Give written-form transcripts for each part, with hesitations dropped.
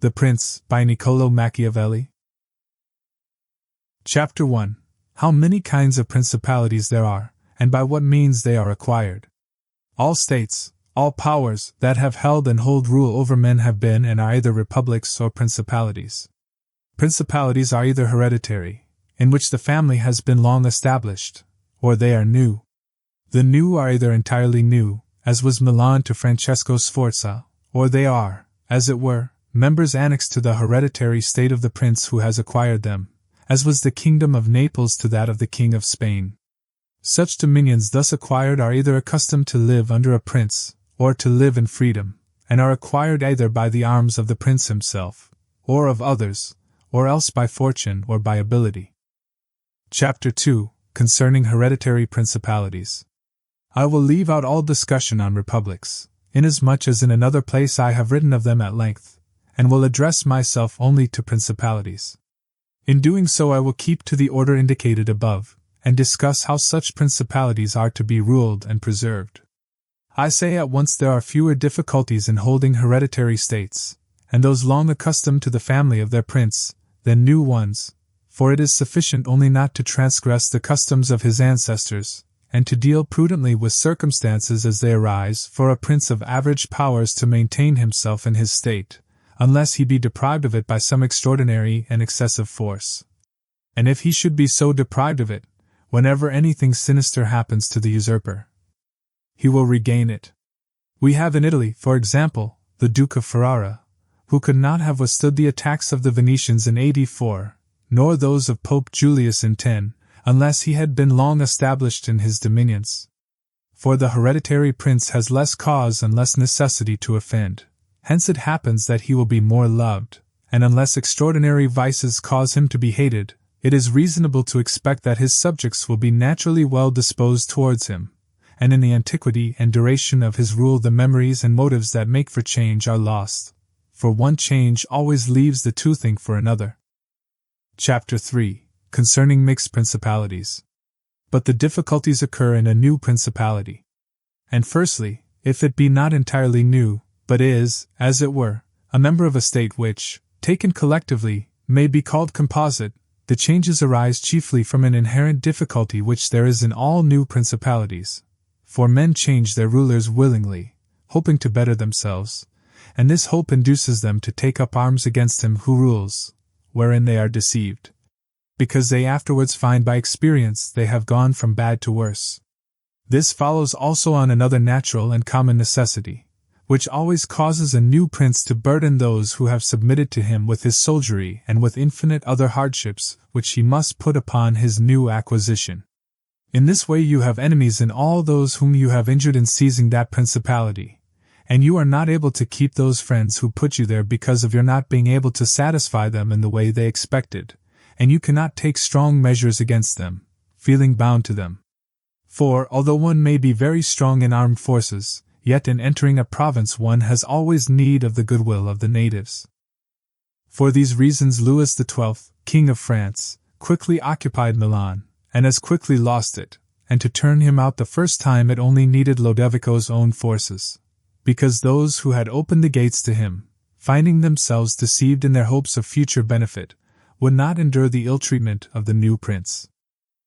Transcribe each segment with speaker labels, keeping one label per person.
Speaker 1: The Prince, by Niccolò Machiavelli. Chapter 1. How many kinds of principalities there are, and by what means they are acquired. All states, all powers that have held and hold rule over men have been and are either republics or principalities. Principalities are either hereditary, in which the family has been long established, or they are new. The new are either entirely new, as was Milan to Francesco Sforza, or they are, as it were, members annexed to the hereditary state of the prince who has acquired them, as was the kingdom of Naples to that of the King of Spain. Such dominions thus acquired are either accustomed to live under a prince, or to live in freedom, and are acquired either by the arms of the prince himself, or of others, or else by fortune or by ability. Chapter 2. Concerning hereditary principalities. I will leave out all discussion on republics, inasmuch as in another place I have written of them at length, and will address myself only to principalities. In doing so I will keep to the order indicated above, and discuss how such principalities are to be ruled and preserved. I say at once there are fewer difficulties in holding hereditary states, and those long accustomed to the family of their prince, than new ones, for it is sufficient only not to transgress the customs of his ancestors, and to deal prudently with circumstances as they arise for a prince of average powers to maintain himself in his state, unless he be deprived of it by some extraordinary and excessive force. And if he should be so deprived of it, whenever anything sinister happens to the usurper, he will regain it. We have in Italy, for example, the Duke of Ferrara, who could not have withstood the attacks of the Venetians in AD 4, nor those of Pope Julius in 10, unless he had been long established in his dominions. For the hereditary prince has less cause and less necessity to offend. Hence it happens that he will be more loved, and unless extraordinary vices cause him to be hated, it is reasonable to expect that his subjects will be naturally well disposed towards him, and in the antiquity and duration of his rule the memories and motives that make for change are lost, for one change always leaves the toothing for another. Chapter 3. Concerning mixed principalities. But the difficulties occur in a new principality. And firstly, if it be not entirely new, but is, as it were, a member of a state which, taken collectively, may be called composite, the changes arise chiefly from an inherent difficulty which there is in all new principalities. For men change their rulers willingly, hoping to better themselves, and this hope induces them to take up arms against him who rules, wherein they are deceived, because they afterwards find by experience they have gone from bad to worse. This follows also on another natural and common necessity, which always causes a new prince to burden those who have submitted to him with his soldiery and with infinite other hardships which he must put upon his new acquisition. In this way you have enemies in all those whom you have injured in seizing that principality, and you are not able to keep those friends who put you there because of your not being able to satisfy them in the way they expected, and you cannot take strong measures against them, feeling bound to them. For, although one may be very strong in armed forces, yet in entering a province one has always need of the goodwill of the natives. For these reasons Louis XII, King of France, quickly occupied Milan, and as quickly lost it, and to turn him out the first time it only needed Lodovico's own forces, because those who had opened the gates to him, finding themselves deceived in their hopes of future benefit, would not endure the ill-treatment of the new prince.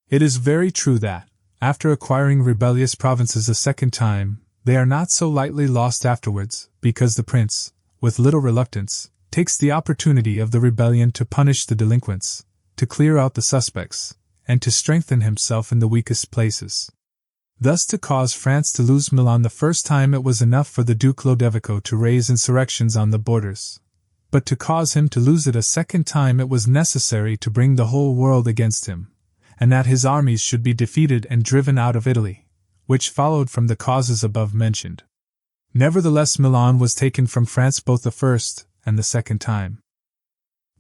Speaker 1: It is very true that, after acquiring rebellious provinces a second time, they are not so lightly lost afterwards, because the prince, with little reluctance, takes the opportunity of the rebellion to punish the delinquents, to clear out the suspects, and to strengthen himself in the weakest places. Thus to cause France to lose Milan the first time it was enough for the Duke Lodovico to raise insurrections on the borders, but to cause him to lose it a second time it was necessary to bring the whole world against him, and that his armies should be defeated and driven out of Italy, which followed from the causes above mentioned. Nevertheless Milan was taken from France both the first and the second time.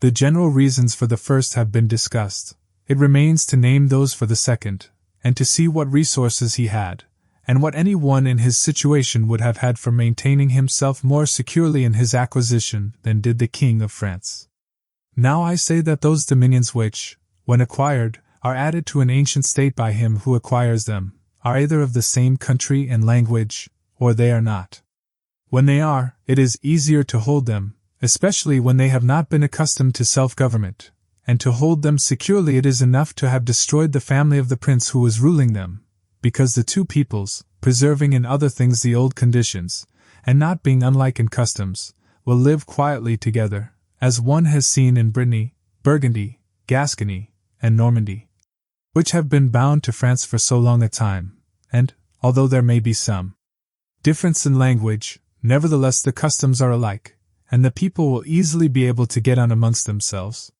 Speaker 1: The general reasons for the first have been discussed. It remains to name those for the second, and to see what resources he had, and what any one in his situation would have had for maintaining himself more securely in his acquisition than did the King of France. Now I say that those dominions which, when acquired, are added to an ancient state by him who acquires them, are either of the same country and language, or they are not. When they are, it is easier to hold them, especially when they have not been accustomed to self-government, and to hold them securely it is enough to have destroyed the family of the prince who was ruling them, because the two peoples, preserving in other things the old conditions, and not being unlike in customs, will live quietly together, as one has seen in Brittany, Burgundy, Gascony, and Normandy, which have been bound to France for so long a time, and, although there may be some difference in language, nevertheless the customs are alike, and the people will easily be able to get on amongst themselves.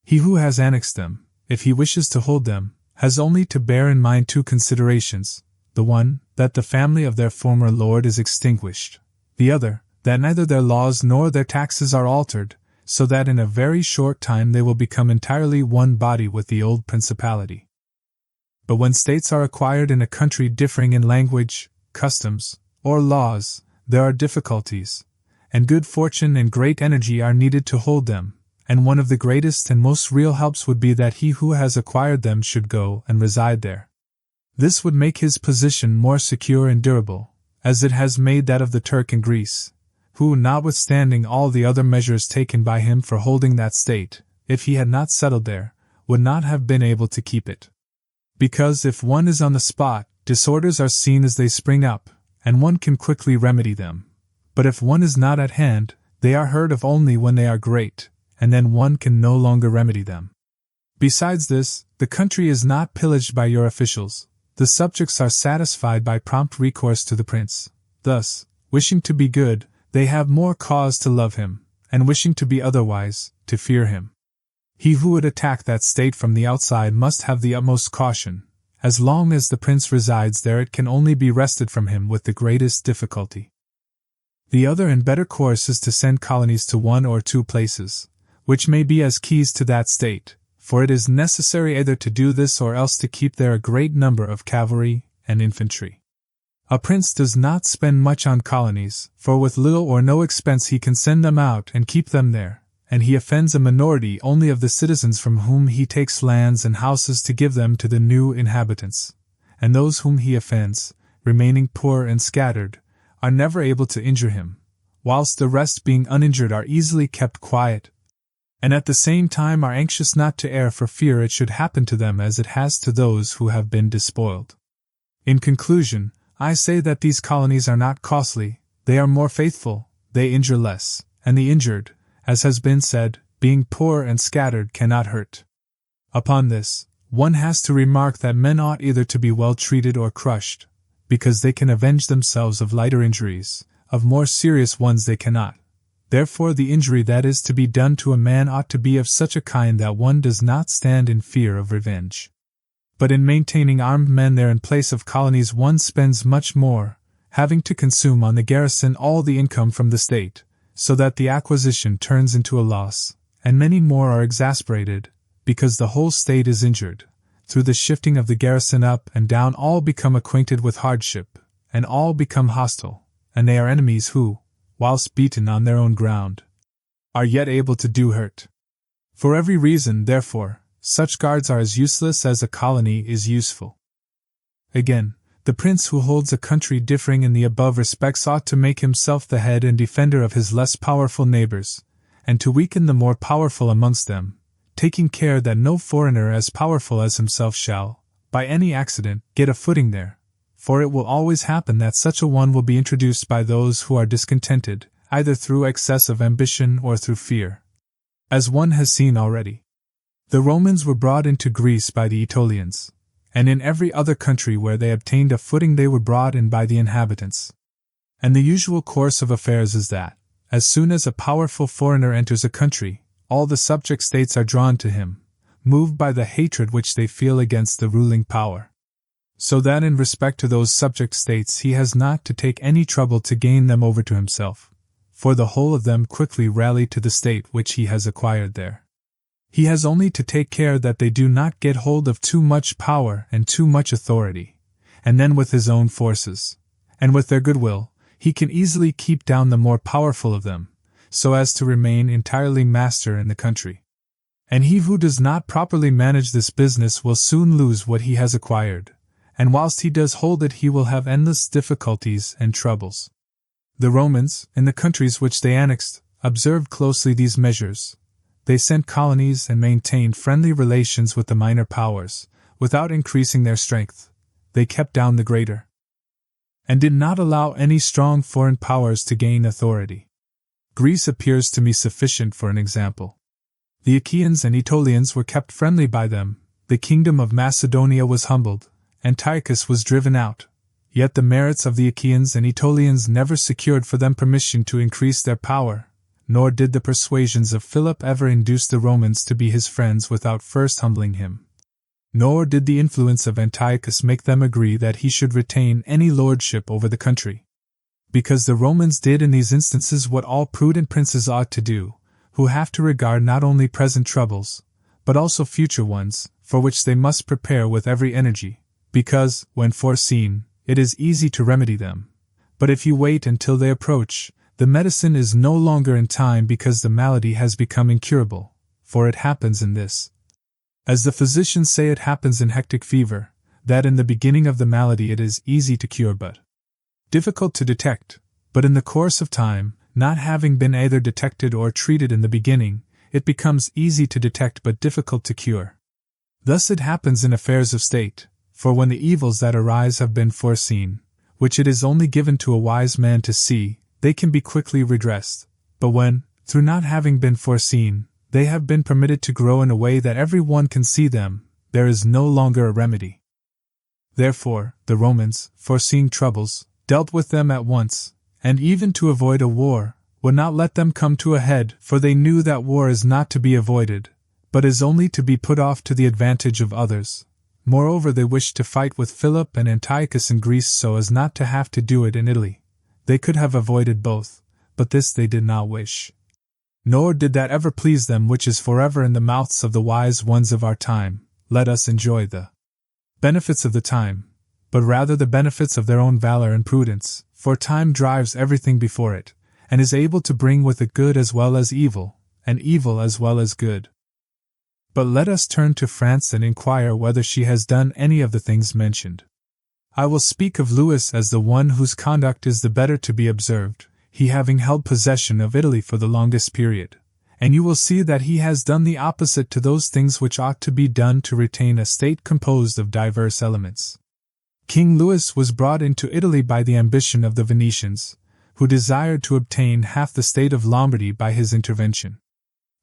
Speaker 1: He who has annexed them, if he wishes to hold them, has only to bear in mind two considerations: the one, that the family of their former lord is extinguished; the other, that neither their laws nor their taxes are altered, so that in a very short time they will become entirely one body with the old principality. But when states are acquired in a country differing in language, customs, or laws, there are difficulties, and good fortune and great energy are needed to hold them, and one of the greatest and most real helps would be that he who has acquired them should go and reside there. This would make his position more secure and durable, as it has made that of the Turk in Greece, who, notwithstanding all the other measures taken by him for holding that state, if he had not settled there, would not have been able to keep it. Because if one is on the spot, disorders are seen as they spring up, and one can quickly remedy them. But if one is not at hand, they are heard of only when they are great, and then one can no longer remedy them. Besides this, the country is not pillaged by your officials. The subjects are satisfied by prompt recourse to the prince. Thus, wishing to be good, they have more cause to love him, and wishing to be otherwise, to fear him. He who would attack that state from the outside must have the utmost caution. As long as the prince resides there it can only be wrested from him with the greatest difficulty. The other and better course is to send colonies to one or two places, which may be as keys to that state, for it is necessary either to do this or else to keep there a great number of cavalry and infantry. A prince does not spend much on colonies, for with little or no expense he can send them out and keep them there, and he offends a minority only of the citizens from whom he takes lands and houses to give them to the new inhabitants, and those whom he offends, remaining poor and scattered, are never able to injure him, whilst the rest being uninjured are easily kept quiet, and at the same time are anxious not to err for fear it should happen to them as it has to those who have been despoiled. In conclusion, I say that these colonies are not costly, they are more faithful, they injure less, and the injured, as has been said, being poor and scattered cannot hurt. Upon this, one has to remark that men ought either to be well treated or crushed, because they can avenge themselves of lighter injuries, of more serious ones they cannot. Therefore the injury that is to be done to a man ought to be of such a kind that one does not stand in fear of revenge. But in maintaining armed men there in place of colonies one spends much more, having to consume on the garrison all the income from the state, so that the acquisition turns into a loss, and many more are exasperated, because the whole state is injured. Through the shifting of the garrison up and down all become acquainted with hardship, and all become hostile, and they are enemies who, whilst beaten on their own ground, are yet able to do hurt. For every reason, therefore, such guards are as useless as a colony is useful. Again, the prince who holds a country differing in the above respects ought to make himself the head and defender of his less powerful neighbors, and to weaken the more powerful amongst them, taking care that no foreigner as powerful as himself shall, by any accident, get a footing there, for it will always happen that such a one will be introduced by those who are discontented, either through excess of ambition or through fear. As one has seen already, the Romans were brought into Greece by the Aetolians, and in every other country where they obtained a footing they were brought in by the inhabitants. And the usual course of affairs is that, as soon as a powerful foreigner enters a country, all the subject states are drawn to him, moved by the hatred which they feel against the ruling power. So that in respect to those subject states he has not to take any trouble to gain them over to himself, for the whole of them quickly rally to the state which he has acquired there. He has only to take care that they do not get hold of too much power and too much authority, and then with his own forces, and with their goodwill, he can easily keep down the more powerful of them, so as to remain entirely master in the country. And he who does not properly manage this business will soon lose what he has acquired, and whilst he does hold it he will have endless difficulties and troubles. The Romans, in the countries which they annexed, observed closely these measures. They sent colonies and maintained friendly relations with the minor powers, without increasing their strength. They kept down the greater, and did not allow any strong foreign powers to gain authority. Greece appears to me sufficient for an example. The Achaeans and Aetolians were kept friendly by them, the kingdom of Macedonia was humbled, Antiochus was driven out, yet the merits of the Achaeans and Aetolians never secured for them permission to increase their power, nor did the persuasions of Philip ever induce the Romans to be his friends without first humbling him. Nor did the influence of Antiochus make them agree that he should retain any lordship over the country. Because the Romans did in these instances what all prudent princes ought to do, who have to regard not only present troubles, but also future ones, for which they must prepare with every energy, because, when foreseen, it is easy to remedy them. But if you wait until they approach, the medicine is no longer in time because the malady has become incurable, for it happens in this. As the physicians say it happens in hectic fever, that in the beginning of the malady it is easy to cure but difficult to detect, but in the course of time, not having been either detected or treated in the beginning, it becomes easy to detect but difficult to cure. Thus it happens in affairs of state, for when the evils that arise have been foreseen, which it is only given to a wise man to see, they can be quickly redressed, but when, through not having been foreseen, they have been permitted to grow in a way that every one can see them, there is no longer a remedy. Therefore, the Romans, foreseeing troubles, dealt with them at once, and even to avoid a war, would not let them come to a head, for they knew that war is not to be avoided, but is only to be put off to the advantage of others. Moreover, they wished to fight with Philip and Antiochus in Greece so as not to have to do it in Italy. They could have avoided both, but this they did not wish. Nor did that ever please them which is forever in the mouths of the wise ones of our time. Let us enjoy the benefits of the time, but rather the benefits of their own valor and prudence, for time drives everything before it, and is able to bring with it good as well as evil, and evil as well as good. But let us turn to France and inquire whether she has done any of the things mentioned. I will speak of Louis as the one whose conduct is the better to be observed, he having held possession of Italy for the longest period, and you will see that he has done the opposite to those things which ought to be done to retain a state composed of diverse elements. King Louis was brought into Italy by the ambition of the Venetians, who desired to obtain half the state of Lombardy by his intervention.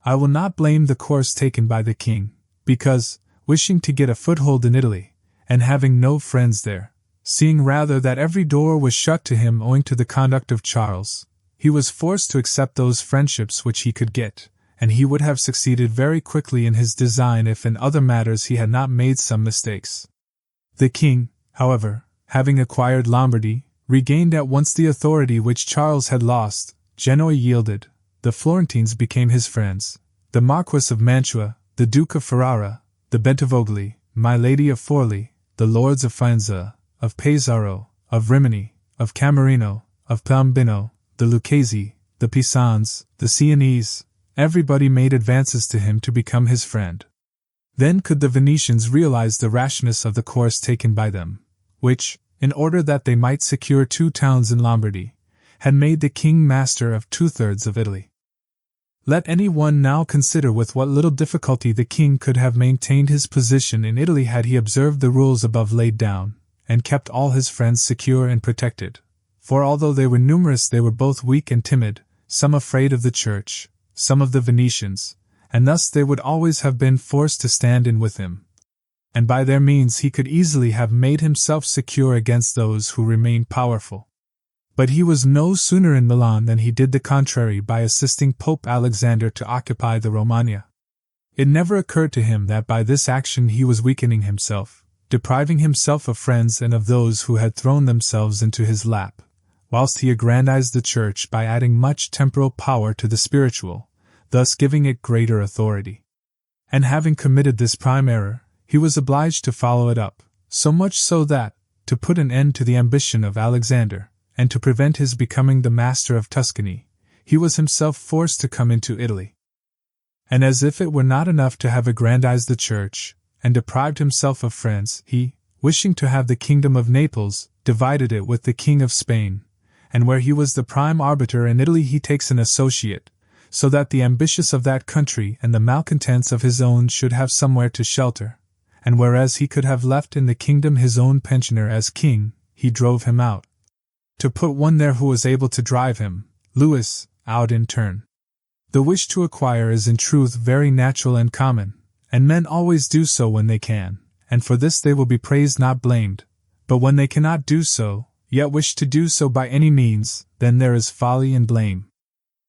Speaker 1: I will not blame the course taken by the king, because, wishing to get a foothold in Italy, and having no friends there, seeing rather that every door was shut to him owing to the conduct of Charles, he was forced to accept those friendships which he could get, and he would have succeeded very quickly in his design if in other matters he had not made some mistakes. The king, however, having acquired Lombardy, regained at once the authority which Charles had lost. Genoa yielded, the Florentines became his friends, the Marquis of Mantua, the Duke of Ferrara, the Bentivogli, my Lady of Forli, the Lords of Faenza, of Pesaro, of Rimini, of Camerino, of Piombino, the Lucchesi, the Pisans, the Sienese, everybody made advances to him to become his friend. Then could the Venetians realize the rashness of the course taken by them, which, in order that they might secure 2 towns in Lombardy, had made the king master of 2/3 of Italy. Let any one now consider with what little difficulty the king could have maintained his position in Italy had he observed the rules above laid down, and kept all his friends secure and protected. For although they were numerous they were both weak and timid, some afraid of the church, some of the Venetians, and thus they would always have been forced to stand in with him. And by their means he could easily have made himself secure against those who remained powerful. But he was no sooner in Milan than he did the contrary by assisting Pope Alexander to occupy the Romagna. It never occurred to him that by this action he was weakening himself, depriving himself of friends and of those who had thrown themselves into his lap, whilst he aggrandized the Church by adding much temporal power to the spiritual, thus giving it greater authority. And having committed this prime error, he was obliged to follow it up, so much so that, to put an end to the ambition of Alexander, and to prevent his becoming the master of Tuscany, he was himself forced to come into Italy. And as if it were not enough to have aggrandized the Church, and deprived himself of friends, he, wishing to have the kingdom of Naples, divided it with the king of Spain, and where he was the prime arbiter in Italy he takes an associate, so that the ambitious of that country and the malcontents of his own should have somewhere to shelter, and whereas he could have left in the kingdom his own pensioner as king, he drove him out. To put one there who was able to drive him, Louis, out in turn. The wish to acquire is in truth very natural and common, and men always do so when they can, and for this they will be praised not blamed, but when they cannot do so, yet wish to do so by any means, then there is folly and blame.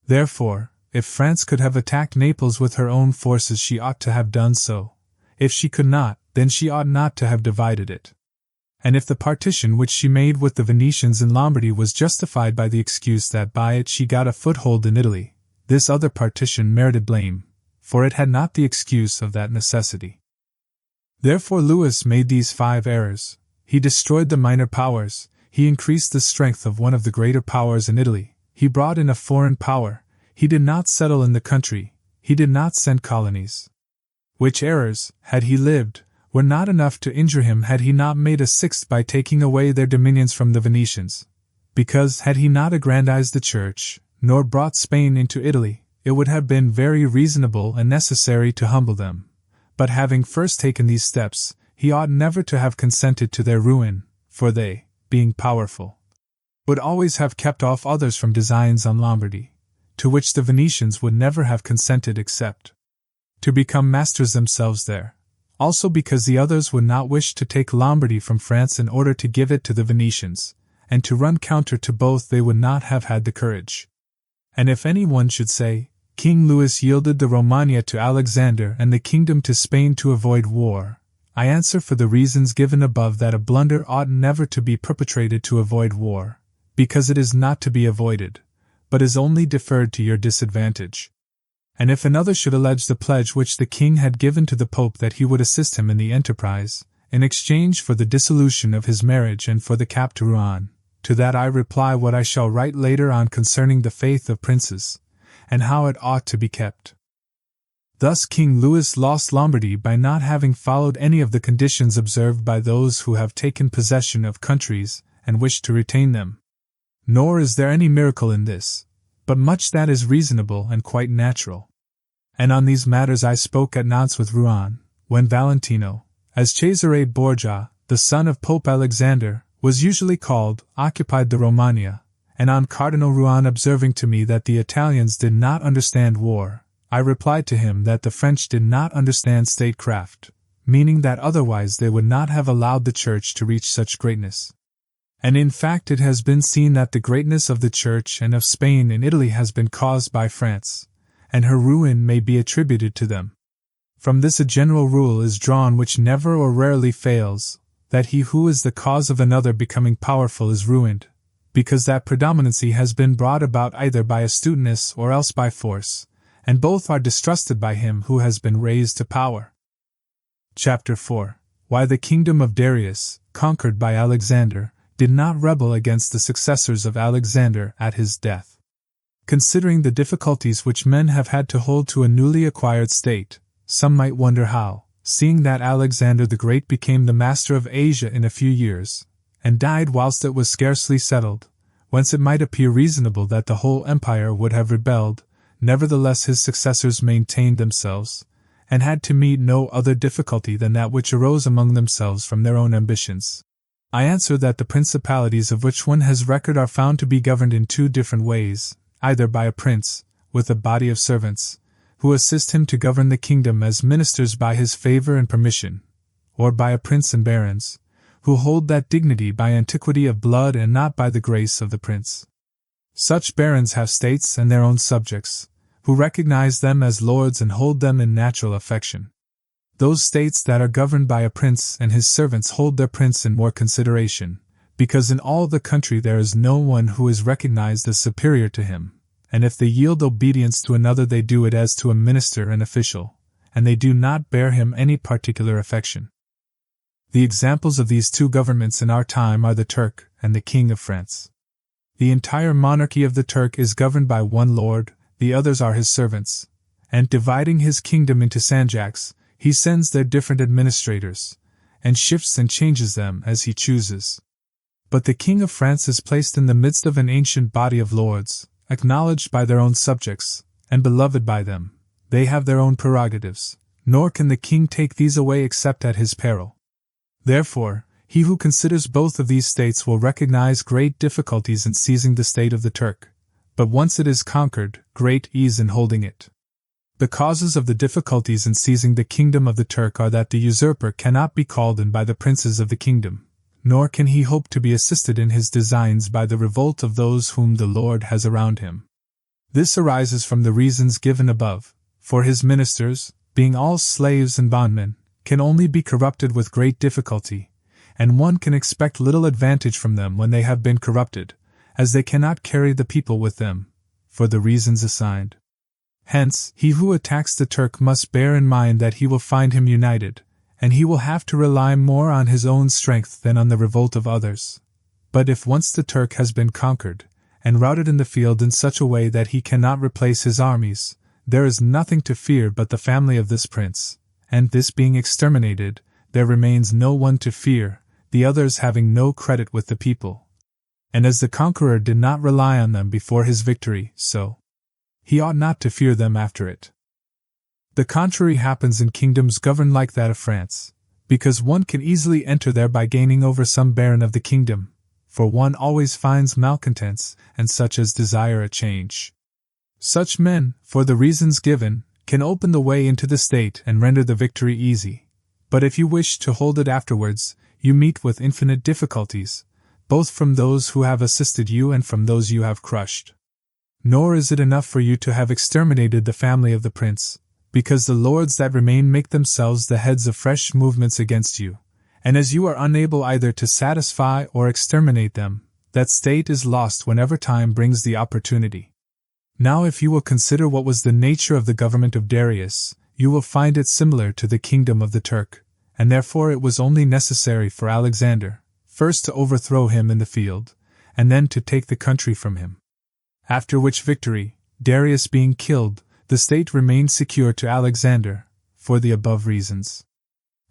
Speaker 1: Therefore, if France could have attacked Naples with her own forces she ought to have done so. If she could not, then she ought not to have divided it. And if the partition which she made with the Venetians in Lombardy was justified by the excuse that by it she got a foothold in Italy, this other partition merited blame, for it had not the excuse of that necessity. Therefore Louis made these 5 errors. He destroyed the minor powers, he increased the strength of one of the greater powers in Italy, he brought in a foreign power, he did not settle in the country, he did not send colonies. Which errors, had he lived, were not enough to injure him had he not made a 6th by taking away their dominions from the Venetians, because had he not aggrandized the church, nor brought Spain into Italy, it would have been very reasonable and necessary to humble them. But having first taken these steps, he ought never to have consented to their ruin, for they, being powerful, would always have kept off others from designs on Lombardy, to which the Venetians would never have consented except to become masters themselves there, also because the others would not wish to take Lombardy from France in order to give it to the Venetians, and to run counter to both they would not have had the courage. And if any one should say, King Louis yielded the Romagna to Alexander and the kingdom to Spain to avoid war, I answer for the reasons given above that a blunder ought never to be perpetrated to avoid war, because it is not to be avoided, but is only deferred to your disadvantage. And if another should allege the pledge which the king had given to the Pope that he would assist him in the enterprise, in exchange for the dissolution of his marriage and for the cap to Rouen, to that I reply what I shall write later on concerning the faith of princes, and how it ought to be kept. Thus King Louis lost Lombardy by not having followed any of the conditions observed by those who have taken possession of countries and wish to retain them. Nor is there any miracle in this, but much that is reasonable and quite natural. And on these matters I spoke at Nantes with Rouen, when Valentino, as Cesare Borgia, the son of Pope Alexander, was usually called, occupied the Romagna, and on Cardinal Rouen observing to me that the Italians did not understand war, I replied to him that the French did not understand statecraft, meaning that otherwise they would not have allowed the Church to reach such greatness. And in fact it has been seen that the greatness of the Church and of Spain in Italy has been caused by France, and her ruin may be attributed to them. From this a general rule is drawn which never or rarely fails, that he who is the cause of another becoming powerful is ruined, because that predominancy has been brought about either by astuteness or else by force, and both are distrusted by him who has been raised to power. Chapter 4. Why the kingdom of Darius, conquered by Alexander, did not rebel against the successors of Alexander at his death. Considering the difficulties which men have had to hold to a newly acquired state, some might wonder how, seeing that Alexander the Great became the master of Asia in a few years, and died whilst it was scarcely settled, whence it might appear reasonable that the whole empire would have rebelled, nevertheless his successors maintained themselves, and had to meet no other difficulty than that which arose among themselves from their own ambitions. I answer that the principalities of which one has record are found to be governed in 2 different ways, either by a prince, with a body of servants, who assist him to govern the kingdom as ministers by his favor and permission, or by a prince and barons, who hold that dignity by antiquity of blood and not by the grace of the prince. Such barons have states and their own subjects, who recognize them as lords and hold them in natural affection. Those states that are governed by a prince and his servants hold their prince in more consideration, because in all the country there is no one who is recognized as superior to him, and if they yield obedience to another they do it as to a minister and official, and they do not bear him any particular affection. The examples of these 2 governments in our time are the Turk and the King of France. The entire monarchy of the Turk is governed by one lord, the others are his servants, and dividing his kingdom into sanjaks, he sends their different administrators, and shifts and changes them as he chooses. But the King of France is placed in the midst of an ancient body of lords, acknowledged by their own subjects, and beloved by them, they have their own prerogatives, nor can the king take these away except at his peril. Therefore, he who considers both of these states will recognize great difficulties in seizing the state of the Turk, but once it is conquered, great ease in holding it. The causes of the difficulties in seizing the kingdom of the Turk are that the usurper cannot be called in by the princes of the kingdom, nor can he hope to be assisted in his designs by the revolt of those whom the Lord has around him. This arises from the reasons given above, for his ministers, being all slaves and bondmen, can only be corrupted with great difficulty, and one can expect little advantage from them when they have been corrupted, as they cannot carry the people with them, for the reasons assigned. Hence, he who attacks the Turk must bear in mind that he will find him united, and he will have to rely more on his own strength than on the revolt of others. But if once the Turk has been conquered, and routed in the field in such a way that he cannot replace his armies, there is nothing to fear but the family of this prince, and this being exterminated, there remains no one to fear, the others having no credit with the people. And as the conqueror did not rely on them before his victory, so he ought not to fear them after it. The contrary happens in kingdoms governed like that of France, because one can easily enter there by gaining over some baron of the kingdom, for one always finds malcontents and such as desire a change. Such men, for the reasons given, can open the way into the state and render the victory easy, but if you wish to hold it afterwards, you meet with infinite difficulties, both from those who have assisted you and from those you have crushed. Nor is it enough for you to have exterminated the family of the prince, because the lords that remain make themselves the heads of fresh movements against you, and as you are unable either to satisfy or exterminate them, that state is lost whenever time brings the opportunity. Now if you will consider what was the nature of the government of Darius, you will find it similar to the kingdom of the Turk, and therefore it was only necessary for Alexander, first to overthrow him in the field, and then to take the country from him. After which victory, Darius being killed, the state remained secure to Alexander, for the above reasons.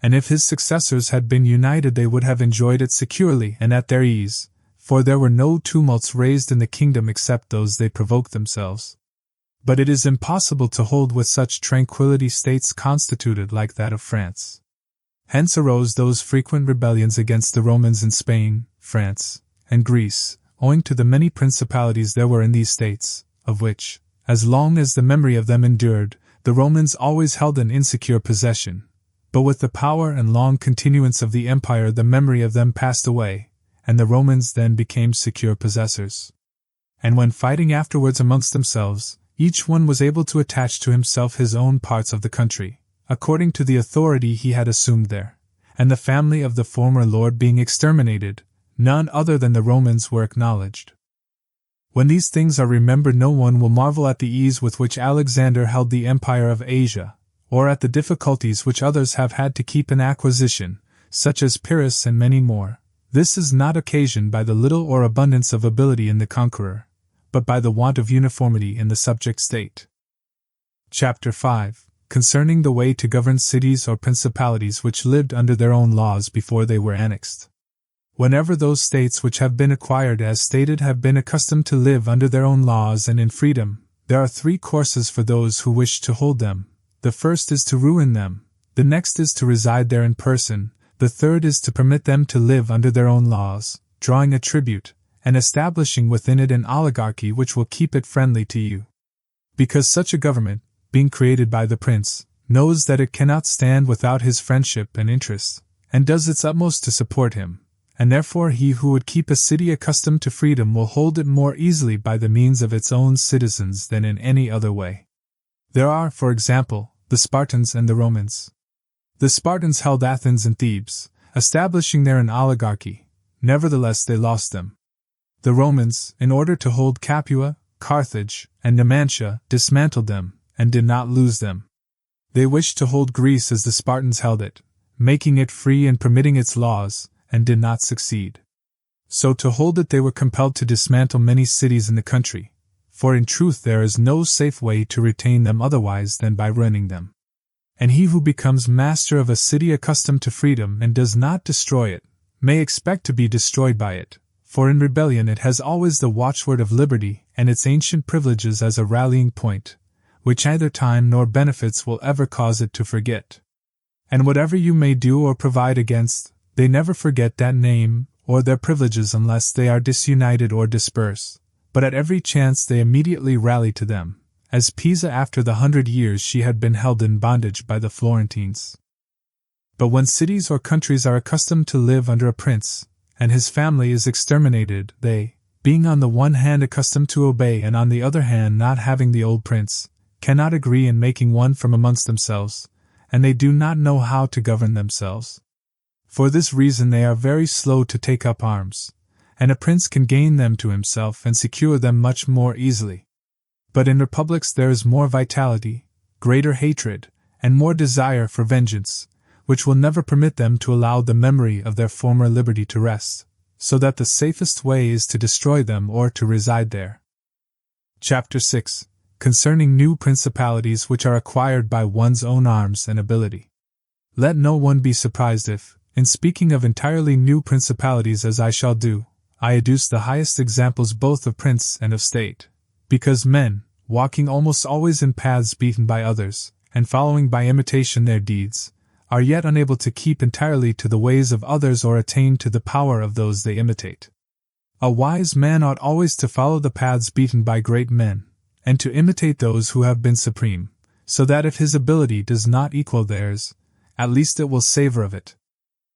Speaker 1: And if his successors had been united they would have enjoyed it securely and at their ease, for there were no tumults raised in the kingdom except those they provoked themselves. But it is impossible to hold with such tranquility states constituted like that of France. Hence arose those frequent rebellions against the Romans in Spain, France, and Greece, owing to the many principalities there were in these states, of which, as long as the memory of them endured, the Romans always held an insecure possession, but with the power and long continuance of the empire the memory of them passed away, and the Romans then became secure possessors. And when fighting afterwards amongst themselves, each one was able to attach to himself his own parts of the country, according to the authority he had assumed there, and the family of the former lord being exterminated, none other than the Romans were acknowledged. When these things are remembered no one will marvel at the ease with which Alexander held the empire of Asia, or at the difficulties which others have had to keep in acquisition, such as Pyrrhus and many more. This is not occasioned by the little or abundance of ability in the conqueror, but by the want of uniformity in the subject state. Chapter 5. Concerning the way to govern cities or principalities which lived under their own laws before they were annexed. Whenever those states which have been acquired as stated have been accustomed to live under their own laws and in freedom, there are three courses for those who wish to hold them. The first is to ruin them, the next is to reside there in person, the third is to permit them to live under their own laws, drawing a tribute, and establishing within it an oligarchy which will keep it friendly to you. Because such a government, being created by the prince, knows that it cannot stand without his friendship and interest, and does its utmost to support him, and therefore he who would keep a city accustomed to freedom will hold it more easily by the means of its own citizens than in any other way. There are, for example, the Spartans and the Romans. The Spartans held Athens and Thebes, establishing there an oligarchy, nevertheless they lost them. The Romans, in order to hold Capua, Carthage, and Numantia, dismantled them, and did not lose them. They wished to hold Greece as the Spartans held it, making it free and permitting its laws, and did not succeed. So to hold it they were compelled to dismantle many cities in the country, for in truth there is no safe way to retain them otherwise than by ruining them. And he who becomes master of a city accustomed to freedom and does not destroy it, may expect to be destroyed by it, for in rebellion it has always the watchword of liberty and its ancient privileges as a rallying point, which neither time nor benefits will ever cause it to forget. And whatever you may do or provide against, they never forget that name or their privileges unless they are disunited or disperse, but at every chance they immediately rally to them, as Pisa after the 100 years she had been held in bondage by the Florentines. But when cities or countries are accustomed to live under a prince, and his family is exterminated, they, being on the one hand accustomed to obey and on the other hand not having the old prince, cannot agree in making one from amongst themselves, and they do not know how to govern themselves. For this reason they are very slow to take up arms, and a prince can gain them to himself and secure them much more easily. But in republics there is more vitality, greater hatred, and more desire for vengeance, which will never permit them to allow the memory of their former liberty to rest, so that the safest way is to destroy them or to reside there. Chapter 6. Concerning new principalities which are acquired by one's own arms and ability. Let no one be surprised if, in speaking of entirely new principalities as I shall do, I adduce the highest examples both of prince and of state, because men, walking almost always in paths beaten by others, and following by imitation their deeds, are yet unable to keep entirely to the ways of others or attain to the power of those they imitate. A wise man ought always to follow the paths beaten by great men, and to imitate those who have been supreme, so that if his ability does not equal theirs, at least it will savor of it.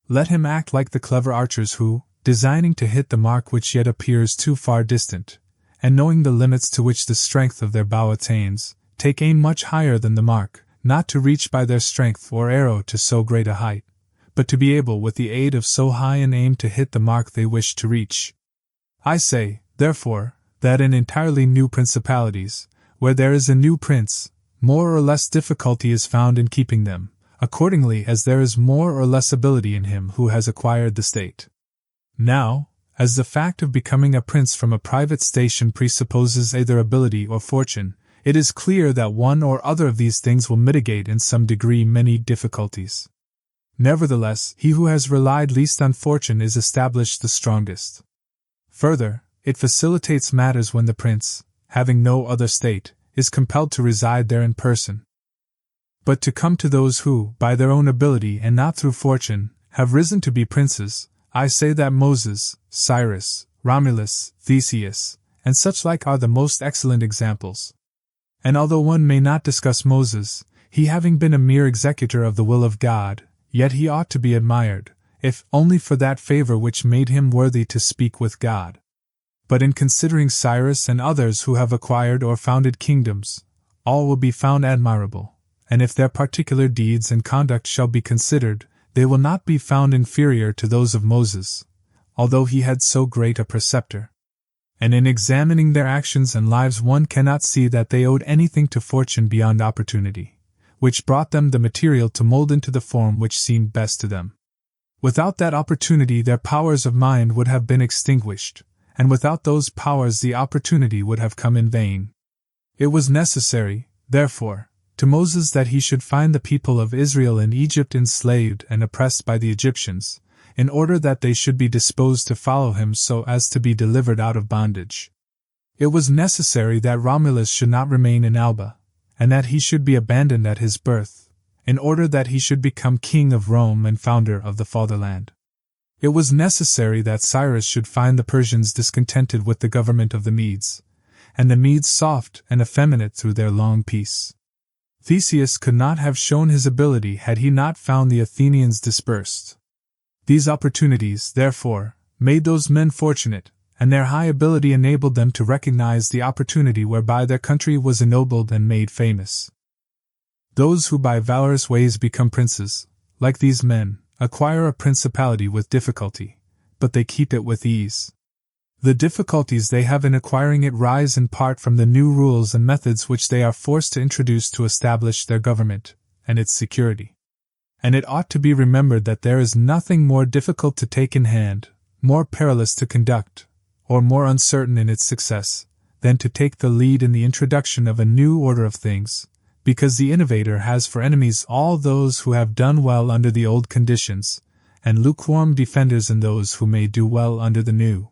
Speaker 1: Let him act like the clever archers who, designing to hit the mark which yet appears too far distant, and knowing the limits to which the strength of their bow attains, take aim much higher than the mark, not to reach by their strength or arrow to so great a height, but to be able with the aid of so high an aim to hit the mark they wish to reach. I say, therefore, that in entirely new principalities, where there is a new prince, more or less difficulty is found in keeping them, accordingly as there is more or less ability in him who has acquired the state. Now, as the fact of becoming a prince from a private station presupposes either ability or fortune, it is clear that one or other of these things will mitigate in some degree many difficulties. Nevertheless, he who has relied least on fortune is established the strongest. Further, it facilitates matters when the prince, having no other state, is compelled to reside there in person. But to come to those who, by their own ability and not through fortune, have risen to be princes, I say that Moses, Cyrus, Romulus, Theseus, and such like are the most excellent examples. And although one may not discuss Moses, he having been a mere executor of the will of God, yet he ought to be admired, if only for that favor which made him worthy to speak with God. But in considering Cyrus and others who have acquired or founded kingdoms, all will be found admirable, and if their particular deeds and conduct shall be considered, they will not be found inferior to those of Moses, although he had so great a preceptor. And in examining their actions and lives one cannot see that they owed anything to fortune beyond opportunity, which brought them the material to mold into the form which seemed best to them. Without that opportunity their powers of mind would have been extinguished, and without those powers the opportunity would have come in vain. It was necessary, therefore, to Moses that he should find the people of Israel in Egypt enslaved and oppressed by the Egyptians, in order that they should be disposed to follow him so as to be delivered out of bondage. It was necessary that Romulus should not remain in Alba, and that he should be abandoned at his birth, in order that he should become king of Rome and founder of the fatherland. It was necessary that Cyrus should find the Persians discontented with the government of the Medes, and the Medes soft and effeminate through their long peace. Theseus could not have shown his ability had he not found the Athenians dispersed. These opportunities, therefore, made those men fortunate, and their high ability enabled them to recognize the opportunity whereby their country was ennobled and made famous. Those who by valorous ways become princes, like these men, acquire a principality with difficulty, but they keep it with ease. The difficulties they have in acquiring it rise in part from the new rules and methods which they are forced to introduce to establish their government, and its security. And it ought to be remembered that there is nothing more difficult to take in hand, more perilous to conduct, or more uncertain in its success, than to take the lead in the introduction of a new order of things, because the innovator has for enemies all those who have done well under the old conditions, and lukewarm defenders in those who may do well under the new.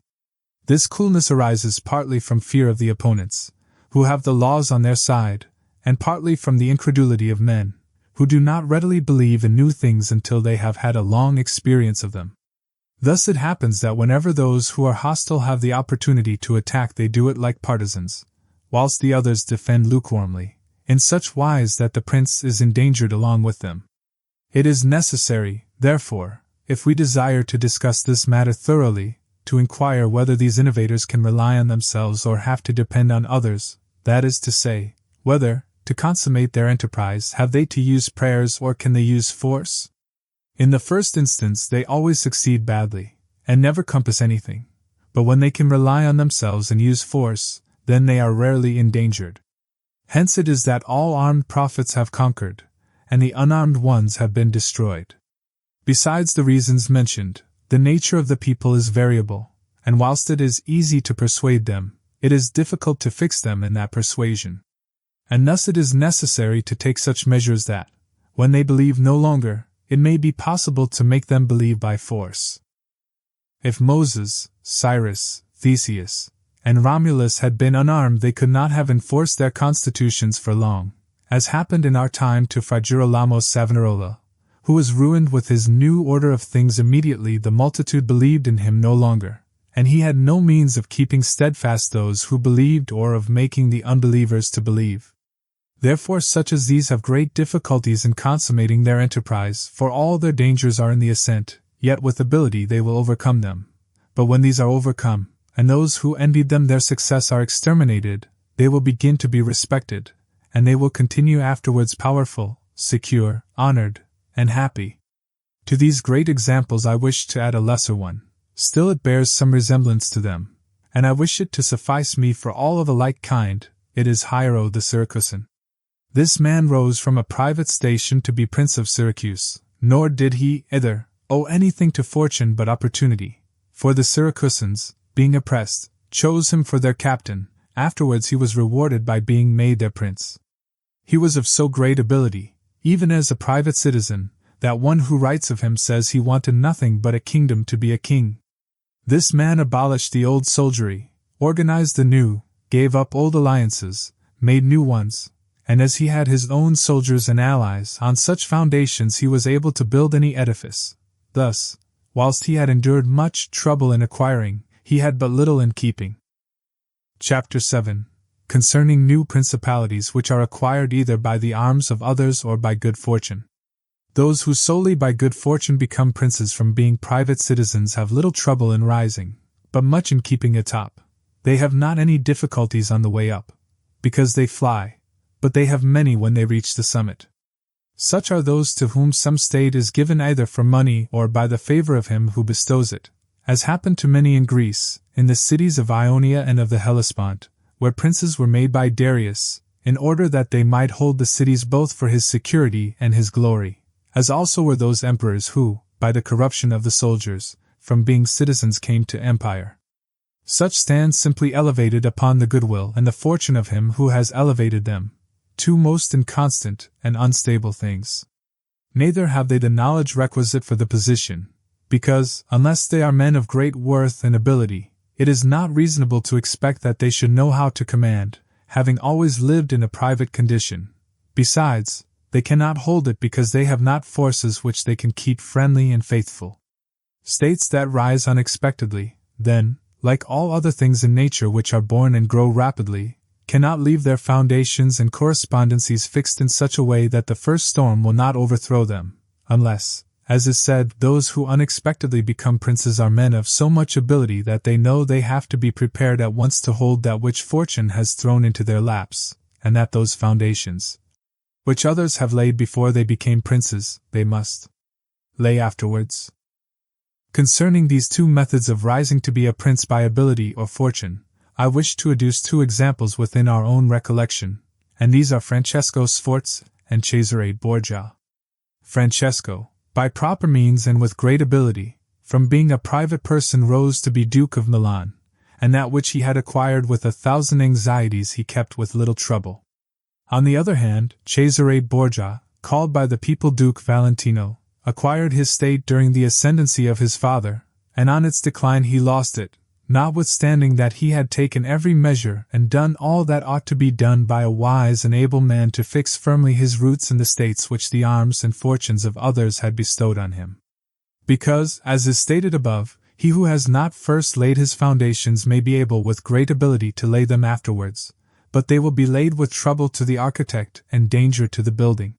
Speaker 1: This coolness arises partly from fear of the opponents, who have the laws on their side, and partly from the incredulity of men, who do not readily believe in new things until they have had a long experience of them. Thus it happens that whenever those who are hostile have the opportunity to attack, they do it like partisans, whilst the others defend lukewarmly, in such wise that the prince is endangered along with them. It is necessary, therefore, if we desire to discuss this matter thoroughly, to inquire whether these innovators can rely on themselves or have to depend on others, that is to say, whether, to consummate their enterprise, have they to use prayers or can they use force? In the first instance they always succeed badly, and never compass anything, but when they can rely on themselves and use force, then they are rarely endangered. Hence it is that all armed prophets have conquered, and the unarmed ones have been destroyed. Besides the reasons mentioned, the nature of the people is variable, and whilst it is easy to persuade them, it is difficult to fix them in that persuasion. And thus it is necessary to take such measures that, when they believe no longer, it may be possible to make them believe by force. If Moses, Cyrus, Theseus, and Romulus had been unarmed, they could not have enforced their constitutions for long, as happened in our time to Fra Girolamo Savonarola, who was ruined with his new order of things immediately the multitude believed in him no longer, and he had no means of keeping steadfast those who believed or of making the unbelievers to believe. Therefore such as these have great difficulties in consummating their enterprise, for all their dangers are in the ascent, yet with ability they will overcome them. But when these are overcome, and those who envied them their success are exterminated, they will begin to be respected, and they will continue afterwards powerful, secure, honored, and happy. To these great examples I wish to add a lesser one, still it bears some resemblance to them, and I wish it to suffice me for all of a like kind. It is Hiero the Syracusan. This man rose from a private station to be Prince of Syracuse, nor did he, either, owe anything to fortune but opportunity, for the Syracusans, being oppressed, chose him for their captain. Afterwards he was rewarded by being made their prince. He was of so great ability, even as a private citizen, that one who writes of him says he wanted nothing but a kingdom to be a king. This man abolished the old soldiery, organized the new, gave up old alliances, made new ones, and as he had his own soldiers and allies, on such foundations he was able to build any edifice. Thus, whilst he had endured much trouble in acquiring, he had but little in keeping. Chapter 7. Concerning new principalities which are acquired either by the arms of others or by good fortune. Those who solely by good fortune become princes from being private citizens have little trouble in rising, but much in keeping atop. They have not any difficulties on the way up, because they fly, but they have many when they reach the summit. Such are those to whom some state is given either for money or by the favor of him who bestows it, as happened to many in Greece, in the cities of Ionia and of the Hellespont, where princes were made by Darius, in order that they might hold the cities both for his security and his glory, as also were those emperors who, by the corruption of the soldiers, from being citizens came to empire. Such stand simply elevated upon the goodwill and the fortune of him who has elevated them, two most inconstant and unstable things. Neither have they the knowledge requisite for the position, because, unless they are men of great worth and ability, it is not reasonable to expect that they should know how to command, having always lived in a private condition. Besides, they cannot hold it because they have not forces which they can keep friendly and faithful. States that rise unexpectedly, then, like all other things in nature which are born and grow rapidly, cannot leave their foundations and correspondencies fixed in such a way that the first storm will not overthrow them, unless, as is said, those who unexpectedly become princes are men of so much ability that they know they have to be prepared at once to hold that which fortune has thrown into their laps, and that those foundations, which others have laid before they became princes, they must lay afterwards. Concerning these two methods of rising to be a prince by ability or fortune, I wish to adduce two examples within our own recollection, and these are Francesco Sforza and Cesare Borgia. Francesco, by proper means and with great ability, from being a private person rose to be Duke of Milan, and that which he had acquired with 1,000 anxieties he kept with little trouble. On the other hand, Cesare Borgia, called by the people Duke Valentino, acquired his state during the ascendancy of his father, and on its decline he lost it, notwithstanding that he had taken every measure and done all that ought to be done by a wise and able man to fix firmly his roots in the states which the arms and fortunes of others had bestowed on him. Because, as is stated above, he who has not first laid his foundations may be able with great ability to lay them afterwards, but they will be laid with trouble to the architect and danger to the building.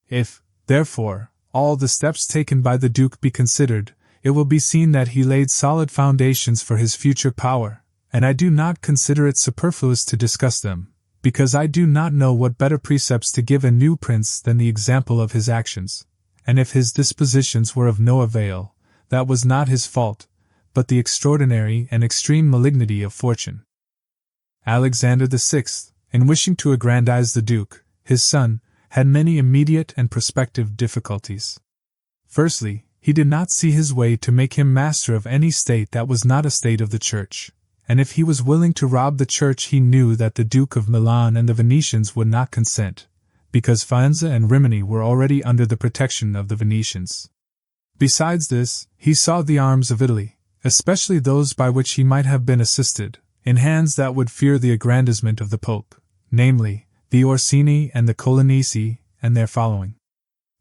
Speaker 1: If, therefore, all the steps taken by the Duke be considered, it will be seen that he laid solid foundations for his future power, and I do not consider it superfluous to discuss them, because I do not know what better precepts to give a new prince than the example of his actions, and if his dispositions were of no avail, that was not his fault, but the extraordinary and extreme malignity of fortune. Alexander VI, in wishing to aggrandize the Duke, his son, had many immediate and prospective difficulties. Firstly, he did not see his way to make him master of any state that was not a state of the Church, and if he was willing to rob the Church he knew that the Duke of Milan and the Venetians would not consent, because Faenza and Rimini were already under the protection of the Venetians. Besides this, he saw the arms of Italy, especially those by which he might have been assisted, in hands that would fear the aggrandizement of the Pope, namely, the Orsini and the Colonnesi and their following.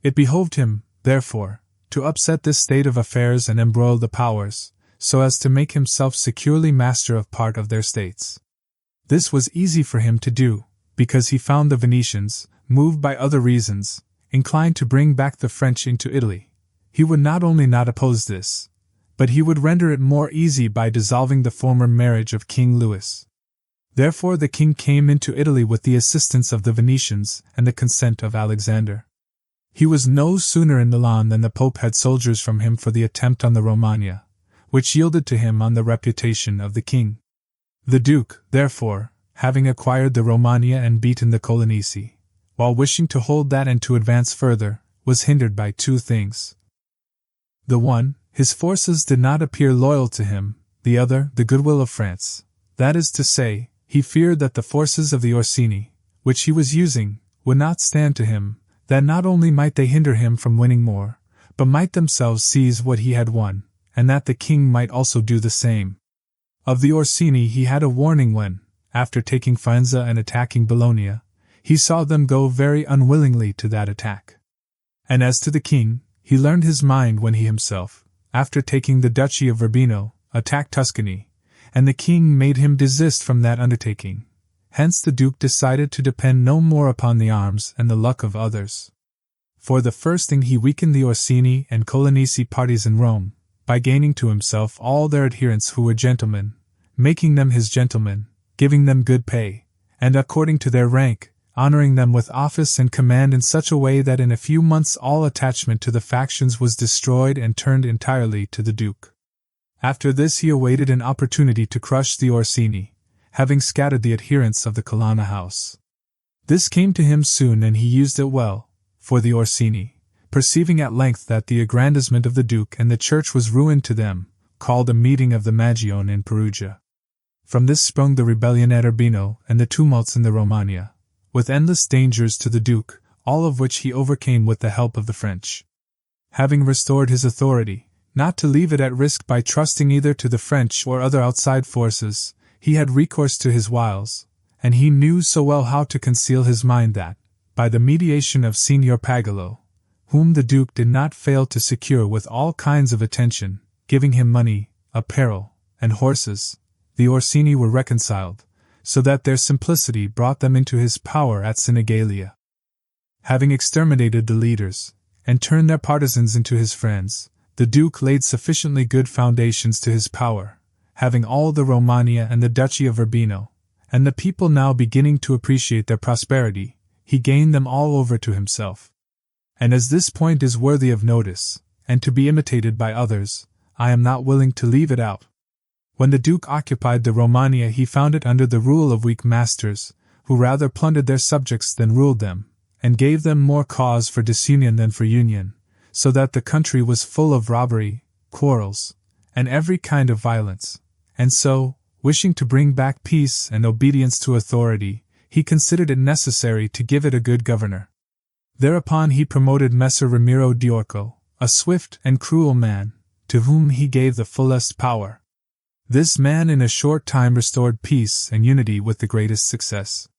Speaker 1: It behoved him, therefore, to upset this state of affairs and embroil the powers, so as to make himself securely master of part of their states. This was easy for him to do, because he found the Venetians, moved by other reasons, inclined to bring back the French into Italy. He would not only not oppose this, but he would render it more easy by dissolving the former marriage of King Louis. Therefore the king came into Italy with the assistance of the Venetians and the consent of Alexander. He was no sooner in Milan than the Pope had soldiers from him for the attempt on the Romagna, which yielded to him on the reputation of the king. The Duke, therefore, having acquired the Romagna and beaten the Colonnesi, while wishing to hold that and to advance further, was hindered by two things. The one, his forces did not appear loyal to him, the other, the goodwill of France. That is to say, he feared that the forces of the Orsini, which he was using, would not stand to him, that not only might they hinder him from winning more, but might themselves seize what he had won, and that the king might also do the same. Of the Orsini he had a warning when, after taking Faenza and attacking Bologna, he saw them go very unwillingly to that attack. And as to the king, he learned his mind when he himself, after taking the Duchy of Urbino, attacked Tuscany, and the king made him desist from that undertaking. Hence the Duke decided to depend no more upon the arms and the luck of others. For the first thing he weakened the Orsini and Colonnesi parties in Rome, by gaining to himself all their adherents who were gentlemen, making them his gentlemen, giving them good pay, and according to their rank, honoring them with office and command in such a way that in a few months all attachment to the factions was destroyed and turned entirely to the Duke. After this he awaited an opportunity to crush the Orsini, having scattered the adherents of the Colonna house. This came to him soon and he used it well, for the Orsini, perceiving at length that the aggrandizement of the Duke and the Church was ruin to them, called a meeting of the Magione in Perugia. From this sprung the rebellion at Urbino and the tumults in the Romagna, with endless dangers to the Duke, all of which he overcame with the help of the French. Having restored his authority, not to leave it at risk by trusting either to the French or other outside forces, he had recourse to his wiles, and he knew so well how to conceal his mind that, by the mediation of Signor Pagolo, whom the Duke did not fail to secure with all kinds of attention, giving him money, apparel, and horses, the Orsini were reconciled, so that their simplicity brought them into his power at Sinigalia. Having exterminated the leaders, and turned their partisans into his friends, the Duke laid sufficiently good foundations to his power, having all the Romagna and the Duchy of Urbino, and the people now beginning to appreciate their prosperity, he gained them all over to himself. And as this point is worthy of notice, and to be imitated by others, I am not willing to leave it out. When the Duke occupied the Romagna he found it under the rule of weak masters, who rather plundered their subjects than ruled them, and gave them more cause for disunion than for union, so that the country was full of robbery, quarrels, and every kind of violence. And so, wishing to bring back peace and obedience to authority, he considered it necessary to give it a good governor. Thereupon he promoted Messer Ramiro d'Orco, a swift and cruel man, to whom he gave the fullest power. This man in a short time restored peace and unity with the greatest success.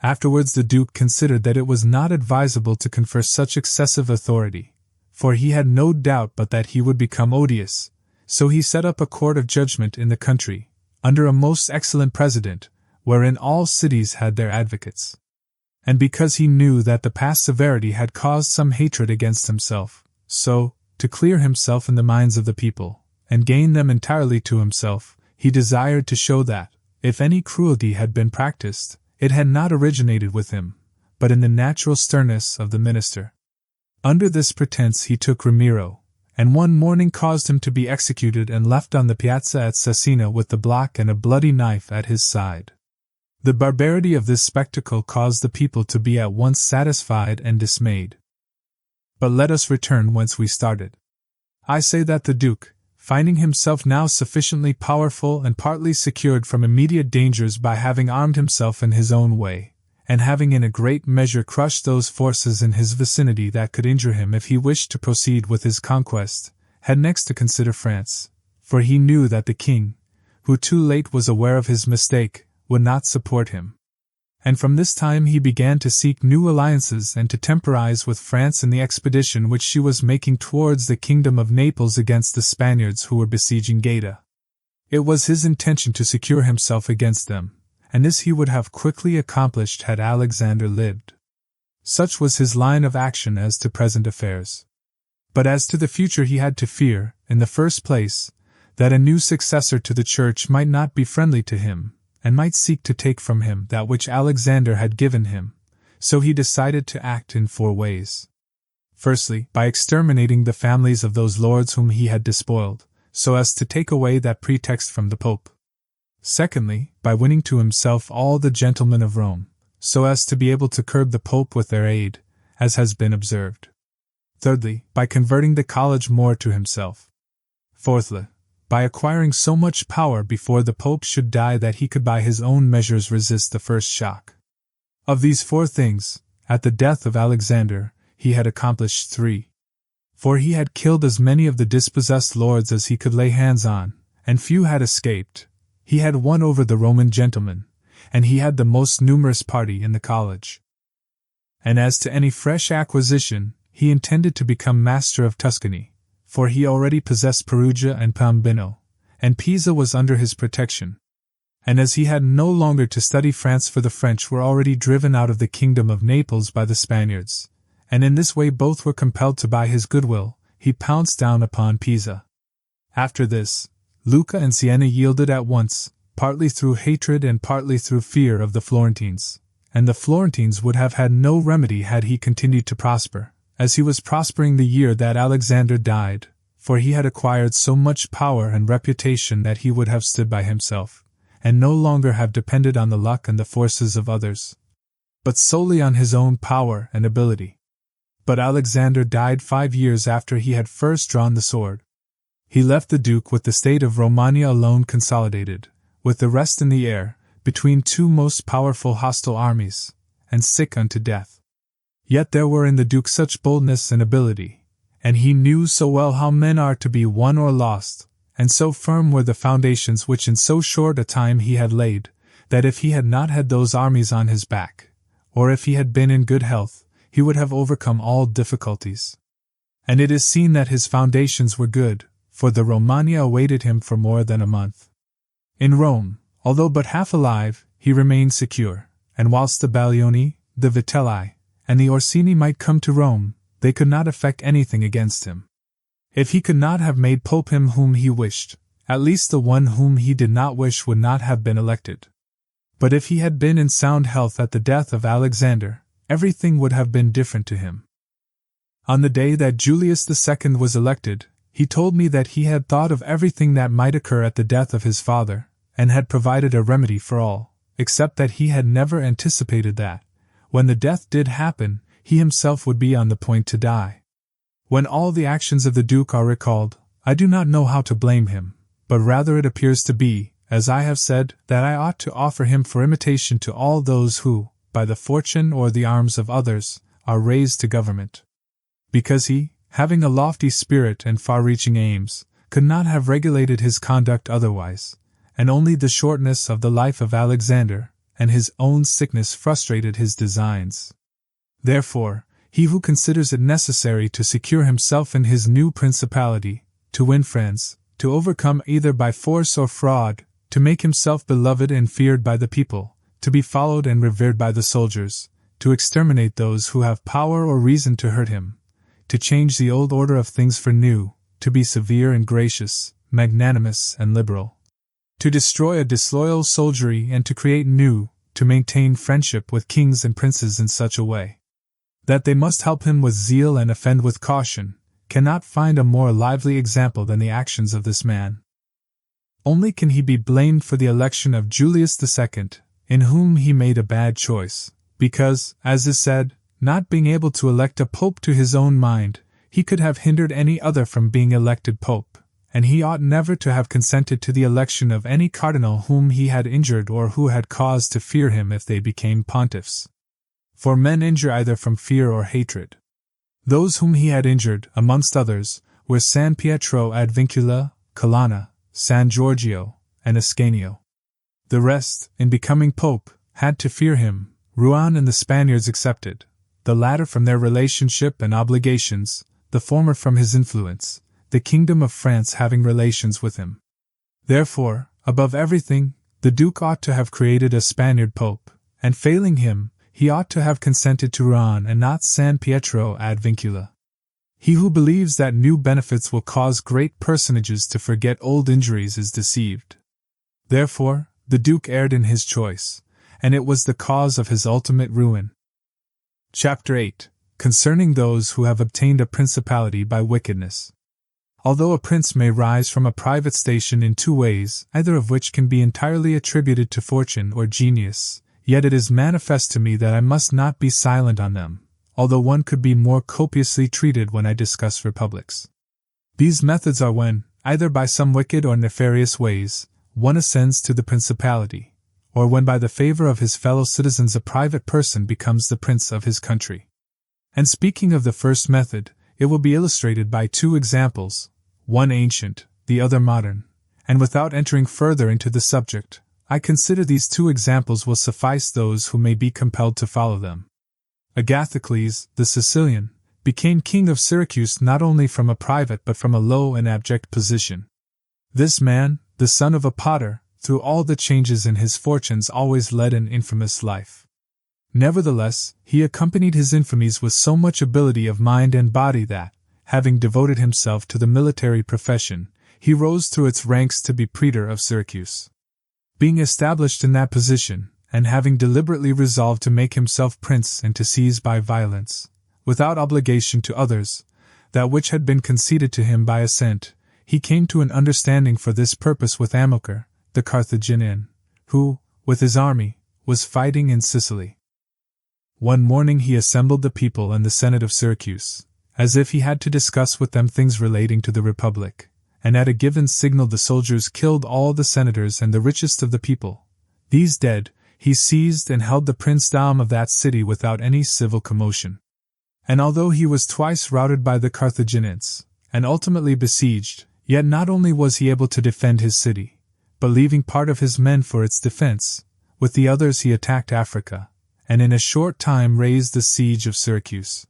Speaker 1: Afterwards the Duke considered that it was not advisable to confer such excessive authority, for he had no doubt but that he would become odious, so he set up a court of judgment in the country, under a most excellent president, wherein all cities had their advocates. And because he knew that the past severity had caused some hatred against himself, so, to clear himself in the minds of the people, and gain them entirely to himself, he desired to show that, if any cruelty had been practiced, it had not originated with him, but in the natural sternness of the minister. Under this pretense he took Ramiro, and one morning caused him to be executed and left on the piazza at Cesena with the block and a bloody knife at his side. The barbarity of this spectacle caused the people to be at once satisfied and dismayed. But let us return whence we started. I say that the Duke, finding himself now sufficiently powerful and partly secured from immediate dangers by having armed himself in his own way, and having in a great measure crushed those forces in his vicinity that could injure him if he wished to proceed with his conquest, had next to consider France, for he knew that the king, who too late was aware of his mistake, would not support him. And from this time he began to seek new alliances and to temporize with France in the expedition which she was making towards the kingdom of Naples against the Spaniards who were besieging Gaeta. It was his intention to secure himself against them, and this he would have quickly accomplished had Alexander lived. Such was his line of action as to present affairs. But as to the future he had to fear, in the first place, that a new successor to the Church might not be friendly to him, and might seek to take from him that which Alexander had given him, so he decided to act in 4 ways. Firstly, by exterminating the families of those lords whom he had despoiled, so as to take away that pretext from the Pope. Secondly, by winning to himself all the gentlemen of Rome, so as to be able to curb the Pope with their aid, as has been observed. Thirdly, by converting the college more to himself. Fourthly, by acquiring so much power before the Pope should die that he could by his own measures resist the first shock. Of these 4 things, at the death of Alexander, he had accomplished 3. For he had killed as many of the dispossessed lords as he could lay hands on, and few had escaped. He had won over the Roman gentlemen, and he had the most numerous party in the college. And as to any fresh acquisition, he intended to become master of Tuscany, for he already possessed Perugia and Piombino, and Pisa was under his protection. And as he had no longer to study France, for the French were already driven out of the kingdom of Naples by the Spaniards, and in this way both were compelled to buy his goodwill, he pounced down upon Pisa. After this, Lucca and Siena yielded at once, partly through hatred and partly through fear of the Florentines, and the Florentines would have had no remedy had he continued to prosper, as he was prospering the year that Alexander died, for he had acquired so much power and reputation that he would have stood by himself, and no longer have depended on the luck and the forces of others, but solely on his own power and ability. But Alexander died 5 years after he had first drawn the sword. He left the Duke with the state of Romagna alone consolidated, with the rest in the air, between 2 most powerful hostile armies, and sick unto death. Yet there were in the Duke such boldness and ability, and he knew so well how men are to be won or lost, and so firm were the foundations which in so short a time he had laid, that if he had not had those armies on his back, or if he had been in good health, he would have overcome all difficulties. And it is seen that his foundations were good, for the Romagna awaited him for more than a month. In Rome, although but half alive, he remained secure, and whilst the Baglioni, the Vitelli, and the Orsini might come to Rome, they could not effect anything against him. If he could not have made Pope him whom he wished, at least the one whom he did not wish would not have been elected. But if he had been in sound health at the death of Alexander, everything would have been different to him. On the day that Julius II was elected, he told me that he had thought of everything that might occur at the death of his father, and had provided a remedy for all, except that he had never anticipated that, when the death did happen, he himself would be on the point to die. When all the actions of the Duke are recalled, I do not know how to blame him, but rather it appears to be, as I have said, that I ought to offer him for imitation to all those who, by the fortune or the arms of others, are raised to government. Because he, having a lofty spirit and far-reaching aims, could not have regulated his conduct otherwise, and only the shortness of the life of Alexander and his own sickness frustrated his designs. Therefore, he who considers it necessary to secure himself in his new principality, to win friends, to overcome either by force or fraud, to make himself beloved and feared by the people, to be followed and revered by the soldiers, to exterminate those who have power or reason to hurt him, to change the old order of things for new, to be severe and gracious, magnanimous and liberal, to destroy a disloyal soldiery and to create new, to maintain friendship with kings and princes in such a way that they must help him with zeal and offend with caution, cannot find a more lively example than the actions of this man. Only can he be blamed for the election of Julius II, in whom he made a bad choice, because, as is said, not being able to elect a pope to his own mind, he could have hindered any other from being elected pope, and he ought never to have consented to the election of any cardinal whom he had injured or who had cause to fear him if they became pontiffs. For men injure either from fear or hatred. Those whom he had injured, amongst others, were San Pietro ad Vincula, Colonna, San Giorgio, and Ascanio. The rest, in becoming pope, had to fear him, Rouen and the Spaniards excepted, the latter from their relationship and obligations, the former from his influence, the kingdom of France having relations with him. Therefore, above everything, the Duke ought to have created a Spaniard pope, and failing him, he ought to have consented to Rouen and not San Pietro ad Vincula. He who believes that new benefits will cause great personages to forget old injuries is deceived. Therefore, the Duke erred in his choice, and it was the cause of his ultimate ruin. Chapter 8. Concerning those who have obtained a principality by wickedness. Although a prince may rise from a private station in two ways, either of which can be entirely attributed to fortune or genius, yet it is manifest to me that I must not be silent on them, although one could be more copiously treated when I discuss republics. These methods are when, either by some wicked or nefarious ways, one ascends to the principality, or when by the favor of his fellow citizens a private person becomes the prince of his country. And speaking of the first method, it will be illustrated by two examples, one ancient, the other modern, and without entering further into the subject, I consider these two examples will suffice those who may be compelled to follow them. Agathocles, the Sicilian, became king of Syracuse not only from a private but from a low and abject position. This man, the son of a potter, through all the changes in his fortunes always led an infamous life. Nevertheless, he accompanied his infamies with so much ability of mind and body that, having devoted himself to the military profession, he rose through its ranks to be praetor of Syracuse. Being established in that position, and having deliberately resolved to make himself prince and to seize by violence, without obligation to others, that which had been conceded to him by assent, he came to an understanding for this purpose with Amilcar, the Carthaginian, who, with his army, was fighting in Sicily. One morning he assembled the people and the Senate of Syracuse, as if he had to discuss with them things relating to the Republic, and at a given signal the soldiers killed all the senators and the richest of the people. These dead, he seized and held the princedom of that city without any civil commotion. And although he was twice routed by the Carthaginians, and ultimately besieged, yet not only was he able to defend his city, but leaving part of his men for its defense, with the others he attacked Africa, and in a short time raised the siege of Syracuse.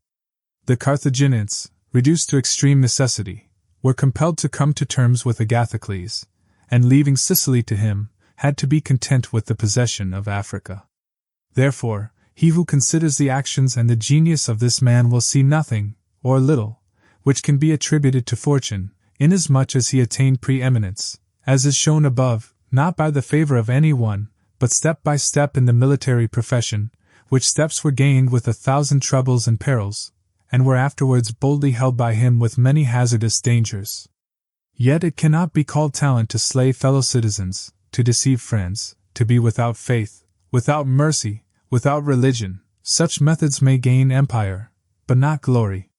Speaker 1: The Carthaginians, reduced to extreme necessity, were compelled to come to terms with Agathocles, and leaving Sicily to him, had to be content with the possession of Africa. Therefore, he who considers the actions and the genius of this man will see nothing, or little, which can be attributed to fortune, inasmuch as he attained preeminence, as is shown above, not by the favor of any one, but step by step in the military profession, which steps were gained with 1,000 troubles and perils, and were afterwards boldly held by him with many hazardous dangers. Yet it cannot be called talent to slay fellow citizens, to deceive friends, to be without faith, without mercy, without religion. Such methods may gain empire, but not glory.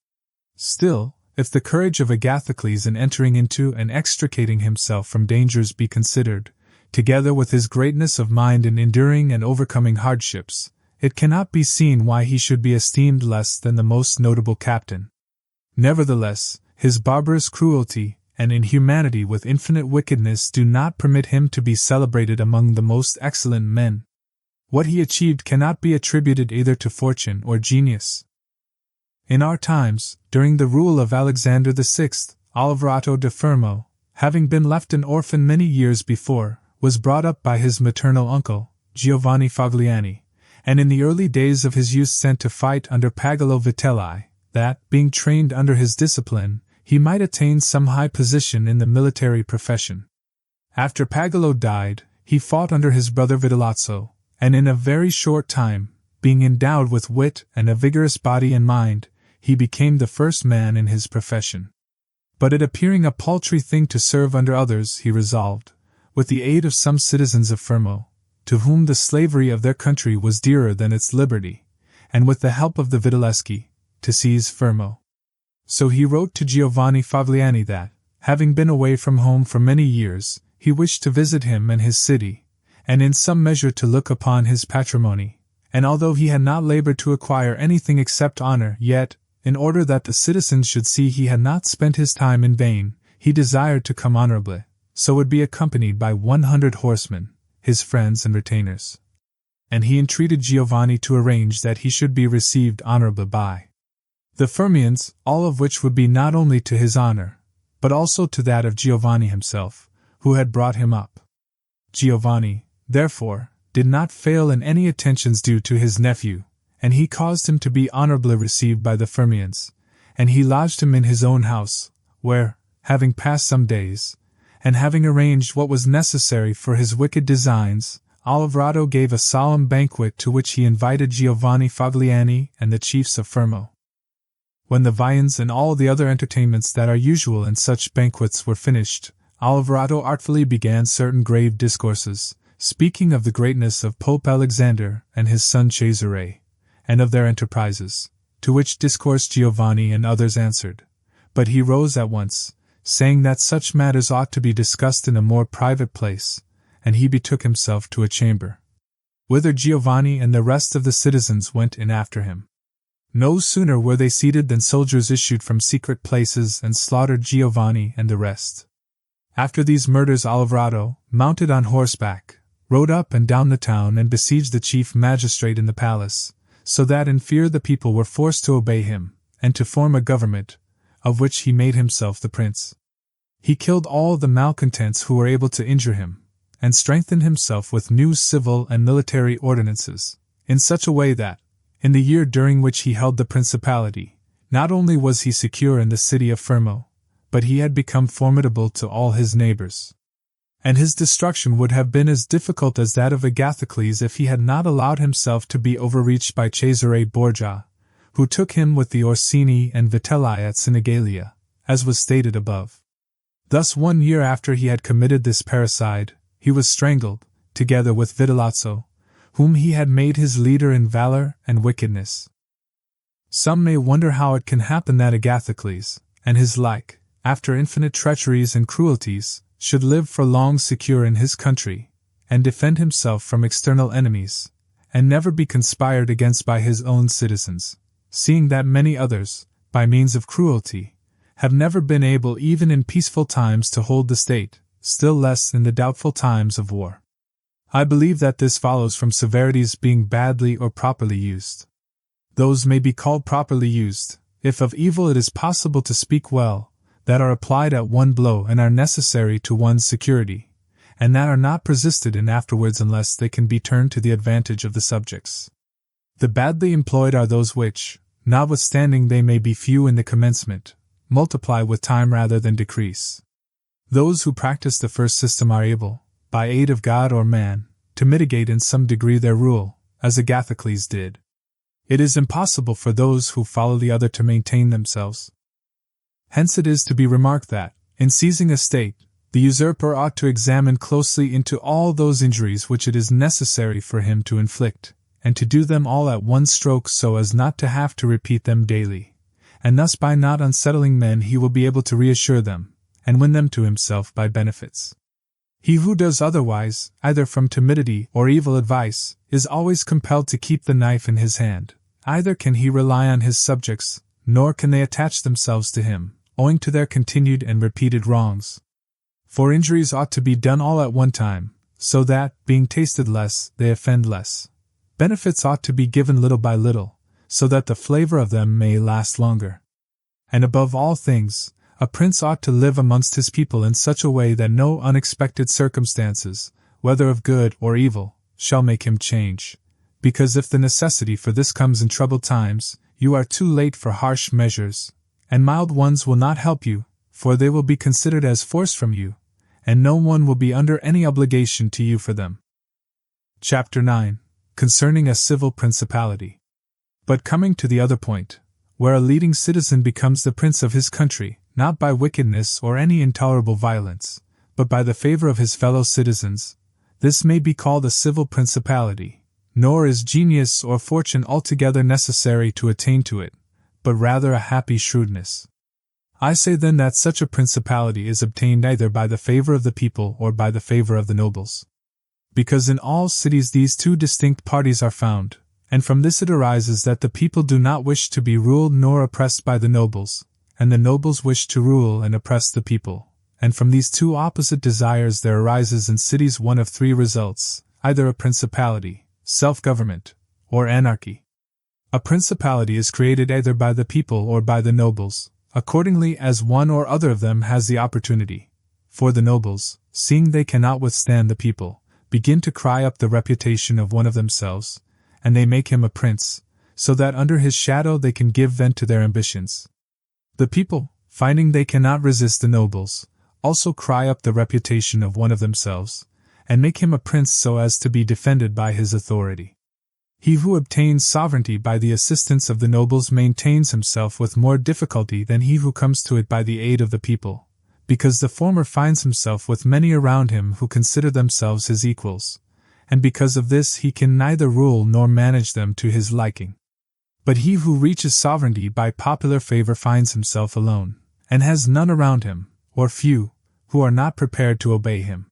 Speaker 1: Still, if the courage of Agathocles in entering into and extricating himself from dangers be considered, together with his greatness of mind in enduring and overcoming hardships, it cannot be seen why he should be esteemed less than the most notable captain. Nevertheless, his barbarous cruelty, and inhumanity with infinite wickedness do not permit him to be celebrated among the most excellent men. What he achieved cannot be attributed either to fortune or genius. In our times, during the rule of Alexander VI, Alvarato da Fermo, having been left an orphan many years before, was brought up by his maternal uncle, Giovanni Fagliani, and in the early days of his youth sent to fight under Pagolo Vitelli, that, being trained under his discipline, he might attain some high position in the military profession. After Pagolo died, he fought under his brother Vitellozzo, and in a very short time, being endowed with wit and a vigorous body and mind, he became the first man in his profession. But it appearing a paltry thing to serve under others, he resolved, with the aid of some citizens of Fermo, to whom the slavery of their country was dearer than its liberty, and with the help of the Vitelleschi, to seize Fermo. So he wrote to Giovanni Fagliani that, having been away from home for many years, he wished to visit him and his city, and in some measure to look upon his patrimony, and although he had not labored to acquire anything except honor, yet, in order that the citizens should see he had not spent his time in vain, he desired to come honorably, so would be accompanied by 100 horsemen, his friends and retainers. And he entreated Giovanni to arrange that he should be received honorably by the Fermians, all of which would be not only to his honor, but also to that of Giovanni himself, who had brought him up. Giovanni, therefore, did not fail in any attentions due to his nephew, and he caused him to be honorably received by the Fermians, and he lodged him in his own house, where, having passed some days, and having arranged what was necessary for his wicked designs, Alvarato gave a solemn banquet to which he invited Giovanni Fagliani and the chiefs of Fermo. When the viands and all the other entertainments that are usual in such banquets were finished, Alvarato artfully began certain grave discourses, speaking of the greatness of Pope Alexander and his son Cesare, and of their enterprises, to which discourse Giovanni and others answered. But he rose at once, saying that such matters ought to be discussed in a more private place, and he betook himself to a chamber, whither Giovanni and the rest of the citizens went in after him. No sooner were they seated than soldiers issued from secret places and slaughtered Giovanni and the rest. After these murders Alvarato, mounted on horseback, rode up and down the town and besieged the chief magistrate in the palace, so that in fear the people were forced to obey him, and to form a government, of which he made himself the prince. He killed all the malcontents who were able to injure him, and strengthened himself with new civil and military ordinances, in such a way that, in the year during which he held the principality, not only was he secure in the city of Fermo, but he had become formidable to all his neighbors. And his destruction would have been as difficult as that of Agathocles if he had not allowed himself to be overreached by Cesare Borgia, who took him with the Orsini and Vitelli at Sinigalia, as was stated above. Thus 1 year after he had committed this parricide, he was strangled, together with Vitellozzo, whom he had made his leader in valor and wickedness. Some may wonder how it can happen that Agathocles, and his like, after infinite treacheries and cruelties, should live for long secure in his country, and defend himself from external enemies, and never be conspired against by his own citizens, seeing that many others, by means of cruelty, have never been able even in peaceful times to hold the state, still less in the doubtful times of war. I believe that this follows from severities being badly or properly used. Those may be called properly used, if of evil it is possible to speak well, that are applied at one blow and are necessary to one's security, and that are not persisted in afterwards unless they can be turned to the advantage of the subjects. The badly employed are those which, notwithstanding they may be few in the commencement, multiply with time rather than decrease. Those who practice the first system are able, by aid of God or man, to mitigate in some degree their rule, as Agathocles did. It is impossible for those who follow the other to maintain themselves. Hence it is to be remarked that, in seizing a state, the usurper ought to examine closely into all those injuries which it is necessary for him to inflict, and to do them all at one stroke so as not to have to repeat them daily, and thus by not unsettling men he will be able to reassure them, and win them to himself by benefits. He who does otherwise, either from timidity or evil advice, is always compelled to keep the knife in his hand. Either can he rely on his subjects, nor can they attach themselves to him, owing to their continued and repeated wrongs. For injuries ought to be done all at one time, so that, being tasted less, they offend less. Benefits ought to be given little by little, so that the flavor of them may last longer. And above all things, a prince ought to live amongst his people in such a way that no unexpected circumstances, whether of good or evil, shall make him change. Because if the necessity for this comes in troubled times, you are too late for harsh measures, and mild ones will not help you, for they will be considered as forced from you, and no one will be under any obligation to you for them. Chapter 9. Concerning a civil principality. But coming to the other point, where a leading citizen becomes the prince of his country, not by wickedness or any intolerable violence, but by the favor of his fellow citizens, this may be called a civil principality, nor is genius or fortune altogether necessary to attain to it, but rather a happy shrewdness. I say then that such a principality is obtained either by the favor of the people or by the favor of the nobles. Because in all cities these two distinct parties are found, and from this it arises that the people do not wish to be ruled nor oppressed by the nobles, and the nobles wish to rule and oppress the people, and from these two opposite desires there arises in cities one of three results, either a principality, self-government, or anarchy. A principality is created either by the people or by the nobles, accordingly as one or other of them has the opportunity. For the nobles, seeing they cannot withstand the people, begin to cry up the reputation of one of themselves, and they make him a prince, so that under his shadow they can give vent to their ambitions. The people, finding they cannot resist the nobles, also cry up the reputation of one of themselves, and make him a prince so as to be defended by his authority. He who obtains sovereignty by the assistance of the nobles maintains himself with more difficulty than he who comes to it by the aid of the people, because the former finds himself with many around him who consider themselves his equals, and because of this he can neither rule nor manage them to his liking. But he who reaches sovereignty by popular favor finds himself alone, and has none around him, or few, who are not prepared to obey him.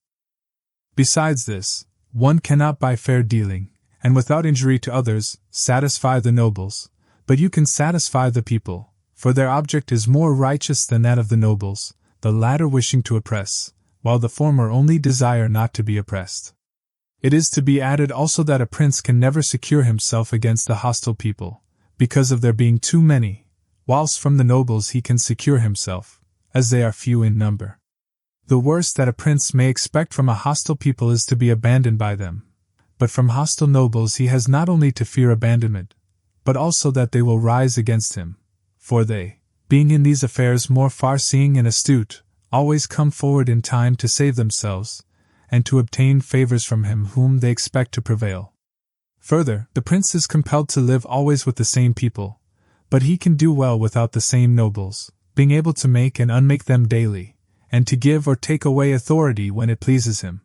Speaker 1: Besides this, one cannot by fair dealing, and without injury to others, satisfy the nobles, but you can satisfy the people, for their object is more righteous than that of the nobles, the latter wishing to oppress, while the former only desire not to be oppressed. It is to be added also that a prince can never secure himself against the hostile people, because of their being too many, whilst from the nobles he can secure himself, as they are few in number. The worst that a prince may expect from a hostile people is to be abandoned by them, but from hostile nobles he has not only to fear abandonment, but also that they will rise against him, for they, being in these affairs more far-seeing and astute, always come forward in time to save themselves, and to obtain favors from him whom they expect to prevail. Further, the prince is compelled to live always with the same people, but he can do well without the same nobles, being able to make and unmake them daily, and to give or take away authority when it pleases him.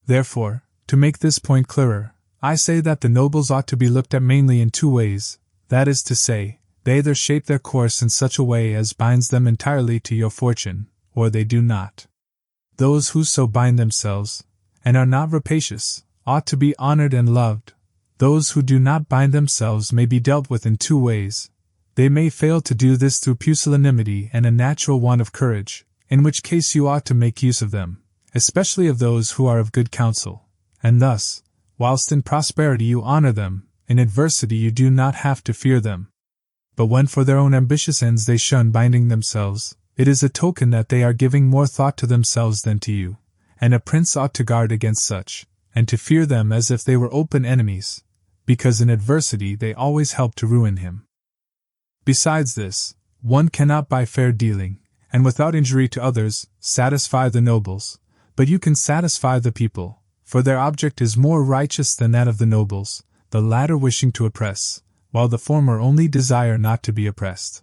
Speaker 1: Therefore, to make this point clearer, I say that the nobles ought to be looked at mainly in two ways, that is to say, they either shape their course in such a way as binds them entirely to your fortune, or they do not. Those who so bind themselves, and are not rapacious, ought to be honored and loved. Those who do not bind themselves may be dealt with in two ways. They may fail to do this through pusillanimity and a natural want of courage, in which case you ought to make use of them, especially of those who are of good counsel, and thus, whilst in prosperity you honor them, in adversity you do not have to fear them. But when for their own ambitious ends they shun binding themselves, it is a token that they are giving more thought to themselves than to you, and a prince ought to guard against such, and to fear them as if they were open enemies, because in adversity they always help to ruin him. Besides this, one cannot by fair dealing, and without injury to others, satisfy the nobles, but you can satisfy the people, for their object is more righteous than that of the nobles, the latter wishing to oppress, while the former only desire not to be oppressed.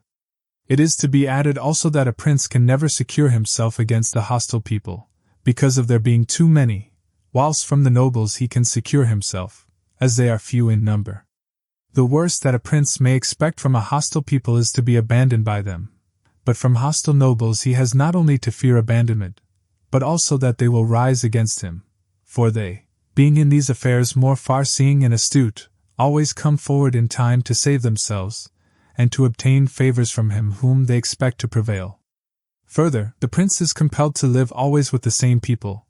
Speaker 1: It is to be added also that a prince can never secure himself against the hostile people, because of their being too many, whilst from the nobles he can secure himself, as they are few in number. The worst that a prince may expect from a hostile people is to be abandoned by them, but from hostile nobles he has not only to fear abandonment, but also that they will rise against him, for they, being in these affairs more far-seeing and astute, always come forward in time to save themselves, and to obtain favors from him whom they expect to prevail. Further, the prince is compelled to live always with the same people,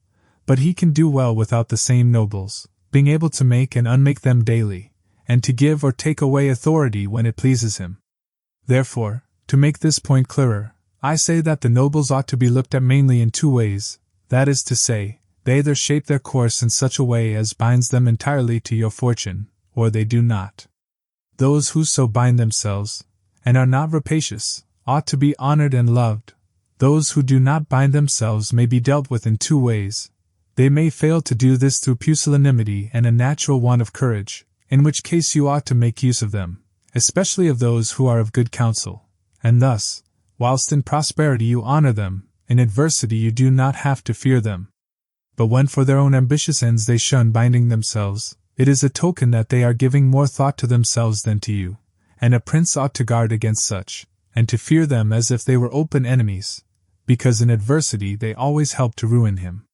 Speaker 1: but he can do well without the same nobles, being able to make and unmake them daily, and to give or take away authority when it pleases him. Therefore, to make this point clearer, I say that the nobles ought to be looked at mainly in two ways, that is to say, they either shape their course in such a way as binds them entirely to your fortune, or they do not. Those who so bind themselves, and are not rapacious, ought to be honored and loved. Those who do not bind themselves may be dealt with in two ways. They may fail to do this through pusillanimity and a natural want of courage, in which case you ought to make use of them, especially of those who are of good counsel, and thus, whilst in prosperity you honor them, in adversity you do not have to fear them. But when for their own ambitious ends they shun binding themselves, it is a token that they are giving more thought to themselves than to you, and a prince ought to guard against such, and to fear them as if they were open enemies, because in adversity they always help to ruin him.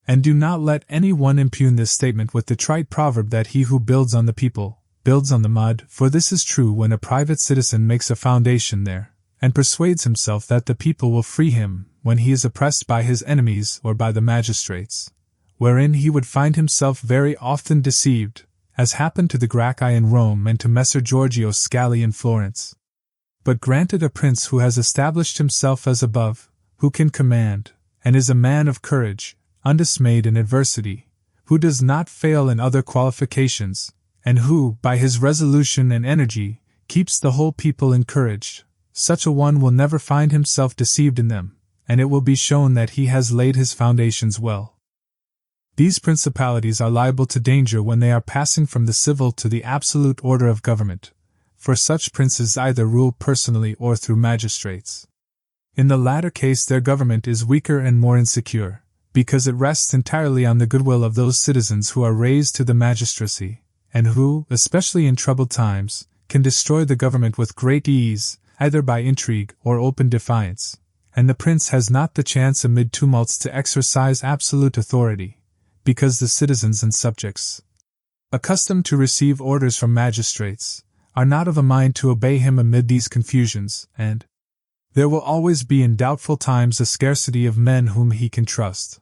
Speaker 1: And do not let any one impugn this statement with the trite proverb that he who builds on the people, builds on the mud, for this is true when a private citizen makes a foundation there, and persuades himself that the people will free him when he is oppressed by his enemies or by the magistrates, wherein he would find himself very often deceived, as happened to the Gracchi in Rome and to Messer Giorgio Scali in Florence. But granted a prince who has established himself as above, who can command, and is a man of courage, undismayed in adversity, who does not fail in other qualifications, and who, by his resolution and energy, keeps the whole people encouraged, such a one will never find himself deceived in them, and it will be shown that he has laid his foundations well. These principalities are liable to danger when they are passing from the civil to the absolute order of government, for such princes either rule personally or through magistrates. In the latter case their government is weaker and more insecure, because it rests entirely on the goodwill of those citizens who are raised to the magistracy, and who, especially in troubled times, can destroy the government with great ease, either by intrigue or open defiance, and the prince has not the chance amid tumults to exercise absolute authority, because the citizens and subjects, accustomed to receive orders from magistrates, are not of a mind to obey him amid these confusions, and there will always be in doubtful times a scarcity of men whom he can trust.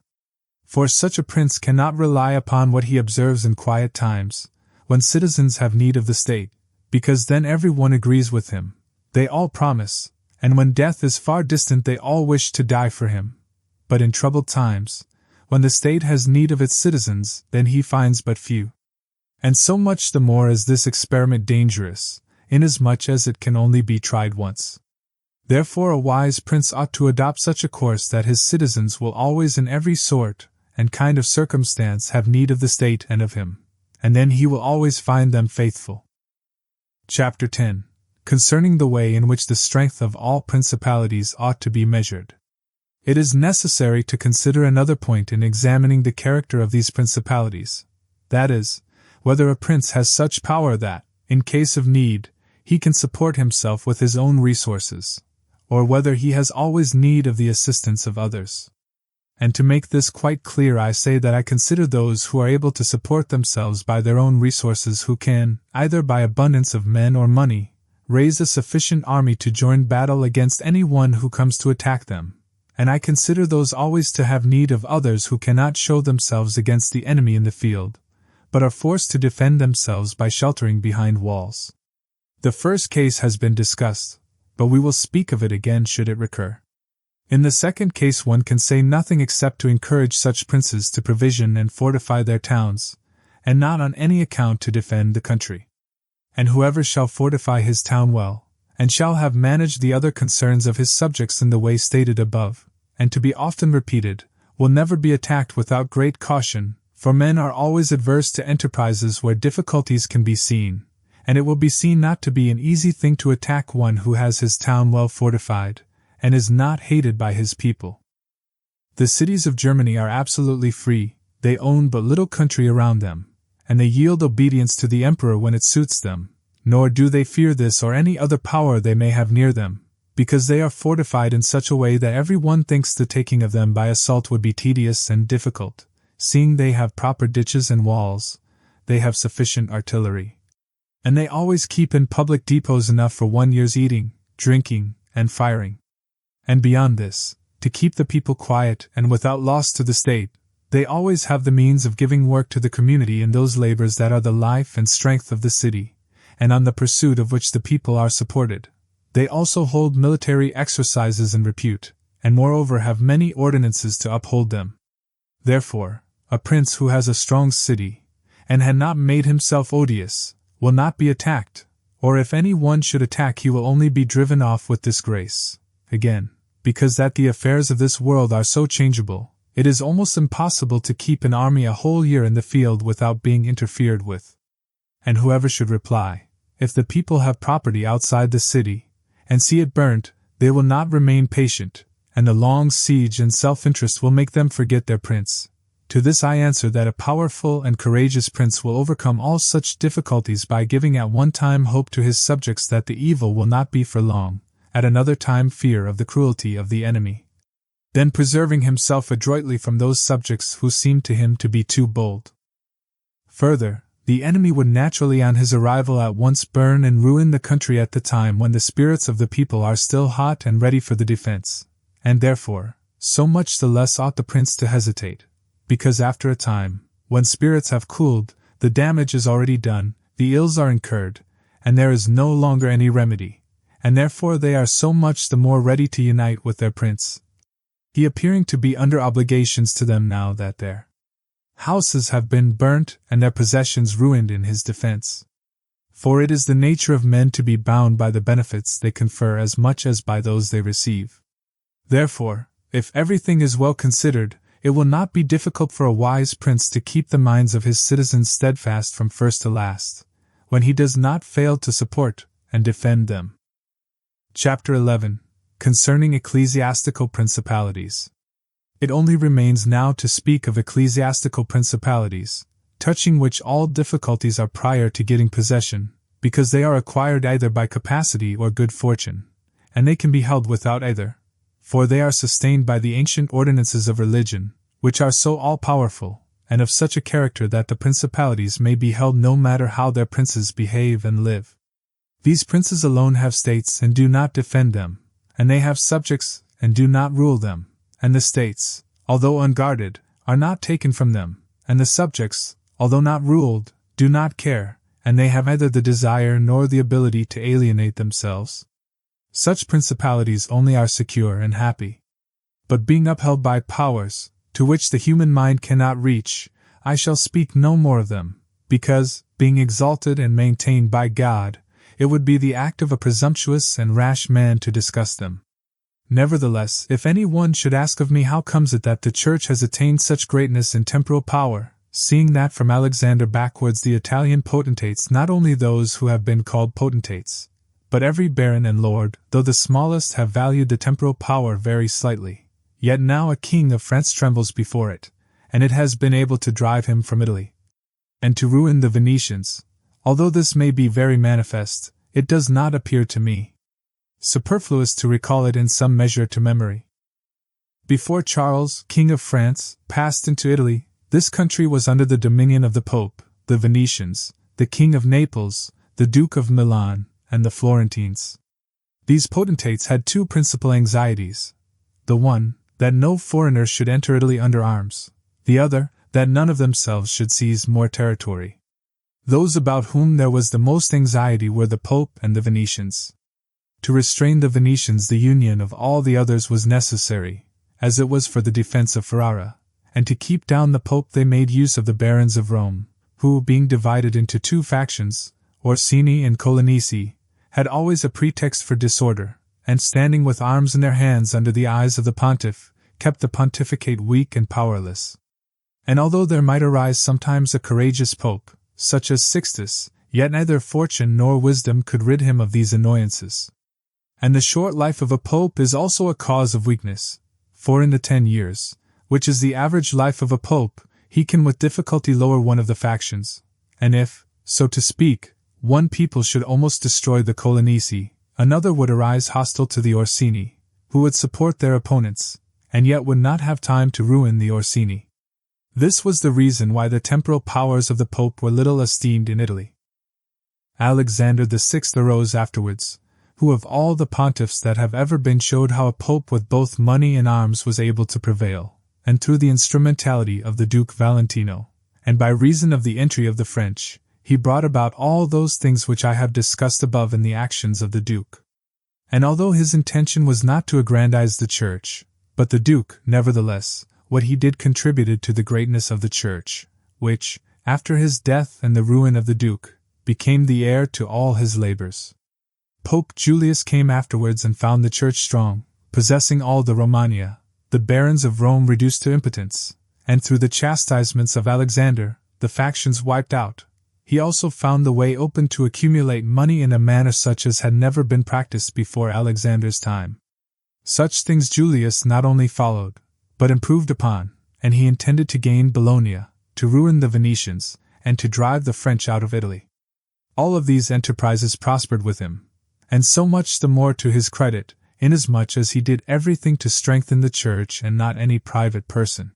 Speaker 1: For such a prince cannot rely upon what he observes in quiet times, when citizens have need of the state, because then every one agrees with him, they all promise, and when death is far distant they all wish to die for him. But in troubled times, when the state has need of its citizens, then he finds but few. And so much the more is this experiment dangerous, inasmuch as it can only be tried once. Therefore a wise prince ought to adopt such a course that his citizens will always in every sort and kind of circumstance have need of the state and of him, and then he will always find them faithful. Chapter 10. Concerning the way in which the strength of all principalities ought to be measured. It is necessary to consider another point in examining the character of these principalities, that is, whether a prince has such power that, in case of need, he can support himself with his own resources, or whether he has always need of the assistance of others. And to make this quite clear I say that I consider those who are able to support themselves by their own resources who can, either by abundance of men or money, raise a sufficient army to join battle against any one who comes to attack them, and I consider those always to have need of others who cannot show themselves against the enemy in the field, but are forced to defend themselves by sheltering behind walls. The first case has been discussed, but we will speak of it again should it recur. In the second case one can say nothing except to encourage such princes to provision and fortify their towns, and not on any account to defend the country. And whoever shall fortify his town well, and shall have managed the other concerns of his subjects in the way stated above, and to be often repeated, will never be attacked without great caution, for men are always adverse to enterprises where difficulties can be seen, and it will be seen not to be an easy thing to attack one who has his town well fortified, and is not hated by his people. The cities of Germany are absolutely free, they own but little country around them, and they yield obedience to the emperor when it suits them, nor do they fear this or any other power they may have near them, because they are fortified in such a way that every one thinks the taking of them by assault would be tedious and difficult, seeing they have proper ditches and walls, they have sufficient artillery, and they always keep in public depots enough for 1 year's eating, drinking, and firing. And beyond this, to keep the people quiet and without loss to the state, they always have the means of giving work to the community in those labors that are the life and strength of the city, and on the pursuit of which the people are supported. They also hold military exercises in repute, and moreover have many ordinances to uphold them. Therefore, a prince who has a strong city, and had not made himself odious, will not be attacked, or if any one should attack he will only be driven off with disgrace. Again, because that the affairs of this world are so changeable, it is almost impossible to keep an army a whole year in the field without being interfered with. And whoever should reply, if the people have property outside the city, and see it burnt, they will not remain patient, and the long siege and self-interest will make them forget their prince. To this I answer that a powerful and courageous prince will overcome all such difficulties by giving at one time hope to his subjects that the evil will not be for long, at another time fear of the cruelty of the enemy, then preserving himself adroitly from those subjects who seem to him to be too bold. Further, the enemy would naturally on his arrival at once burn and ruin the country at the time when the spirits of the people are still hot and ready for the defense, and therefore, so much the less ought the prince to hesitate, because after a time, when spirits have cooled, the damage is already done, the ills are incurred, and there is no longer any remedy, and therefore they are so much the more ready to unite with their prince, he appearing to be under obligations to them now that their houses have been burnt and their possessions ruined in his defense. For it is the nature of men to be bound by the benefits they confer as much as by those they receive. Therefore, if everything is well considered, it will not be difficult for a wise prince to keep the minds of his citizens steadfast from first to last, when he does not fail to support and defend them. Chapter 11. Concerning Ecclesiastical Principalities. It only remains now to speak of ecclesiastical principalities, touching which all difficulties are prior to getting possession, because they are acquired either by capacity or good fortune, and they can be held without either, for they are sustained by the ancient ordinances of religion, which are so all-powerful, and of such a character that the principalities may be held no matter how their princes behave and live. These princes alone have states and do not defend them, and they have subjects and do not rule them, and the states, although unguarded, are not taken from them, and the subjects, although not ruled, do not care, and they have neither the desire nor the ability to alienate themselves. Such principalities only are secure and happy. But being upheld by powers, to which the human mind cannot reach, I shall speak no more of them, because, being exalted and maintained by God, it would be the act of a presumptuous and rash man to discuss them. Nevertheless, if any one should ask of me how comes it that the Church has attained such greatness in temporal power, seeing that from Alexander backwards the Italian potentates, not only those who have been called potentates, but every baron and lord, though the smallest, have valued the temporal power very slightly, yet now a king of France trembles before it, and it has been able to drive him from Italy, and to ruin the Venetians. Although this may be very manifest, it does not appear to me superfluous to recall it in some measure to memory. Before Charles, King of France, passed into Italy, this country was under the dominion of the Pope, the Venetians, the King of Naples, the Duke of Milan, and the Florentines. These potentates had two principal anxieties: the one, that no foreigner should enter Italy under arms; the other, that none of themselves should seize more territory. Those about whom there was the most anxiety were the Pope and the Venetians. To restrain the Venetians the union of all the others was necessary, as it was for the defense of Ferrara, and to keep down the Pope they made use of the barons of Rome, who, being divided into two factions, Orsini and Colonnesi, had always a pretext for disorder, and standing with arms in their hands under the eyes of the pontiff, kept the pontificate weak and powerless. And although there might arise sometimes a courageous pope, such as Sixtus, yet neither fortune nor wisdom could rid him of these annoyances. And the short life of a pope is also a cause of weakness, for in the 10 years, which is the average life of a pope, he can with difficulty lower one of the factions, and if, so to speak, one people should almost destroy the Colonnesi, another would arise hostile to the Orsini, who would support their opponents, and yet would not have time to ruin the Orsini. This was the reason why the temporal powers of the Pope were little esteemed in Italy. Alexander VI arose afterwards, who of all the pontiffs that have ever been showed how a pope with both money and arms was able to prevail, and through the instrumentality of the Duke Valentino, and by reason of the entry of the French, he brought about all those things which I have discussed above in the actions of the Duke. And although his intention was not to aggrandize the Church, but the Duke, nevertheless, what he did contributed to the greatness of the Church, which, after his death and the ruin of the Duke, became the heir to all his labors. Pope Julius came afterwards and found the Church strong, possessing all the Romagna, the barons of Rome reduced to impotence, and through the chastisements of Alexander, the factions wiped out. He also found the way open to accumulate money in a manner such as had never been practiced before Alexander's time. Such things Julius not only followed, but improved upon, and he intended to gain Bologna, to ruin the Venetians, and to drive the French out of Italy. All of these enterprises prospered with him, and so much the more to his credit, inasmuch as he did everything to strengthen the Church and not any private person.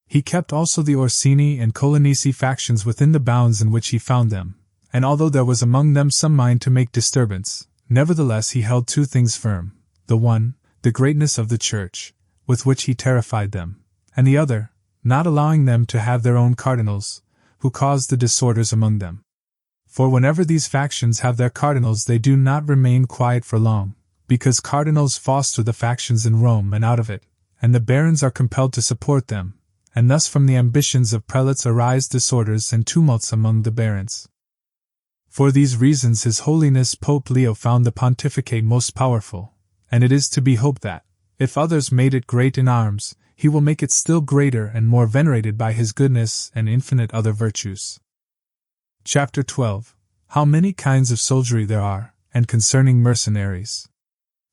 Speaker 1: He kept also the Orsini and Colonnesi factions within the bounds in which he found them, and although there was among them some mind to make disturbance, nevertheless he held two things firm: the one, the greatness of the Church, with which he terrified them, and the other, not allowing them to have their own cardinals, who caused the disorders among them. For whenever these factions have their cardinals they do not remain quiet for long, because cardinals foster the factions in Rome and out of it, and the barons are compelled to support them, and thus from the ambitions of prelates arise disorders and tumults among the barons. For these reasons His Holiness Pope Leo found the pontificate most powerful, and it is to be hoped that, if others made it great in arms, he will make it still greater and more venerated by his goodness and infinite other virtues. Chapter 12. How many kinds of soldiery there are, and concerning mercenaries.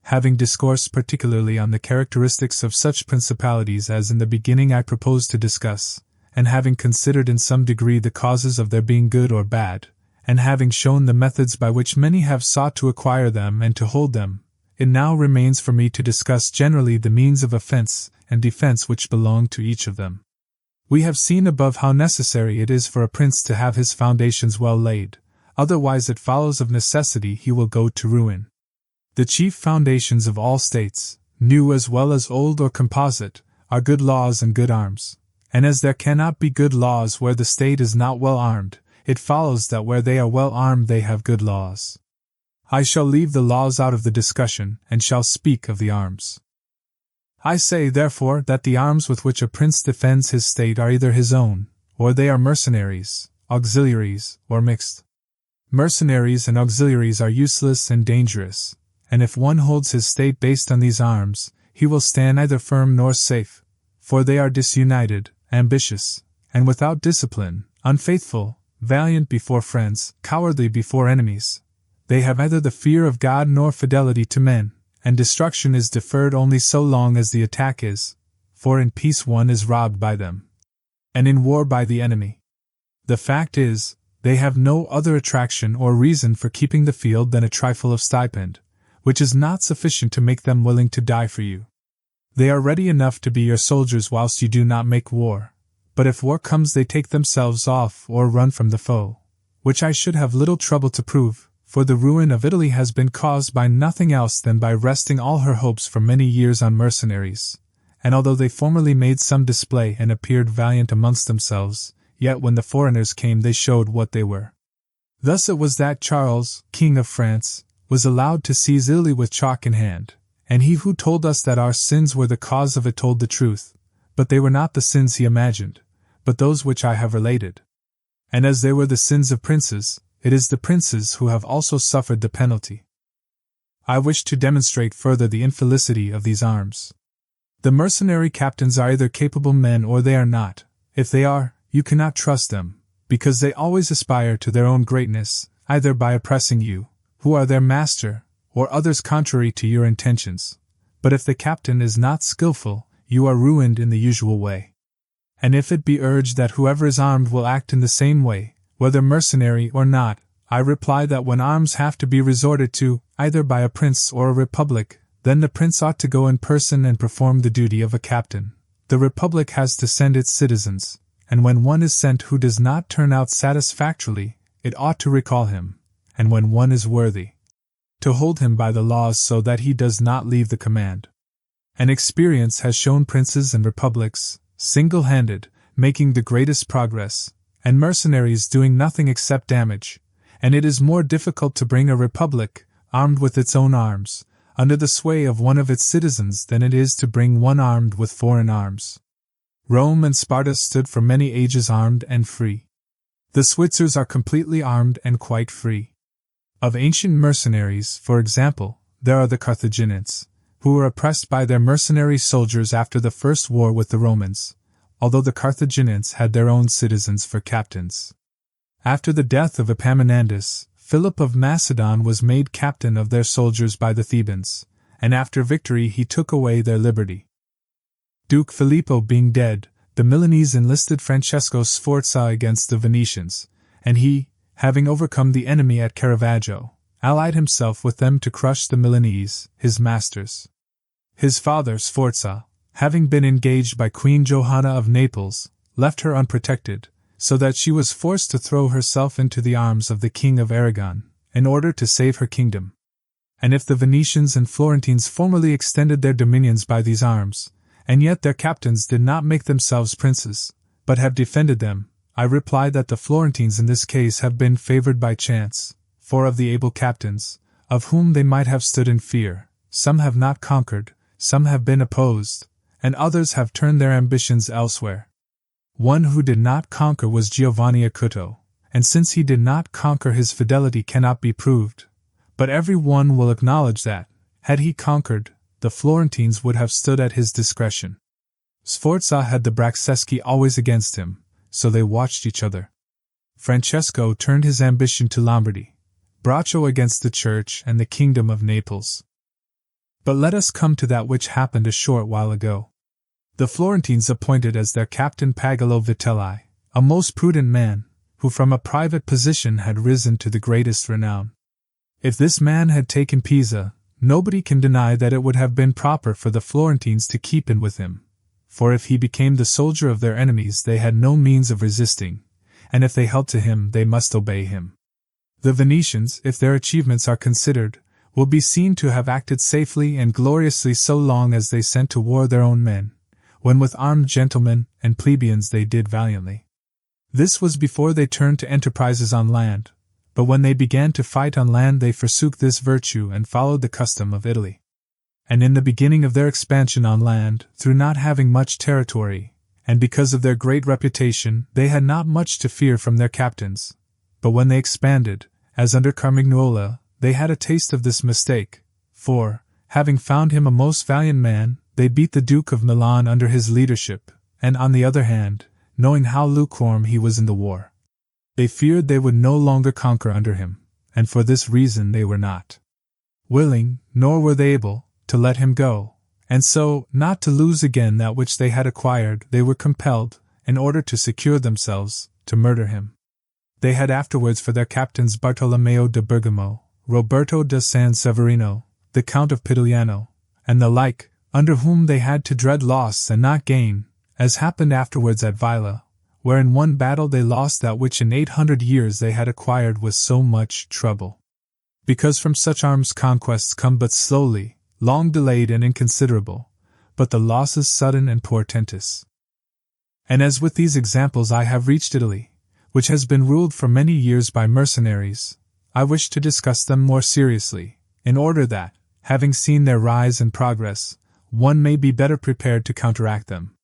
Speaker 1: Having discoursed particularly on the characteristics of such principalities as in the beginning I proposed to discuss, and having considered in some degree the causes of their being good or bad, and having shown the methods by which many have sought to acquire them and to hold them, it now remains for me to discuss generally the means of offense and defense which belong to each of them. We have seen above how necessary it is for a prince to have his foundations well laid, otherwise it follows of necessity he will go to ruin. The chief foundations of all states, new as well as old or composite, are good laws and good arms, and as there cannot be good laws where the state is not well armed, it follows that where they are well armed they have good laws. I shall leave the laws out of the discussion, and shall speak of the arms. I say, therefore, that the arms with which a prince defends his state are either his own, or they are mercenaries, auxiliaries, or mixed. Mercenaries and auxiliaries are useless and dangerous, and if one holds his state based on these arms, he will stand neither firm nor safe, for they are disunited, ambitious, and without discipline, unfaithful, valiant before friends, cowardly before enemies. They have neither the fear of God nor fidelity to men, and destruction is deferred only so long as the attack is, for in peace one is robbed by them, and in war by the enemy. The fact is, they have no other attraction or reason for keeping the field than a trifle of stipend, which is not sufficient to make them willing to die for you. They are ready enough to be your soldiers whilst you do not make war, but if war comes they take themselves off or run from the foe, which I should have little trouble to prove, for the ruin of Italy has been caused by nothing else than by resting all her hopes for many years on mercenaries, and although they formerly made some display and appeared valiant amongst themselves, yet when the foreigners came they showed what they were. Thus it was that Charles, King of France, was allowed to seize Italy with chalk in hand, and he who told us that our sins were the cause of it told the truth, but they were not the sins he imagined, but those which I have related. And as they were the sins of princes, it is the princes who have also suffered the penalty. I wish to demonstrate further the infelicity of these arms. The mercenary captains are either capable men or they are not. If they are, you cannot trust them, because they always aspire to their own greatness, either by oppressing you, who are their master, or others contrary to your intentions. But if the captain is not skillful, you are ruined in the usual way. And if it be urged that whoever is armed will act in the same way, whether mercenary or not, I reply that when arms have to be resorted to, either by a prince or a republic, then the prince ought to go in person and perform the duty of a captain. The republic has to send its citizens, and when one is sent who does not turn out satisfactorily, it ought to recall him, and when one is worthy, to hold him by the laws so that he does not leave the command. And experience has shown princes and republics, single-handed, making the greatest progress, and mercenaries doing nothing except damage, and it is more difficult to bring a republic, armed with its own arms, under the sway of one of its citizens than it is to bring one armed with foreign arms. Rome and Sparta stood for many ages armed and free. The Switzers are completely armed and quite free. Of ancient mercenaries, for example, there are the Carthaginians, who were oppressed by their mercenary soldiers after the first war with the Romans, although the Carthaginians had their own citizens for captains. After the death of Epaminondas, Philip of Macedon was made captain of their soldiers by the Thebans, and after victory he took away their liberty. Duke Filippo being dead, the Milanese enlisted Francesco Sforza against the Venetians, and he, having overcome the enemy at Caravaggio, allied himself with them to crush the Milanese, his masters. His father, Sforza, having been engaged by Queen Johanna of Naples, left her unprotected, so that she was forced to throw herself into the arms of the King of Aragon, in order to save her kingdom. And if the Venetians and Florentines formerly extended their dominions by these arms, and yet their captains did not make themselves princes, but have defended them, I reply that the Florentines in this case have been favored by chance, for of the able captains, of whom they might have stood in fear, some have not conquered, some have been opposed, and others have turned their ambitions elsewhere. One who did not conquer was Giovanni Acuto, and since he did not conquer, his fidelity cannot be proved, but every one will acknowledge that, had he conquered, the Florentines would have stood at his discretion. Sforza had the Bracceschi always against him, so they watched each other. Francesco turned his ambition to Lombardy, Braccio against the Church and the Kingdom of Naples. But let us come to that which happened a short while ago. The Florentines appointed as their captain Pagolo Vitelli, a most prudent man, who from a private position had risen to the greatest renown. If this man had taken Pisa, nobody can deny that it would have been proper for the Florentines to keep in with him, for if he became the soldier of their enemies they had no means of resisting, and if they held to him they must obey him. The Venetians, if their achievements are considered, will be seen to have acted safely and gloriously so long as they sent to war their own men, when with armed gentlemen and plebeians they did valiantly. This was before they turned to enterprises on land, but when they began to fight on land they forsook this virtue and followed the custom of Italy. And in the beginning of their expansion on land, through not having much territory, and because of their great reputation, they had not much to fear from their captains. But when they expanded, as under Carmignola, they had a taste of this mistake, for, having found him a most valiant man, they beat the Duke of Milan under his leadership, and on the other hand, knowing how lukewarm he was in the war, they feared they would no longer conquer under him, and for this reason they were not willing, nor were they able, to let him go, and so, not to lose again that which they had acquired, they were compelled, in order to secure themselves, to murder him. They had afterwards for their captains Bartolomeo de Bergamo, Roberto da San Severino, the Count of Pitigliano, and the like, under whom they had to dread loss and not gain, as happened afterwards at Vila, where in one battle they lost that which in 800 years they had acquired with so much trouble. Because from such arms conquests come but slowly, long delayed and inconsiderable, but the losses sudden and portentous. And as with these examples I have reached Italy, which has been ruled for many years by mercenaries, I wish to discuss them more seriously, in order that, having seen their rise and progress, one may be better prepared to counteract them.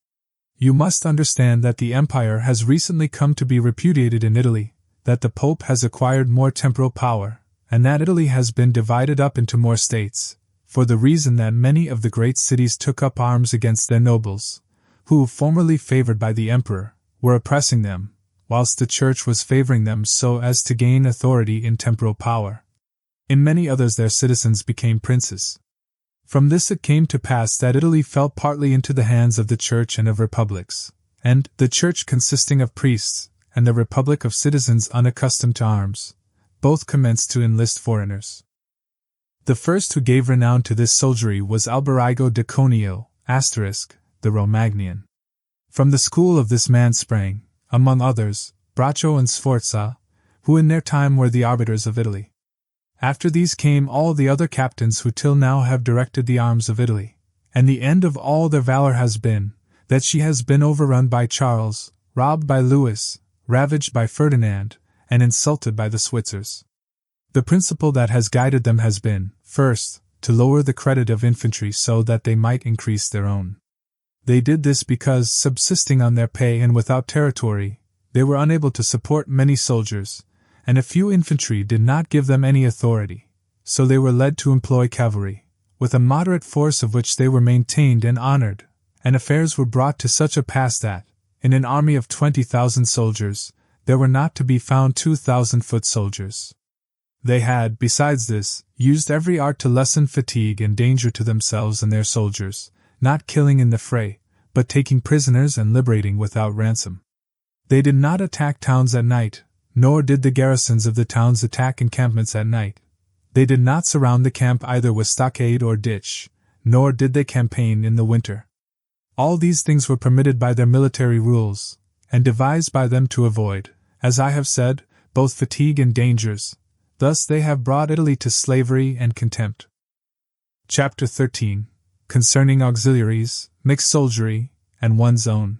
Speaker 1: You must understand that the empire has recently come to be repudiated in Italy, that the Pope has acquired more temporal power, and that Italy has been divided up into more states, for the reason that many of the great cities took up arms against their nobles, who, formerly favored by the emperor, were oppressing them, whilst the Church was favoring them so as to gain authority in temporal power. In many others their citizens became princes. From this it came to pass that Italy fell partly into the hands of the Church and of republics, and, the Church consisting of priests, and the republic of citizens unaccustomed to arms, both commenced to enlist foreigners. The first who gave renown to this soldiery was Alberigo de Conio, the Romagnian. From the school of this man sprang, among others, Braccio and Sforza, who in their time were the arbiters of Italy. After these came all the other captains who till now have directed the arms of Italy, and the end of all their valor has been, that she has been overrun by Charles, robbed by Louis, ravaged by Ferdinand, and insulted by the Switzers. The principle that has guided them has been, first, to lower the credit of infantry so that they might increase their own. They did this because, subsisting on their pay and without territory, they were unable to support many soldiers, and a few infantry did not give them any authority, so they were led to employ cavalry, with a moderate force of which they were maintained and honored, and affairs were brought to such a pass that, in an army of 20,000 soldiers, there were not to be found 2,000 foot soldiers. They had, besides this, used every art to lessen fatigue and danger to themselves and their soldiers, not killing in the fray, but taking prisoners and liberating without ransom. They did not attack towns at night, nor did the garrisons of the towns attack encampments at night. They did not surround the camp either with stockade or ditch, nor did they campaign in the winter. All these things were permitted by their military rules, and devised by them to avoid, as I have said, both fatigue and dangers. Thus they have brought Italy to slavery and contempt. Chapter 13. Concerning auxiliaries, mixed soldiery, and one's own.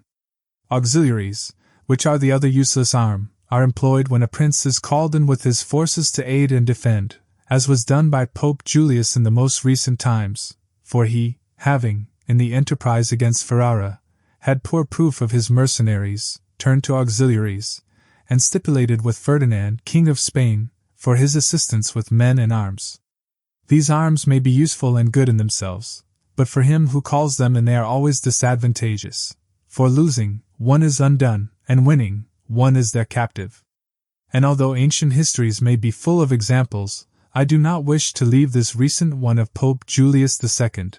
Speaker 1: Auxiliaries, which are the other useless arm, are employed when a prince is called in with his forces to aid and defend, as was done by Pope Julius in the most recent times, for he, having, in the enterprise against Ferrara, had poor proof of his mercenaries, turned to auxiliaries, and stipulated with Ferdinand, King of Spain, for his assistance with men and arms. These arms may be useful and good in themselves, but for him who calls them in they are always disadvantageous, for losing, one is undone, and winning, one is their captive. And although ancient histories may be full of examples, I do not wish to leave this recent one of Pope Julius II,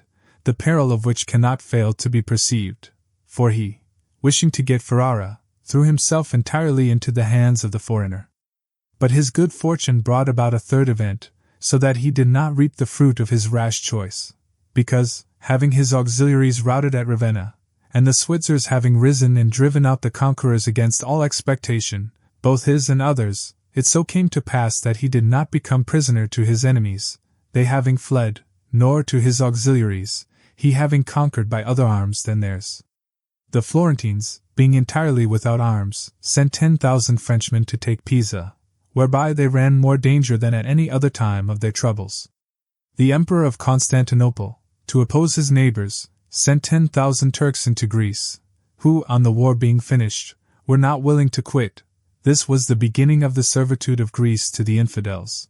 Speaker 1: the peril of which cannot fail to be perceived, for he, wishing to get Ferrara, threw himself entirely into the hands of the foreigner. But his good fortune brought about a third event, so that he did not reap the fruit of his rash choice, because, having his auxiliaries routed at Ravenna, and the Switzers having risen and driven out the conquerors against all expectation, both his and others, it so came to pass that he did not become prisoner to his enemies, they having fled, nor to his auxiliaries, he having conquered by other arms than theirs. The Florentines, being entirely without arms, sent 10,000 Frenchmen to take Pisa, whereby they ran more danger than at any other time of their troubles. The Emperor of Constantinople, to oppose his neighbors, sent 10,000 Turks into Greece, who, on the war being finished, were not willing to quit. This was the beginning of the servitude of Greece to the infidels.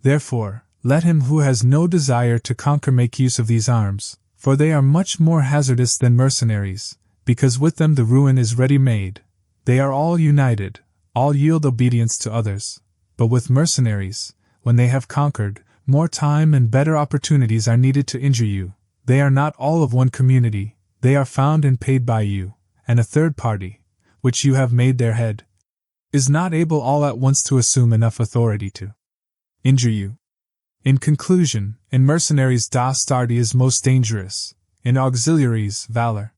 Speaker 1: Therefore, let him who has no desire to conquer make use of these arms, for they are much more hazardous than mercenaries, because with them the ruin is ready-made. They are all united, all yield obedience to others, but with mercenaries, when they have conquered, more time and better opportunities are needed to injure you. They are not all of one community, they are found and paid by you, and a third party, which you have made their head, is not able all at once to assume enough authority to injure you. In conclusion, in mercenaries dastardy is most dangerous, in auxiliaries valor.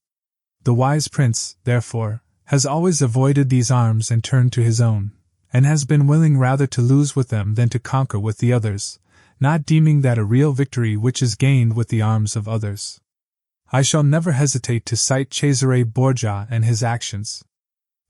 Speaker 1: The wise prince, therefore, has always avoided these arms and turned to his own, and has been willing rather to lose with them than to conquer with the others, not deeming that a real victory which is gained with the arms of others. I shall never hesitate to cite Cesare Borgia and his actions.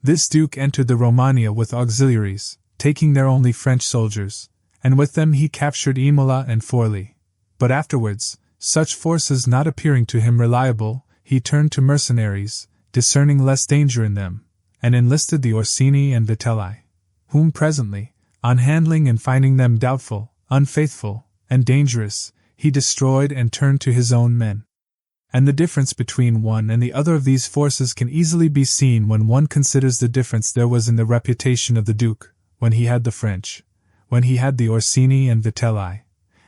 Speaker 1: This duke entered the Romagna with auxiliaries, taking there only French soldiers, and with them he captured Imola and Forli. But afterwards, such forces not appearing to him reliable, he turned to mercenaries, discerning less danger in them, and enlisted the Orsini and Vitelli, whom presently, on handling and finding them doubtful, unfaithful, and dangerous, he destroyed and turned to his own men. And the difference between one and the other of these forces can easily be seen when one considers the difference there was in the reputation of the Duke, when he had the French, when he had the Orsini and Vitelli,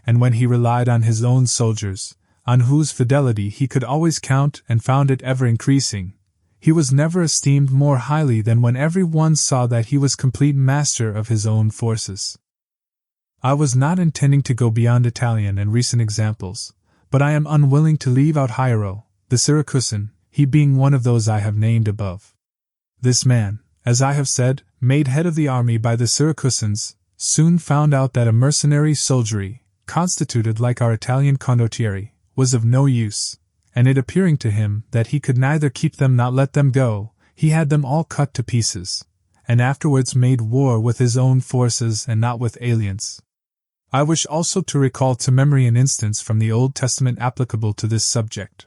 Speaker 1: and when he relied on his own soldiers, on whose fidelity he could always count and found it ever increasing. He was never esteemed more highly than when every one saw that he was complete master of his own forces. I was not intending to go beyond Italian and recent examples, but I am unwilling to leave out Hiero, the Syracusan, he being one of those I have named above. This man, as I have said, made head of the army by the Syracusans, soon found out that a mercenary soldiery, constituted like our Italian condottieri, was of no use, and it appearing to him that he could neither keep them nor let them go, he had them all cut to pieces, and afterwards made war with his own forces and not with aliens. I wish also to recall to memory an instance from the Old Testament applicable to this subject.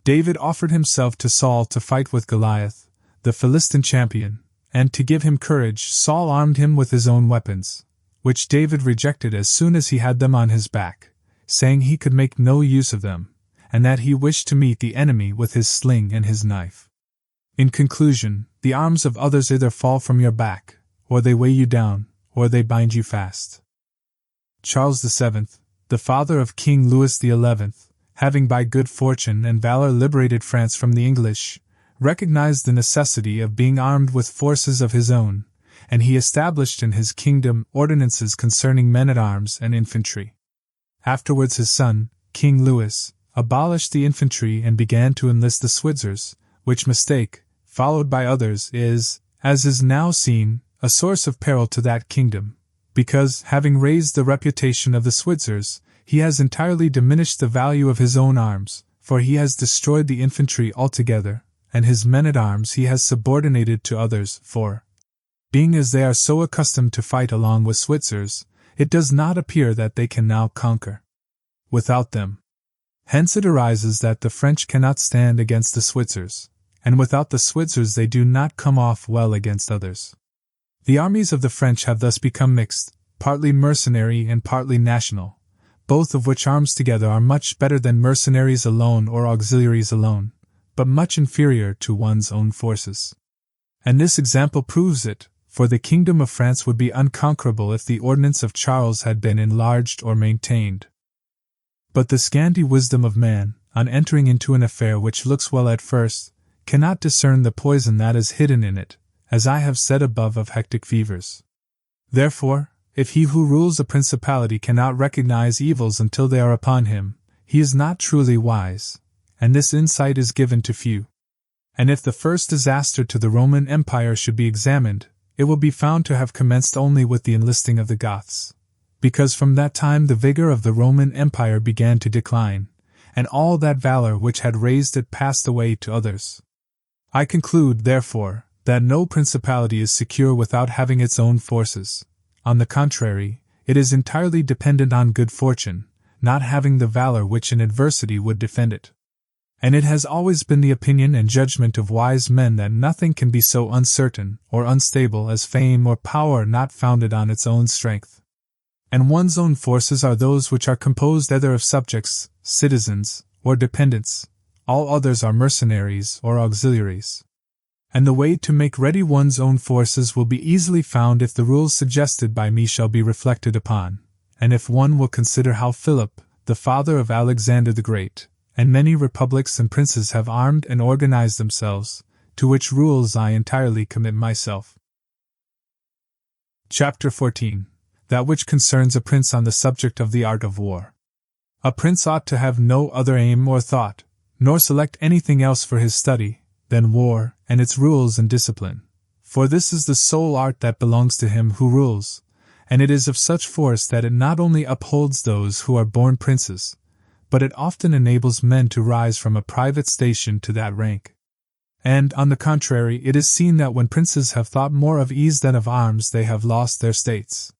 Speaker 1: David offered himself to Saul to fight with Goliath, the Philistine champion, and to give him courage Saul armed him with his own weapons, which David rejected as soon as he had them on his back, saying he could make no use of them, and that he wished to meet the enemy with his sling and his knife. In conclusion, the arms of others either fall from your back, or they weigh you down, or they bind you fast. Charles VII, the father of King Louis XI, having by good fortune and valor liberated France from the English, recognized the necessity of being armed with forces of his own, and he established in his kingdom ordinances concerning men-at-arms and infantry. Afterwards his son, King Louis, abolished the infantry and began to enlist the Switzers, which mistake, followed by others, is, as is now seen, a source of peril to that kingdom, because, having raised the reputation of the Switzers, he has entirely diminished the value of his own arms, for he has destroyed the infantry altogether, and his men-at-arms he has subordinated to others, for, being as they are so accustomed to fight along with Switzers, it does not appear that they can now conquer without them. Hence it arises that the French cannot stand against the Switzers, and without the Switzers they do not come off well against others. The armies of the French have thus become mixed, partly mercenary and partly national, both of which arms together are much better than mercenaries alone or auxiliaries alone, but much inferior to one's own forces. And this example proves it, for the kingdom of France would be unconquerable if the ordinance of Charles had been enlarged or maintained. But the scanty wisdom of man, on entering into an affair which looks well at first, cannot discern the poison that is hidden in it, as I have said above of hectic fevers. Therefore, if he who rules a principality cannot recognize evils until they are upon him, he is not truly wise, and this insight is given to few. And if the first disaster to the Roman Empire should be examined, it will be found to have commenced only with the enlisting of the Goths, because from that time the vigor of the Roman Empire began to decline, and all that valor which had raised it passed away to others. I conclude, therefore, that no principality is secure without having its own forces. On the contrary, it is entirely dependent on good fortune, not having the valor which in adversity would defend it. And it has always been the opinion and judgment of wise men that nothing can be so uncertain or unstable as fame or power not founded on its own strength. And one's own forces are those which are composed either of subjects, citizens, or dependents. All others are mercenaries or auxiliaries. And the way to make ready one's own forces will be easily found if the rules suggested by me shall be reflected upon, and if one will consider how Philip, the father of Alexander the Great, and many republics and princes have armed and organized themselves, to which rules I entirely commit myself. Chapter 14. That which concerns a prince on the subject of the art of war. A prince ought to have no other aim or thought, nor select anything else for his study, than war and its rules and discipline, for this is the sole art that belongs to him who rules, and it is of such force that it not only upholds those who are born princes, but it often enables men to rise from a private station to that rank. And, on the contrary, it is seen that when princes have thought more of ease than of arms they have lost their states.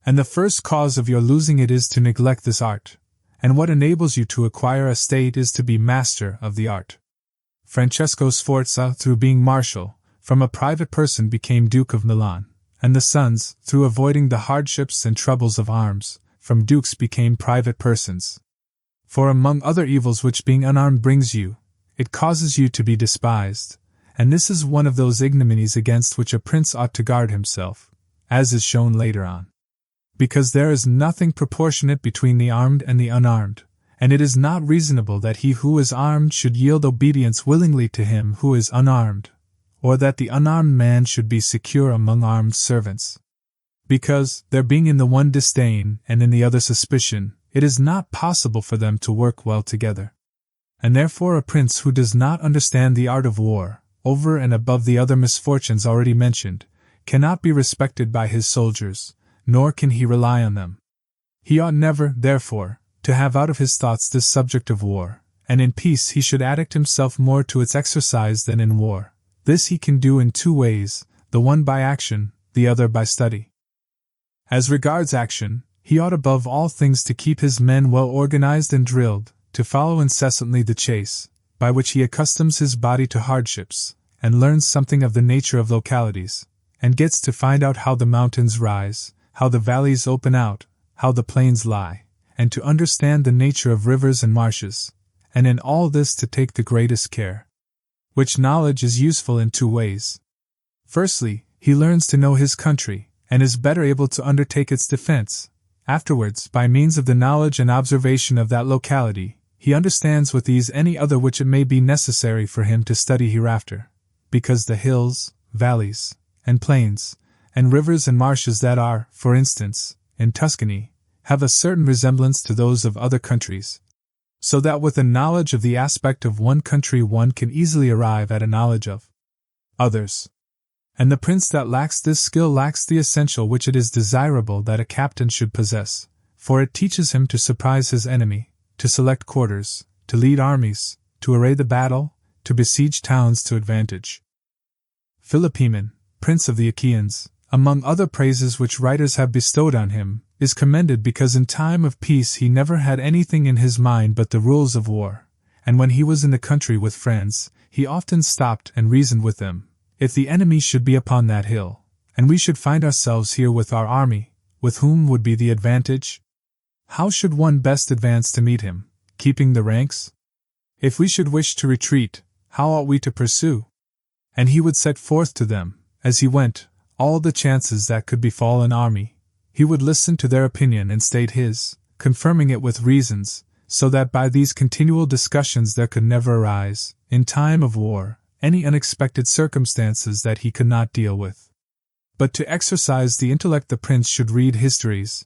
Speaker 1: And the first cause of your losing it is to neglect this art, and what enables you to acquire a state is to be master of the art. Francesco Sforza, through being marshal, from a private person became Duke of Milan, and the sons, through avoiding the hardships and troubles of arms, from dukes became private persons. For among other evils which being unarmed brings you, it causes you to be despised, and this is one of those ignominies against which a prince ought to guard himself, as is shown later on. Because there is nothing proportionate between the armed and the unarmed, and it is not reasonable that he who is armed should yield obedience willingly to him who is unarmed, or that the unarmed man should be secure among armed servants. Because, there being in the one disdain and in the other suspicion, it is not possible for them to work well together. And therefore a prince who does not understand the art of war, over and above the other misfortunes already mentioned, cannot be respected by his soldiers, nor can he rely on them. He ought never, therefore, to have out of his thoughts this subject of war, and in peace he should addict himself more to its exercise than in war. This he can do in two ways, the one by action, the other by study. As regards action, he ought above all things to keep his men well organized and drilled, to follow incessantly the chase, by which he accustoms his body to hardships, and learns something of the nature of localities, and gets to find out how the mountains rise, how the valleys open out, how the plains lie, and to understand the nature of rivers and marshes, and in all this to take the greatest care. Which knowledge is useful in two ways. Firstly, he learns to know his country, and is better able to undertake its defense. Afterwards, by means of the knowledge and observation of that locality, he understands with ease any other which it may be necessary for him to study hereafter, because the hills, valleys, and plains, and rivers and marshes that are, for instance, in Tuscany, have a certain resemblance to those of other countries, so that with a knowledge of the aspect of one country one can easily arrive at a knowledge of others. And the prince that lacks this skill lacks the essential which it is desirable that a captain should possess, for it teaches him to surprise his enemy, to select quarters, to lead armies, to array the battle, to besiege towns to advantage. Philopoemen, prince of the Achaeans, among other praises which writers have bestowed on him, is commended because in time of peace he never had anything in his mind but the rules of war, and when he was in the country with friends, he often stopped and reasoned with them. If the enemy should be upon that hill, and we should find ourselves here with our army, with whom would be the advantage? How should one best advance to meet him, keeping the ranks? If we should wish to retreat, how ought we to pursue? And he would set forth to them, as he went, all the chances that could befall an army. He would listen to their opinion and state his, confirming it with reasons, so that by these continual discussions there could never arise, in time of war, any unexpected circumstances that he could not deal with. But to exercise the intellect the prince should read histories,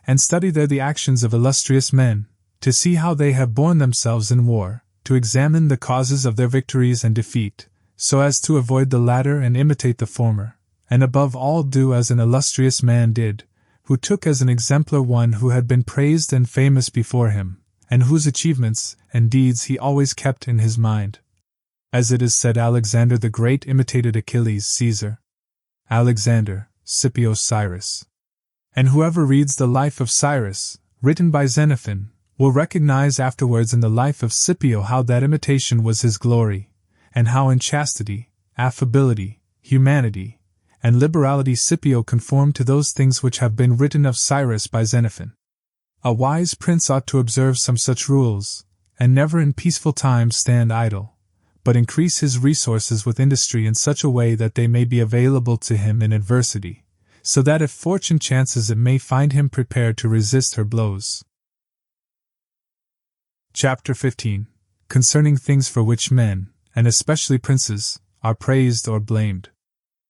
Speaker 1: and study there the actions of illustrious men, to see how they have borne themselves in war, to examine the causes of their victories and defeat, so as to avoid the latter and imitate the former, and above all do as an illustrious man did, who took as an exemplar one who had been praised and famous before him, and whose achievements and deeds he always kept in his mind. As it is said, Alexander the Great imitated Achilles Caesar. Alexander, Scipio Cyrus. And whoever reads the life of Cyrus, written by Xenophon, will recognize afterwards in the life of Scipio how that imitation was his glory, and how in chastity, affability, humanity, and liberality Scipio conformed to those things which have been written of Cyrus by Xenophon. A wise prince ought to observe some such rules, and never in peaceful times stand idle, but increase his resources with industry in such a way that they may be available to him in adversity, so that if fortune chances it may find him prepared to resist her blows. Chapter 15. Concerning things for which men, and especially princes, are praised or blamed.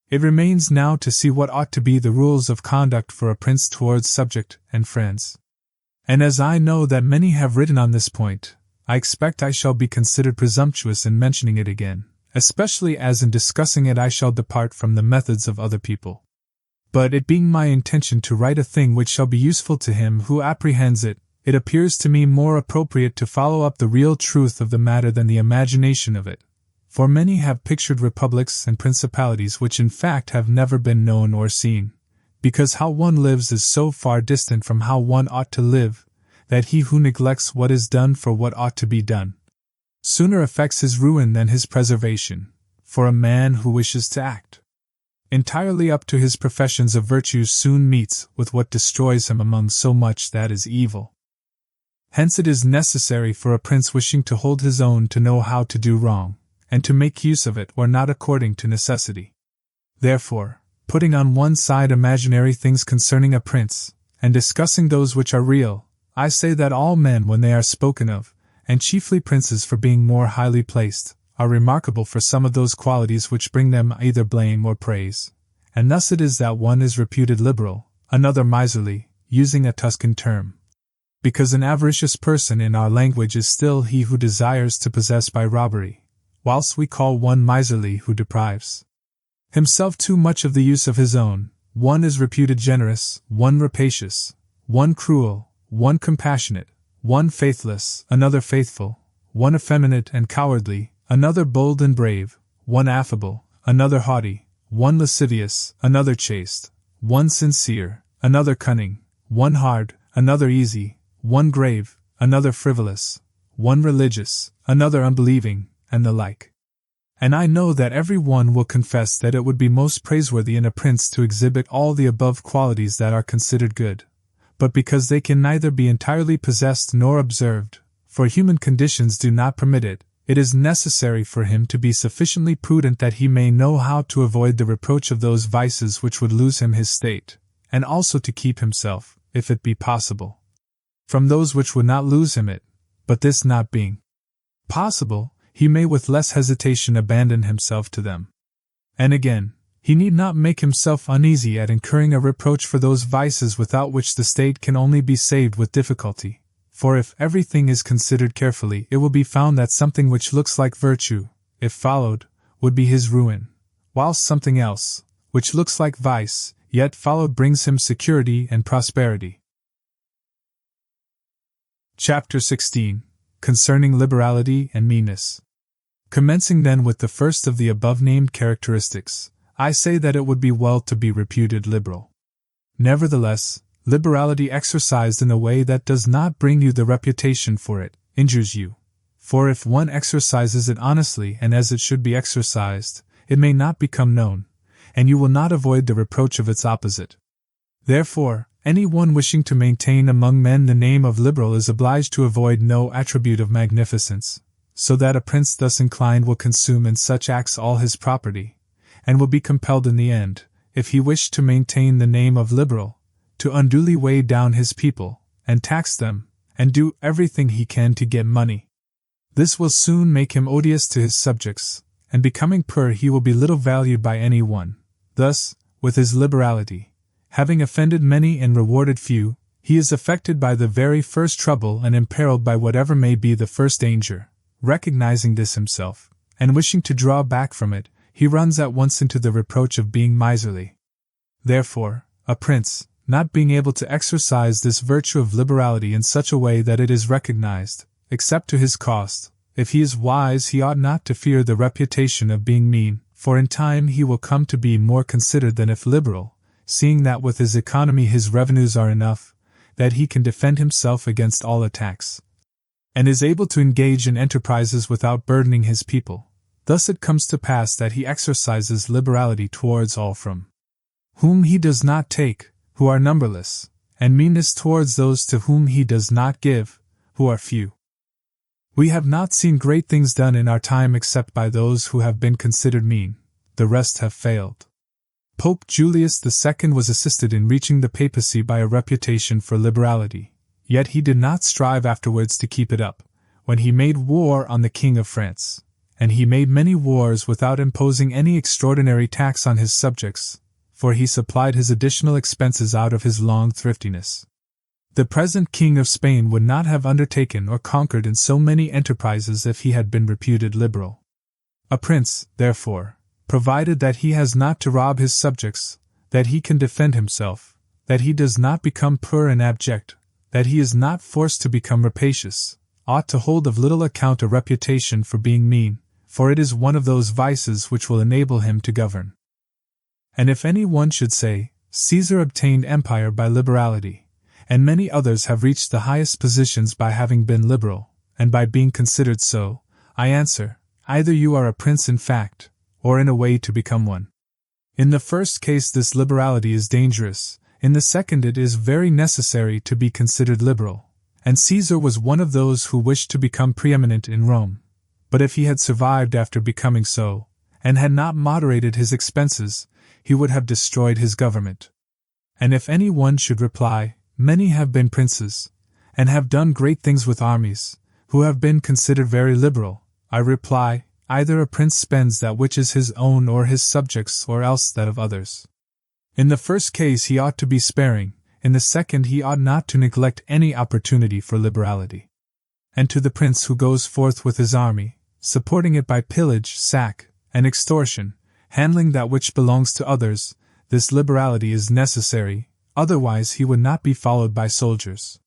Speaker 1: It remains now to see what ought to be the rules of conduct for a prince towards subject and friends. And as I know that many have written on this point, I expect I shall be considered presumptuous in mentioning it again, especially as in discussing it I shall depart from the methods of other people. But it being my intention to write a thing which shall be useful to him who apprehends it, it appears to me more appropriate to follow up the real truth of the matter than the imagination of it. For many have pictured republics and principalities which in fact have never been known or seen, because how one lives is so far distant from how one ought to live, that he who neglects what is done for what ought to be done, sooner effects his ruin than his preservation, for a man who wishes to act entirely up to his professions of virtues soon meets with what destroys him among so much that is evil. Hence it is necessary for a prince wishing to hold his own to know how to do wrong, and to make use of it or not according to necessity. Therefore, putting on one side imaginary things concerning a prince, and discussing those which are real, I say that all men when they are spoken of, and chiefly princes for being more highly placed, are remarkable for some of those qualities which bring them either blame or praise, and thus it is that one is reputed liberal, another miserly, using a Tuscan term. Because an avaricious person in our language is still he who desires to possess by robbery, whilst we call one miserly who deprives himself too much of the use of his own, One is reputed generous, one rapacious, one cruel, one compassionate, one faithless, another faithful, one effeminate and cowardly, another bold and brave, one affable, another haughty, one lascivious, another chaste, one sincere, another cunning, one hard, another easy, one grave, another frivolous, one religious, another unbelieving, and the like. And I know that every one will confess that it would be most praiseworthy in a prince to exhibit all the above qualities that are considered good, but because they can neither be entirely possessed nor observed, for human conditions do not permit it, it is necessary for him to be sufficiently prudent that he may know how to avoid the reproach of those vices which would lose him his state, and also to keep himself, if it be possible, from those which would not lose him it, but this not being possible, he may with less hesitation abandon himself to them. And again, he need not make himself uneasy at incurring a reproach for those vices without which the state can only be saved with difficulty, for if everything is considered carefully it will be found that something which looks like virtue, if followed, would be his ruin, whilst something else, which looks like vice, yet followed brings him security and prosperity. Chapter 16. Concerning Liberality and Meanness. Commencing then with the first of the above-named characteristics, I say that it would be well to be reputed liberal. Nevertheless, liberality exercised in a way that does not bring you the reputation for it, injures you. For if one exercises it honestly and as it should be exercised, it may not become known, and you will not avoid the reproach of its opposite. Therefore, any one wishing to maintain among men the name of liberal is obliged to avoid no attribute of magnificence, so that a prince thus inclined will consume in such acts all his property, and will be compelled in the end, if he wish to maintain the name of liberal, to unduly weigh down his people, and tax them, and do everything he can to get money. This will soon make him odious to his subjects, and becoming poor he will be little valued by any one. Thus, with his liberality, having offended many and rewarded few, he is affected by the very first trouble and imperiled by whatever may be the first danger. Recognizing this himself, and wishing to draw back from it, he runs at once into the reproach of being miserly. Therefore, a prince, not being able to exercise this virtue of liberality in such a way that it is recognized, except to his cost, if he is wise he ought not to fear the reputation of being mean, for in time he will come to be more considered than if liberal, seeing that with his economy his revenues are enough, that he can defend himself against all attacks, and is able to engage in enterprises without burdening his people. Thus it comes to pass that he exercises liberality towards all from whom he does not take, who are numberless, and meanness towards those to whom he does not give, who are few. We have not seen great things done in our time except by those who have been considered mean, the rest have failed. Pope Julius II was assisted in reaching the papacy by a reputation for liberality. Yet he did not strive afterwards to keep it up, when he made war on the King of France, and he made many wars without imposing any extraordinary tax on his subjects, for he supplied his additional expenses out of his long thriftiness. The present King of Spain would not have undertaken or conquered in so many enterprises if he had been reputed liberal. A prince, therefore, provided that he has not to rob his subjects, that he can defend himself, that he does not become poor and abject, that he is not forced to become rapacious, ought to hold of little account a reputation for being mean, for it is one of those vices which will enable him to govern. And if any one should say, Caesar obtained empire by liberality, and many others have reached the highest positions by having been liberal, and by being considered so, I answer, either you are a prince in fact, or in a way to become one. In the first case this liberality is dangerous, in the second it is very necessary to be considered liberal, and Caesar was one of those who wished to become preeminent in Rome. But if he had survived after becoming so, and had not moderated his expenses, he would have destroyed his government. And if any one should reply, many have been princes, and have done great things with armies, who have been considered very liberal, I reply, either a prince spends that which is his own or his subjects or else that of others. In the first case he ought to be sparing, in the second he ought not to neglect any opportunity for liberality. And to the prince who goes forth with his army, supporting it by pillage, sack, and extortion, handling that which belongs to others, this liberality is necessary, otherwise he would not be followed by soldiers.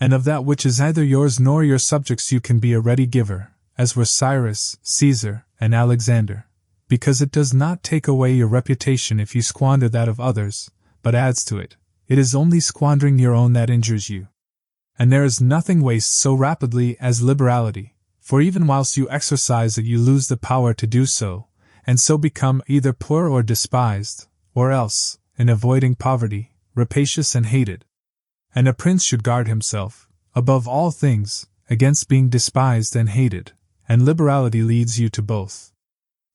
Speaker 1: And of that which is neither yours nor your subjects you can be a ready giver, as were Cyrus, Caesar, and Alexander, because it does not take away your reputation if you squander that of others, but adds to it. It is only squandering your own that injures you. And there is nothing wastes so rapidly as liberality, for even whilst you exercise it you lose the power to do so, and so become either poor or despised, or else, in avoiding poverty, rapacious and hated. And a prince should guard himself, above all things, against being despised and hated, and liberality leads you to both.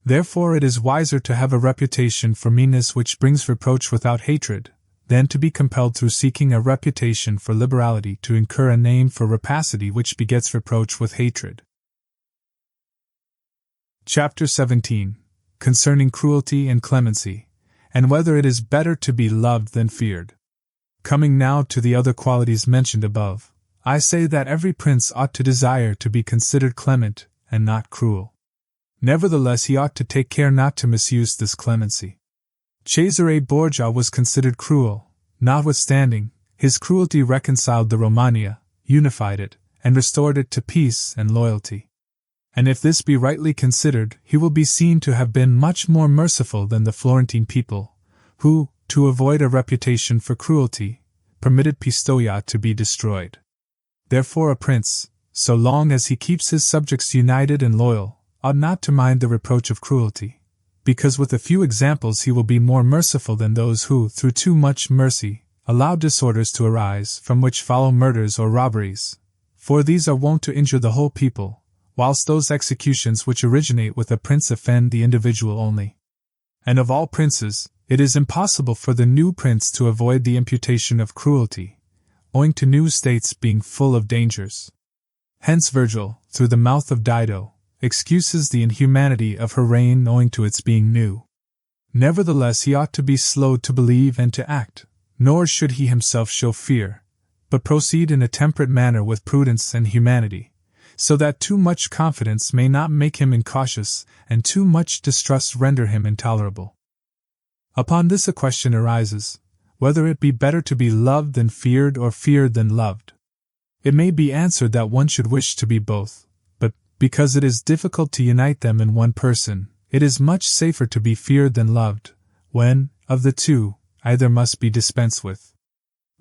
Speaker 1: Therefore it is wiser to have a reputation for meanness which brings reproach without hatred, than to be compelled through seeking a reputation for liberality to incur a name for rapacity which begets reproach with hatred. Chapter 17. Concerning Cruelty and Clemency, and whether it is better to be loved than feared. Coming now to the other qualities mentioned above, I say that every prince ought to desire to be considered clement, and not cruel. Nevertheless he ought to take care not to misuse this clemency. Cesare Borgia was considered cruel, notwithstanding, his cruelty reconciled the Romagna, unified it, and restored it to peace and loyalty. And if this be rightly considered, he will be seen to have been much more merciful than the Florentine people, who, to avoid a reputation for cruelty, permitted Pistoia to be destroyed. Therefore a prince, so long as he keeps his subjects united and loyal, ought not to mind the reproach of cruelty, because with a few examples he will be more merciful than those who, through too much mercy, allow disorders to arise, from which follow murders or robberies, for these are wont to injure the whole people, whilst those executions which originate with a prince offend the individual only. And of all princes, it is impossible for the new prince to avoid the imputation of cruelty, owing to new states being full of dangers. Hence Virgil, through the mouth of Dido, excuses the inhumanity of her reign owing to its being new. Nevertheless he ought to be slow to believe and to act, nor should he himself show fear, but proceed in a temperate manner with prudence and humanity, so that too much confidence may not make him incautious, and too much distrust render him intolerable. Upon this a question arises, whether it be better to be loved than feared or feared than loved. It may be answered that one should wish to be both, but, because it is difficult to unite them in one person, it is much safer to be feared than loved, when, of the two, either must be dispensed with.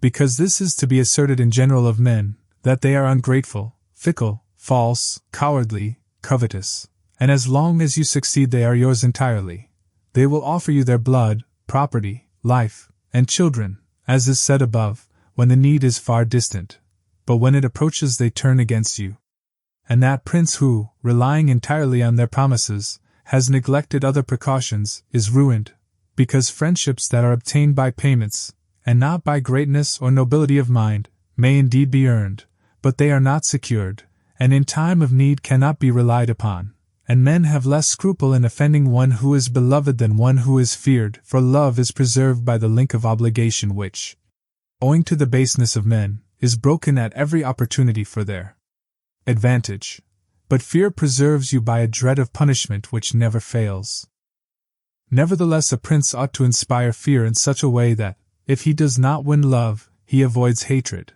Speaker 1: Because this is to be asserted in general of men, that they are ungrateful, fickle, false, cowardly, covetous, and as long as you succeed they are yours entirely. They will offer you their blood, property, life, and children, as is said above, when the need is far distant, but when it approaches they turn against you. And that prince who, relying entirely on their promises, has neglected other precautions, is ruined, because friendships that are obtained by payments, and not by greatness or nobility of mind, may indeed be earned, but they are not secured, and in time of need cannot be relied upon. And men have less scruple in offending one who is beloved than one who is feared, for love is preserved by the link of obligation which, owing to the baseness of men, is broken at every opportunity for their advantage. But fear preserves you by a dread of punishment which never fails. Nevertheless a prince ought to inspire fear in such a way that, if he does not win love, he avoids hatred,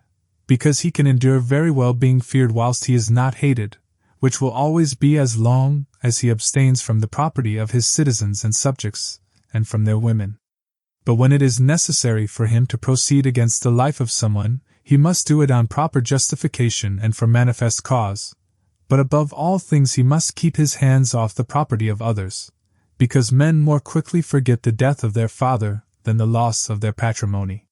Speaker 1: because he can endure very well being feared whilst he is not hated, which will always be as long as he abstains from the property of his citizens and subjects, and from their women. But when it is necessary for him to proceed against the life of someone, he must do it on proper justification and for manifest cause, but above all things he must keep his hands off the property of others, because men more quickly forget the death of their father than the loss of their patrimony.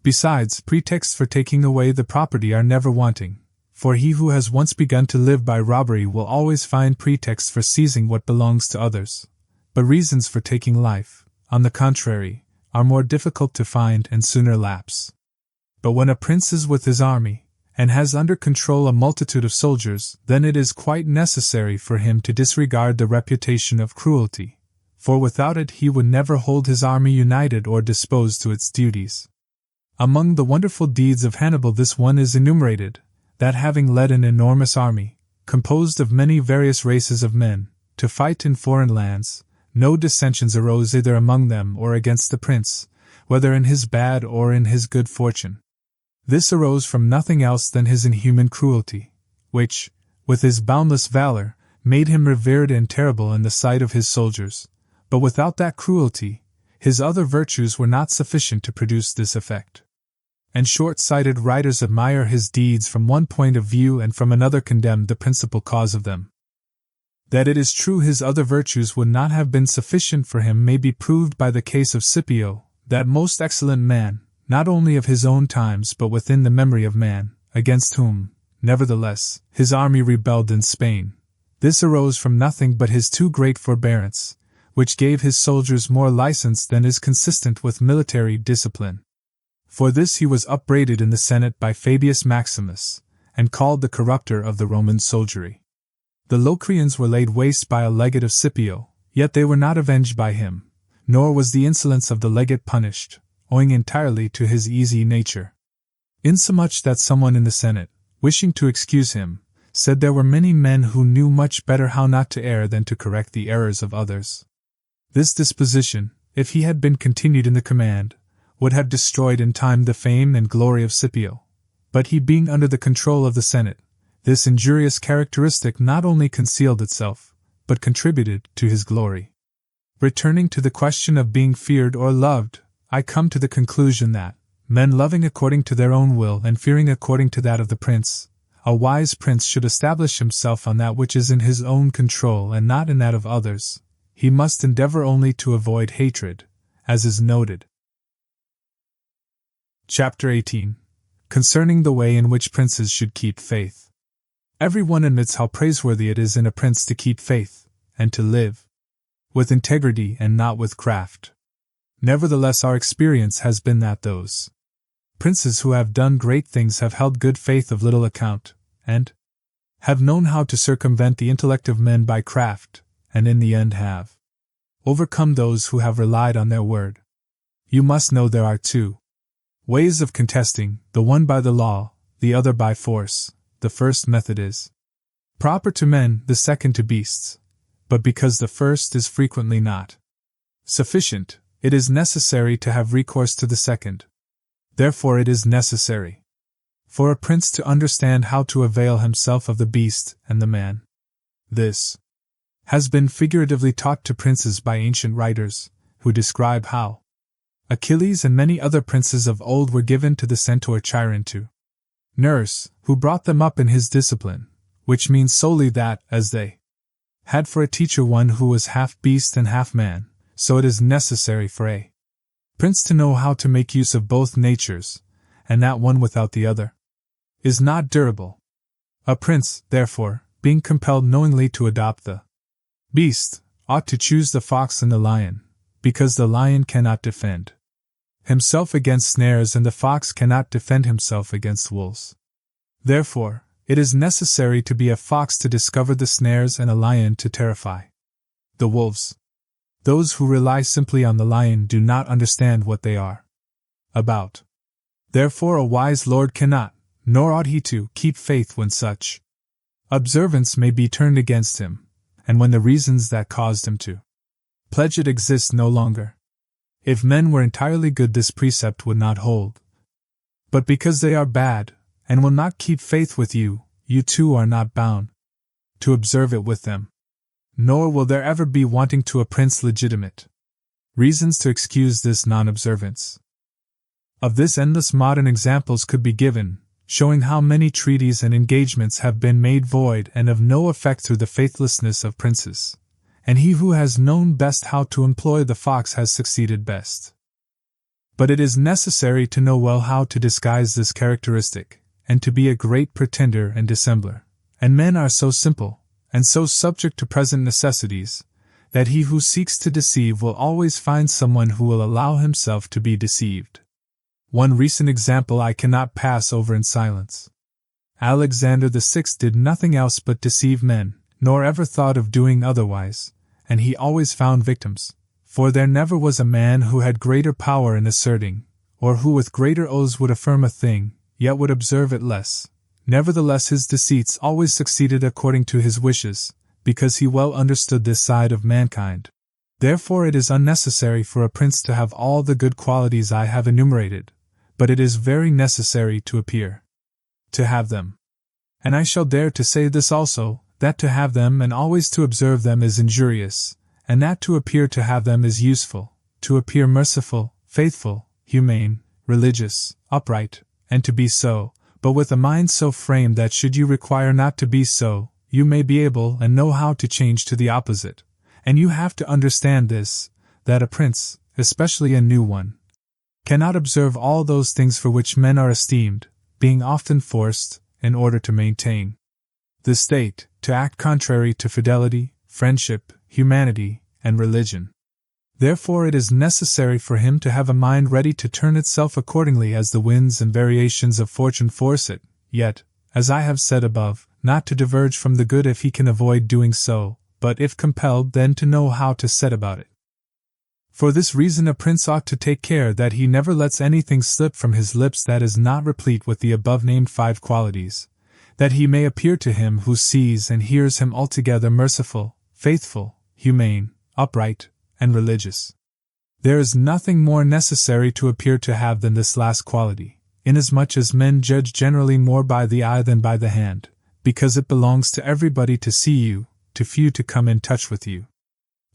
Speaker 1: Besides, pretexts for taking away the property are never wanting, for he who has once begun to live by robbery will always find pretexts for seizing what belongs to others, but reasons for taking life, on the contrary, are more difficult to find and sooner lapse. But when a prince is with his army, and has under control a multitude of soldiers, then it is quite necessary for him to disregard the reputation of cruelty, for without it he would never hold his army united or disposed to its duties. Among the wonderful deeds of Hannibal this one is enumerated, that having led an enormous army, composed of many various races of men, to fight in foreign lands, No dissensions arose either among them or against the prince, whether in his bad or in his good fortune. This arose from nothing else than his inhuman cruelty, which, with his boundless valor, made him revered and terrible in the sight of his soldiers, but without that cruelty, his other virtues were not sufficient to produce this effect. And short-sighted writers admire his deeds from one point of view and from another condemn the principal cause of them. That it is true his other virtues would not have been sufficient for him may be proved by the case of Scipio, that most excellent man, not only of his own times but within the memory of man, against whom, nevertheless, his army rebelled in Spain. This arose from nothing but his too great forbearance, which gave his soldiers more license than is consistent with military discipline. For this he was upbraided in the Senate by Fabius Maximus, and called the corrupter of the Roman soldiery. The Locrians were laid waste by a legate of Scipio, yet they were not avenged by him, nor was the insolence of the legate punished, owing entirely to his easy nature. Insomuch that someone in the Senate, wishing to excuse him, said there were many men who knew much better how not to err than to correct the errors of others. This disposition, if he had been continued in the command, would have destroyed in time the fame and glory of Scipio, but he being under the control of the Senate, this injurious characteristic not only concealed itself, but contributed to his glory. Returning to the question of being feared or loved, I come to the conclusion that, men loving according to their own will and fearing according to that of the prince, a wise prince should establish himself on that which is in his own control and not in that of others. He must endeavor only to avoid hatred, as is noted. Chapter 18. Concerning the way in which princes should keep faith. Everyone admits how praiseworthy it is in a prince to keep faith, and to live with integrity and not with craft. Nevertheless, our experience has been that those princes who have done great things have held good faith of little account, and have known how to circumvent the intellect of men by craft, and in the end have overcome those who have relied on their word. You must know there are two ways of contesting, the one by the law, the other by force. The first method is proper to men, the second to beasts. But because the first is frequently not sufficient, it is necessary to have recourse to the second. Therefore it is necessary for a prince to understand how to avail himself of the beast and the man. This has been figuratively taught to princes by ancient writers, who describe how Achilles and many other princes of old were given to the centaur Chiron to nurse, who brought them up in his discipline, which means solely that, as they had for a teacher one who was half beast and half man, so it is necessary for a prince to know how to make use of both natures, and that one without the other is not durable. A prince, therefore, being compelled knowingly to adopt the beast, ought to choose the fox and the lion, because the lion cannot defend himself against snares and the fox cannot defend himself against wolves. Therefore, it is necessary to be a fox to discover the snares and a lion to terrify the wolves. Those who rely simply on the lion do not understand what they are about. Therefore a wise lord cannot, nor ought he to, keep faith when such observance may be turned against him, and when the reasons that caused him to pledge it exist no longer. If men were entirely good, this precept would not hold. But because they are bad, and will not keep faith with you, you too are not bound to observe it with them. Nor will there ever be wanting to a prince legitimate reasons to excuse this non-observance. Of this endless modern examples could be given, showing how many treaties and engagements have been made void and of no effect through the faithlessness of princes. And he who has known best how to employ the fox has succeeded best. But it is necessary to know well how to disguise this characteristic, and to be a great pretender and dissembler. And men are so simple, and so subject to present necessities, that he who seeks to deceive will always find someone who will allow himself to be deceived. One recent example I cannot pass over in silence. Alexander VI did nothing else but deceive men, nor ever thought of doing otherwise, and he always found victims, for there never was a man who had greater power in asserting, or who with greater oaths would affirm a thing, yet would observe it less. Nevertheless his deceits always succeeded according to his wishes, because he well understood this side of mankind. Therefore it is unnecessary for a prince to have all the good qualities I have enumerated, but it is very necessary to appear to have them. And I shall dare to say this also, that to have them and always to observe them is injurious, and that to appear to have them is useful, to appear merciful, faithful, humane, religious, upright, and to be so, but with a mind so framed that should you require not to be so, you may be able and know how to change to the opposite. And you have to understand this, that a prince, especially a new one, cannot observe all those things for which men are esteemed, being often forced, in order to maintain the state, to act contrary to fidelity, friendship, humanity, and religion. Therefore it is necessary for him to have a mind ready to turn itself accordingly as the winds and variations of fortune force it, yet, as I have said above, not to diverge from the good if he can avoid doing so, but if compelled then to know how to set about it. For this reason a prince ought to take care that he never lets anything slip from his lips that is not replete with the above-named 5 qualities, that he may appear to him who sees and hears him altogether merciful, faithful, humane, upright, and religious. There is nothing more necessary to appear to have than this last quality, inasmuch as men judge generally more by the eye than by the hand, because it belongs to everybody to see you, to few to come in touch with you.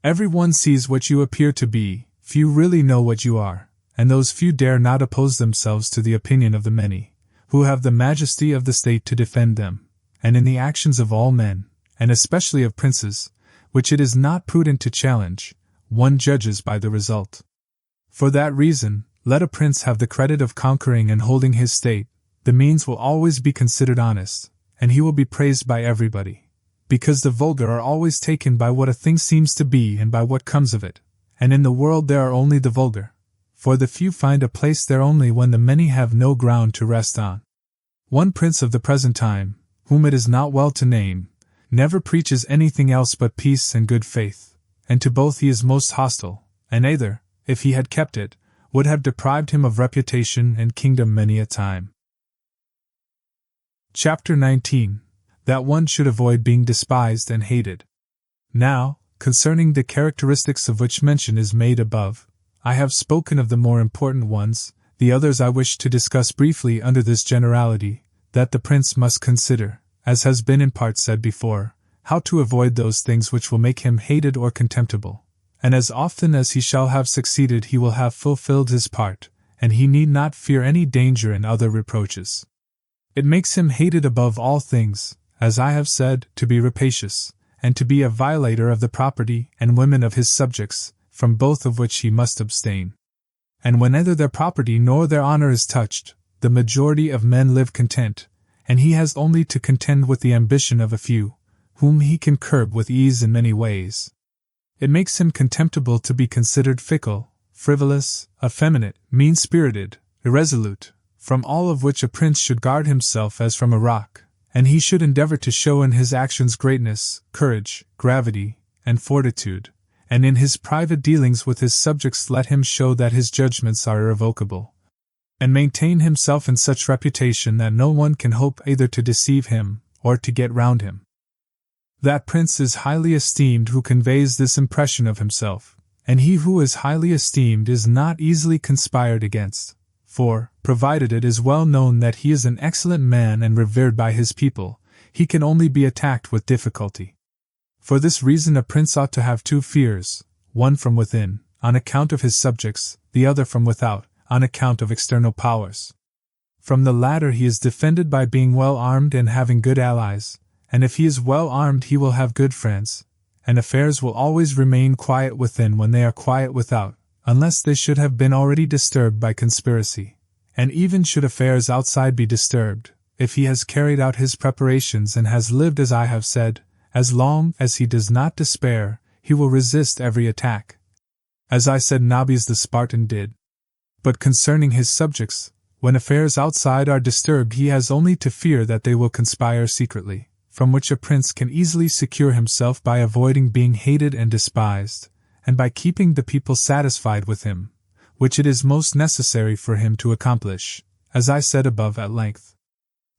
Speaker 1: Everyone sees what you appear to be, few really know what you are, and those few dare not oppose themselves to the opinion of the many, who have the majesty of the state to defend them, and in the actions of all men, and especially of princes, which it is not prudent to challenge, one judges by the result. For that reason, let a prince have the credit of conquering and holding his state, the means will always be considered honest, and he will be praised by everybody. Because the vulgar are always taken by what a thing seems to be and by what comes of it, and in the world there are only the vulgar, for the few find a place there only when the many have no ground to rest on. One prince of the present time, whom it is not well to name, never preaches anything else but peace and good faith, and to both he is most hostile, and either, if he had kept it, would have deprived him of reputation and kingdom many a time. Chapter 19. That one should avoid being despised and hated. Now, concerning the characteristics of which mention is made above, I have spoken of the more important ones, the others I wish to discuss briefly under this generality, that the prince must consider, as has been in part said before, how to avoid those things which will make him hated or contemptible, and as often as he shall have succeeded he will have fulfilled his part, and he need not fear any danger and other reproaches. It makes him hated above all things, as I have said, to be rapacious, and to be a violator of the property and women of his subjects, from both of which he must abstain. And when neither their property nor their honor is touched, the majority of men live content, and he has only to contend with the ambition of a few, whom he can curb with ease in many ways. It makes him contemptible to be considered fickle, frivolous, effeminate, mean-spirited, irresolute, from all of which a prince should guard himself as from a rock, and he should endeavor to show in his actions greatness, courage, gravity, and fortitude, and in his private dealings with his subjects let him show that his judgments are irrevocable, and maintain himself in such reputation that no one can hope either to deceive him or to get round him. That prince is highly esteemed who conveys this impression of himself, and he who is highly esteemed is not easily conspired against, for, provided it is well known that he is an excellent man and revered by his people, he can only be attacked with difficulty. For this reason a prince ought to have 2 fears, one from within, on account of his subjects, the other from without, on account of external powers. From the latter he is defended by being well armed and having good allies, and if he is well armed he will have good friends, and affairs will always remain quiet within when they are quiet without, unless they should have been already disturbed by conspiracy, and even should affairs outside be disturbed, if he has carried out his preparations and has lived as I have said, as long as he does not despair, he will resist every attack, as I said Nabis the Spartan did. But concerning his subjects, when affairs outside are disturbed he has only to fear that they will conspire secretly, from which a prince can easily secure himself by avoiding being hated and despised, and by keeping the people satisfied with him, which it is most necessary for him to accomplish, as I said above at length.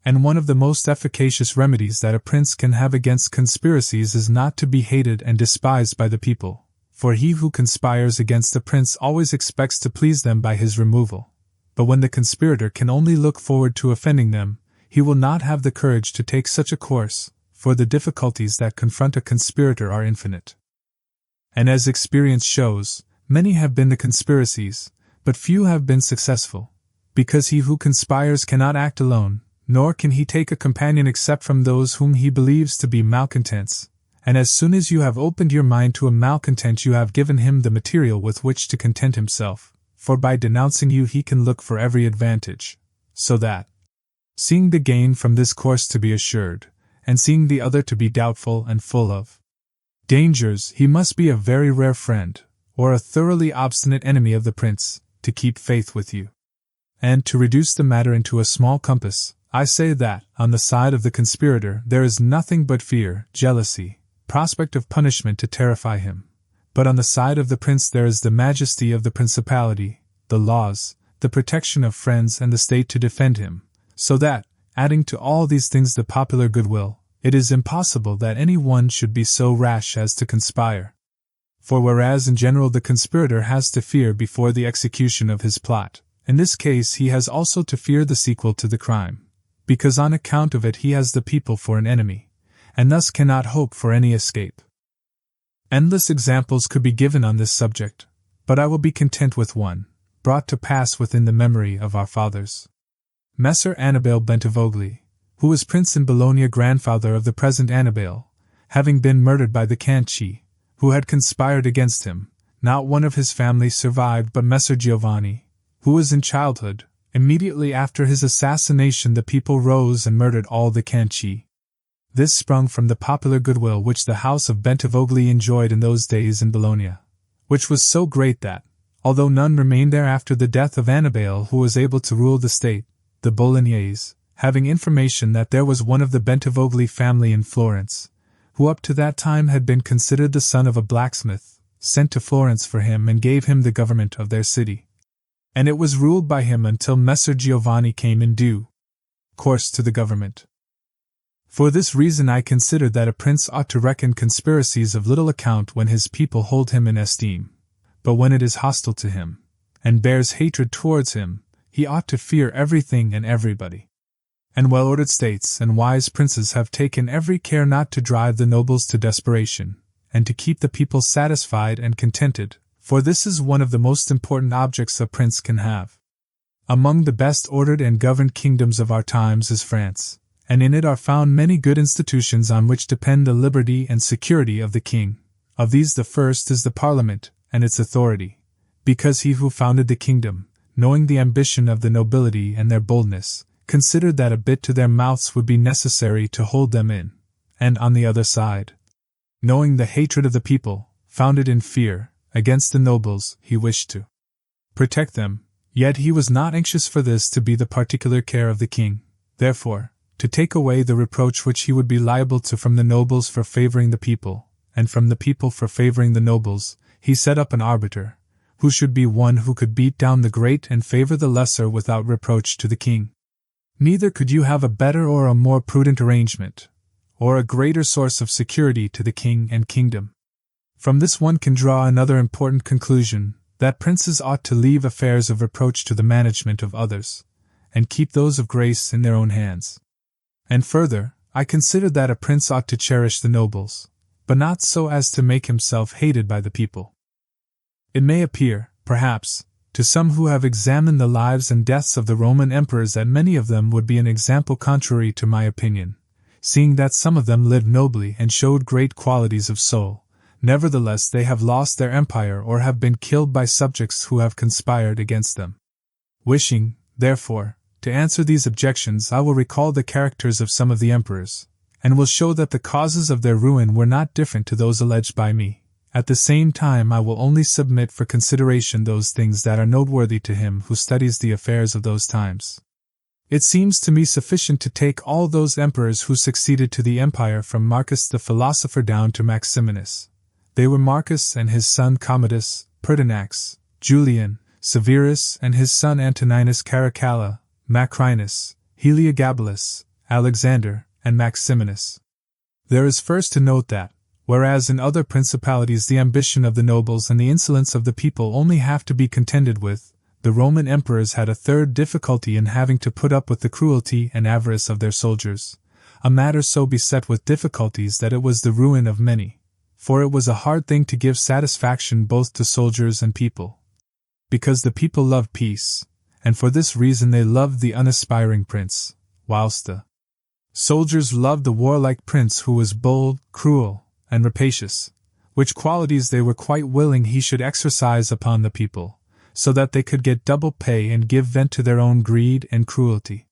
Speaker 1: And one of the most efficacious remedies that a prince can have against conspiracies is not to be hated and despised by the people, for he who conspires against a prince always expects to please them by his removal. But when the conspirator can only look forward to offending them, he will not have the courage to take such a course, for the difficulties that confront a conspirator are infinite. And as experience shows, many have been the conspiracies, but few have been successful, because he who conspires cannot act alone, nor can he take a companion except from those whom he believes to be malcontents, and as soon as you have opened your mind to a malcontent you have given him the material with which to content himself, for by denouncing you he can look for every advantage, so that, seeing the gain from this course to be assured, and seeing the other to be doubtful and full of dangers, he must be a very rare friend, or a thoroughly obstinate enemy of the prince, to keep faith with you. And to reduce the matter into a small compass, I say that, on the side of the conspirator, there is nothing but fear, jealousy, prospect of punishment to terrify him. But on the side of the prince there is the majesty of the principality, the laws, the protection of friends and the state to defend him, so that, adding to all these things the popular goodwill, it is impossible that any one should be so rash as to conspire. For whereas in general the conspirator has to fear before the execution of his plot, in this case he has also to fear the sequel to the crime, because on account of it he has the people for an enemy, and thus cannot hope for any escape. Endless examples could be given on this subject, but I will be content with one, brought to pass within the memory of our fathers. Messer Annibale Bentivogli, who was prince in Bologna, grandfather of the present Annibale, having been murdered by the Canci, who had conspired against him, not one of his family survived but Messer Giovanni, who was in childhood. Immediately after his assassination the people rose and murdered all the Canci. This sprung from the popular goodwill which the house of Bentivogli enjoyed in those days in Bologna, which was so great that, although none remained there after the death of Annibale who was able to rule the state, the Bolognese, having information that there was one of the Bentivogli family in Florence, who up to that time had been considered the son of a blacksmith, sent to Florence for him and gave him the government of their city. And it was ruled by him until Messer Giovanni came in due course to the government. For this reason I consider that a prince ought to reckon conspiracies of little account when his people hold him in esteem, but when it is hostile to him, and bears hatred towards him, he ought to fear everything and everybody. And well-ordered states and wise princes have taken every care not to drive the nobles to desperation, and to keep the people satisfied and contented, for this is one of the most important objects a prince can have. Among the best ordered and governed kingdoms of our times is France, and in it are found many good institutions on which depend the liberty and security of the king. Of these the first is the Parliament, and its authority, because he who founded the kingdom, knowing the ambition of the nobility and their boldness, considered that a bit to their mouths would be necessary to hold them in, and on the other side, knowing the hatred of the people, founded in fear, against the nobles, he wished to protect them, yet he was not anxious for this to be the particular care of the king. Therefore, to take away the reproach which he would be liable to from the nobles for favoring the people, and from the people for favoring the nobles, he set up an arbiter, who should be one who could beat down the great and favor the lesser without reproach to the king. Neither could you have a better or a more prudent arrangement, or a greater source of security to the king and kingdom. From this one can draw another important conclusion, that princes ought to leave affairs of reproach to the management of others, and keep those of grace in their own hands. And further, I consider that a prince ought to cherish the nobles, but not so as to make himself hated by the people. It may appear, perhaps, to some who have examined the lives and deaths of the Roman emperors that many of them would be an example contrary to my opinion, seeing that some of them lived nobly and showed great qualities of soul. Nevertheless they have lost their empire or have been killed by subjects who have conspired against them. Wishing, therefore, to answer these objections, I will recall the characters of some of the emperors, and will show that the causes of their ruin were not different to those alleged by me. At the same time I will only submit for consideration those things that are noteworthy to him who studies the affairs of those times. It seems to me sufficient to take all those emperors who succeeded to the empire from Marcus the philosopher down to Maximinus. They were Marcus and his son Commodus, Pertinax, Julian, Severus and his son Antoninus Caracalla, Macrinus, Heliogabalus, Alexander, and Maximinus. There is first to note that, whereas in other principalities the ambition of the nobles and the insolence of the people only have to be contended with, the Roman emperors had a third difficulty in having to put up with the cruelty and avarice of their soldiers, a matter so beset with difficulties that it was the ruin of many, for it was a hard thing to give satisfaction both to soldiers and people. Because the people loved peace, and for this reason they loved the unaspiring prince, whilst the soldiers loved the warlike prince who was bold, cruel, and rapacious, which qualities they were quite willing he should exercise upon the people, so that they could get double pay and give vent to their own greed and cruelty.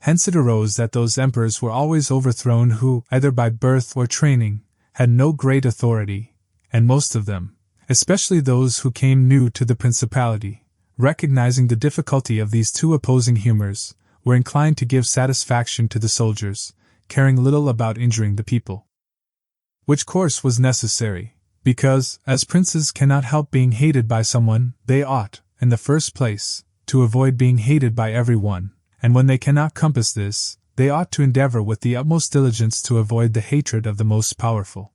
Speaker 1: Hence it arose that those emperors were always overthrown who, either by birth or training, had no great authority, and most of them, especially those who came new to the principality, recognizing the difficulty of these two opposing humors, were inclined to give satisfaction to the soldiers, caring little about injuring the people. Which course was necessary, because, as princes cannot help being hated by someone, they ought, in the first place, to avoid being hated by everyone, and when they cannot compass this, they ought to endeavor with the utmost diligence to avoid the hatred of the most powerful.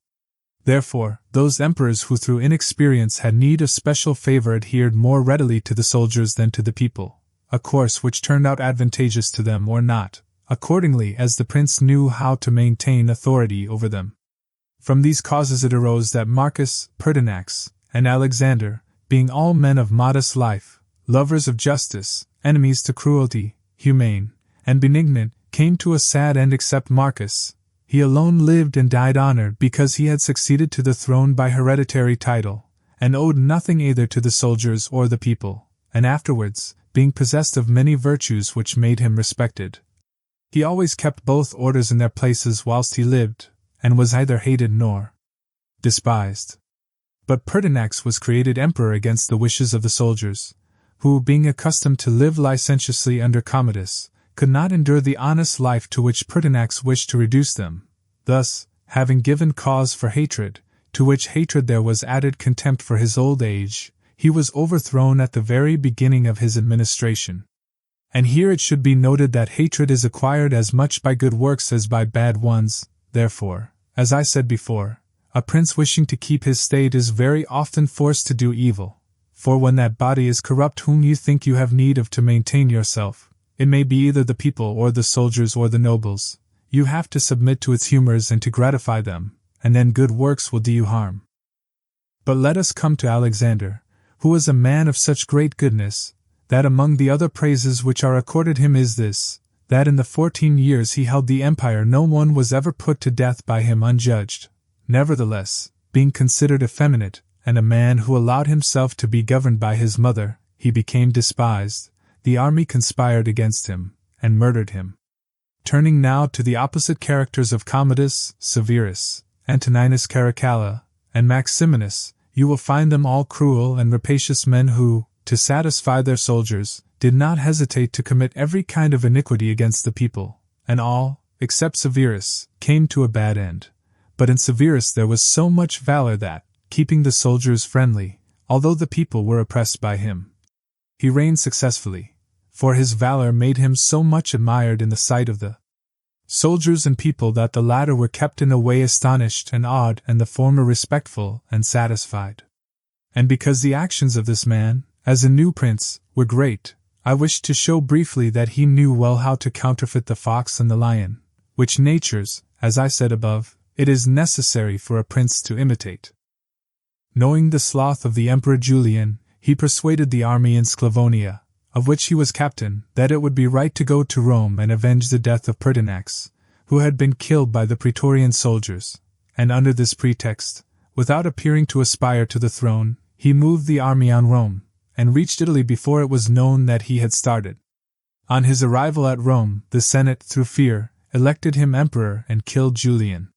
Speaker 1: Therefore, those emperors who through inexperience had need of special favor adhered more readily to the soldiers than to the people, a course which turned out advantageous to them or not, accordingly as the prince knew how to maintain authority over them. From these causes it arose that Marcus, Pertinax, and Alexander, being all men of modest life, lovers of justice, enemies to cruelty, humane, and benignant, came to a sad end except Marcus. He alone lived and died honored because he had succeeded to the throne by hereditary title, and owed nothing either to the soldiers or the people, and afterwards, being possessed of many virtues which made him respected. He always kept both orders in their places whilst he lived, and was neither hated nor despised. But Pertinax was created emperor against the wishes of the soldiers, who, being accustomed to live licentiously under Commodus, could not endure the honest life to which Pertinax wished to reduce them. Thus, having given cause for hatred, to which hatred there was added contempt for his old age, he was overthrown at the very beginning of his administration. And here it should be noted that hatred is acquired as much by good works as by bad ones. Therefore, as I said before, a prince wishing to keep his state is very often forced to do evil, for when that body is corrupt whom you think you have need of to maintain yourself, it may be either the people or the soldiers or the nobles, you have to submit to its humors and to gratify them, and then good works will do you harm. But let us come to Alexander, who was a man of such great goodness, that among the other praises which are accorded him is this, that in the 14 years he held the empire no one was ever put to death by him unjudged. Nevertheless, being considered effeminate, and a man who allowed himself to be governed by his mother, he became despised. The army conspired against him, and murdered him. Turning now to the opposite characters of Commodus, Severus, Antoninus Caracalla, and Maximinus, you will find them all cruel and rapacious men who, to satisfy their soldiers, did not hesitate to commit every kind of iniquity against the people, and all, except Severus, came to a bad end. But in Severus there was so much valor that, keeping the soldiers friendly, although the people were oppressed by him, he reigned successfully, for his valor made him so much admired in the sight of the soldiers and people that the latter were kept in a way astonished and awed and the former respectful and satisfied. And because the actions of this man, as a new prince, were great, I wish to show briefly that he knew well how to counterfeit the fox and the lion, which natures, as I said above, it is necessary for a prince to imitate. Knowing the sloth of the Emperor Julian, he persuaded the army in Sclavonia, of which he was captain, that it would be right to go to Rome and avenge the death of Pertinax, who had been killed by the Praetorian soldiers, and under this pretext, without appearing to aspire to the throne, he moved the army on Rome, and reached Italy before it was known that he had started. On his arrival at Rome, the Senate, through fear, elected him emperor and killed Julian.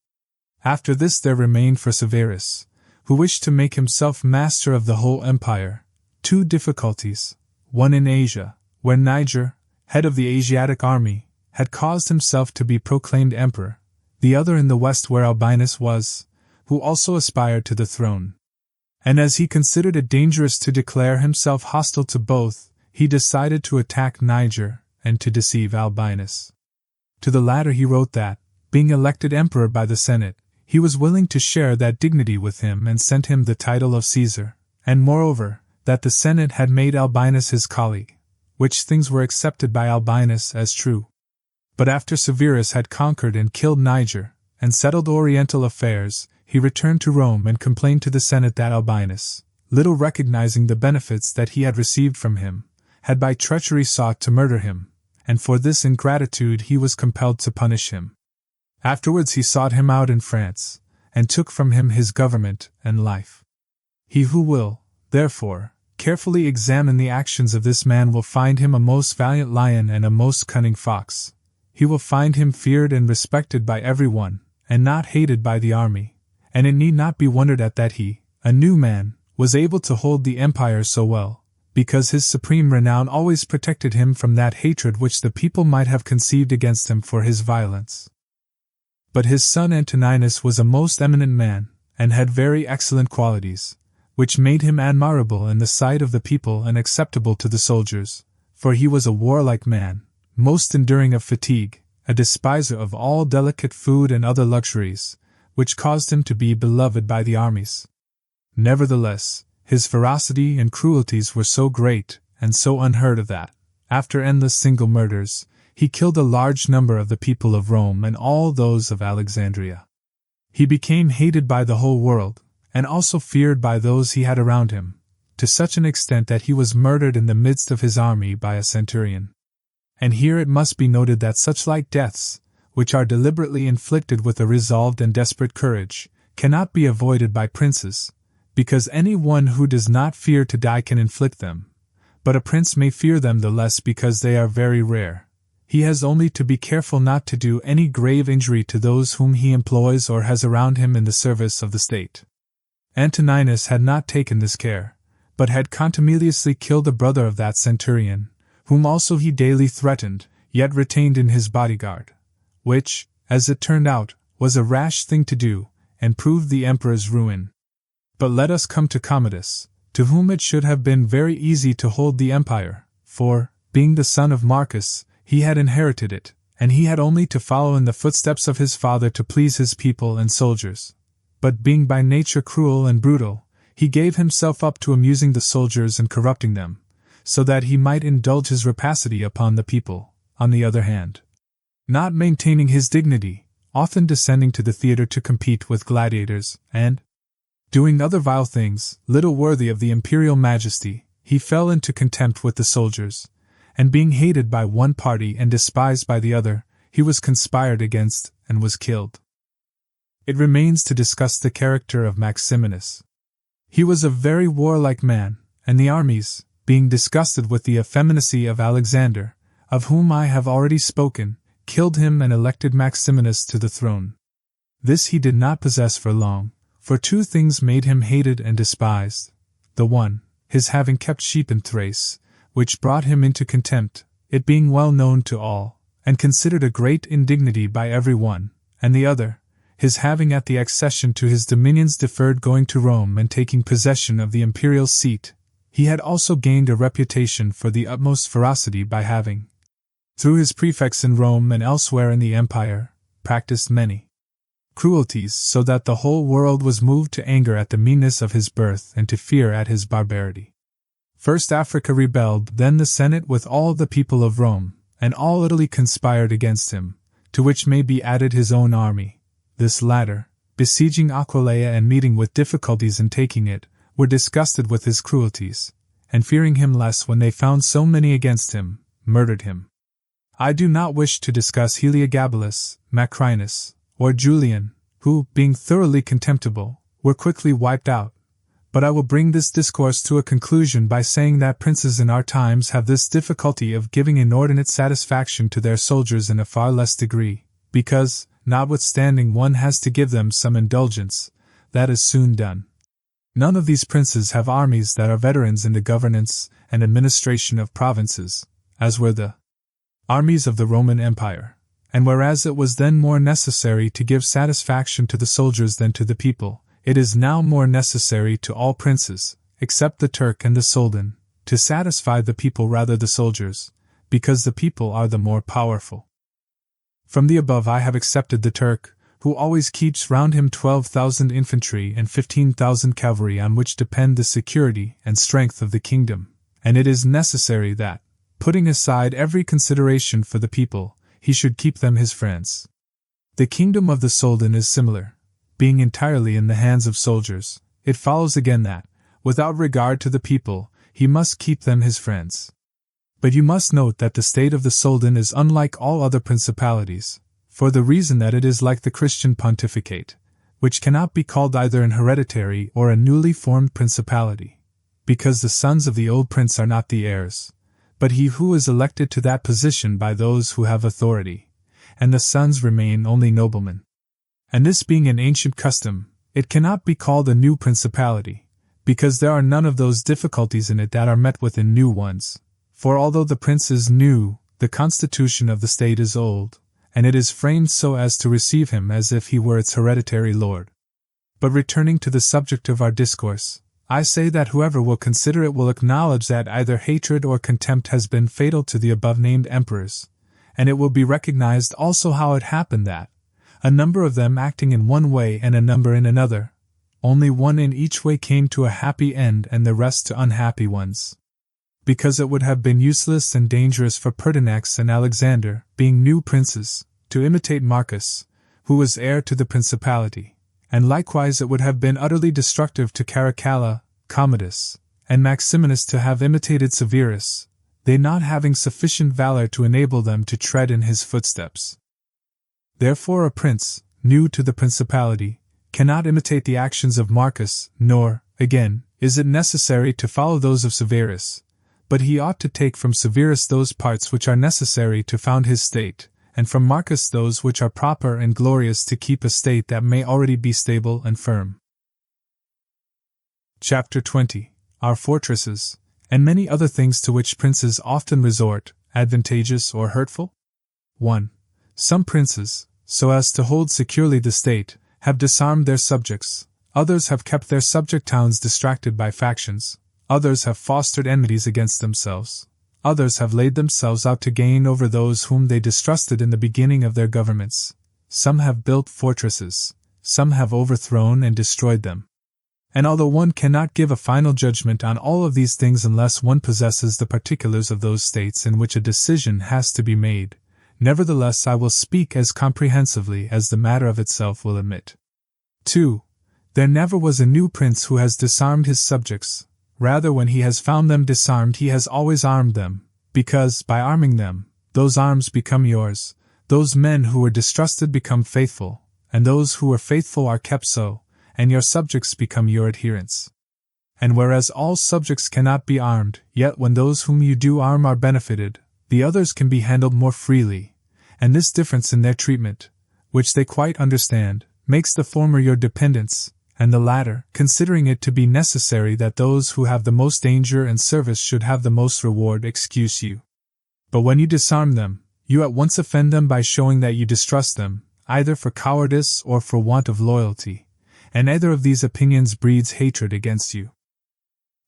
Speaker 1: After this there remained for Severus, who wished to make himself master of the whole empire, two difficulties, one in Asia, where Niger, head of the Asiatic army, had caused himself to be proclaimed emperor, the other in the west where Albinus was, who also aspired to the throne. And as he considered it dangerous to declare himself hostile to both, he decided to attack Niger and to deceive Albinus. To the latter he wrote that, being elected emperor by the Senate, he was willing to share that dignity with him and sent him the title of Caesar, and moreover, that the Senate had made Albinus his colleague, which things were accepted by Albinus as true. But after Severus had conquered and killed Niger, and settled Oriental affairs, he returned to Rome and complained to the Senate that Albinus, little recognizing the benefits that he had received from him, had by treachery sought to murder him, and for this ingratitude he was compelled to punish him. Afterwards he sought him out in France, and took from him his government and life. He who will, therefore, carefully examine the actions of this man will find him a most valiant lion and a most cunning fox. He will find him feared and respected by everyone, and not hated by the army, and it need not be wondered at that he, a new man, was able to hold the empire so well, because his supreme renown always protected him from that hatred which the people might have conceived against him for his violence. But his son Antoninus was a most eminent man, and had very excellent qualities, which made him admirable in the sight of the people and acceptable to the soldiers, for he was a warlike man, most enduring of fatigue, a despiser of all delicate food and other luxuries, which caused him to be beloved by the armies. Nevertheless, his ferocity and cruelties were so great and so unheard of that, after endless single murders, he killed a large number of the people of Rome and all those of Alexandria. He became hated by the whole world, and also feared by those he had around him, to such an extent that he was murdered in the midst of his army by a centurion. And here it must be noted that such light deaths, which are deliberately inflicted with a resolved and desperate courage, cannot be avoided by princes, because any one who does not fear to die can inflict them, but a prince may fear them the less because they are very rare. He has only to be careful not to do any grave injury to those whom he employs or has around him in the service of the state. Antoninus had not taken this care, but had contumeliously killed a brother of that centurion, whom also he daily threatened, yet retained in his bodyguard, which, as it turned out, was a rash thing to do, and proved the emperor's ruin. But let us come to Commodus, to whom it should have been very easy to hold the empire, for, being the son of Marcus, he had inherited it, and he had only to follow in the footsteps of his father to please his people and soldiers. But being by nature cruel and brutal, he gave himself up to amusing the soldiers and corrupting them, so that he might indulge his rapacity upon the people, on the other hand, not maintaining his dignity, often descending to the theatre to compete with gladiators, and doing other vile things, little worthy of the imperial majesty. He fell into contempt with the soldiers, and being hated by one party and despised by the other, he was conspired against, and was killed. It remains to discuss the character of Maximinus. He was a very warlike man, and the armies, being disgusted with the effeminacy of Alexander, of whom I have already spoken, killed him and elected Maximinus to the throne. This he did not possess for long, for two things made him hated and despised. The one, his having kept sheep in Thrace, which brought him into contempt, it being well known to all, and considered a great indignity by every one, and the other, his having at the accession to his dominions deferred going to Rome and taking possession of the imperial seat. He had also gained a reputation for the utmost ferocity by having, through his prefects in Rome and elsewhere in the empire, practiced many cruelties, so that the whole world was moved to anger at the meanness of his birth and to fear at his barbarity. First Africa rebelled, then the Senate with all the people of Rome, and all Italy conspired against him, to which may be added his own army. This latter, besieging Aquileia and meeting with difficulties in taking it, were disgusted with his cruelties, and fearing him less when they found so many against him, murdered him. I do not wish to discuss Heliogabalus, Macrinus, or Julian, who, being thoroughly contemptible, were quickly wiped out, but I will bring this discourse to a conclusion by saying that princes in our times have this difficulty of giving inordinate satisfaction to their soldiers in a far less degree, because, notwithstanding one has to give them some indulgence, that is soon done. None of these princes have armies that are veterans in the governance and administration of provinces, as were the armies of the Roman Empire, and whereas it was then more necessary to give satisfaction to the soldiers than to the people, it is now more necessary to all princes, except the Turk and the Soldan, to satisfy the people rather the soldiers, because the people are the more powerful. From the above I have accepted the Turk, who always keeps round him 12,000 infantry and 15,000 cavalry on which depend the security and strength of the kingdom, and it is necessary that, putting aside every consideration for the people, he should keep them his friends. The kingdom of the Soldan is similar. Being entirely in the hands of soldiers, it follows again that, without regard to the people, he must keep them his friends. But you must note that the state of the Soldan is unlike all other principalities, for the reason that it is like the Christian pontificate, which cannot be called either an hereditary or a newly formed principality, because the sons of the old prince are not the heirs, but he who is elected to that position by those who have authority, and the sons remain only noblemen. And this being an ancient custom, it cannot be called a new principality, because there are none of those difficulties in it that are met with in new ones, for although the prince is new, the constitution of the state is old, and it is framed so as to receive him as if he were its hereditary lord. But returning to the subject of our discourse, I say that whoever will consider it will acknowledge that either hatred or contempt has been fatal to the above-named emperors, and it will be recognized also how it happened that, a number of them acting in one way and a number in another, only one in each way came to a happy end and the rest to unhappy ones. Because it would have been useless and dangerous for Pertinax and Alexander, being new princes, to imitate Marcus, who was heir to the principality, and likewise it would have been utterly destructive to Caracalla, Commodus, and Maximinus to have imitated Severus, they not having sufficient valor to enable them to tread in his footsteps. Therefore a prince, new to the principality, cannot imitate the actions of Marcus, nor, again, is it necessary to follow those of Severus, but he ought to take from Severus those parts which are necessary to found his state, and from Marcus those which are proper and glorious to keep a state that may already be stable and firm. Chapter 20. Our fortresses, and many other things to which princes often resort, advantageous or hurtful? 1. Some princes, so as to hold securely the state, have disarmed their subjects, others have kept their subject towns distracted by factions, others have fostered enmities against themselves, others have laid themselves out to gain over those whom they distrusted in the beginning of their governments, some have built fortresses, some have overthrown and destroyed them. And although one cannot give a final judgment on all of these things unless one possesses the particulars of those states in which a decision has to be made, nevertheless I will speak as comprehensively as the matter of itself will admit. 2. There never was a new prince who has disarmed his subjects. Rather, when he has found them disarmed he has always armed them, because, by arming them, those arms become yours, those men who were distrusted become faithful, and those who were faithful are kept so, and your subjects become your adherents. And whereas all subjects cannot be armed, yet when those whom you do arm are benefited, the others can be handled more freely, and this difference in their treatment, which they quite understand, makes the former your dependents, and the latter, considering it to be necessary that those who have the most danger and service should have the most reward, excuse you. But when you disarm them, you at once offend them by showing that you distrust them, either for cowardice or for want of loyalty, and either of these opinions breeds hatred against you.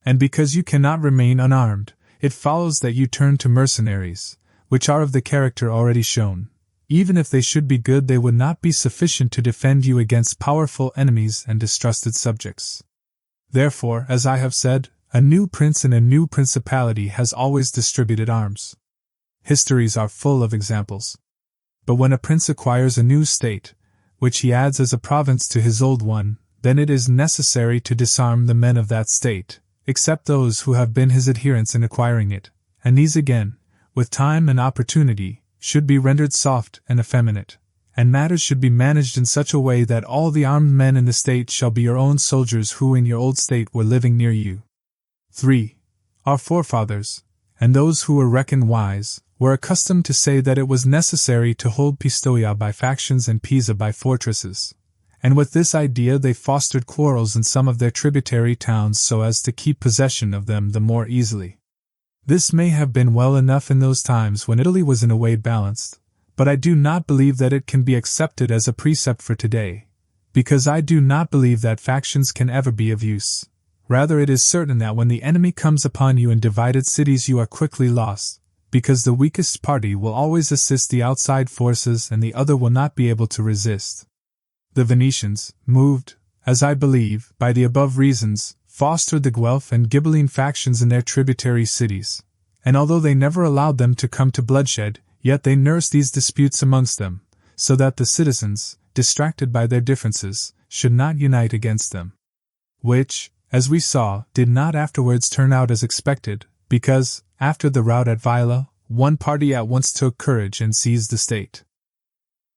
Speaker 1: And because you cannot remain unarmed, it follows that you turn to mercenaries, which are of the character already shown. Even if they should be good, they would not be sufficient to defend you against powerful enemies and distrusted subjects. Therefore, as I have said, a new prince in a new principality has always distributed arms. Histories are full of examples. But when a prince acquires a new state, which he adds as a province to his old one, then it is necessary to disarm the men of that state, except those who have been his adherents in acquiring it, and these again, with time and opportunity, should be rendered soft and effeminate, and matters should be managed in such a way that all the armed men in the state shall be your own soldiers who in your old state were living near you. 3. Our forefathers, and those who were reckoned wise, were accustomed to say that it was necessary to hold Pistoia by factions and Pisa by fortresses, and with this idea they fostered quarrels in some of their tributary towns so as to keep possession of them the more easily. This may have been well enough in those times when Italy was in a way balanced, but I do not believe that it can be accepted as a precept for today, because I do not believe that factions can ever be of use. Rather, it is certain that when the enemy comes upon you in divided cities you are quickly lost, because the weakest party will always assist the outside forces and the other will not be able to resist. The Venetians, moved, as I believe, by the above reasons, fostered the Guelph and Ghibelline factions in their tributary cities, and although they never allowed them to come to bloodshed, yet they nursed these disputes amongst them, so that the citizens, distracted by their differences, should not unite against them. Which, as we saw, did not afterwards turn out as expected, because, after the rout at Viola, one party at once took courage and seized the state.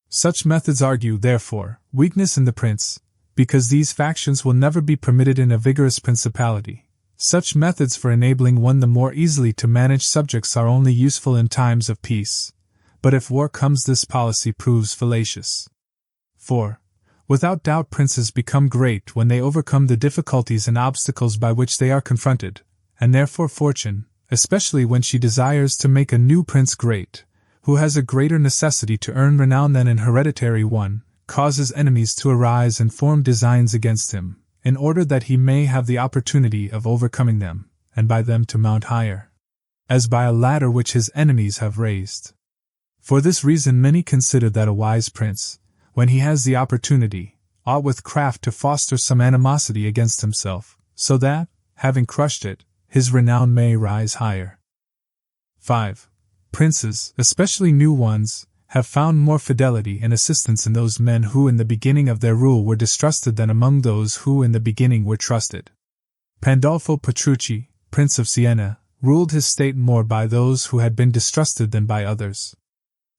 Speaker 1: Such methods argue, therefore, weakness in the prince, because these factions will never be permitted in a vigorous principality. Such methods for enabling one the more easily to manage subjects are only useful in times of peace, but if war comes this policy proves fallacious. For, without doubt princes become great when they overcome the difficulties and obstacles by which they are confronted, and therefore fortune, especially when she desires to make a new prince great, who has a greater necessity to earn renown than an hereditary one, causes enemies to arise and form designs against him, in order that he may have the opportunity of overcoming them, and by them to mount higher, as by a ladder which his enemies have raised. For this reason many consider that a wise prince, when he has the opportunity, ought with craft to foster some animosity against himself, so that, having crushed it, his renown may rise higher. 5. Princes, especially new ones, have found more fidelity and assistance in those men who in the beginning of their rule were distrusted than among those who in the beginning were trusted. Pandolfo Petrucci, Prince of Siena, ruled his state more by those who had been distrusted than by others.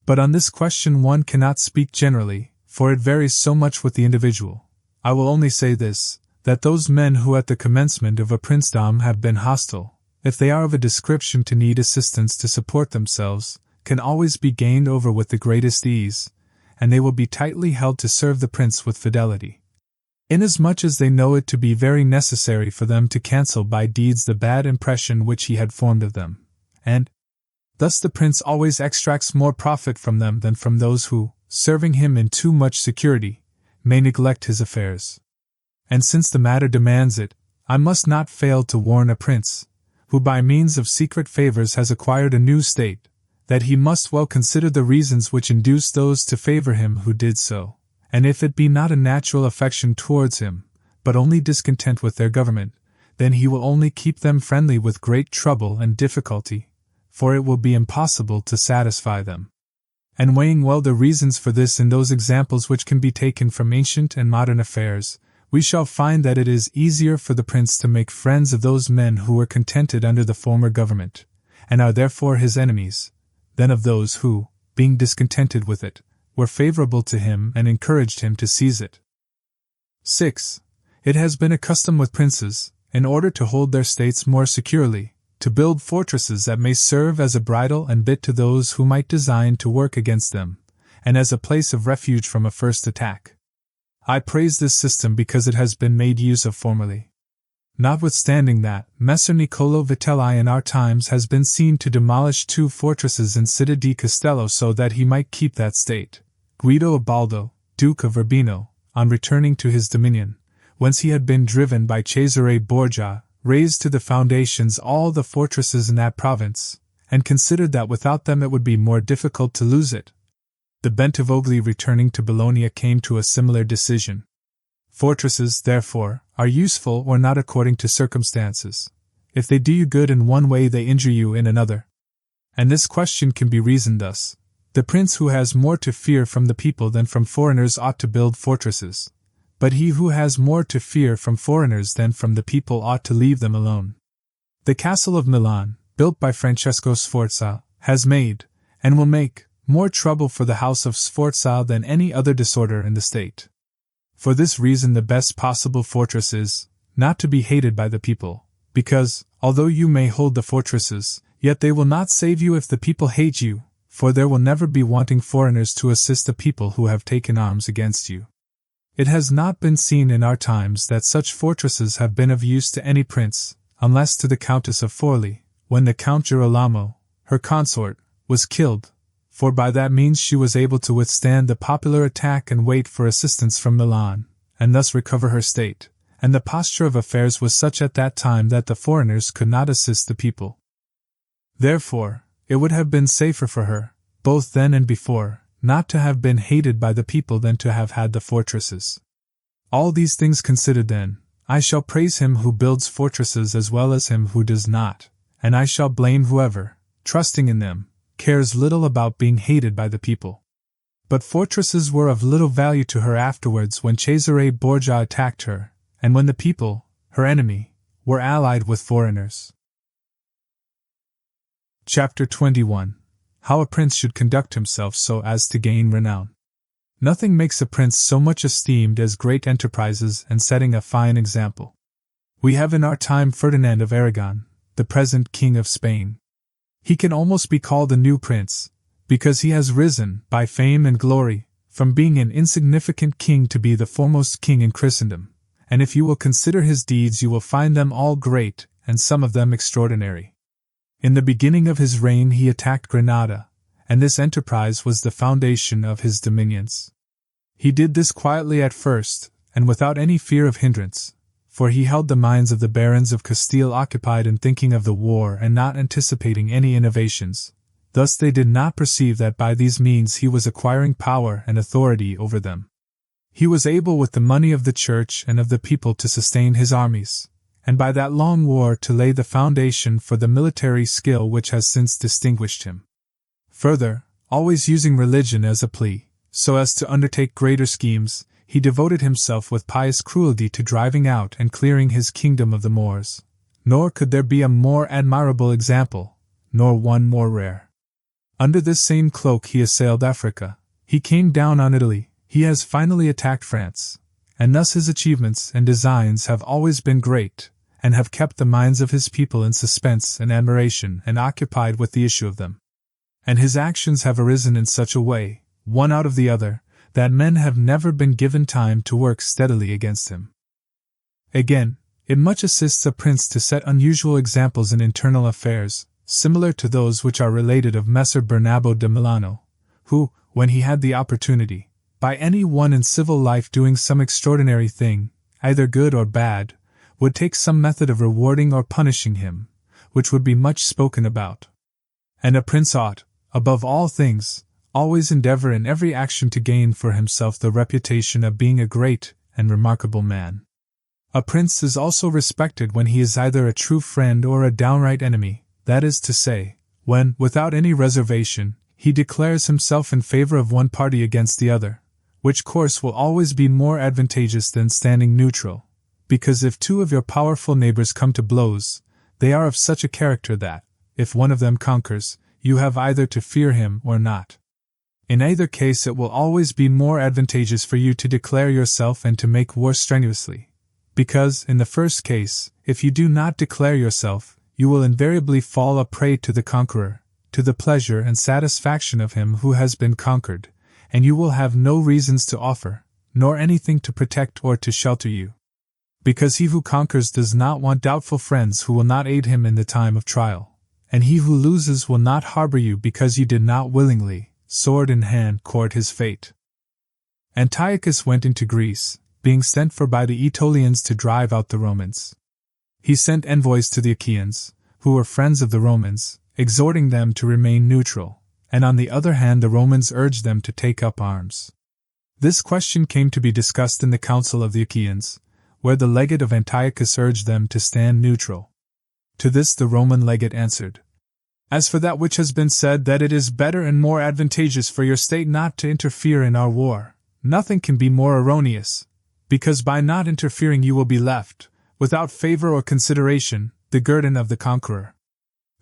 Speaker 1: But on this question one cannot speak generally, for it varies so much with the individual. I will only say this, that those men who at the commencement of a princedom have been hostile, if they are of a description to need assistance to support themselves, can always be gained over with the greatest ease, and they will be tightly held to serve the prince with fidelity, inasmuch as they know it to be very necessary for them to cancel by deeds the bad impression which he had formed of them, and thus the prince always extracts more profit from them than from those who, serving him in too much security, may neglect his affairs. And since the matter demands it, I must not fail to warn a prince, who by means of secret favors has acquired a new state, that he must well consider the reasons which induced those to favor him who did so, and if it be not a natural affection towards him, but only discontent with their government, then he will only keep them friendly with great trouble and difficulty, for it will be impossible to satisfy them. And weighing well the reasons for this in those examples which can be taken from ancient and modern affairs, we shall find that it is easier for the prince to make friends of those men who were contented under the former government, and are therefore his enemies, than of those who, being discontented with it, were favorable to him and encouraged him to seize it. 6. It has been a custom with princes, in order to hold their states more securely, to build fortresses that may serve as a bridle and bit to those who might design to work against them, and as a place of refuge from a first attack. I praise this system because it has been made use of formerly. Notwithstanding that, Messer Niccolò Vitelli in our times has been seen to demolish 2 fortresses in Città di Castello so that he might keep that state, Guido Ubaldo, Duke of Urbino, on returning to his dominion, whence he had been driven by Cesare Borgia, razed to the foundations all the fortresses in that province, and considered that without them it would be more difficult to lose it. The Bentivogli returning to Bologna came to a similar decision. Fortresses, therefore, are useful or not according to circumstances. If they do you good in one way they injure you in another. And this question can be reasoned thus. The prince who has more to fear from the people than from foreigners ought to build fortresses, but he who has more to fear from foreigners than from the people ought to leave them alone. The castle of Milan, built by Francesco Sforza, has made, and will make, more trouble for the house of Sforza than any other disorder in the state. For this reason the best possible fortress is, not to be hated by the people, because, although you may hold the fortresses, yet they will not save you if the people hate you, for there will never be wanting foreigners to assist the people who have taken arms against you. It has not been seen in our times that such fortresses have been of use to any prince, unless to the Countess of Forli, when the Count Girolamo, her consort, was killed, for by that means she was able to withstand the popular attack and wait for assistance from Milan, and thus recover her state, and the posture of affairs was such at that time that the foreigners could not assist the people. Therefore, it would have been safer for her, both then and before, not to have been hated by the people than to have had the fortresses. All these things considered then, I shall praise him who builds fortresses as well as him who does not, and I shall blame whoever, trusting in them, cares little about being hated by the people. But fortresses were of little value to her afterwards when Cesare Borgia attacked her, and when the people, her enemy, were allied with foreigners. Chapter 21. How a Prince Should Conduct Himself so as to Gain Renown. Nothing makes a prince so much esteemed as great enterprises and setting a fine example. We have in our time Ferdinand of Aragon, the present King of Spain. He can almost be called a new prince, because he has risen, by fame and glory, from being an insignificant king to be the foremost king in Christendom, and if you will consider his deeds you will find them all great, and some of them extraordinary. In the beginning of his reign he attacked Granada, and this enterprise was the foundation of his dominions. He did this quietly at first, and without any fear of hindrance, for he held the minds of the barons of Castile occupied in thinking of the war and not anticipating any innovations. Thus they did not perceive that by these means he was acquiring power and authority over them. He was able with the money of the church and of the people to sustain his armies, and by that long war to lay the foundation for the military skill which has since distinguished him. Further, always using religion as a plea, so as to undertake greater schemes, he devoted himself with pious cruelty to driving out and clearing his kingdom of the Moors. Nor could there be a more admirable example, nor one more rare. Under this same cloak he assailed Africa, he came down on Italy, he has finally attacked France, and thus his achievements and designs have always been great, and have kept the minds of his people in suspense and admiration and occupied with the issue of them. And his actions have arisen in such a way, one out of the other, that men have never been given time to work steadily against him. Again, it much assists a prince to set unusual examples in internal affairs, similar to those which are related of Messer Bernabo de Milano, who, when he had the opportunity, by any one in civil life doing some extraordinary thing, either good or bad, would take some method of rewarding or punishing him, which would be much spoken about. And a prince ought, above all things, always endeavor in every action to gain for himself the reputation of being a great and remarkable man. A prince is also respected when he is either a true friend or a downright enemy, that is to say, when, without any reservation, he declares himself in favor of one party against the other, which course will always be more advantageous than standing neutral, because if two of your powerful neighbors come to blows, they are of such a character that, if one of them conquers, you have either to fear him or not. In either case it will always be more advantageous for you to declare yourself and to make war strenuously, because, in the first case, if you do not declare yourself, you will invariably fall a prey to the conqueror, to the pleasure and satisfaction of him who has been conquered, and you will have no reasons to offer, nor anything to protect or to shelter you. Because he who conquers does not want doubtful friends who will not aid him in the time of trial, and he who loses will not harbor you because you did not willingly, sword in hand, court his fate. Antiochus went into Greece, being sent for by the Aetolians to drive out the Romans. He sent envoys to the Achaeans, who were friends of the Romans, exhorting them to remain neutral, and on the other hand the Romans urged them to take up arms. This question came to be discussed in the council of the Achaeans, where the legate of Antiochus urged them to stand neutral. To this the Roman legate answered, "As for that which has been said that it is better and more advantageous for your state not to interfere in our war, nothing can be more erroneous, because by not interfering you will be left, without favor or consideration, the guerdon of the conqueror.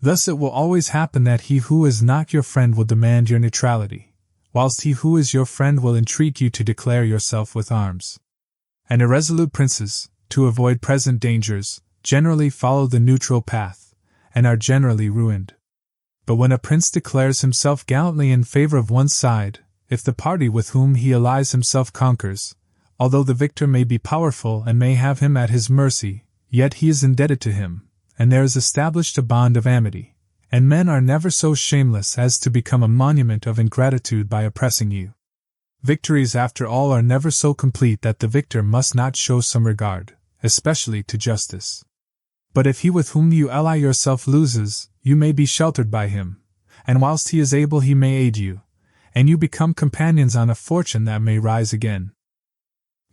Speaker 1: Thus it will always happen that he who is not your friend will demand your neutrality, whilst he who is your friend will entreat you to declare yourself with arms. And irresolute princes, to avoid present dangers, generally follow the neutral path, and are generally ruined. But when a prince declares himself gallantly in favor of one side, if the party with whom he allies himself conquers, although the victor may be powerful and may have him at his mercy, yet he is indebted to him, and there is established a bond of amity, and men are never so shameless as to become a monument of ingratitude by oppressing you. Victories after all are never so complete that the victor must not show some regard, especially to justice. But if he with whom you ally yourself loses, you may be sheltered by him, and whilst he is able he may aid you, and you become companions on a fortune that may rise again.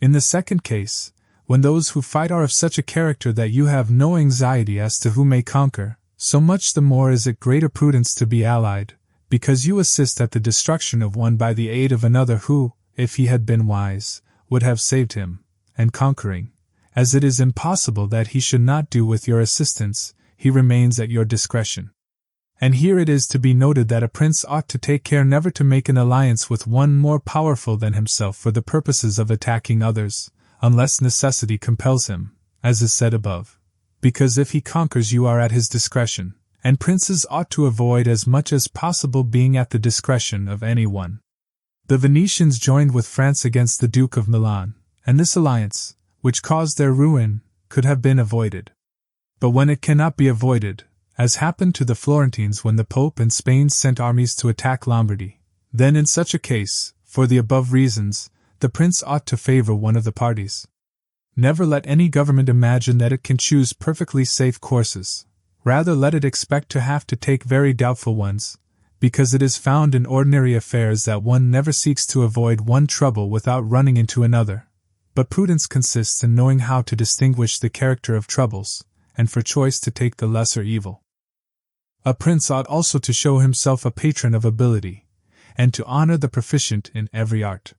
Speaker 1: In the second case, when those who fight are of such a character that you have no anxiety as to who may conquer, so much the more is it greater prudence to be allied, because you assist at the destruction of one by the aid of another who, if he had been wise, would have saved him, and conquering, as it is impossible that he should not do with your assistance, he remains at your discretion. And here it is to be noted that a prince ought to take care never to make an alliance with one more powerful than himself for the purposes of attacking others, unless necessity compels him, as is said above, because if he conquers you are at his discretion, and princes ought to avoid as much as possible being at the discretion of any one. The Venetians joined with France against the Duke of Milan, and this alliance, which caused their ruin, could have been avoided. But when it cannot be avoided, as happened to the Florentines when the Pope and Spain sent armies to attack Lombardy, then in such a case, for the above reasons, the prince ought to favor one of the parties. Never let any government imagine that it can choose perfectly safe courses, rather let it expect to have to take very doubtful ones, because it is found in ordinary affairs that one never seeks to avoid one trouble without running into another, but prudence consists in knowing how to distinguish the character of troubles, and for choice to take the lesser evil. A prince ought also to show himself a patron of ability, and to honor the proficient in every art.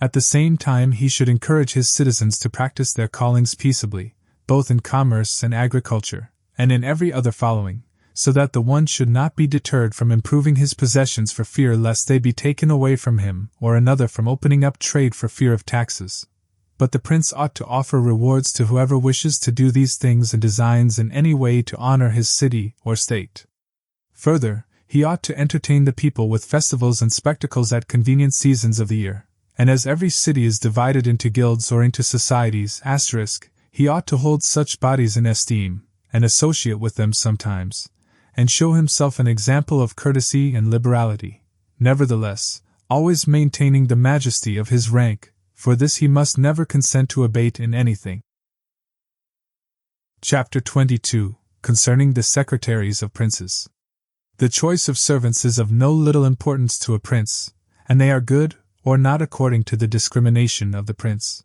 Speaker 1: At the same time he should encourage his citizens to practice their callings peaceably, both in commerce and agriculture, and in every other following, so that the one should not be deterred from improving his possessions for fear lest they be taken away from him, or another from opening up trade for fear of taxes. But the prince ought to offer rewards to whoever wishes to do these things and designs in any way to honor his city or state. Further, he ought to entertain the people with festivals and spectacles at convenient seasons of the year, and as every city is divided into guilds or into societies, he ought to hold such bodies in esteem, and associate with them sometimes, and show himself an example of courtesy and liberality, nevertheless, always maintaining the majesty of his rank. For this he must never consent to abate in anything. Chapter 22, concerning the secretaries of princes. The choice of servants is of no little importance to a prince, and they are good or not according to the discrimination of the prince.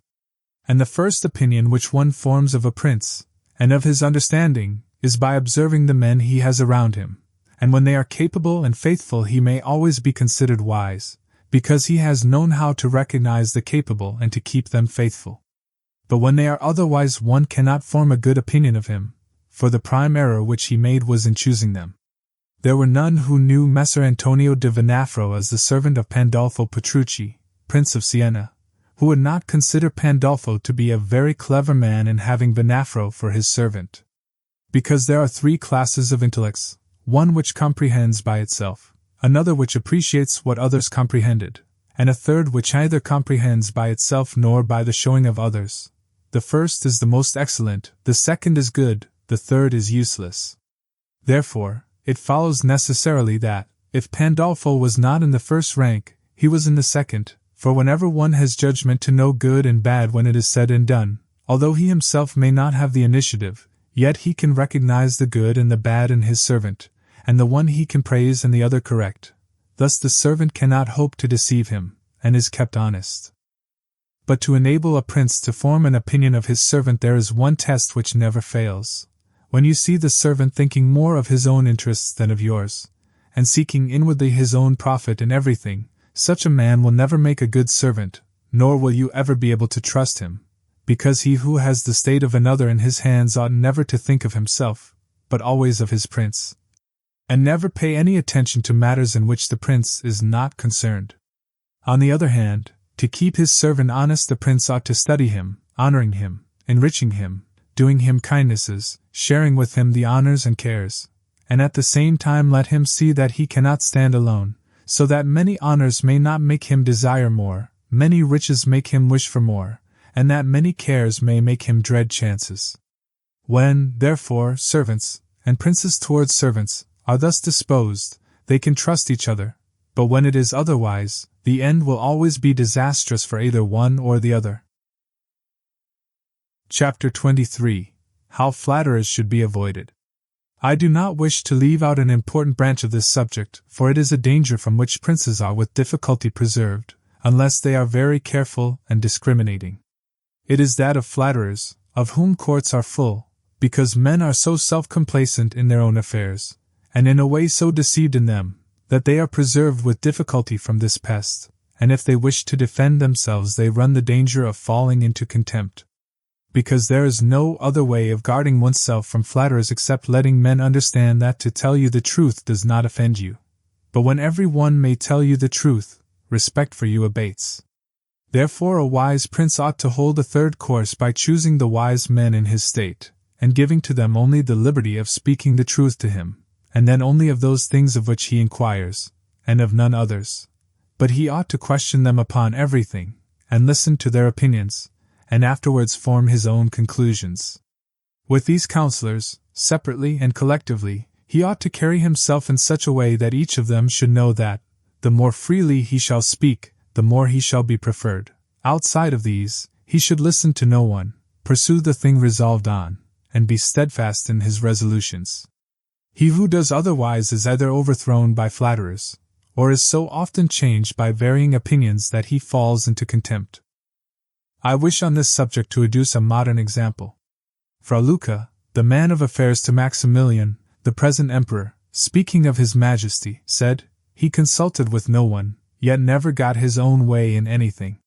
Speaker 1: And the first opinion which one forms of a prince, and of his understanding, is by observing the men he has around him, and when they are capable and faithful he may always be considered wise, because he has known how to recognize the capable and to keep them faithful. But when they are otherwise one cannot form a good opinion of him, for the prime error which he made was in choosing them. There were none who knew Messer Antonio de Venafro as the servant of Pandolfo Petrucci, Prince of Siena, who would not consider Pandolfo to be a very clever man in having Venafro for his servant. Because there are three classes of intellects, one which comprehends by itself, another which appreciates what others comprehended, and a third which neither comprehends by itself nor by the showing of others. The first is the most excellent, the second is good, the third is useless. Therefore, it follows necessarily that, if Pandolfo was not in the first rank, he was in the second, for whenever one has judgment to know good and bad when it is said and done, although he himself may not have the initiative, yet he can recognize the good and the bad in his servant, and the one he can praise and the other correct. Thus the servant cannot hope to deceive him, and is kept honest. But to enable a prince to form an opinion of his servant there is one test which never fails. When you see the servant thinking more of his own interests than of yours, and seeking inwardly his own profit in everything, such a man will never make a good servant, nor will you ever be able to trust him, because he who has the state of another in his hands ought never to think of himself, but always of his prince, and never pay any attention to matters in which the prince is not concerned. On the other hand, to keep his servant honest the prince ought to study him, honoring him, enriching him, doing him kindnesses, sharing with him the honors and cares, and at the same time let him see that he cannot stand alone, so that many honors may not make him desire more, many riches make him wish for more, and that many cares may make him dread chances. When, therefore, servants, and princes towards servants, are thus disposed, they can trust each other, but when it is otherwise, the end will always be disastrous for either one or the other. Chapter 23. How flatterers should be avoided. I do not wish to leave out an important branch of this subject, for it is a danger from which princes are with difficulty preserved, unless they are very careful and discriminating. It is that of flatterers, of whom courts are full, because men are so self-complacent in their own affairs, and in a way so deceived in them, that they are preserved with difficulty from this pest, and if they wish to defend themselves they run the danger of falling into contempt. Because there is no other way of guarding oneself from flatterers except letting men understand that to tell you the truth does not offend you. But when every one may tell you the truth, respect for you abates. Therefore a wise prince ought to hold a third course by choosing the wise men in his state, and giving to them only the liberty of speaking the truth to him, and then only of those things of which he inquires, and of none others. But he ought to question them upon everything, and listen to their opinions, and afterwards form his own conclusions. With these counselors, separately and collectively, he ought to carry himself in such a way that each of them should know that, the more freely he shall speak, the more he shall be preferred. Outside of these, he should listen to no one, pursue the thing resolved on, and be steadfast in his resolutions. He who does otherwise is either overthrown by flatterers, or is so often changed by varying opinions that he falls into contempt. I wish on this subject to adduce a modern example. Fra Luca, the man of affairs to Maximilian, the present emperor, speaking of his majesty, said, he consulted with no one, yet never got his own way in anything.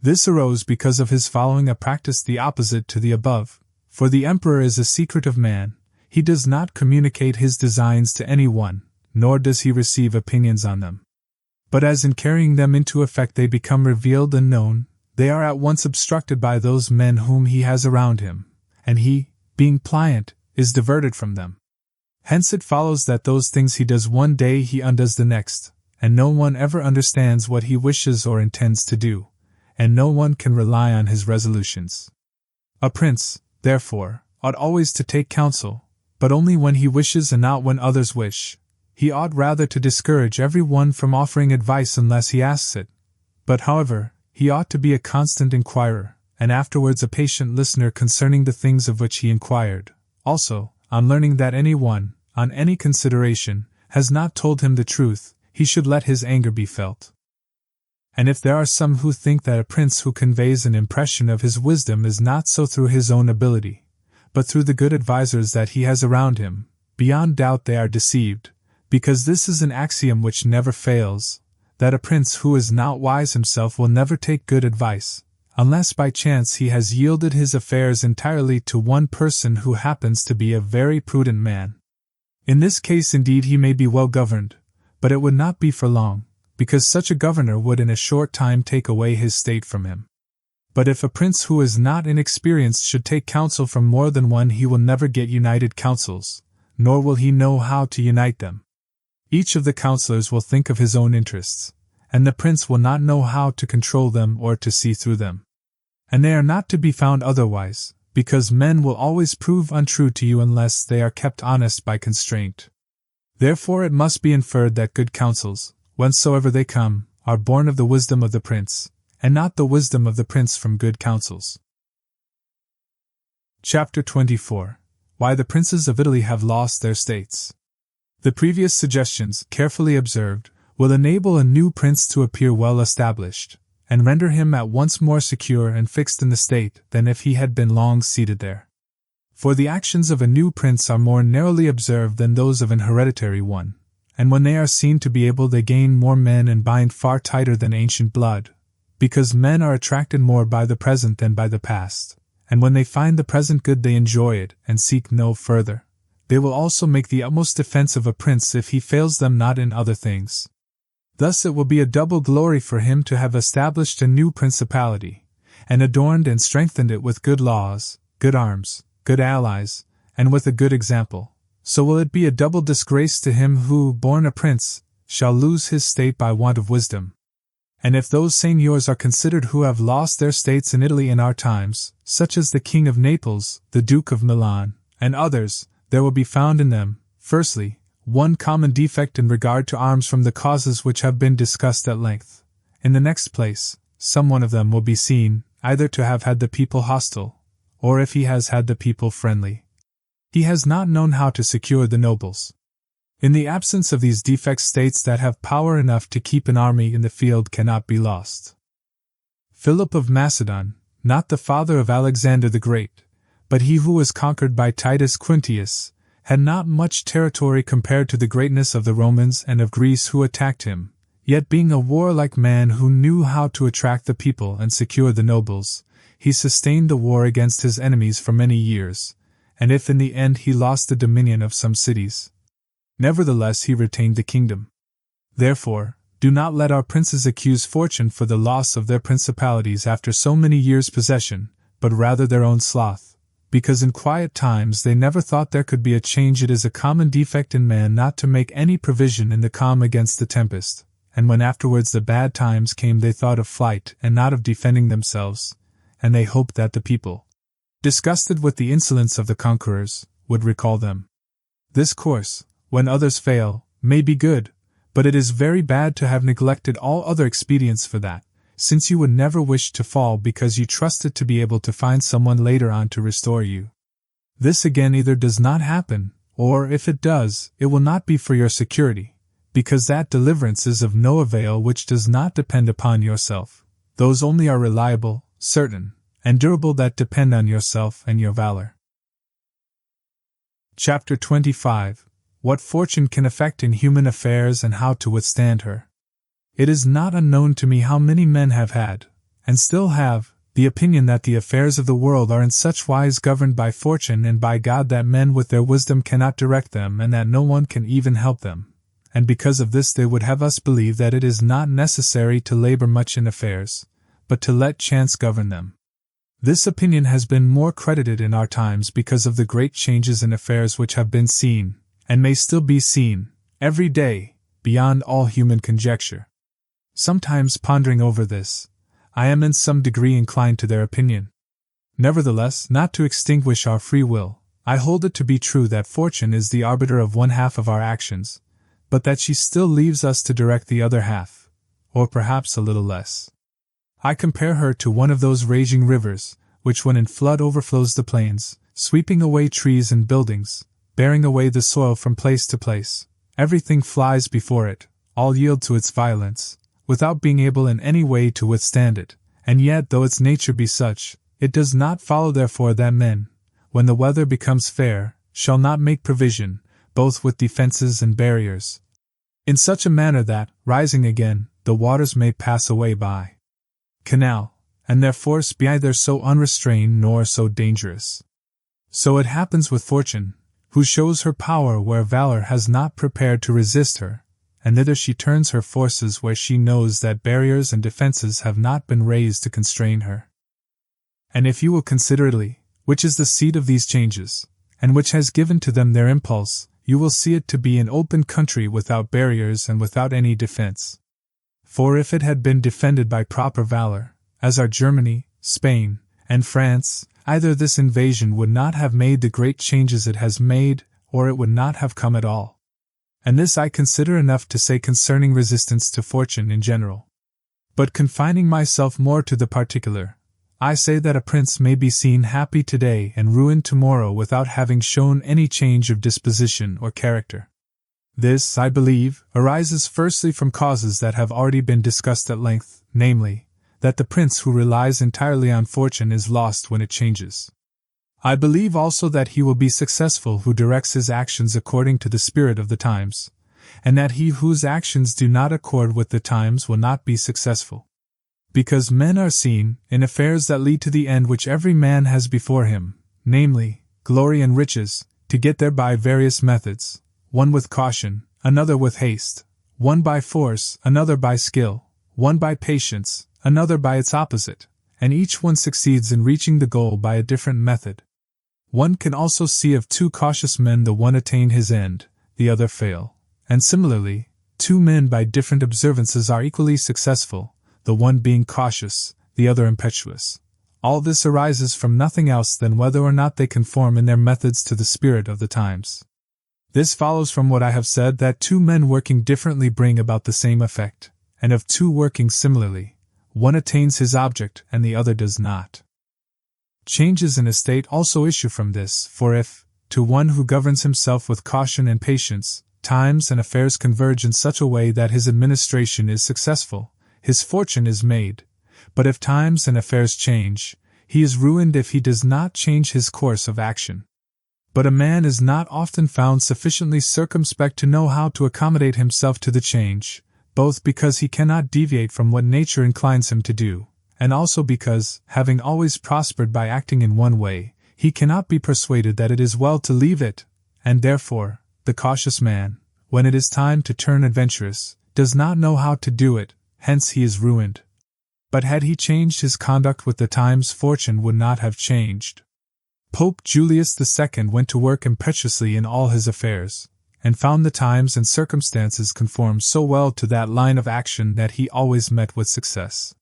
Speaker 1: This arose because of his following a practice the opposite to the above, for the emperor is a secretive man, he does not communicate his designs to any one, nor does he receive opinions on them. But as in carrying them into effect they become revealed and known, they are at once obstructed by those men whom he has around him, and he, being pliant, is diverted from them. Hence it follows that those things he does one day he undoes the next, and no one ever understands what he wishes or intends to do, and no one can rely on his resolutions. A prince, therefore, ought always to take counsel, but only when he wishes and not when others wish. He ought rather to discourage every one from offering advice unless he asks it. But however, he ought to be a constant inquirer, and afterwards a patient listener concerning the things of which he inquired. Also, on learning that any one, on any consideration, has not told him the truth, he should let his anger be felt. And if there are some who think that a prince who conveys an impression of his wisdom is not so through his own ability, but through the good advisers that he has around him, beyond doubt they are deceived, because this is an axiom which never fails, that a prince who is not wise himself will never take good advice, unless by chance he has yielded his affairs entirely to one person who happens to be a very prudent man. In this case indeed he may be well governed, but it would not be for long, because such a governor would in a short time take away his state from him. But if a prince who is not inexperienced should take counsel from more than one, he will never get united counsels, nor will he know how to unite them. Each of the counselors will think of his own interests, and the prince will not know how to control them or to see through them. And they are not to be found otherwise, because men will always prove untrue to you unless they are kept honest by constraint. Therefore it must be inferred that good counsels, whencesoever they come, are born of the wisdom of the prince, and not the wisdom of the prince from good counsels. Chapter 24. Why the Princes of Italy have lost their states. The previous suggestions, carefully observed, will enable a new prince to appear well established, and render him at once more secure and fixed in the state than if he had been long seated there. For the actions of a new prince are more narrowly observed than those of an hereditary one, and when they are seen to be able they gain more men and bind far tighter than ancient blood, because men are attracted more by the present than by the past, and when they find the present good they enjoy it and seek no further. They will also make the utmost defense of a prince if he fails them not in other things. Thus it will be a double glory for him to have established a new principality, and adorned and strengthened it with good laws, good arms, good allies, and with a good example. So will it be a double disgrace to him who, born a prince, shall lose his state by want of wisdom. And if those seigneurs are considered who have lost their states in Italy in our times, such as the King of Naples, the Duke of Milan, and others, there will be found in them, firstly, one common defect in regard to arms from the causes which have been discussed at length. In the next place, some one of them will be seen, either to have had the people hostile, or if he has had the people friendly. He has not known how to secure the nobles. In the absence of these defects, states that have power enough to keep an army in the field cannot be lost. Philip of Macedon, not the father of Alexander the Great, but he who was conquered by Titus Quintius, had not much territory compared to the greatness of the Romans and of Greece who attacked him, yet being a warlike man who knew how to attract the people and secure the nobles, he sustained the war against his enemies for many years, and if in the end he lost the dominion of some cities, nevertheless he retained the kingdom. Therefore, do not let our princes accuse fortune for the loss of their principalities after so many years' possession, but rather their own sloth, because in quiet times they never thought there could be a change. It is a common defect in man not to make any provision in the calm against the tempest, and when afterwards the bad times came they thought of flight and not of defending themselves, and they hoped that the people, disgusted with the insolence of the conquerors, would recall them. This course, when others fail, may be good, but it is very bad to have neglected all other expedients for that, since you would never wish to fall because you trusted to be able to find someone later on to restore you. This again either does not happen, or if it does, it will not be for your security, because that deliverance is of no avail which does not depend upon yourself. Those only are reliable, certain, and durable that depend on yourself and your valor. Chapter 25. What fortune can effect in human affairs and how to withstand her. It is not unknown to me how many men have had, and still have, the opinion that the affairs of the world are in such wise governed by fortune and by God that men with their wisdom cannot direct them and that no one can even help them, and because of this they would have us believe that it is not necessary to labor much in affairs, but to let chance govern them. This opinion has been more credited in our times because of the great changes in affairs which have been seen, and may still be seen, every day, beyond all human conjecture. Sometimes pondering over this, I am in some degree inclined to their opinion. Nevertheless, not to extinguish our free will, I hold it to be true that fortune is the arbiter of one half of our actions, but that she still leaves us to direct the other half, or perhaps a little less. I compare her to one of those raging rivers, which when in flood overflows the plains, sweeping away trees and buildings, bearing away the soil from place to place. Everything flies before it, all yield to its violence, without being able in any way to withstand it, and yet though its nature be such, it does not follow therefore that men, when the weather becomes fair, shall not make provision, both with defenses and barriers, in such a manner that, rising again, the waters may pass away by canal, and their force be either so unrestrained nor so dangerous. So it happens with fortune, who shows her power where valor has not prepared to resist her, and thither she turns her forces where she knows that barriers and defenses have not been raised to constrain her. And if you will considerately, which is the seat of these changes, and which has given to them their impulse, you will see it to be an open country without barriers and without any defense. For if it had been defended by proper valor, as are Germany, Spain, and France, either this invasion would not have made the great changes it has made, or it would not have come at all. And this I consider enough to say concerning resistance to fortune in general. But confining myself more to the particular, I say that a prince may be seen happy today and ruined tomorrow without having shown any change of disposition or character. This, I believe, arises firstly from causes that have already been discussed at length, namely, that the prince who relies entirely on fortune is lost when it changes. I believe also that he will be successful who directs his actions according to the spirit of the times, and that he whose actions do not accord with the times will not be successful. Because men are seen, in affairs that lead to the end which every man has before him, namely, glory and riches, to get there by various methods, one with caution, another with haste, one by force, another by skill, one by patience, another by its opposite, and each one succeeds in reaching the goal by a different method. One can also see of two cautious men the one attain his end, the other fail, and similarly, two men by different observances are equally successful, the one being cautious, the other impetuous. All this arises from nothing else than whether or not they conform in their methods to the spirit of the times. This follows from what I have said that two men working differently bring about the same effect, and of two working similarly, one attains his object and the other does not. Changes in a state also issue from this, for if, to one who governs himself with caution and patience, times and affairs converge in such a way that his administration is successful, his fortune is made. But if times and affairs change, he is ruined if he does not change his course of action. But a man is not often found sufficiently circumspect to know how to accommodate himself to the change, both because he cannot deviate from what nature inclines him to do, and also because, having always prospered by acting in one way, he cannot be persuaded that it is well to leave it, and therefore, the cautious man, when it is time to turn adventurous, does not know how to do it, hence he is ruined. But had he changed his conduct with the times, fortune would not have changed. Pope Julius II went to work impetuously in all his affairs, and found the times and circumstances conform so well to that line of action that he always met with success.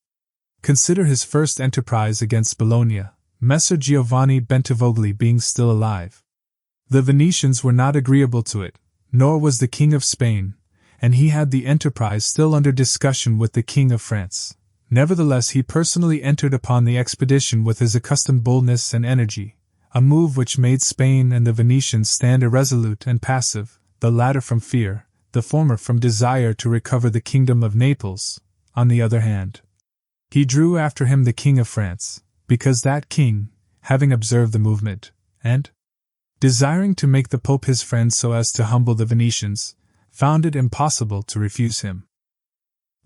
Speaker 1: Consider his first enterprise against Bologna, Messer Giovanni Bentivogli being still alive. The Venetians were not agreeable to it, nor was the King of Spain, and he had the enterprise still under discussion with the King of France. Nevertheless, he personally entered upon the expedition with his accustomed boldness and energy, a move which made Spain and the Venetians stand irresolute and passive, the latter from fear, the former from desire to recover the kingdom of Naples. On the other hand, he drew after him the King of France, because that king, having observed the movement, and desiring to make the Pope his friend so as to humble the Venetians, found it impossible to refuse him.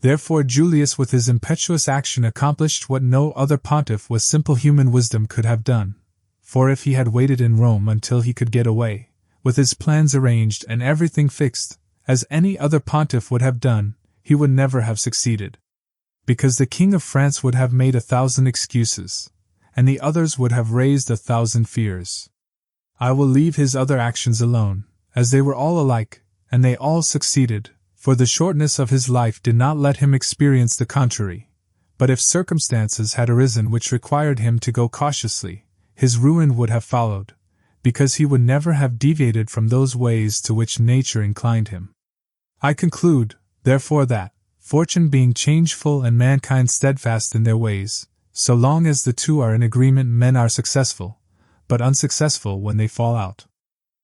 Speaker 1: Therefore Julius with his impetuous action accomplished what no other pontiff with simple human wisdom could have done, for if he had waited in Rome until he could get away, with his plans arranged and everything fixed, as any other pontiff would have done, he would never have succeeded. Because the King of France would have made 1,000 excuses, and the others would have raised 1,000 fears. I will leave his other actions alone, as they were all alike, and they all succeeded, for the shortness of his life did not let him experience the contrary. But if circumstances had arisen which required him to go cautiously, his ruin would have followed, because he would never have deviated from those ways to which nature inclined him. I conclude, therefore, that, fortune being changeful and mankind steadfast in their ways, so long as the two are in agreement men are successful, but unsuccessful when they fall out.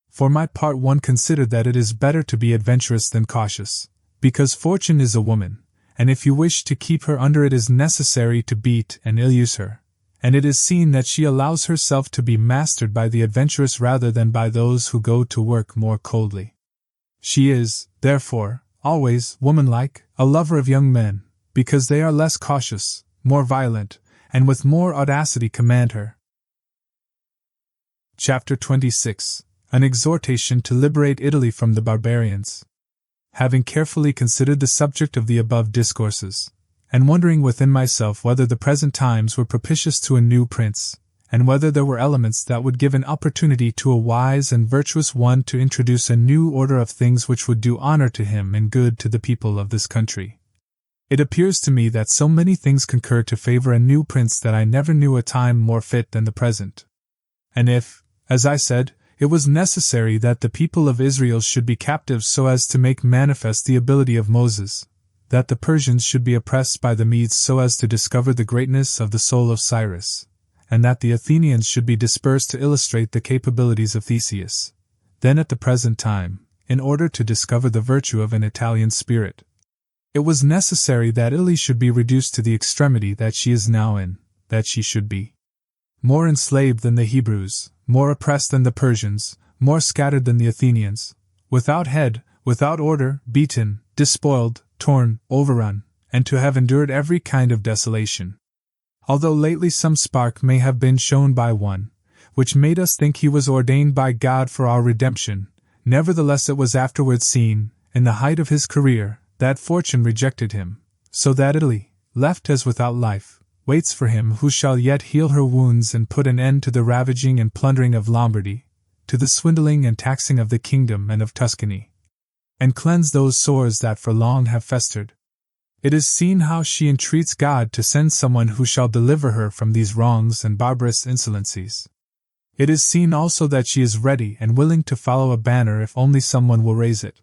Speaker 1: For my part, one considered that it is better to be adventurous than cautious, because fortune is a woman, and if you wish to keep her under it is necessary to beat and ill-use her, and it is seen that she allows herself to be mastered by the adventurous rather than by those who go to work more coldly. She is, therefore, always womanlike, a lover of young men, because they are less cautious, more violent, and with more audacity command her. Chapter 26. An Exhortation to Liberate Italy from the Barbarians. Having carefully considered the subject of the above discourses, and wondering within myself whether the present times were propitious to a new prince, and whether there were elements that would give an opportunity to a wise and virtuous one to introduce a new order of things which would do honor to him and good to the people of this country, it appears to me that so many things concur to favor a new prince that I never knew a time more fit than the present. And if, as I said, it was necessary that the people of Israel should be captives so as to make manifest the ability of Moses, that the Persians should be oppressed by the Medes so as to discover the greatness of the soul of Cyrus, and that the Athenians should be dispersed to illustrate the capabilities of Theseus, then at the present time, in order to discover the virtue of an Italian spirit, it was necessary that Italy should be reduced to the extremity that she is now in, that she should be more enslaved than the Hebrews, more oppressed than the Persians, more scattered than the Athenians, without head, without order, beaten, despoiled, torn, overrun, and to have endured every kind of desolation. Although lately some spark may have been shown by one, which made us think he was ordained by God for our redemption, nevertheless it was afterwards seen, in the height of his career, that fortune rejected him, so that Italy, left as without life, waits for him who shall yet heal her wounds and put an end to the ravaging and plundering of Lombardy, to the swindling and taxing of the kingdom and of Tuscany, and cleanse those sores that for long have festered. It is seen how she entreats God to send someone who shall deliver her from these wrongs and barbarous insolencies. It is seen also that she is ready and willing to follow a banner if only someone will raise it.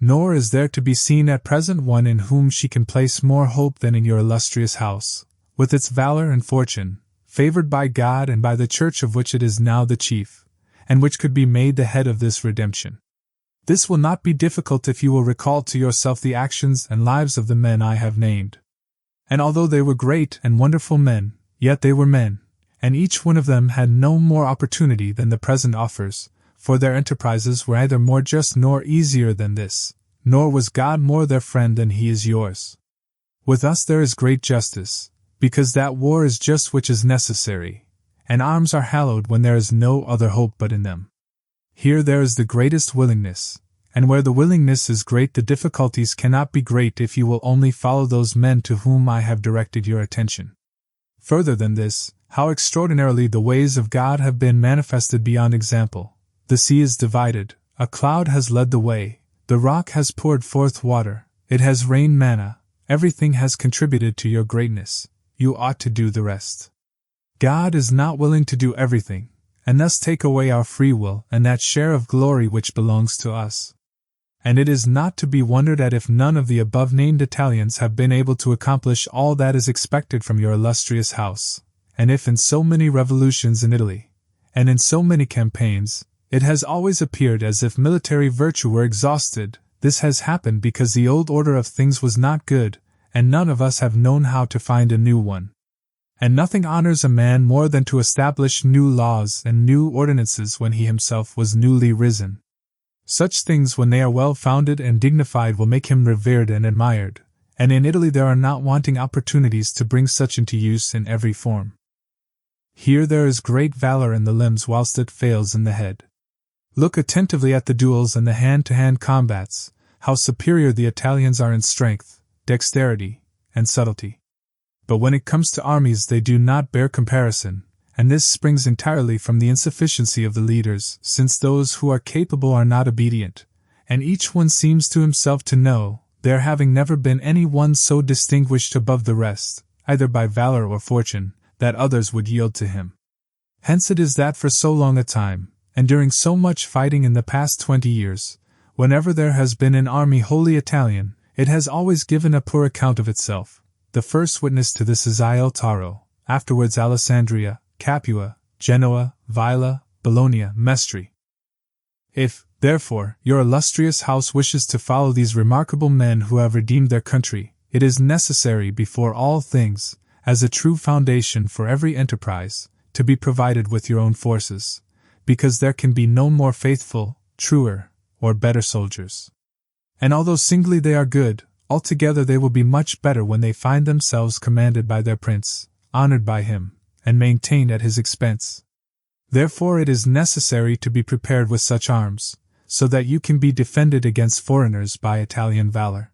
Speaker 1: Nor is there to be seen at present one in whom she can place more hope than in your illustrious house, with its valor and fortune, favored by God and by the Church of which it is now the chief, and which could be made the head of this redemption. This will not be difficult if you will recall to yourself the actions and lives of the men I have named. And although they were great and wonderful men, yet they were men, and each one of them had no more opportunity than the present offers, for their enterprises were neither more just nor easier than this, nor was God more their friend than he is yours. With us there is great justice, because that war is just which is necessary, and arms are hallowed when there is no other hope but in them. Here there is the greatest willingness, and where the willingness is great the difficulties cannot be great if you will only follow those men to whom I have directed your attention. Further than this, how extraordinarily the ways of God have been manifested beyond example. The sea is divided, a cloud has led the way, the rock has poured forth water, it has rained manna, everything has contributed to your greatness, you ought to do the rest. God is not willing to do everything, and thus take away our free will and that share of glory which belongs to us. And it is not to be wondered at if none of the above-named Italians have been able to accomplish all that is expected from your illustrious house, and if in so many revolutions in Italy, and in so many campaigns, it has always appeared as if military virtue were exhausted. This has happened because the old order of things was not good, and none of us have known how to find a new one. And nothing honors a man more than to establish new laws and new ordinances when he himself was newly risen. Such things, when they are well founded and dignified, will make him revered and admired, and in Italy there are not wanting opportunities to bring such into use in every form. Here there is great valor in the limbs whilst it fails in the head. Look attentively at the duels and the hand-to-hand combats, how superior the Italians are in strength, dexterity, and subtlety. But when it comes to armies they do not bear comparison, and this springs entirely from the insufficiency of the leaders, since those who are capable are not obedient, and each one seems to himself to know, there having never been any one so distinguished above the rest, either by valor or fortune, that others would yield to him. Hence it is that for so long a time, and during so much fighting in the past 20 years, whenever there has been an army wholly Italian, it has always given a poor account of itself. The first witness to this is Taro, afterwards Alessandria, Capua, Genoa, Vila, Bologna, Mestre. If, therefore, your illustrious house wishes to follow these remarkable men who have redeemed their country, it is necessary before all things, as a true foundation for every enterprise, to be provided with your own forces, because there can be no more faithful, truer, or better soldiers. And although singly they are good, altogether they will be much better when they find themselves commanded by their prince, honored by him, and maintained at his expense. Therefore it is necessary to be prepared with such arms, so that you can be defended against foreigners by Italian valor.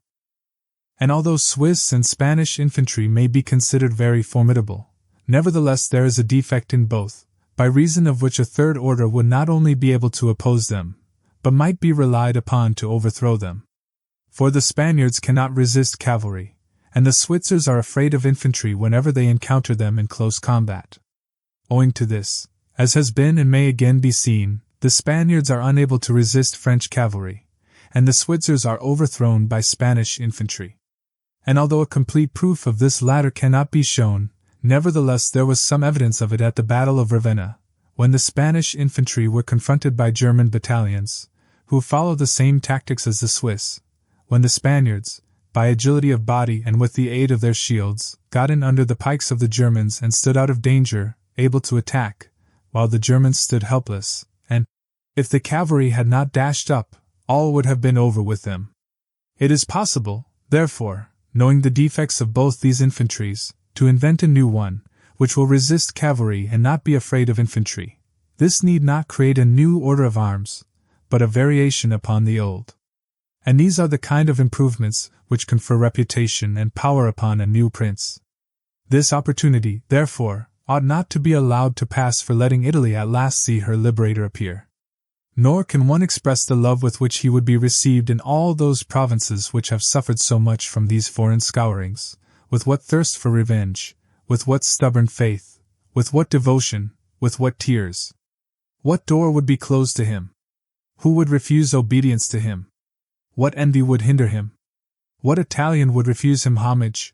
Speaker 1: And although Swiss and Spanish infantry may be considered very formidable, nevertheless there is a defect in both, by reason of which a third order would not only be able to oppose them, but might be relied upon to overthrow them. For the Spaniards cannot resist cavalry, and the Switzers are afraid of infantry whenever they encounter them in close combat. Owing to this, as has been and may again be seen, the Spaniards are unable to resist French cavalry, and the Switzers are overthrown by Spanish infantry. And although a complete proof of this latter cannot be shown, nevertheless there was some evidence of it at the Battle of Ravenna, when the Spanish infantry were confronted by German battalions, who followed the same tactics as the Swiss, when the Spaniards, by agility of body and with the aid of their shields, got in under the pikes of the Germans and stood out of danger, able to attack, while the Germans stood helpless, and, if the cavalry had not dashed up, all would have been over with them. It is possible, therefore, knowing the defects of both these infantries, to invent a new one, which will resist cavalry and not be afraid of infantry. This need not create a new order of arms, but a variation upon the old. And these are the kind of improvements which confer reputation and power upon a new prince. This opportunity, therefore, ought not to be allowed to pass for letting Italy at last see her liberator appear. Nor can one express the love with which he would be received in all those provinces which have suffered so much from these foreign scourings, with what thirst for revenge, with what stubborn faith, with what devotion, with what tears. What door would be closed to him? Who would refuse obedience to him? What envy would hinder him? What Italian would refuse him homage?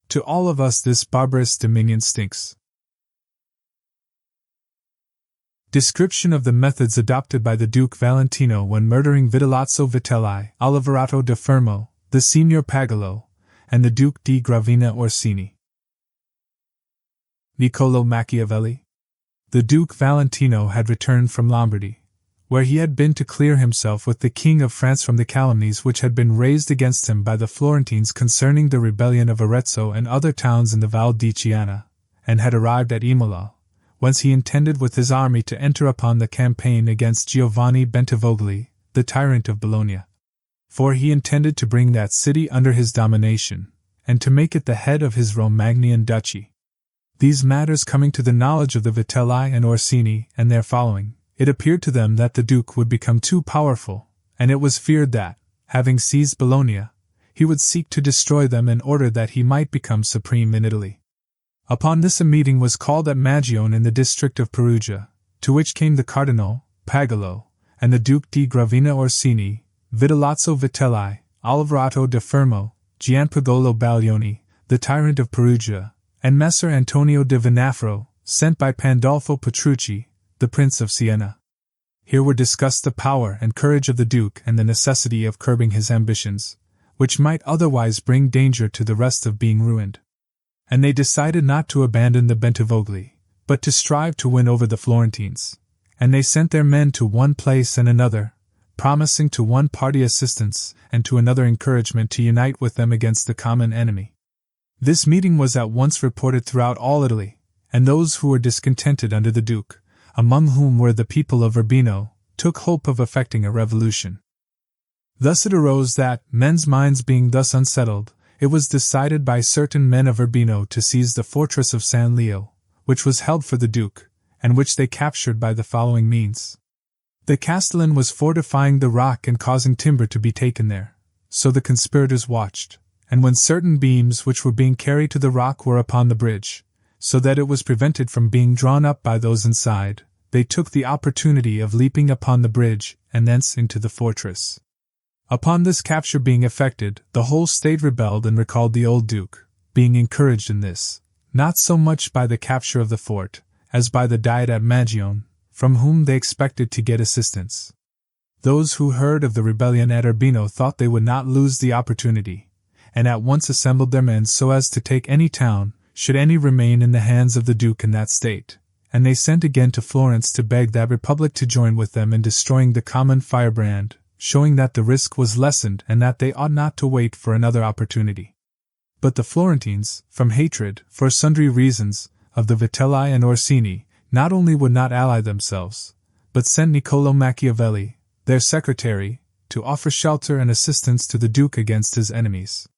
Speaker 1: To all of us this barbarous dominion stinks. Description of the methods adopted by the Duke Valentino when murdering Vitellozzo Vitelli, Aliverato da Fermo, the Signor Pagolo, and the Duke di Gravina Orsini. Niccolò Machiavelli. The Duke Valentino had returned from Lombardy, where he had been to clear himself with the King of France from the calumnies which had been raised against him by the Florentines concerning the rebellion of Arezzo and other towns in the Val di Chiana, and had arrived at Imola, whence he intended with his army to enter upon the campaign against Giovanni Bentivogli, the tyrant of Bologna. For he intended to bring that city under his domination, and to make it the head of his Romagnan duchy. These matters coming to the knowledge of the Vitelli and Orsini and their following, it appeared to them that the Duke would become too powerful, and it was feared that, having seized Bologna, he would seek to destroy them in order that he might become supreme in Italy. Upon this a meeting was called at Magione in the district of Perugia, to which came the Cardinal, Pagolo, and the Duke di Gravina Orsini, Vitellozzo Vitelli, Aliverato da Fermo, Gianpagolo Baglioni, the tyrant of Perugia, and Messer Antonio de Venafro, sent by Pandolfo Petrucci, the Prince of Siena. Here were discussed the power and courage of the Duke and the necessity of curbing his ambitions, which might otherwise bring danger to the rest of being ruined. And they decided not to abandon the Bentivogli, but to strive to win over the Florentines, and they sent their men to one place and another, promising to one party assistance and to another encouragement to unite with them against the common enemy. This meeting was at once reported throughout all Italy, and those who were discontented under the Duke, among whom were the people of Urbino, took hope of effecting a revolution. Thus it arose that, men's minds being thus unsettled, it was decided by certain men of Urbino to seize the fortress of San Leo, which was held for the Duke, and which they captured by the following means. The castellan was fortifying the rock and causing timber to be taken there, so the conspirators watched, and when certain beams which were being carried to the rock were upon the bridge, so that it was prevented from being drawn up by those inside, they took the opportunity of leaping upon the bridge and thence into the fortress. Upon this capture being effected, the whole state rebelled and recalled the old Duke, being encouraged in this, not so much by the capture of the fort, as by the Diet at Magione, from whom they expected to get assistance. Those who heard of the rebellion at Urbino thought they would not lose the opportunity, and at once assembled their men so as to take any town, should any remain in the hands of the Duke in that state, and they sent again to Florence to beg that republic to join with them in destroying the common firebrand, showing that the risk was lessened and that they ought not to wait for another opportunity. But the Florentines, from hatred, for sundry reasons, of the Vitelli and Orsini, not only would not ally themselves, but sent Niccolò Machiavelli, their secretary, to offer shelter and assistance to the Duke against his enemies.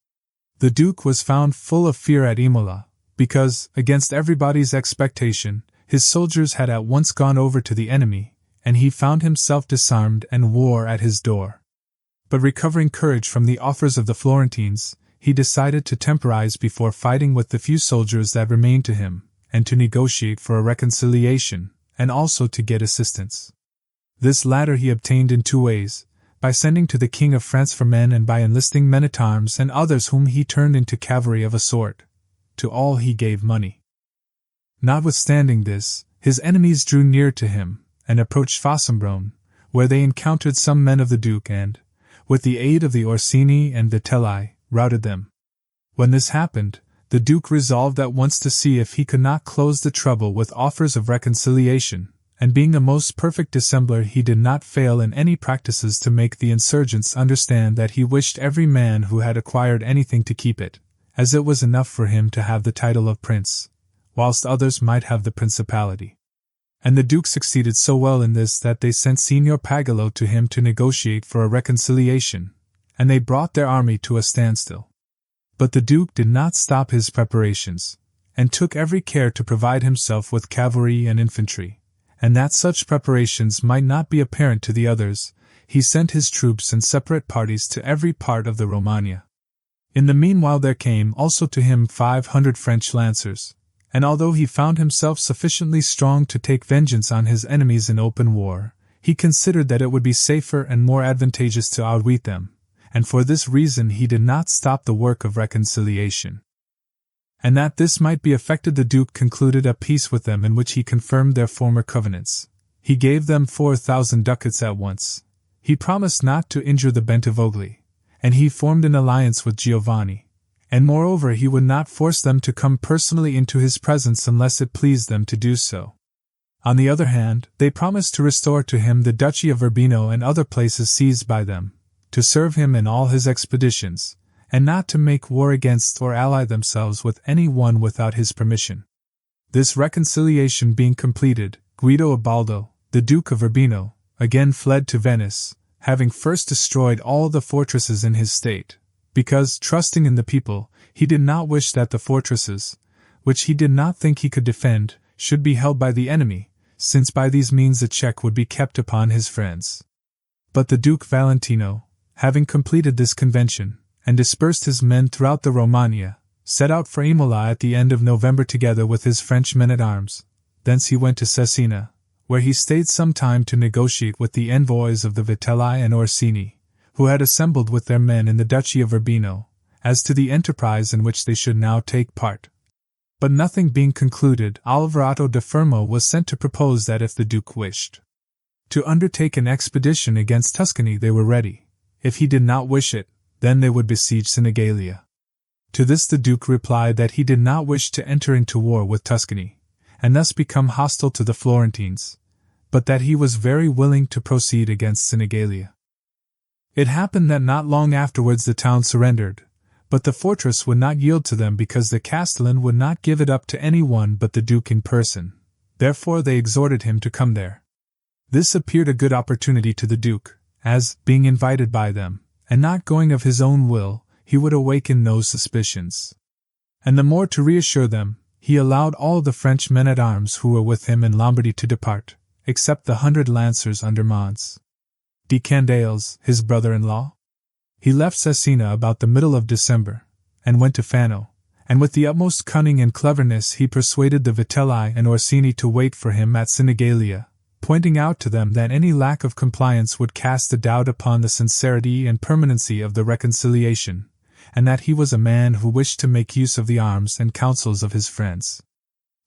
Speaker 1: The Duke was found full of fear at Imola, because, against everybody's expectation, his soldiers had at once gone over to the enemy, and he found himself disarmed and war at his door. But recovering courage from the offers of the Florentines, he decided to temporize before fighting with the few soldiers that remained to him, and to negotiate for a reconciliation, and also to get assistance. This latter he obtained in two ways, by sending to the King of France for men and by enlisting men-at-arms and others whom he turned into cavalry of a sort. To all he gave money. Notwithstanding this, his enemies drew near to him, and approached Fossombrone, where they encountered some men of the Duke and, with the aid of the Orsini and Vitelli, routed them. When this happened, the Duke resolved at once to see if he could not close the trouble with offers of reconciliation, and being a most perfect dissembler he did not fail in any practices to make the insurgents understand that he wished every man who had acquired anything to keep it, as it was enough for him to have the title of prince, whilst others might have the principality. And the Duke succeeded so well in this that they sent Signor Pagolo to him to negotiate for a reconciliation, and they brought their army to a standstill. But the Duke did not stop his preparations, and took every care to provide himself with cavalry and infantry, and that such preparations might not be apparent to the others, he sent his troops in separate parties to every part of the Romagna. In the meanwhile there came also to him 500 French lancers, and although he found himself sufficiently strong to take vengeance on his enemies in open war, he considered that it would be safer and more advantageous to outwit them, and for this reason he did not stop the work of reconciliation. And that this might be effected the Duke concluded a peace with them in which he confirmed their former covenants, He gave them 4,000 ducats at once. He promised not to injure the Bentivogli, and he formed an alliance with Giovanni, and moreover he would not force them to come personally into his presence unless it pleased them to do so. On the other hand, they promised to restore to him the Duchy of Urbino and other places seized by them, to serve him in all his expeditions, and not to make war against or ally themselves with any one without his permission. This reconciliation being completed, Guido Ubaldo, the Duke of Urbino, again fled to Venice, having first destroyed all the fortresses in his state, because, trusting in the people, he did not wish that the fortresses, which he did not think he could defend, should be held by the enemy, since by these means a check would be kept upon his friends. But the Duke Valentino, having completed this convention, and dispersed his men throughout the Romagna, set out for Imola at the end of November together with his French men-at-arms. Thence he went to Cesena, where he stayed some time to negotiate with the envoys of the Vitelli and Orsini, who had assembled with their men in the Duchy of Urbino, as to the enterprise in which they should now take part. But nothing being concluded, Alvarato da Fermo was sent to propose that if the Duke wished to undertake an expedition against Tuscany they were ready. If he did not wish it, then they would besiege Sinigalia. To this the Duke replied that he did not wish to enter into war with Tuscany, and thus become hostile to the Florentines, but that he was very willing to proceed against Sinigalia. It happened that not long afterwards the town surrendered, but the fortress would not yield to them because the Castellan would not give it up to any one but the Duke in person. Therefore they exhorted him to come there. This appeared a good opportunity to the Duke, as, being invited by them, and not going of his own will, he would awaken no suspicions. And the more to reassure them, he allowed all the French men-at-arms who were with him in Lombardy to depart, except the 100 lancers under Mons de Candales, his brother-in-law. He left Cesena about the middle of December, and went to Fano, and with the utmost cunning and cleverness he persuaded the Vitelli and Orsini to wait for him at Sinigalia, pointing out to them that any lack of compliance would cast a doubt upon the sincerity and permanency of the reconciliation, and that he was a man who wished to make use of the arms and counsels of his friends.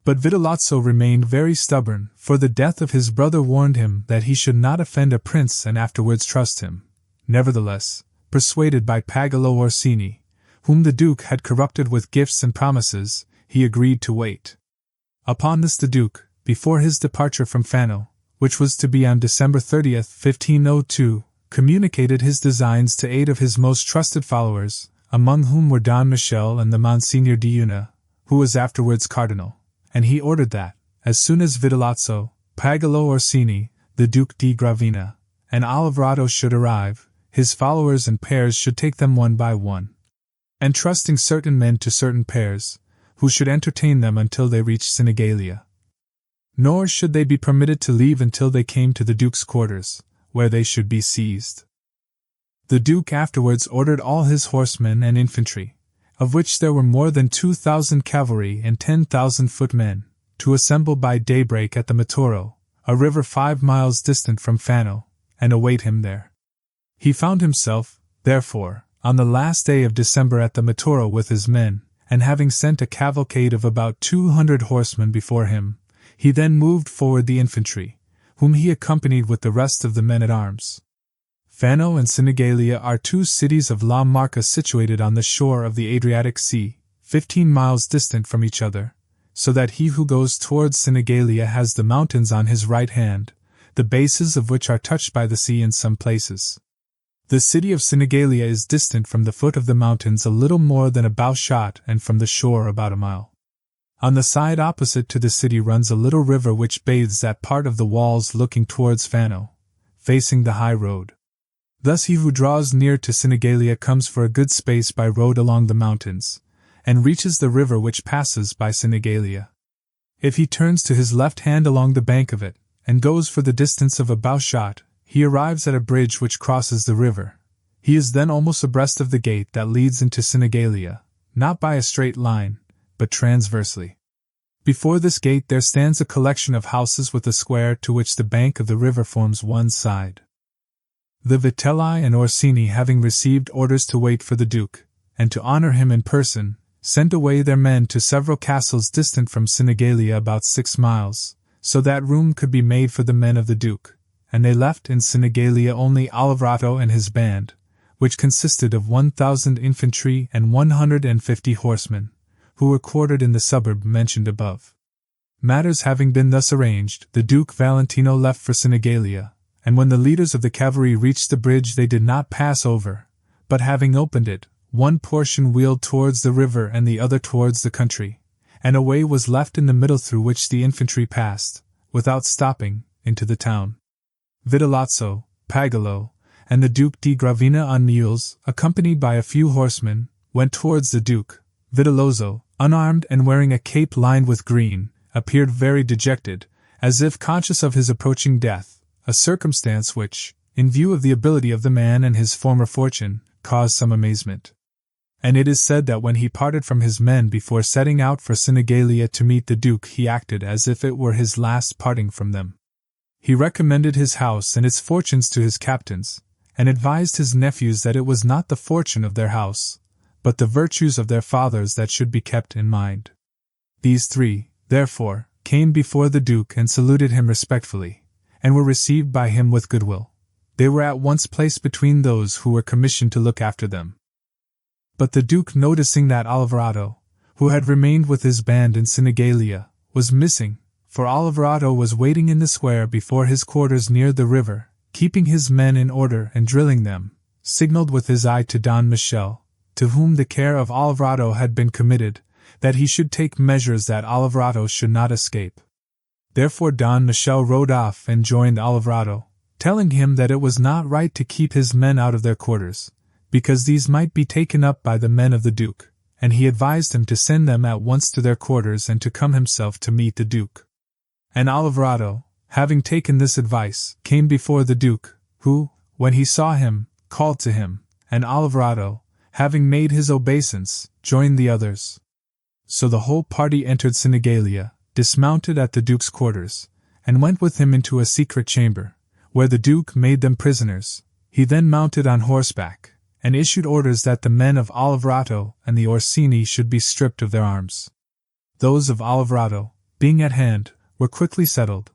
Speaker 1: But Vitellozzo remained very stubborn, for the death of his brother warned him that he should not offend a prince and afterwards trust him. Nevertheless, persuaded by Pagolo Orsini, whom the Duke had corrupted with gifts and promises, he agreed to wait. Upon this the Duke, before his departure from Fano, which was to be on December 30th, 1502, communicated his designs to 8 of his most trusted followers, among whom were Don Michele and the Monsignor di Una, who was afterwards cardinal, and he ordered that, as soon as Vitellozzo, Pagolo Orsini, the Duke di Gravina, and Alvarato should arrive, his followers and pairs should take them one by one, entrusting certain men to certain pairs, who should entertain them until they reached Sinigalia. Nor should they be permitted to leave until they came to the Duke's quarters, where they should be seized. The Duke afterwards ordered all his horsemen and infantry, of which there were more than 2,000 cavalry and 10,000 footmen, to assemble by daybreak at the Matoro, a river 5 miles distant from Fano, and await him there. He found himself, therefore, on the last day of December at the Matoro with his men, and having sent a cavalcade of about 200 horsemen before him, he then moved forward the infantry, whom he accompanied with the rest of the men-at-arms. Fano and Sinigalia are 2 cities of La Marca situated on the shore of the Adriatic Sea, 15 miles distant from each other, so that he who goes towards Sinigalia has the mountains on his right hand, the bases of which are touched by the sea in some places. The city of Sinigalia is distant from the foot of the mountains a little more than a bow-shot and from the shore about a mile. On the side opposite to the city runs a little river which bathes that part of the walls looking towards Fano, facing the high road. Thus he who draws near to Sinigalia comes for a good space by road along the mountains, and reaches the river which passes by Sinigalia. If he turns to his left hand along the bank of it, and goes for the distance of a bow-shot, he arrives at a bridge which crosses the river. He is then almost abreast of the gate that leads into Sinigalia, not by a straight line, but transversely. Before this gate there stands a collection of houses with a square to which the bank of the river forms one side. The Vitelli and Orsini, having received orders to wait for the Duke, and to honor him in person, sent away their men to several castles distant from Sinigalia about 6 miles, so that room could be made for the men of the Duke, and they left in Sinigalia only Alvarado and his band, which consisted of 1,000 infantry and 150 horsemen, who were quartered in the suburb mentioned above. Matters having been thus arranged, the Duke Valentino left for Sinigalia, and when the leaders of the cavalry reached the bridge they did not pass over, but having opened it, one portion wheeled towards the river and the other towards the country, and a way was left in the middle through which the infantry passed, without stopping, into the town. Vitellozzo, Pagolo, and the Duke di Gravina on mules, accompanied by a few horsemen, went towards the Duke. Vitellozzo, unarmed and wearing a cape lined with green, appeared very dejected, as if conscious of his approaching death, a circumstance which, in view of the ability of the man and his former fortune, caused some amazement. And it is said that when he parted from his men before setting out for Sinigalia to meet the Duke, he acted as if it were his last parting from them. He recommended his house and its fortunes to his captains, and advised his nephews that it was not the fortune of their house, but the virtues of their fathers that should be kept in mind. These three, therefore, came before the Duke and saluted him respectfully, and were received by him with goodwill. They were at once placed between those who were commissioned to look after them. But the Duke, noticing that Alvarado, who had remained with his band in Sinigalia, was missing, for Alvarado was waiting in the square before his quarters near the river, keeping his men in order and drilling them, signaled with his eye to Don Michel, to whom the care of Alvarado had been committed, that he should take measures that Alvarado should not escape. Therefore Don Michel rode off and joined Alvarado, telling him that it was not right to keep his men out of their quarters, because these might be taken up by the men of the Duke, and he advised him to send them at once to their quarters and to come himself to meet the Duke. And Alvarado, having taken this advice, came before the Duke, who, when he saw him, called to him, and Alvarado, having made his obeisance, joined the others. So the whole party entered Sinigalia, dismounted at the Duke's quarters, and went with him into a secret chamber, where the Duke made them prisoners. He then mounted on horseback, and issued orders that the men of Alvarado and the Orsini should be stripped of their arms. Those of Alvarado, being at hand, were quickly settled,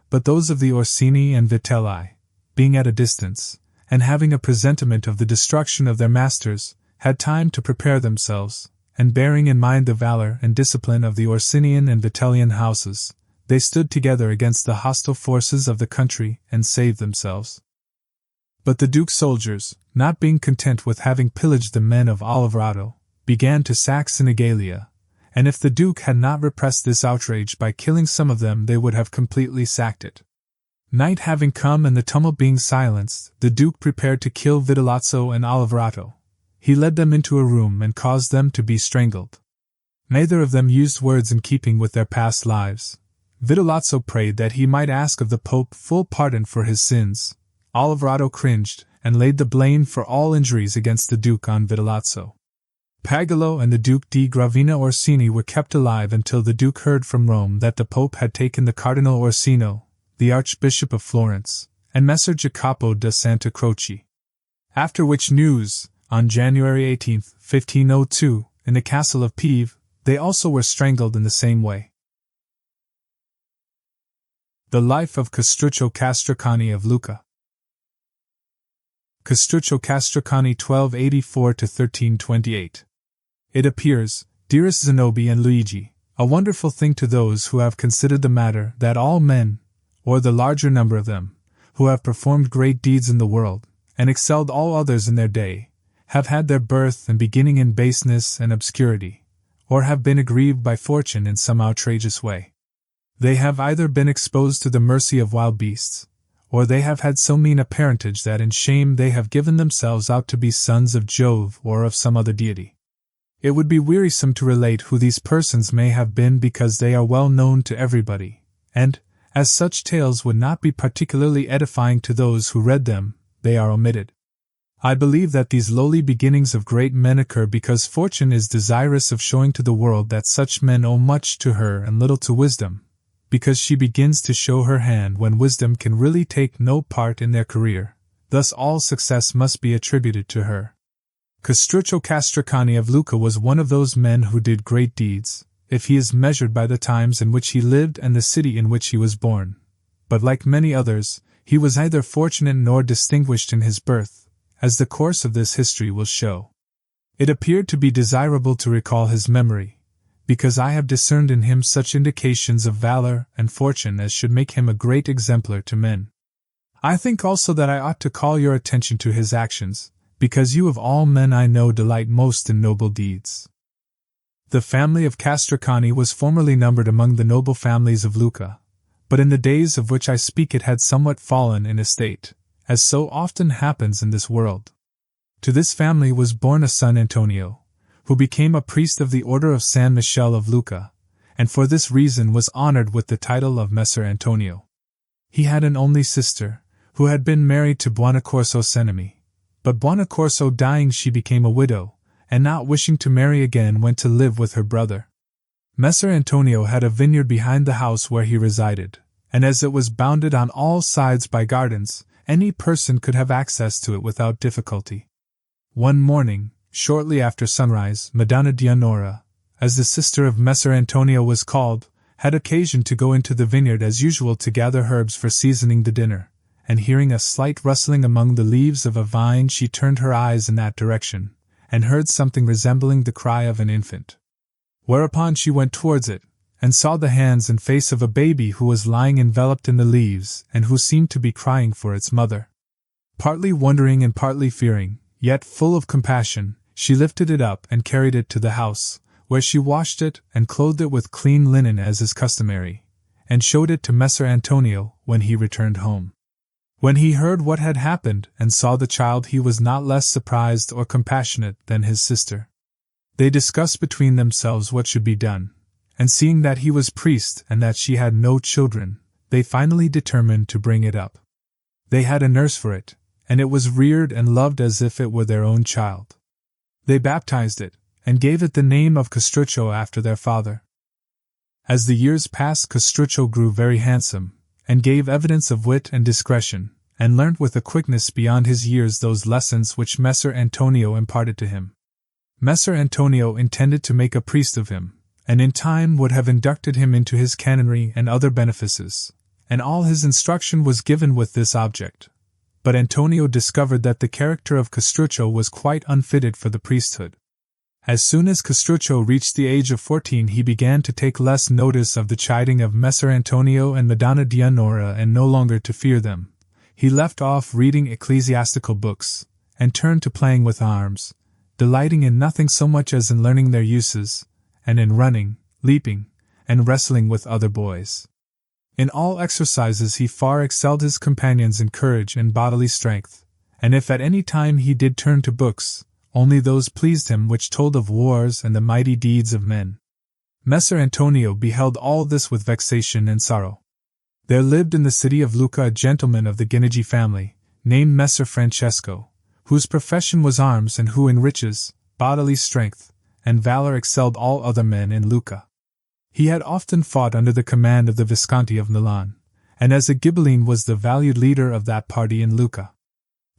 Speaker 1: but those of the Orsini and Vitelli, being at a distance, and having a presentiment of the destruction of their masters, had time to prepare themselves, and bearing in mind the valor and discipline of the Orsinian and Vitellian houses, they stood together against the hostile forces of the country and saved themselves. But the Duke's soldiers, not being content with having pillaged the men of Alvarado, began to sack Sinigalia, and if the Duke had not repressed this outrage by killing some of them, they would have completely sacked it. Night having come and the tumult being silenced, the Duke prepared to kill Vitellozzo and Alvarado. He led them into a room and caused them to be strangled. Neither of them used words in keeping with their past lives. Vitellozzo prayed that he might ask of the Pope full pardon for his sins. Alvarado cringed, and laid the blame for all injuries against the Duke on Vitellozzo. Pagolo and the Duke di Gravina Orsini were kept alive until the Duke heard from Rome that the Pope had taken the Cardinal Orsino, the Archbishop of Florence, and Messer Jacopo da Santa Croce. After which news, on January 18, 1502, in the castle of Pieve, they also were strangled in the same way. The life of Castrucho Castracani of Lucca. Castrucho Castracani 1284–1328. It appears, dearest Zenobi and Luigi, a wonderful thing to those who have considered the matter that all men, or the larger number of them, who have performed great deeds in the world, and excelled all others in their day, have had their birth and beginning in baseness and obscurity, or have been aggrieved by fortune in some outrageous way. They have either been exposed to the mercy of wild beasts, or they have had so mean a parentage that in shame they have given themselves out to be sons of Jove or of some other deity. It would be wearisome to relate who these persons may have been because they are well known to everybody, and, as such tales would not be particularly edifying to those who read them, they are omitted. I believe that these lowly beginnings of great men occur because fortune is desirous of showing to the world that such men owe much to her and little to wisdom, because she begins to show her hand when wisdom can really take no part in their career, thus all success must be attributed to her. Castrucho Castracani of Lucca was one of those men who did great deeds. if he is measured by the times in which he lived and the city in which he was born. But like many others, he was neither fortunate nor distinguished in his birth, as the course of this history will show. It appeared to be desirable to recall his memory, because I have discerned in him such indications of valor and fortune as should make him a great exemplar to men. I think also that I ought to call your attention to his actions, because you of all men I know delight most in noble deeds. The family of Castracani was formerly numbered among the noble families of Lucca, but in the days of which I speak it had somewhat fallen in estate, as so often happens in this world. To this family was born a son Antonio, who became a priest of the order of San Michele of Lucca, and for this reason was honored with the title of Messer Antonio. He had an only sister, who had been married to Buonaccorso's enemy, but Buonaccorso dying she became a widow, and not wishing to marry again went to live with her brother. Messer Antonio had a vineyard behind the house where he resided, and as it was bounded on all sides by gardens, any person could have access to it without difficulty. One morning, shortly after sunrise, Madonna Dianora, as the sister of Messer Antonio was called, had occasion to go into the vineyard as usual to gather herbs for seasoning the dinner, and hearing a slight rustling among the leaves of a vine she turned her eyes in that direction, and heard something resembling the cry of an infant. Whereupon she went towards it, and saw the hands and face of a baby who was lying enveloped in the leaves and who seemed to be crying for its mother. Partly wondering and partly fearing, yet full of compassion, she lifted it up and carried it to the house, where she washed it and clothed it with clean linen as is customary, and showed it to Messer Antonio when he returned home. When he heard what had happened and saw the child he was not less surprised or compassionate than his sister. They discussed between themselves what should be done, and seeing that he was priest and that she had no children, they finally determined to bring it up. They had a nurse for it, and it was reared and loved as if it were their own child. They baptized it, and gave it the name of Castrucho after their father. As the years passed, Castrucho grew very handsome, and gave evidence of wit and discretion, and learnt with a quickness beyond his years those lessons which Messer Antonio imparted to him. Messer Antonio intended to make a priest of him, and in time would have inducted him into his canonry and other benefices, and all his instruction was given with this object. But Antonio discovered that the character of Castrucho was quite unfitted for the priesthood. As soon as Castrucho reached the age of 14 he began to take less notice of the chiding of Messer Antonio and Madonna Dianora and no longer to fear them. He left off reading ecclesiastical books, and turned to playing with arms, delighting in nothing so much as in learning their uses, and in running, leaping, and wrestling with other boys. In all exercises he far excelled his companions in courage and bodily strength, and if at any time he did turn to books, only those pleased him which told of wars and the mighty deeds of men. Messer Antonio beheld all this with vexation and sorrow. There lived in the city of Lucca a gentleman of the Guinigi family, named Messer Francesco, whose profession was arms and who in riches, bodily strength, and valor excelled all other men in Lucca. He had often fought under the command of the Visconti of Milan, and as a Ghibelline was the valued leader of that party in Lucca.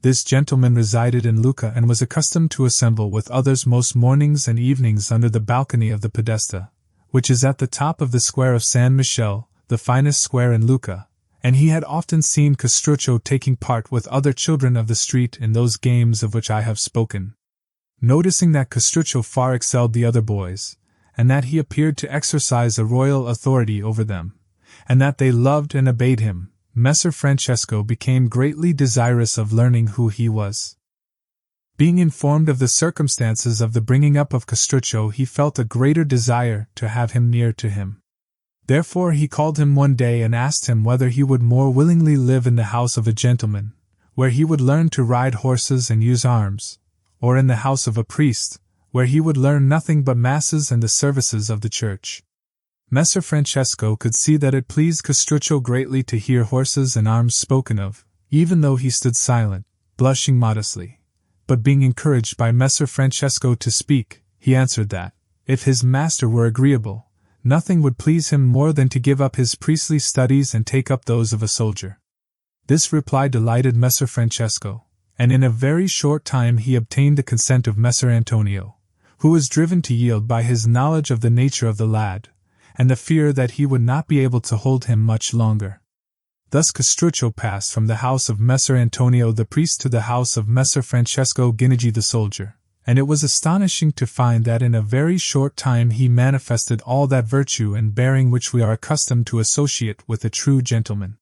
Speaker 1: This gentleman resided in Lucca and was accustomed to assemble with others most mornings and evenings under the balcony of the Podesta, which is at the top of the square of San Michele, the finest square in Lucca, and he had often seen Castrucho taking part with other children of the street in those games of which I have spoken. Noticing that Castrucho far excelled the other boys, and that he appeared to exercise a royal authority over them, and that they loved and obeyed him, Messer Francesco became greatly desirous of learning who he was. Being informed of the circumstances of the bringing up of Castrucho, he felt a greater desire to have him near to him. Therefore he called him one day and asked him whether he would more willingly live in the house of a gentleman, where he would learn to ride horses and use arms, or in the house of a priest, where he would learn nothing but masses and the services of the church. Messer Francesco could see that it pleased Castrucho greatly to hear horses and arms spoken of, even though he stood silent, blushing modestly. But being encouraged by Messer Francesco to speak, he answered that, if his master were agreeable, nothing would please him more than to give up his priestly studies and take up those of a soldier. This reply delighted Messer Francesco, and in a very short time he obtained the consent of Messer Antonio, who was driven to yield by his knowledge of the nature of the lad, and the fear that he would not be able to hold him much longer. Thus Castrucho passed from the house of Messer Antonio the priest to the house of Messer Francesco Ginigi the soldier, and it was astonishing to find that in a very short time he manifested all that virtue and bearing which we are accustomed to associate with a true gentleman.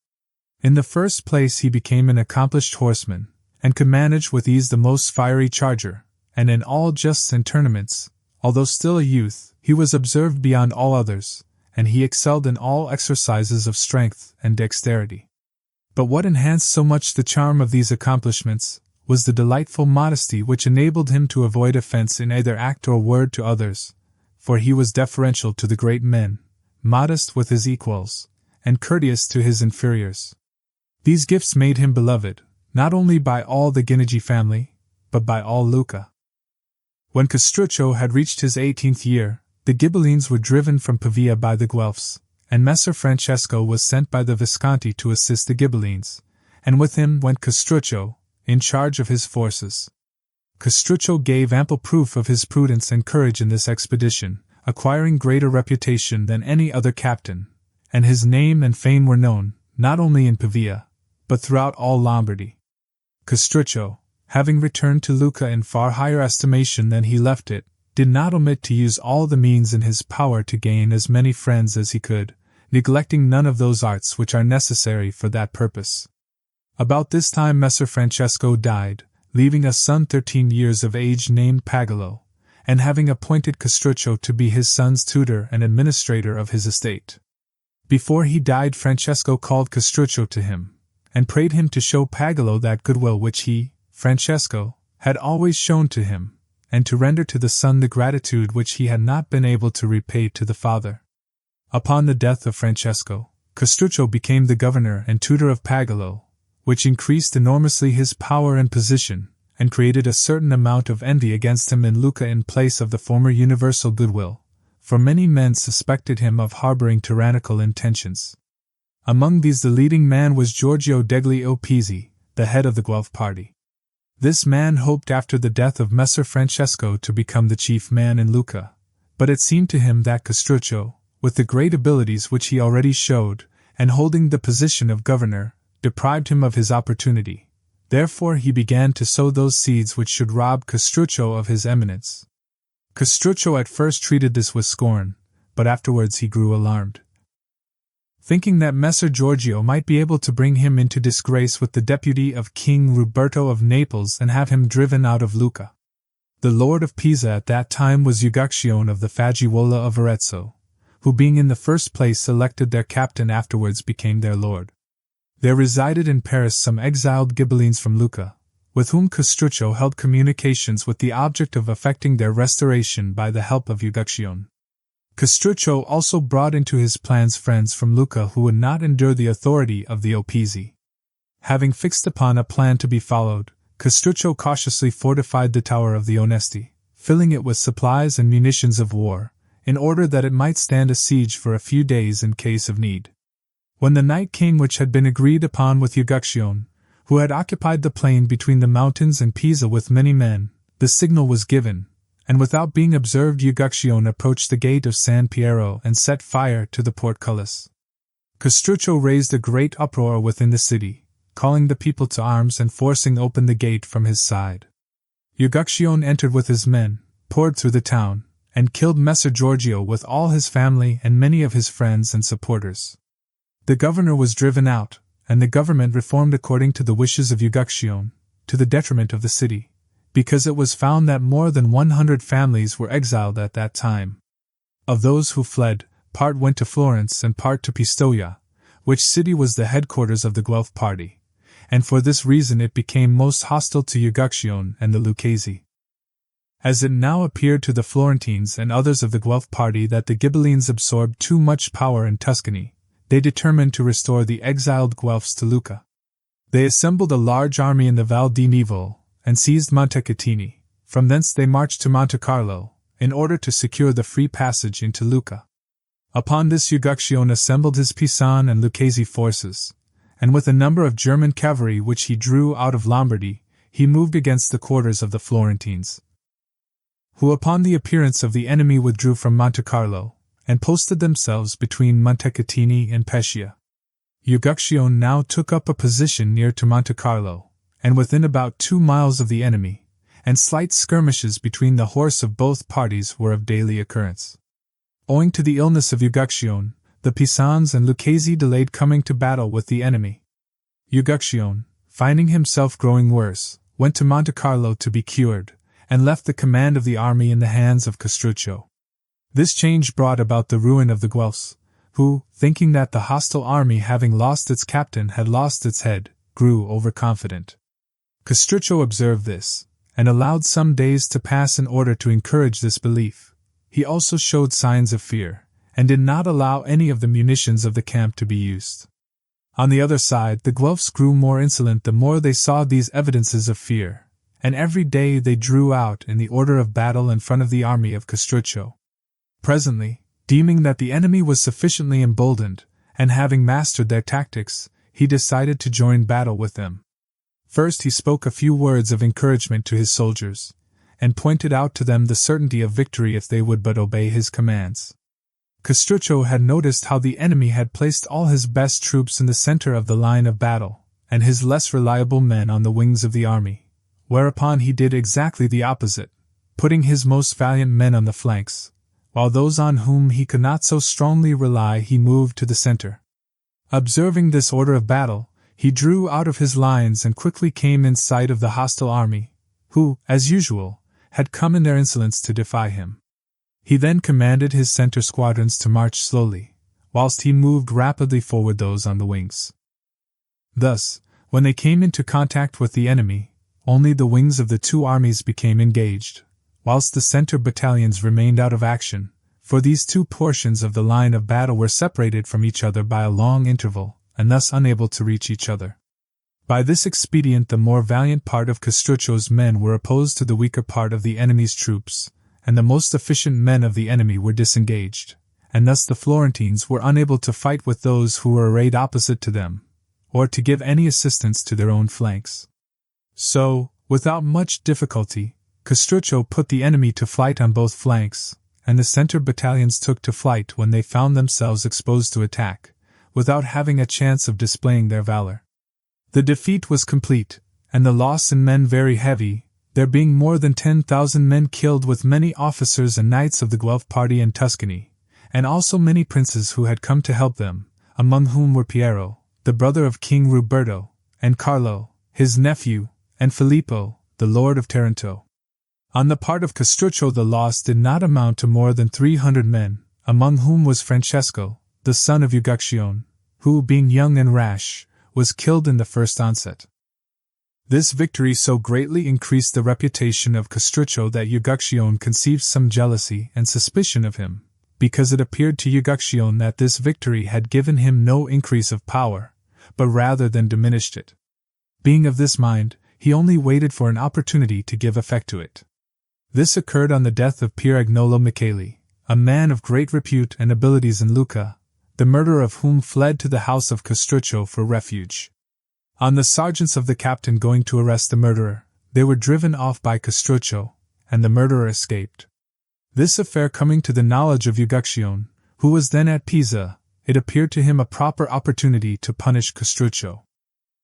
Speaker 1: In the first place he became an accomplished horseman, and could manage with ease the most fiery charger, and in all justs and tournaments, although still a youth, he was observed beyond all others, and he excelled in all exercises of strength and dexterity. But what enhanced so much the charm of these accomplishments was the delightful modesty which enabled him to avoid offense in either act or word to others, for he was deferential to the great men, modest with his equals, and courteous to his inferiors. These gifts made him beloved, not only by all the Ginigi family, but by all Lucca. When Castrucho had reached his 18th year, the Ghibellines were driven from Pavia by the Guelphs, and Messer Francesco was sent by the Visconti to assist the Ghibellines, and with him went Castrucho, in charge of his forces. Castrucho gave ample proof of his prudence and courage in this expedition, acquiring greater reputation than any other captain, and his name and fame were known, not only in Pavia, but throughout all Lombardy. Castrucho, having returned to Lucca in far higher estimation than he left it, did not omit to use all the means in his power to gain as many friends as he could, neglecting none of those arts which are necessary for that purpose. About this time Messer Francesco died, leaving a son 13 years of age named Pagolo, and having appointed Castrucho to be his son's tutor and administrator of his estate. Before he died Francesco called Castrucho to him, and prayed him to show Pagolo that goodwill which he, Francesco, had always shown to him, and to render to the son the gratitude which he had not been able to repay to the father. Upon the death of Francesco, Castrucho became the governor and tutor of Pagolo, which increased enormously his power and position, and created a certain amount of envy against him in Lucca in place of the former universal goodwill, for many men suspected him of harboring tyrannical intentions. Among these the leading man was Giorgio degli Opizi, the head of the Guelph party. This man hoped after the death of Messer Francesco to become the chief man in Lucca, but it seemed to him that Castrucho, with the great abilities which he already showed, and holding the position of governor, deprived him of his opportunity. Therefore he began to sow those seeds which should rob Castrucho of his eminence. Castrucho at first treated this with scorn, but afterwards he grew alarmed. Thinking that Messer Giorgio might be able to bring him into disgrace with the deputy of King Ruberto of Naples and have him driven out of Lucca. The lord of Pisa at that time was Uguccione of the Fagiuola of Arezzo, who being in the first place elected their captain afterwards became their lord. There resided in Paris some exiled Ghibellines from Lucca, with whom Castrucho held communications with the object of effecting their restoration by the help of Uguccione. Castrucho also brought into his plans friends from Lucca who would not endure the authority of the Opizi. Having fixed upon a plan to be followed, Castrucho cautiously fortified the tower of the Onesti, filling it with supplies and munitions of war, in order that it might stand a siege for a few days in case of need. When the night came which had been agreed upon with Uguccione, who had occupied the plain between the mountains and Pisa with many men, the signal was given, and without being observed Uguccione approached the gate of San Piero and set fire to the portcullis. Castrucho raised a great uproar within the city, calling the people to arms and forcing open the gate from his side. Uguccione entered with his men, poured through the town, and killed Messer Giorgio with all his family and many of his friends and supporters. The governor was driven out, and the government reformed according to the wishes of Uguccione, to the detriment of the city, because it was found that more than 100 families were exiled at that time. Of those who fled, part went to Florence and part to Pistoia, which city was the headquarters of the Guelph party, and for this reason it became most hostile to Uguccione and the Lucchese. As it now appeared to the Florentines and others of the Guelph party that the Ghibellines absorbed too much power in Tuscany, they determined to restore the exiled Guelphs to Lucca. They assembled a large army in the Val di Nivo, and seized Montecatini. From thence they marched to Monte Carlo, in order to secure the free passage into Lucca. Upon this Uguccione assembled his Pisan and Lucchese forces, and with a number of German cavalry which he drew out of Lombardy, he moved against the quarters of the Florentines. who upon the appearance of the enemy withdrew from Montecarlo, and posted themselves between Montecatini and Pescia. Uguccione now took up a position near to Montecarlo, and within about 2 miles of the enemy, and slight skirmishes between the horse of both parties were of daily occurrence. Owing to the illness of Uguccione, the Pisans and Lucchese delayed coming to battle with the enemy. Uguccione, finding himself growing worse, went to Montecarlo to be cured, and left the command of the army in the hands of Castrucho. This change brought about the ruin of the Guelphs, who, thinking that the hostile army having lost its captain had lost its head, grew overconfident. Castrucho observed this, and allowed some days to pass in order to encourage this belief. He also showed signs of fear, and did not allow any of the munitions of the camp to be used. On the other side, the Guelphs grew more insolent the more they saw these evidences of fear, and every day they drew out in the order of battle in front of the army of Castrucho. Presently, deeming that the enemy was sufficiently emboldened, and having mastered their tactics, he decided to join battle with them. First he spoke a few words of encouragement to his soldiers, and pointed out to them the certainty of victory if they would but obey his commands. Castrucho had noticed how the enemy had placed all his best troops in the center of the line of battle, and his less reliable men on the wings of the army, whereupon he did exactly the opposite, putting his most valiant men on the flanks, while those on whom he could not so strongly rely he moved to the center. Observing this order of battle, he drew out of his lines and quickly came in sight of the hostile army, who, as usual, had come in their insolence to defy him. He then commanded his center squadrons to march slowly, whilst he moved rapidly forward those on the wings. Thus, when they came into contact with the enemy, only the wings of the two armies became engaged, whilst the center battalions remained out of action, for these two portions of the line of battle were separated from each other by a long interval, and thus unable to reach each other. By this expedient the more valiant part of Castrucio's men were opposed to the weaker part of the enemy's troops, and the most efficient men of the enemy were disengaged, and thus the Florentines were unable to fight with those who were arrayed opposite to them, or to give any assistance to their own flanks. So, without much difficulty, Castruccio put the enemy to flight on both flanks, and the center battalions took to flight when they found themselves exposed to attack, without having a chance of displaying their valor. The defeat was complete, and the loss in men very heavy, there being more than 10,000 men killed with many officers and knights of the Guelph party in Tuscany, and also many princes who had come to help them, among whom were Piero, the brother of King Ruberto, and Carlo, his nephew, and Filippo, the lord of Taranto. On the part of Castruccio the loss did not amount to more than 300 men, among whom was Francesco, the son of Uguccione, who, being young and rash, was killed in the first onset. This victory so greatly increased the reputation of Castruccio that Uguccione conceived some jealousy and suspicion of him, because it appeared to Uguccione that this victory had given him no increase of power, but rather than diminished it. Being of this mind, he only waited for an opportunity to give effect to it. This occurred on the death of Pier Niccolò Machiavelli, a man of great repute and abilities in Lucca, the murderer of whom fled to the house of Castruccio for refuge. On the sergeants of the captain going to arrest the murderer, they were driven off by Castruccio, and the murderer escaped. This affair coming to the knowledge of Uguccione, who was then at Pisa, it appeared to him a proper opportunity to punish Castruccio.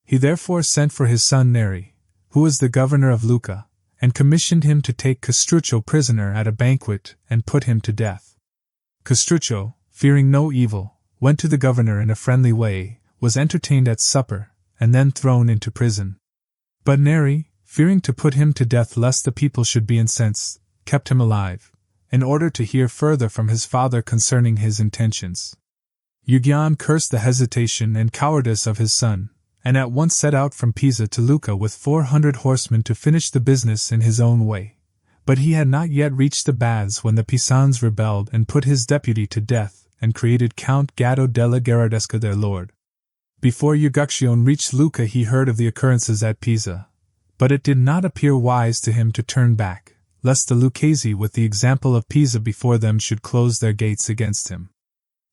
Speaker 1: He therefore sent for his son Neri, who was the governor of Lucca, and commissioned him to take Castruccio prisoner at a banquet and put him to death. Castruccio, fearing no evil, went to the governor in a friendly way, was entertained at supper, and then thrown into prison. But Neri, fearing to put him to death lest the people should be incensed, kept him alive, in order to hear further from his father concerning his intentions. Uguccione cursed the hesitation and cowardice of his son, and at once set out from Pisa to Lucca with 400 horsemen to finish the business in his own way. But he had not yet reached the baths when the Pisans rebelled and put his deputy to death, and created Count Gatto della Gherardesca their lord. Before Uguccione reached Lucca he heard of the occurrences at Pisa, but it did not appear wise to him to turn back, lest the Lucchese with the example of Pisa before them should close their gates against him.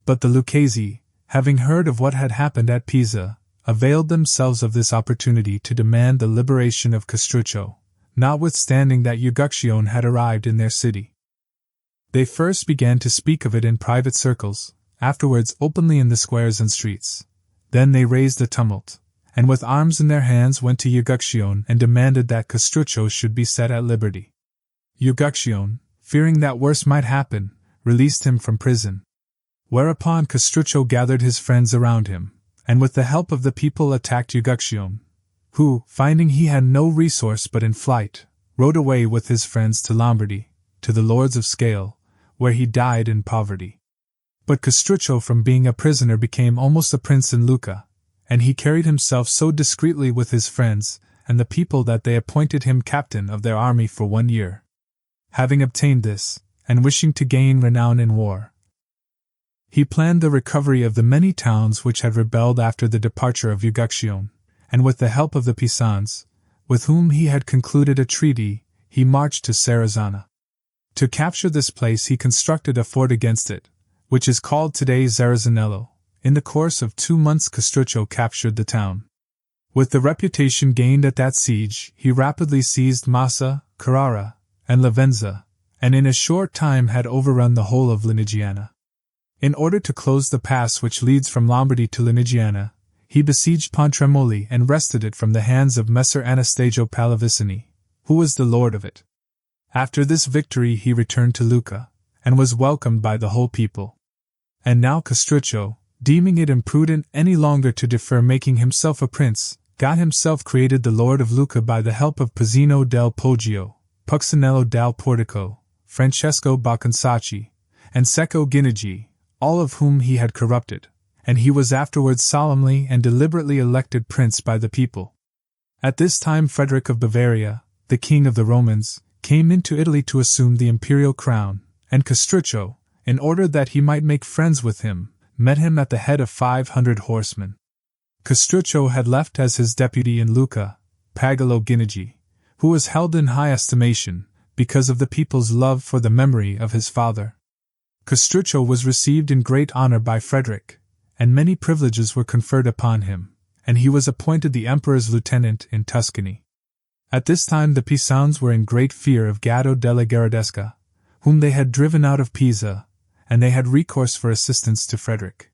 Speaker 1: But the Lucchese, having heard of what had happened at Pisa, availed themselves of this opportunity to demand the liberation of Castruccio, notwithstanding that Uguccione had arrived in their city. They first began to speak of it in private circles, afterwards openly in the squares and streets. Then they raised a tumult, and with arms in their hands went to Uguccione and demanded that Castrucho should be set at liberty. Uguccione, fearing that worse might happen, released him from prison. Whereupon Castrucho gathered his friends around him, and with the help of the people attacked Uguccione, who, finding he had no resource but in flight, rode away with his friends to Lombardy, to the lords of Scale, where he died in poverty. But Castrucho from being a prisoner became almost a prince in Lucca, and he carried himself so discreetly with his friends and the people that they appointed him captain of their army for 1 year. Having obtained this, and wishing to gain renown in war, he planned the recovery of the many towns which had rebelled after the departure of Uguccione, and with the help of the Pisans, with whom he had concluded a treaty, he marched to Serezana. To capture this place he constructed a fort against it, which is called today Zerzanello. In the course of 2 months Castrucho captured the town. With the reputation gained at that siege, he rapidly seized Massa, Carrara, and Lavenza, and in a short time had overrun the whole of Lunigiana. In order to close the pass which leads from Lombardy to Lunigiana, he besieged Pontremoli and wrested it from the hands of Messer Anastasio Pallavicini, who was the lord of it. After this victory he returned to Lucca, and was welcomed by the whole people. And now Castrucho, deeming it imprudent any longer to defer making himself a prince, got himself created the lord of Lucca by the help of Pizzino del Poggio, Puccinello dal Portico, Francesco Baccansacci, and Secco Ginigi, all of whom he had corrupted, and he was afterwards solemnly and deliberately elected prince by the people. At this time Frederick of Bavaria, the king of the Romans, came into Italy to assume the imperial crown, and Castrucho, in order that he might make friends with him, met him at the head of 500 horsemen. Castrucho had left as his deputy in Lucca, Pagolo Ginigi, who was held in high estimation, because of the people's love for the memory of his father. Castrucho was received in great honor by Frederick, and many privileges were conferred upon him, and he was appointed the emperor's lieutenant in Tuscany. At this time the Pisans were in great fear of Gaddo della Gherardesca, whom they had driven out of Pisa, and they had recourse for assistance to Frederick.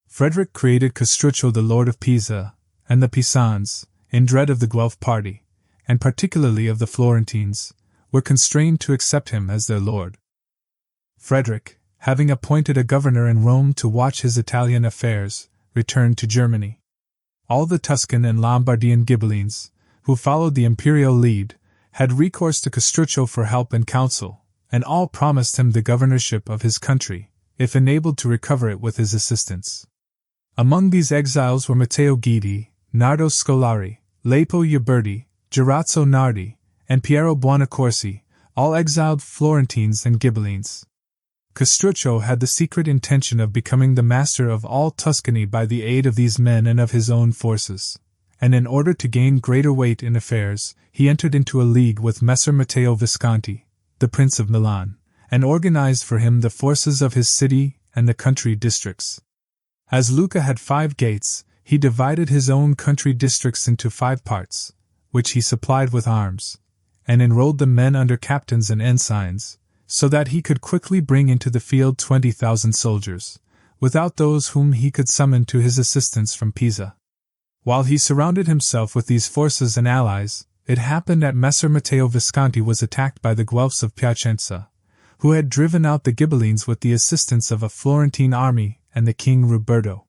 Speaker 1: Frederick created Castrucho the lord of Pisa, and the Pisans, in dread of the Guelph party, and particularly of the Florentines, were constrained to accept him as their lord. Frederick, having appointed a governor in Rome to watch his Italian affairs, returned to Germany. All the Tuscan and Lombardian Ghibellines, who followed the imperial lead, had recourse to Castrucho for help and counsel, and all promised him the governorship of his country, if enabled to recover it with his assistance. Among these exiles were Matteo Guidi, Nardo Scolari, Lepo Uberti, Gerazzo Nardi, and Piero Buonaccorsi, all exiled Florentines and Ghibellines. Castrucho had the secret intention of becoming the master of all Tuscany by the aid of these men and of his own forces, and in order to gain greater weight in affairs, he entered into a league with Messer Matteo Visconti, the Prince of Milan, and organized for him the forces of his city and the country districts. As Lucca had 5 gates, he divided his own country districts into 5 parts, which he supplied with arms, and enrolled the men under captains and ensigns, so that he could quickly bring into the field 20,000 soldiers, without those whom he could summon to his assistance from Pisa. While he surrounded himself with these forces and allies, it happened that Messer Matteo Visconti was attacked by the Guelphs of Piacenza, who had driven out the Ghibellines with the assistance of a Florentine army and the King Ruberto.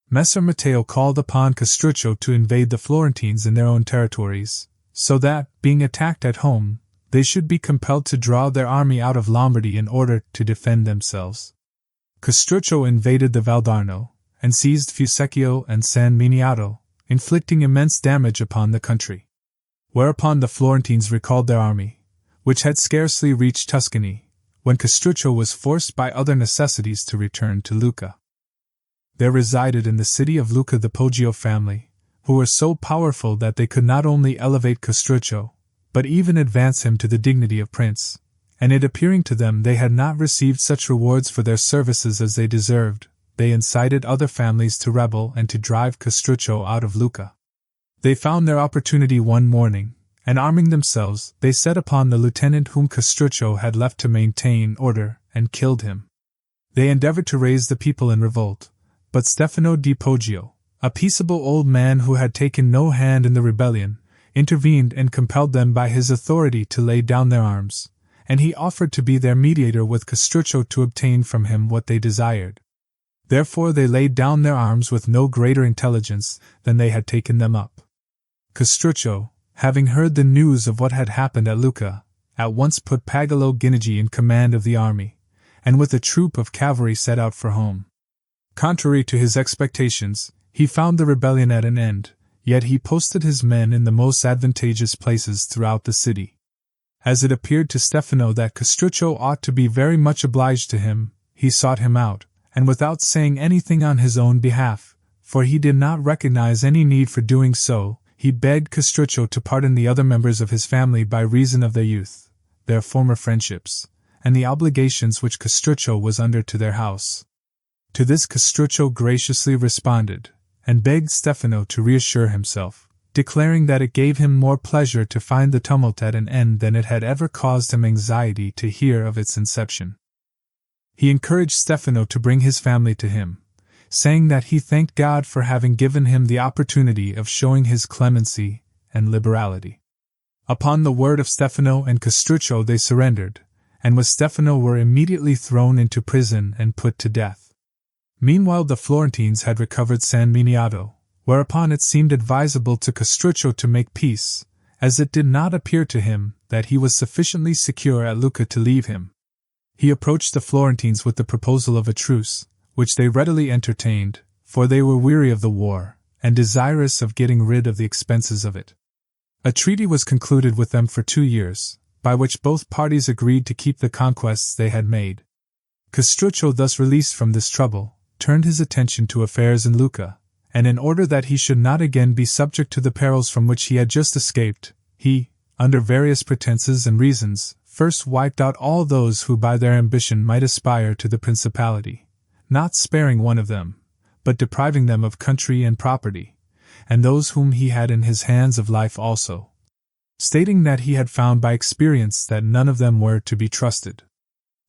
Speaker 1: Messer Matteo called upon Castrucho to invade the Florentines in their own territories, so that, being attacked at home, they should be compelled to draw their army out of Lombardy in order to defend themselves. Castrucho invaded the Valdarno, and seized Fusecchio and San Miniato, inflicting immense damage upon the country. Whereupon the Florentines recalled their army, which had scarcely reached Tuscany, when Castrucho was forced by other necessities to return to Lucca. There resided in the city of Lucca the Poggio family, who were so powerful that they could not only elevate Castrucho, but even advance him to the dignity of prince, and it appearing to them they had not received such rewards for their services as they deserved, they incited other families to rebel and to drive Castrucho out of Lucca. They found their opportunity one morning, and arming themselves, they set upon the lieutenant whom Castrucho had left to maintain order, and killed him. They endeavored to raise the people in revolt, but Stefano di Poggio, a peaceable old man who had taken no hand in the rebellion, intervened and compelled them by his authority to lay down their arms, and he offered to be their mediator with Castrucho to obtain from him what they desired. Therefore they laid down their arms with no greater intelligence than they had taken them up. Castrucho, having heard the news of what had happened at Lucca, at once put Pagolo Ginigi in command of the army, and with a troop of cavalry set out for home. Contrary to his expectations, he found the rebellion at an end, yet he posted his men in the most advantageous places throughout the city. As it appeared to Stefano that Castrucho ought to be very much obliged to him, he sought him out, and without saying anything on his own behalf, for he did not recognize any need for doing so, he begged Castrucho to pardon the other members of his family by reason of their youth, their former friendships, and the obligations which Castrucho was under to their house. To this Castrucho graciously responded, and begged Stefano to reassure himself, declaring that it gave him more pleasure to find the tumult at an end than it had ever caused him anxiety to hear of its inception. He encouraged Stefano to bring his family to him, saying that he thanked God for having given him the opportunity of showing his clemency and liberality. Upon the word of Stefano and Castrucho they surrendered, and with Stefano were immediately thrown into prison and put to death. Meanwhile the Florentines had recovered San Miniato, whereupon it seemed advisable to Castrucho to make peace, as it did not appear to him that he was sufficiently secure at Lucca to leave him. He approached the Florentines with the proposal of a truce, which they readily entertained, for they were weary of the war, and desirous of getting rid of the expenses of it. A treaty was concluded with them for 2 years, by which both parties agreed to keep the conquests they had made. Castrucho, thus released from this trouble, turned his attention to affairs in Lucca, and in order that he should not again be subject to the perils from which he had just escaped, he, under various pretenses and reasons, first wiped out all those who by their ambition might aspire to the principality, not sparing one of them, but depriving them of country and property, and those whom he had in his hands of life also, stating that he had found by experience that none of them were to be trusted.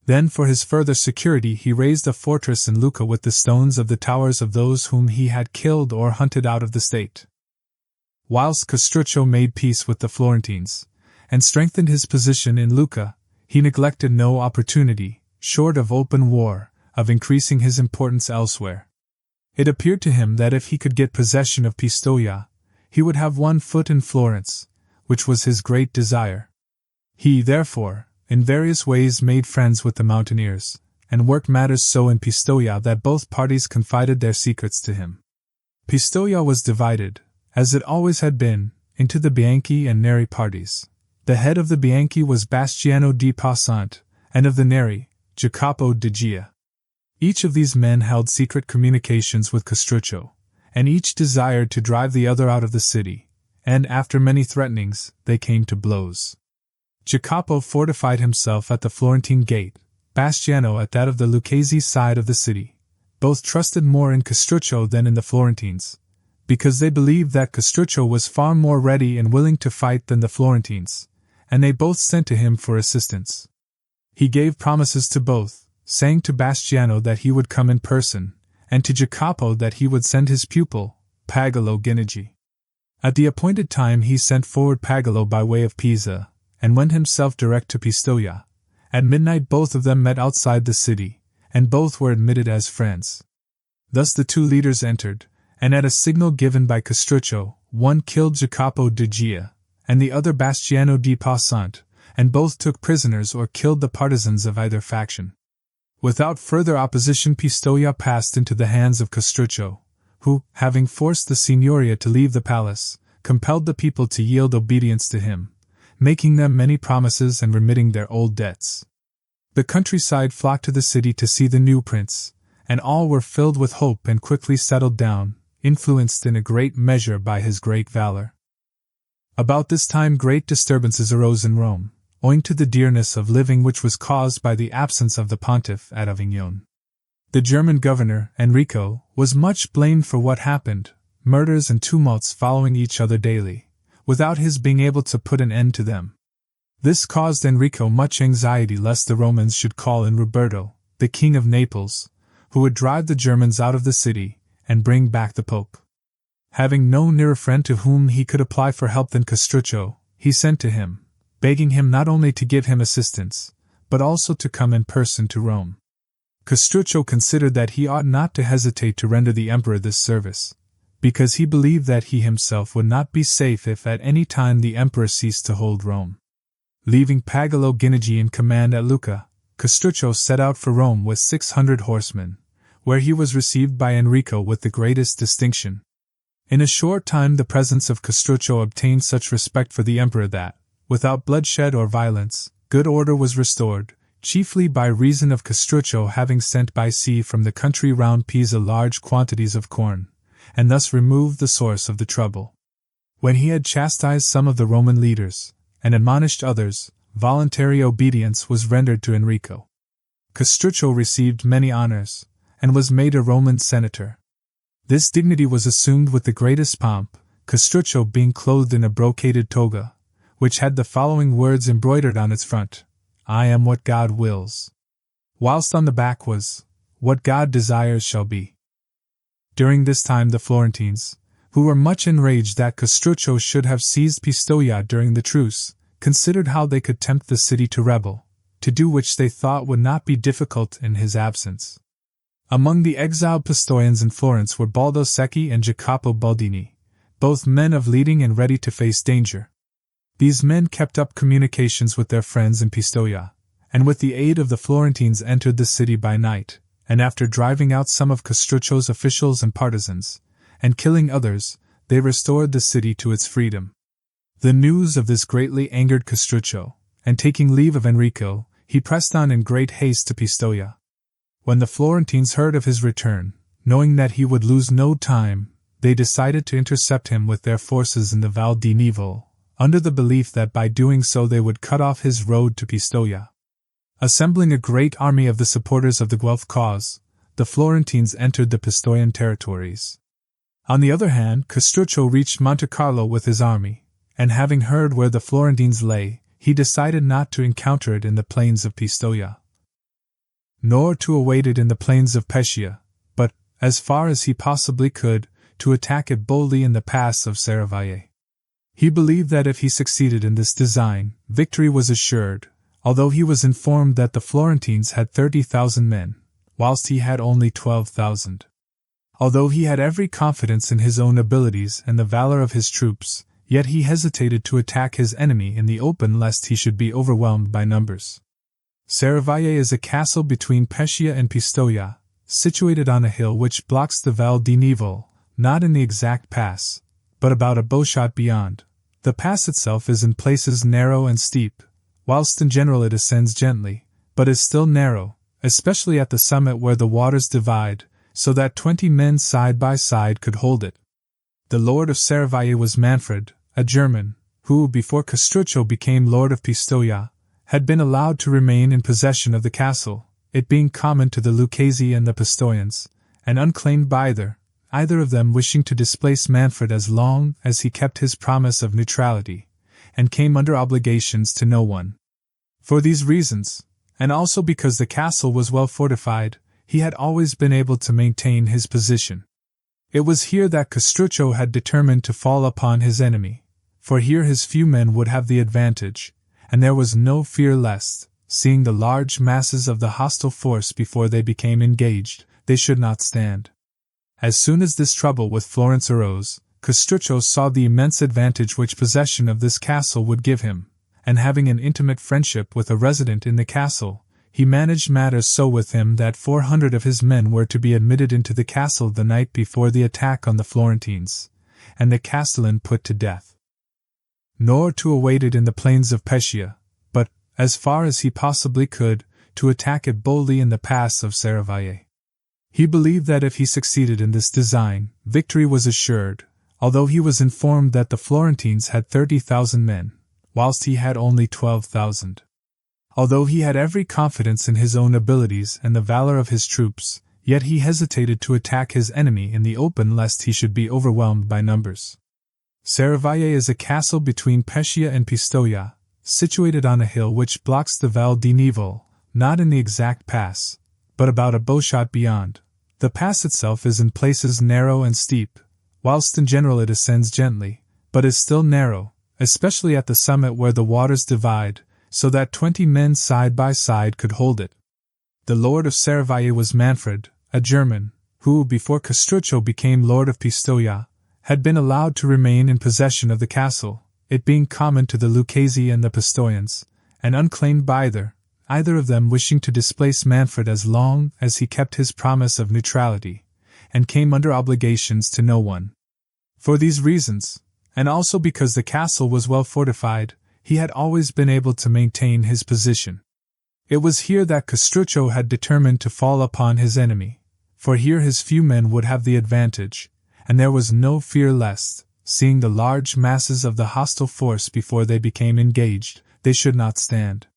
Speaker 1: Then for his further security he raised a fortress in Lucca with the stones of the towers of those whom he had killed or hunted out of the state. Whilst Castrucho made peace with the Florentines, and strengthened his position in Lucca, he neglected no opportunity, short of open war, of increasing his importance elsewhere. It appeared to him that if he could get possession of Pistoia, he would have one foot in Florence, which was his great desire. He, therefore, in various ways made friends with the mountaineers, and worked matters so in Pistoia that both parties confided their secrets to him. Pistoia was divided, as it always had been, into the Bianchi and Neri parties. The head of the Bianchi was Bastiano di Passant, and of the Neri, Jacopo di Gia. Each of these men held secret communications with Castrucho, and each desired to drive the other out of the city, and after many threatenings, they came to blows. Jacopo fortified himself at the Florentine gate, Bastiano at that of the Lucchese side of the city. Both trusted more in Castrucho than in the Florentines, because they believed that Castrucho was far more ready and willing to fight than the Florentines, and they both sent to him for assistance. He gave promises to both, saying to Bastiano that he would come in person, and to Jacopo that he would send his pupil, Pagolo Ginigi. At the appointed time he sent forward Pagolo by way of Pisa, and went himself direct to Pistoia. At midnight both of them met outside the city, and both were admitted as friends. Thus the two leaders entered, and at a signal given by Castrucho, one killed Jacopo di Gia, and the other Bastiano di Passant, and both took prisoners or killed the partisans of either faction. Without further opposition Pistoia passed into the hands of Castrucho, who, having forced the signoria to leave the palace, compelled the people to yield obedience to him, making them many promises and remitting their old debts. The countryside flocked to the city to see the new prince, and all were filled with hope and quickly settled down, influenced in a great measure by his great valor. About this time great disturbances arose in Rome, owing to the dearness of living which was caused by the absence of the pontiff at Avignon. The German governor, Enrico, was much blamed for what happened, murders and tumults following each other daily, without his being able to put an end to them. This caused Enrico much anxiety lest the Romans should call in Roberto, the king of Naples, who would drive the Germans out of the city and bring back the Pope. Having no nearer friend to whom he could apply for help than Castrucho, he sent to him, begging him not only to give him assistance, but also to come in person to Rome. Castrucho considered that he ought not to hesitate to render the emperor this service, because he believed that he himself would not be safe if at any time the emperor ceased to hold Rome. Leaving Pagolo Ginigi in command at Lucca, Castrucho set out for Rome with 600 horsemen, where he was received by Enrico with the greatest distinction. In a short time the presence of Castrucho obtained such respect for the emperor that, without bloodshed or violence, good order was restored, chiefly by reason of Castrucho having sent by sea from the country round Pisa large quantities of corn, and thus removed the source of the trouble. When he had chastised some of the Roman leaders, and admonished others, voluntary obedience was rendered to Enrico. Castrucho received many honors, and was made a Roman senator. This dignity was assumed with the greatest pomp, Castrucho being clothed in a brocaded toga, which had the following words embroidered on its front: "I am what God wills," whilst on the back was, "What God desires shall be." During this time the Florentines, who were much enraged that Castrucho should have seized Pistoia during the truce, considered how they could tempt the city to rebel, to do which they thought would not be difficult in his absence. Among the exiled Pistoians in Florence were Baldo Secchi and Jacopo Baldini, both men of leading and ready to face danger. These men kept up communications with their friends in Pistoia, and with the aid of the Florentines entered the city by night, and after driving out some of Castrucio's officials and partisans, and killing others, they restored the city to its freedom. The news of this greatly angered Castruccio, and taking leave of Enrico, he pressed on in great haste to Pistoia. When the Florentines heard of his return, knowing that he would lose no time, they decided to intercept him with their forces in the Val di Nivo, under the belief that by doing so they would cut off his road to Pistoia. Assembling a great army of the supporters of the Guelph cause, the Florentines entered the Pistoian territories. On the other hand, Castruccio reached Monte Carlo with his army, and having heard where the Florentines lay, he decided not to encounter it in the plains of Pistoia, nor to await it in the plains of Pescia, but, as far as he possibly could, to attack it boldly in the pass of Serravalle. He believed that if he succeeded in this design, victory was assured, although he was informed that the Florentines had 30,000 men, whilst he had only 12,000. Although he had every confidence in his own abilities and the valor of his troops, yet he hesitated to attack his enemy in the open lest he should be overwhelmed by numbers. Serravalle is a castle between Pescia and Pistoia, situated on a hill which blocks the Val di Nivo, not in the exact pass, but about a bowshot beyond. The pass itself is in places narrow and steep, whilst in general it ascends gently, but is still narrow, especially at the summit where the waters divide, so that 20 men side by side could hold it. The lord of Serravalle was Manfred, a German, who, before Castruccio became lord of Pistoia, had been allowed to remain in possession of the castle, it being common to the Lucchesi and the Pistoians, and unclaimed by either of them wishing to displace Manfred as long as he kept his promise of neutrality, and came under obligations to no one. For these reasons, and also because the castle was well fortified, he had always been able to maintain his position. It was here that Castruccio had determined to fall upon his enemy, for here his few men would have the advantage, and there was no fear lest, seeing the large masses of the hostile force before they became engaged, they should not stand. As soon as this trouble with Florence arose, Castruccio saw the immense advantage which possession of this castle would give him, and having an intimate friendship with a resident in the castle, he managed matters so with him that 400 of his men were to be admitted into the castle the night before the attack on the Florentines, and the castellan put to death. Nor to await it in the plains of Pescia, but, as far as he possibly could, to attack it boldly in the pass of Serravalle. He believed that if he succeeded in this design, victory was assured, although he was informed that the Florentines had 30,000 men, whilst he had only 12,000. Although he had every confidence in his own abilities and the valor of his troops, yet he hesitated to attack his enemy in the open lest he should be overwhelmed by numbers. Serravalle is a castle between Pescia and Pistoia, situated on a hill which blocks the Val di Nivo, not in the exact pass, but about a bowshot beyond. The pass itself is in places narrow and steep, whilst in general it ascends gently, but is still narrow, especially at the summit where the waters divide, so that 20 men side by side could hold it. The lord of Serravalle was Manfred, a German, who, before Castrucho became lord of Pistoia, had been allowed to remain in possession of the castle, it being common to the Lucchesi and the Pistoians, and unclaimed by either of them wishing to displace Manfred as long as he kept his promise of neutrality, and came under obligations to no one. For these reasons, and also because the castle was well fortified, he had always been able to maintain his position. It was here that Castrucho had determined to fall upon his enemy, for here his few men would have the advantage, and there was no fear lest, seeing the large masses of the hostile force before they became engaged, they should not stand.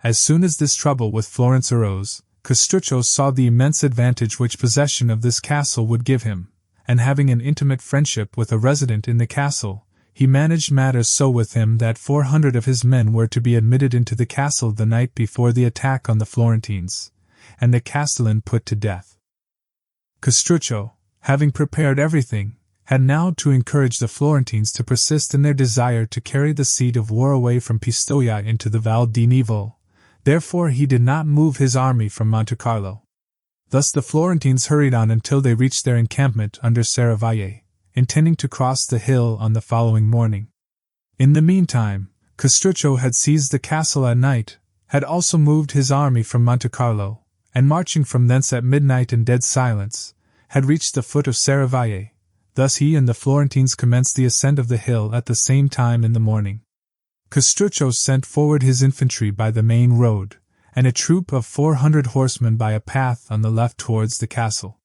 Speaker 1: As soon as this trouble with Florence arose, Castrucho saw the immense advantage which possession of this castle would give him, and having an intimate friendship with a resident in the castle, he managed matters so with him that 400 of his men were to be admitted into the castle the night before the attack on the Florentines, and the castellan put to death. Castrucho, having prepared everything, had now to encourage the Florentines to persist in their desire to carry the seat of war away from Pistoia into the Val di Nivo. Therefore he did not move his army from Monte Carlo. Thus the Florentines hurried on until they reached their encampment under Serravalle, intending to cross the hill on the following morning. In the meantime, Castrucho had seized the castle at night, had also moved his army from Monte Carlo, and marching from thence at midnight in dead silence, had reached the foot of Serravalle. Thus he and the Florentines commenced the ascent of the hill at the same time in the morning. Castrucho sent forward his infantry by the main road, and a troop of 400 horsemen by a path on the left towards the castle.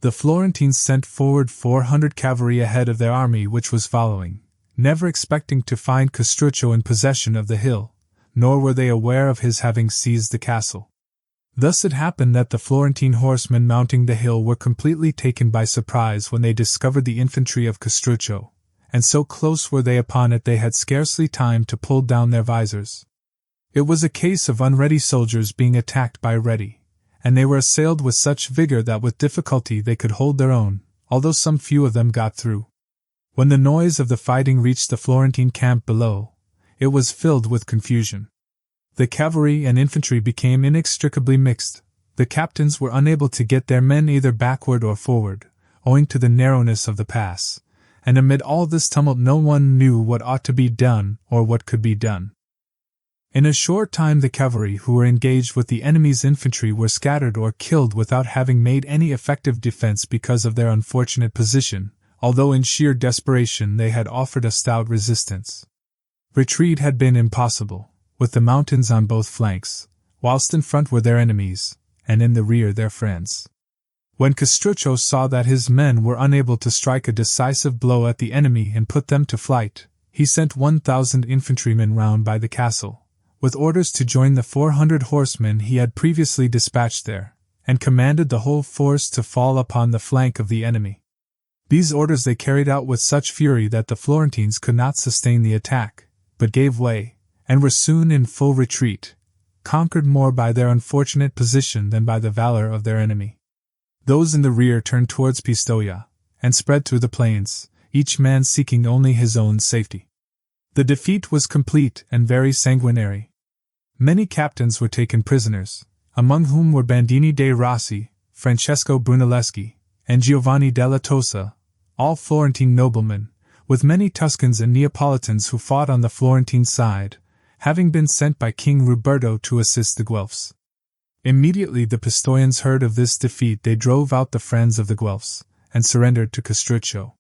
Speaker 1: The Florentines sent forward 400 cavalry ahead of their army which was following, never expecting to find Castrucho in possession of the hill, nor were they aware of his having seized the castle. Thus it happened that the Florentine horsemen mounting the hill were completely taken by surprise when they discovered the infantry of Castrucho, and so close were they upon it they had scarcely time to pull down their visors. It was a case of unready soldiers being attacked by ready, and they were assailed with such vigor that with difficulty they could hold their own, although some few of them got through. When the noise of the fighting reached the Florentine camp below, it was filled with confusion. The cavalry and infantry became inextricably mixed. The captains were unable to get their men either backward or forward, owing to the narrowness of the pass, and amid all this tumult no one knew what ought to be done or what could be done. In a short time the cavalry who were engaged with the enemy's infantry were scattered or killed without having made any effective defense because of their unfortunate position, although in sheer desperation they had offered a stout resistance. Retreat had been impossible, with the mountains on both flanks, whilst in front were their enemies, and in the rear their friends. When Castrucho saw that his men were unable to strike a decisive blow at the enemy and put them to flight, he sent 1,000 infantrymen round by the castle, with orders to join the 400 horsemen he had previously dispatched there, and commanded the whole force to fall upon the flank of the enemy. These orders they carried out with such fury that the Florentines could not sustain the attack, but gave way, and were soon in full retreat, conquered more by their unfortunate position than by the valor of their enemy. Those in the rear turned towards Pistoia, and spread through the plains, each man seeking only his own safety. The defeat was complete and very sanguinary. Many captains were taken prisoners, among whom were Bandini dei Rossi, Francesco Brunelleschi, and Giovanni della Tosa, all Florentine noblemen, with many Tuscans and Neapolitans who fought on the Florentine side, having been sent by King Ruberto to assist the Guelphs. Immediately the Pistoians heard of this defeat they drove out the friends of the Guelphs, and surrendered to Castrucho.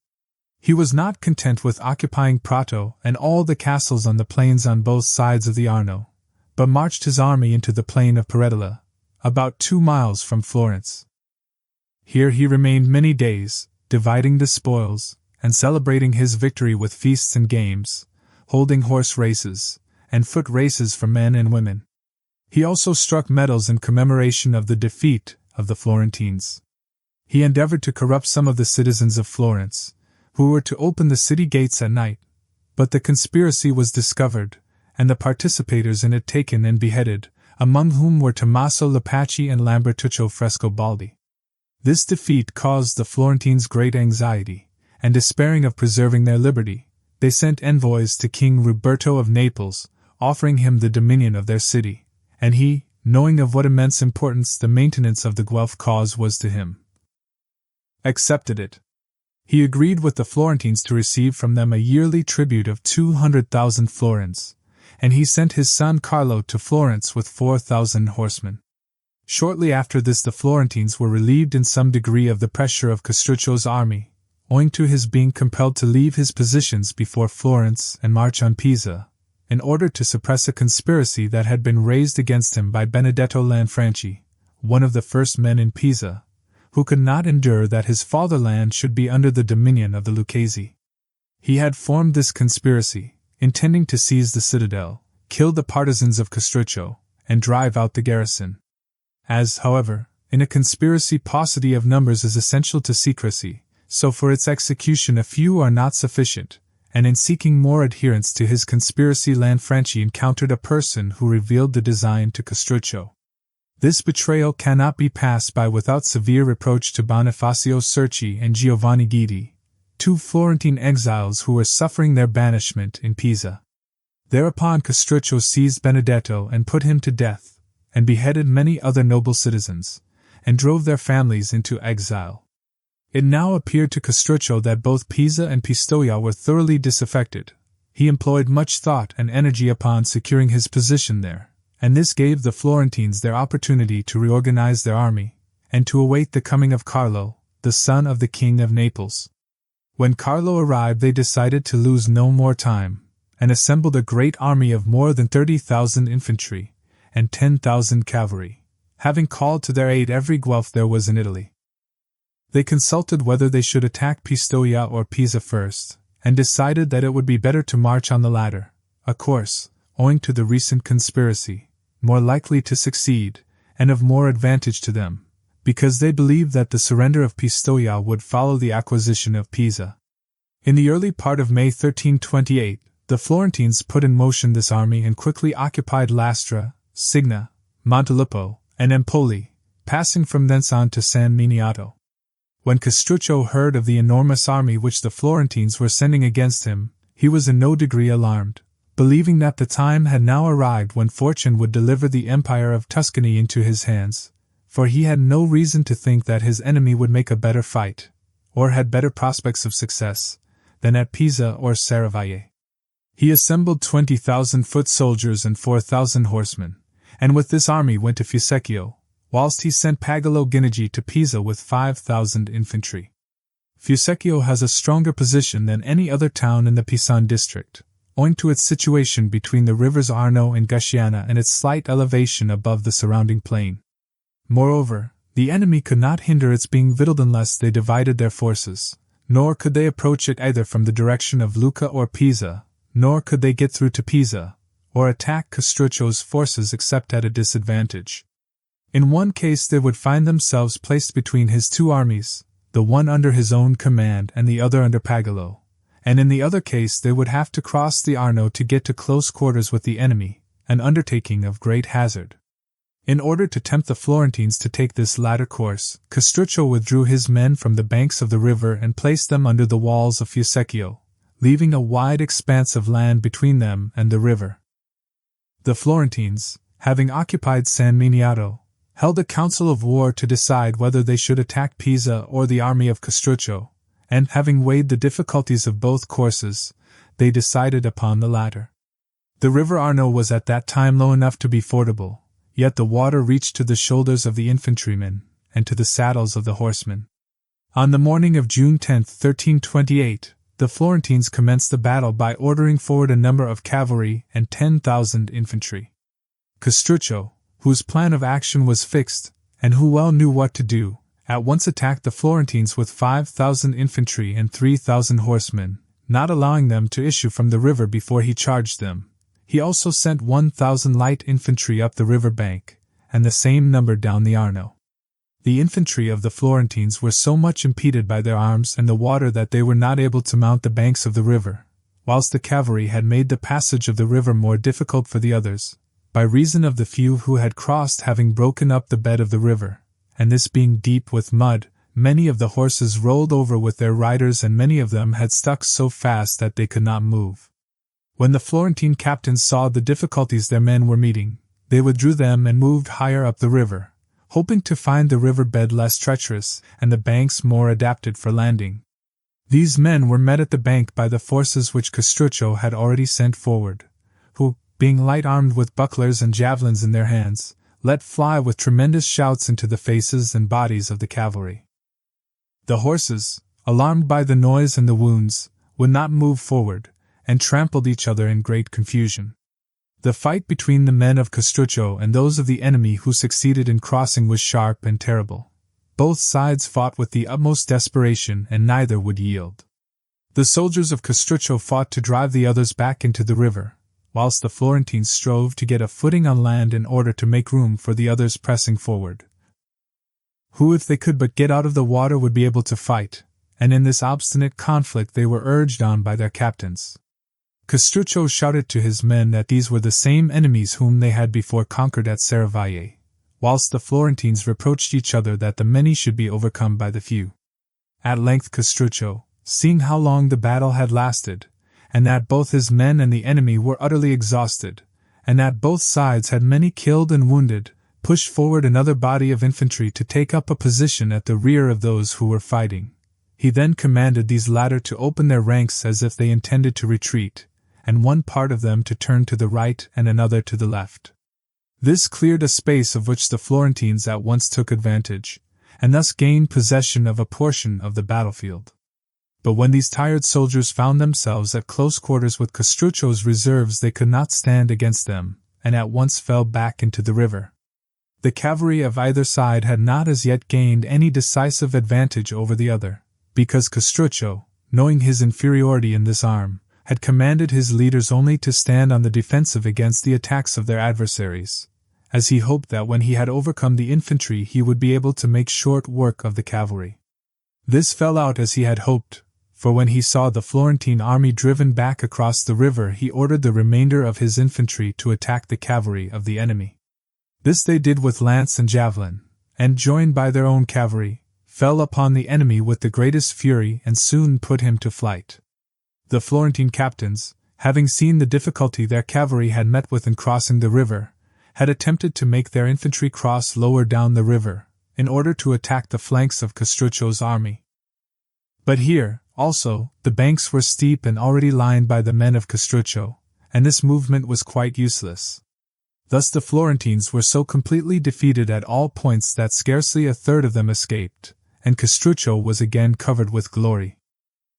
Speaker 1: He was not content with occupying Prato and all the castles on the plains on both sides of the Arno, but marched his army into the plain of Peredola, about 2 miles from Florence. Here he remained many days, dividing the spoils, and celebrating his victory with feasts and games, holding horse races, and foot races for men and women. He also struck medals in commemoration of the defeat of the Florentines. He endeavored to corrupt some of the citizens of Florence, who were to open the city gates at night. But the conspiracy was discovered, and the participators in it taken and beheaded, among whom were Tommaso Lepacci and Lambertuccio Frescobaldi. This defeat caused the Florentines great anxiety, and despairing of preserving their liberty, they sent envoys to King Ruberto of Naples, offering him the dominion of their city, and he, knowing of what immense importance the maintenance of the Guelph cause was to him, accepted it. He agreed with the Florentines to receive from them a yearly tribute of 200,000 florins, and he sent his son Carlo to Florence with 4,000 horsemen. Shortly after this the Florentines were relieved in some degree of the pressure of Castrucio's army, owing to his being compelled to leave his positions before Florence and march on Pisa, in order to suppress a conspiracy that had been raised against him by Benedetto Lanfranchi, one of the first men in Pisa, who could not endure that his fatherland should be under the dominion of the Lucchesi. He had formed this conspiracy, intending to seize the citadel, kill the partisans of Castruccio, and drive out the garrison. As, however, in a conspiracy paucity of numbers is essential to secrecy, so for its execution a few are not sufficient, and in seeking more adherents to his conspiracy Lanfranchi encountered a person who revealed the design to Castruccio. This betrayal cannot be passed by without severe reproach to Bonifacio Cerci and Giovanni Guidi, two Florentine exiles who were suffering their banishment in Pisa. Thereupon Castruccio seized Benedetto and put him to death, and beheaded many other noble citizens, and drove their families into exile. It now appeared to Castruccio that both Pisa and Pistoia were thoroughly disaffected. He employed much thought and energy upon securing his position there, and this gave the Florentines their opportunity to reorganize their army, and to await the coming of Carlo, the son of the King of Naples. When Carlo arrived they decided to lose no more time, and assembled a great army of more than 30,000 infantry, and 10,000 cavalry, having called to their aid every Guelph there was in Italy. They consulted whether they should attack Pistoia or Pisa first, and decided that it would be better to march on the latter, a course, owing to the recent conspiracy, more likely to succeed, and of more advantage to them, because they believed that the surrender of Pistoia would follow the acquisition of Pisa. In the early part of May 1328, the Florentines put in motion this army and quickly occupied Lastra, Signa, Montelupo, and Empoli, passing from thence on to San Miniato. When Castruccio heard of the enormous army which the Florentines were sending against him, he was in no degree alarmed, believing that the time had now arrived when fortune would deliver the empire of Tuscany into his hands, for he had no reason to think that his enemy would make a better fight, or had better prospects of success, than at Pisa or Serravalle. He assembled 20,000 foot soldiers and 4,000 horsemen, and with this army went to Fusecchio, whilst he sent Pagolo Ginigi to Pisa with 5,000 infantry. Fusecchio has a stronger position than any other town in the Pisan district, owing to its situation between the rivers Arno and Gusciana and its slight elevation above the surrounding plain. Moreover, the enemy could not hinder its being victualled unless they divided their forces, nor could they approach it either from the direction of Lucca or Pisa, nor could they get through to Pisa, or attack Castruccio's forces except at a disadvantage. In one case they would find themselves placed between his two armies, the one under his own command and the other under Pagolo, and in the other case they would have to cross the Arno to get to close quarters with the enemy, an undertaking of great hazard. In order to tempt the Florentines to take this latter course, Castruccio withdrew his men from the banks of the river and placed them under the walls of Fusecchio, leaving a wide expanse of land between them and the river. The Florentines, having occupied San Miniato, held a council of war to decide whether they should attack Pisa or the army of Castruccio, and, having weighed the difficulties of both courses, they decided upon the latter. The river Arno was at that time low enough to be fordable, yet the water reached to the shoulders of the infantrymen, and to the saddles of the horsemen. On the morning of June 10, 1328, the Florentines commenced the battle by ordering forward a number of cavalry and 10,000 infantry. Castruccio, whose plan of action was fixed, and who well knew what to do, at once attacked the Florentines with 5,000 infantry and 3,000 horsemen, not allowing them to issue from the river before he charged them. He also sent 1,000 light infantry up the river bank, and the same number down the Arno. The infantry of the Florentines were so much impeded by their arms and the water that they were not able to mount the banks of the river, whilst the cavalry had made the passage of the river more difficult for the others, by reason of the few who had crossed having broken up the bed of the river, and this being deep with mud, many of the horses rolled over with their riders and many of them had stuck so fast that they could not move. When the Florentine captains saw the difficulties their men were meeting, they withdrew them and moved higher up the river, hoping to find the river bed less treacherous and the banks more adapted for landing. These men were met at the bank by the forces which Castrucho had already sent forward, who, being light-armed with bucklers and javelins in their hands, let fly with tremendous shouts into the faces and bodies of the cavalry. The horses, alarmed by the noise and the wounds, would not move forward, and trampled each other in great confusion. The fight between the men of Castrucho and those of the enemy who succeeded in crossing was sharp and terrible. Both sides fought with the utmost desperation and neither would yield. The soldiers of Castrucho fought to drive the others back into the river, whilst the Florentines strove to get a footing on land in order to make room for the others pressing forward, who if they could but get out of the water would be able to fight, and in this obstinate conflict they were urged on by their captains. Castrucho shouted to his men that these were the same enemies whom they had before conquered at Serravalle, whilst the Florentines reproached each other that the many should be overcome by the few. At length Castrucho, seeing how long the battle had lasted, and that both his men and the enemy were utterly exhausted, and that both sides had many killed and wounded, pushed forward another body of infantry to take up a position at the rear of those who were fighting. He then commanded these latter to open their ranks as if they intended to retreat, and one part of them to turn to the right and another to the left. This cleared a space of which the Florentines at once took advantage, and thus gained possession of a portion of the battlefield. But when these tired soldiers found themselves at close quarters with Castrucho's reserves they could not stand against them, and at once fell back into the river. The cavalry of either side had not as yet gained any decisive advantage over the other, because Castrucho, knowing his inferiority in this arm, had commanded his leaders only to stand on the defensive against the attacks of their adversaries, as he hoped that when he had overcome the infantry he would be able to make short work of the cavalry. This fell out as he had hoped, for when he saw the Florentine army driven back across the river he ordered the remainder of his infantry to attack the cavalry of the enemy. This they did with lance and javelin, and joined by their own cavalry, fell upon the enemy with the greatest fury and soon put him to flight. The Florentine captains, having seen the difficulty their cavalry had met with in crossing the river, had attempted to make their infantry cross lower down the river, in order to attack the flanks of Castrucho's army. But here, also, the banks were steep and already lined by the men of Castrucho, and this movement was quite useless. Thus the Florentines were so completely defeated at all points that scarcely a third of them escaped, and Castrucho was again covered with glory.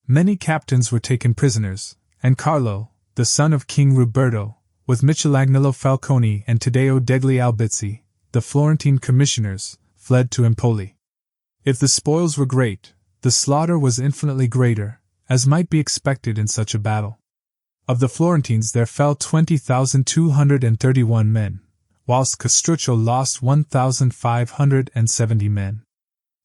Speaker 1: Many captains were taken prisoners, and Carlo, the son of King Ruberto, with Michelagnolo Falcone and Taddeo degli Albizzi, the Florentine commissioners, fled to Empoli. If the spoils were great, the slaughter was infinitely greater, as might be expected in such a battle. Of the Florentines there fell 20,231 men, whilst Castrucho lost 1,570 men.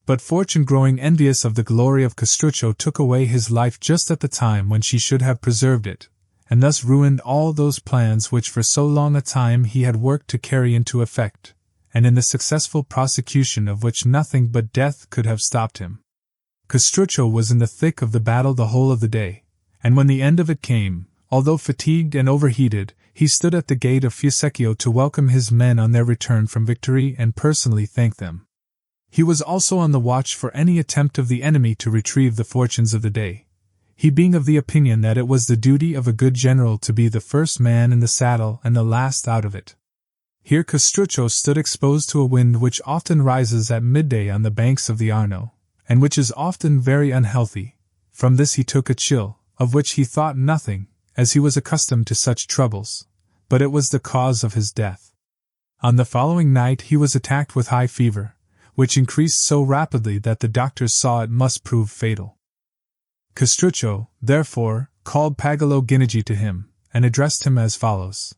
Speaker 1: But fortune, growing envious of the glory of Castrucho, took away his life just at the time when she should have preserved it, and thus ruined all those plans which for so long a time he had worked to carry into effect, and in the successful prosecution of which nothing but death could have stopped him. Castrucho was in the thick of the battle the whole of the day, and when the end of it came, although fatigued and overheated, he stood at the gate of Fucecchio to welcome his men on their return from victory and personally thank them. He was also on the watch for any attempt of the enemy to retrieve the fortunes of the day, he being of the opinion that it was the duty of a good general to be the first man in the saddle and the last out of it. Here Castrucho stood exposed to a wind which often rises at midday on the banks of the Arno, and which is often very unhealthy. From this he took a chill, of which he thought nothing, as he was accustomed to such troubles, but it was the cause of his death. On the following night he was attacked with high fever, which increased so rapidly that the doctors saw it must prove fatal. Castrucho, therefore, called Pagolo Guinigi to him, and addressed him as follows.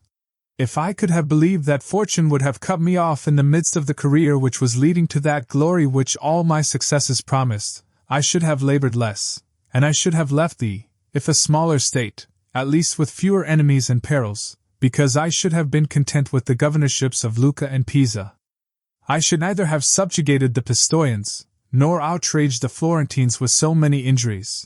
Speaker 1: If I could have believed that fortune would have cut me off in the midst of the career which was leading to that glory which all my successes promised, I should have labored less, and I should have left thee, if a smaller state, at least with fewer enemies and perils, because I should have been content with the governorships of Lucca and Pisa. I should neither have subjugated the Pistoians, nor outraged the Florentines with so many injuries.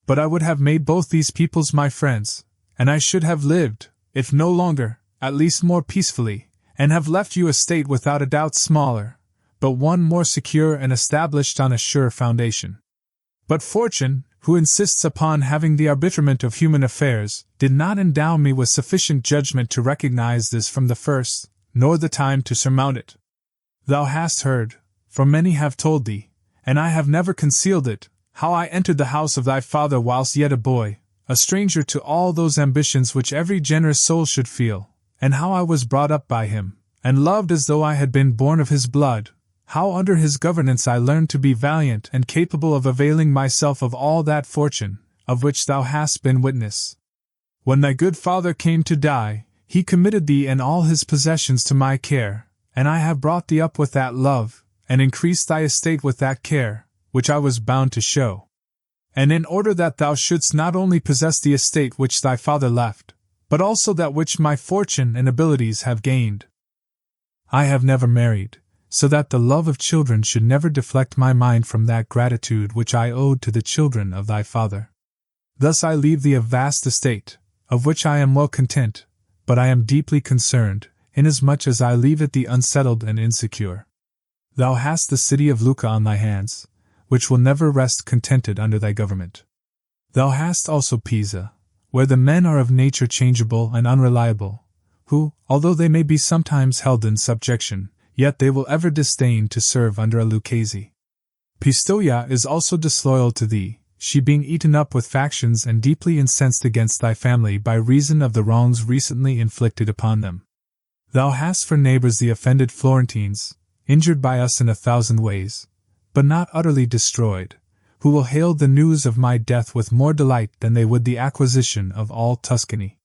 Speaker 1: But I would have made both these peoples my friends, and I should have lived, if no longer, at least more peacefully, and have left you a state without a doubt smaller, but one more secure and established on a sure foundation. But fortune, who insists upon having the arbitrament of human affairs, did not endow me with sufficient judgment to recognize this from the first, nor the time to surmount it. Thou hast heard, for many have told thee, and I have never concealed it, how I entered the house of thy father whilst yet a boy, a stranger to all those ambitions which every generous soul should feel, and how I was brought up by him, and loved as though I had been born of his blood, how under his governance I learned to be valiant and capable of availing myself of all that fortune, of which thou hast been witness. When thy good father came to die, he committed thee and all his possessions to my care, and I have brought thee up with that love, and increased thy estate with that care, which I was bound to show. And in order that thou shouldst not only possess the estate which thy father left, but also that which my fortune and abilities have gained. I have never married, so that the love of children should never deflect my mind from that gratitude which I owed to the children of thy father. Thus I leave thee a vast estate, of which I am well content, but I am deeply concerned, inasmuch as I leave it thee unsettled and insecure. Thou hast the city of Lucca on thy hands, which will never rest contented under thy government. Thou hast also Pisa, where the men are of nature changeable and unreliable, who, although they may be sometimes held in subjection, yet they will ever disdain to serve under a Lucchese. Pistoia is also disloyal to thee, she being eaten up with factions and deeply incensed against thy family by reason of the wrongs recently inflicted upon them. Thou hast for neighbors the offended Florentines, injured by us in 1,000 ways, but not utterly destroyed, who will hail the news of my death with more delight than they would the acquisition of all Tuscany.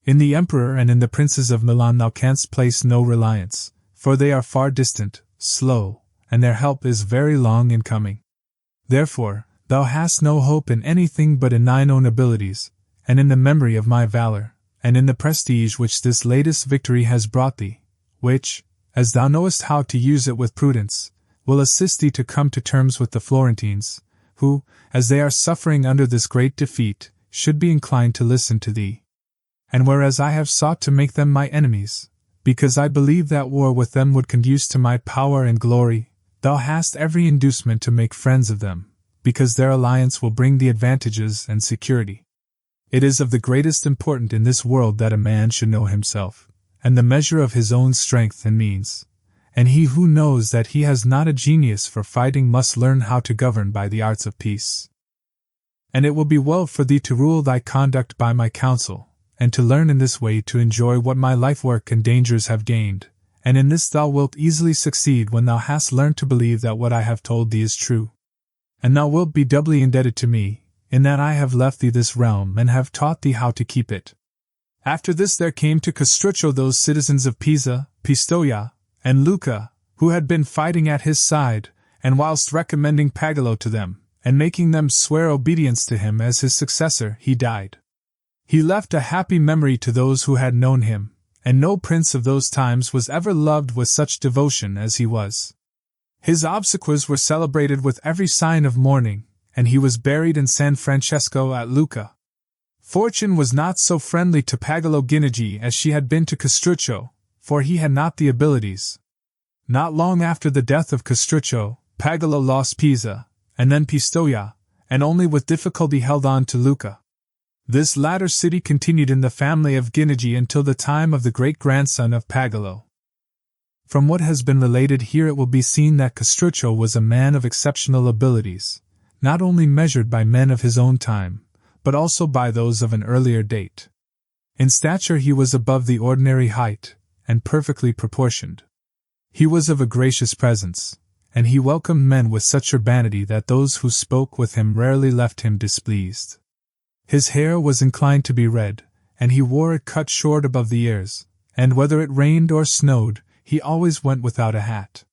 Speaker 1: In the emperor and in the princes of Milan thou canst place no reliance, for they are far distant, slow, and their help is very long in coming. Therefore, thou hast no hope in anything but in thine own abilities, and in the memory of my valor, and in the prestige which this latest victory has brought thee, which, as thou knowest how to use it with prudence, will assist thee to come to terms with the Florentines, who, as they are suffering under this great defeat, should be inclined to listen to thee. And whereas I have sought to make them my enemies, because I believe that war with them would conduce to my power and glory, thou hast every inducement to make friends of them, because their alliance will bring the advantages and security. It is of the greatest importance in this world that a man should know himself, and the measure of his own strength and means, and he who knows that he has not a genius for fighting must learn how to govern by the arts of peace. And it will be well for thee to rule thy conduct by my counsel, and to learn in this way to enjoy what my life work and dangers have gained, and in this thou wilt easily succeed when thou hast learned to believe that what I have told thee is true. And thou wilt be doubly indebted to me, in that I have left thee this realm and have taught thee how to keep it. After this there came to Castrucho those citizens of Pisa, Pistoia, and Lucca, who had been fighting at his side, and whilst recommending Pagolo to them, and making them swear obedience to him as his successor, he died. He left a happy memory to those who had known him, and no prince of those times was ever loved with such devotion as he was. His obsequies were celebrated with every sign of mourning, and he was buried in San Francesco at Lucca. Fortune was not so friendly to Pagolo Guinigi as she had been to Castrucho, for he had not the abilities. Not long after the death of Castrucho, Pagolo lost Pisa, and then Pistoia, and only with difficulty held on to Lucca. This latter city continued in the family of Guinigi until the time of the great-grandson of Pagolo. From what has been related here it will be seen that Castrucho was a man of exceptional abilities, not only measured by men of his own time, but also by those of an earlier date. In stature he was above the ordinary height, and perfectly proportioned. He was of a gracious presence, and he welcomed men with such urbanity that those who spoke with him rarely left him displeased. His hair was inclined to be red, and he wore it cut short above the ears, and whether it rained or snowed, he always went without a hat.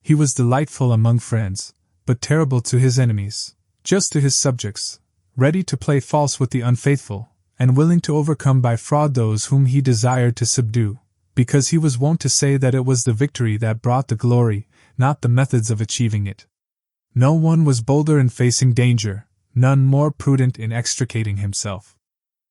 Speaker 1: He was delightful among friends, but terrible to his enemies, just to his subjects, ready to play false with the unfaithful, and willing to overcome by fraud those whom he desired to subdue, because he was wont to say that it was the victory that brought the glory, not the methods of achieving it. No one was bolder in facing danger, none more prudent in extricating himself.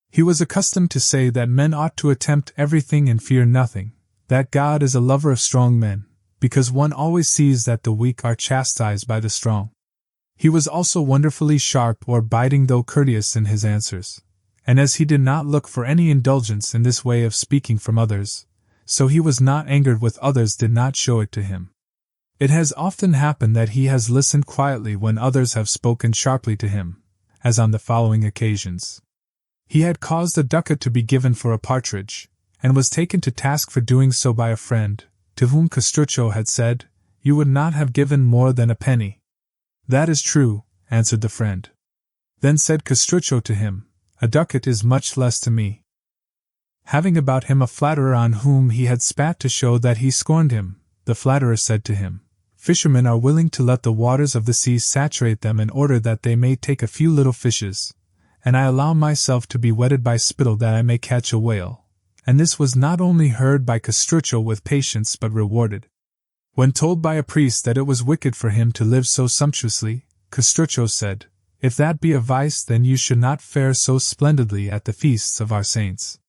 Speaker 1: He was accustomed to say that men ought to attempt everything and fear nothing, that God is a lover of strong men, because one always sees that the weak are chastised by the strong. He was also wonderfully sharp or biting though courteous in his answers, and as he did not look for any indulgence in this way of speaking from others, so he was not angered with others did not show it to him. It has often happened that he has listened quietly when others have spoken sharply to him, as on the following occasions. He had caused a ducat to be given for a partridge, and was taken to task for doing so by a friend, to whom Castrucho had said, "You would not have given more than a penny." "That is true," answered the friend. Then said Castrucho to him, "A ducat is much less to me." Having about him a flatterer on whom he had spat to show that he scorned him, the flatterer said to him, "Fishermen are willing to let the waters of the sea saturate them in order that they may take a few little fishes, and I allow myself to be wetted by spittle that I may catch a whale." And this was not only heard by Castrucho with patience but rewarded. When told by a priest that it was wicked for him to live so sumptuously, Castrucho said, "If that be a vice, then you should not fare so splendidly at the feasts of our saints."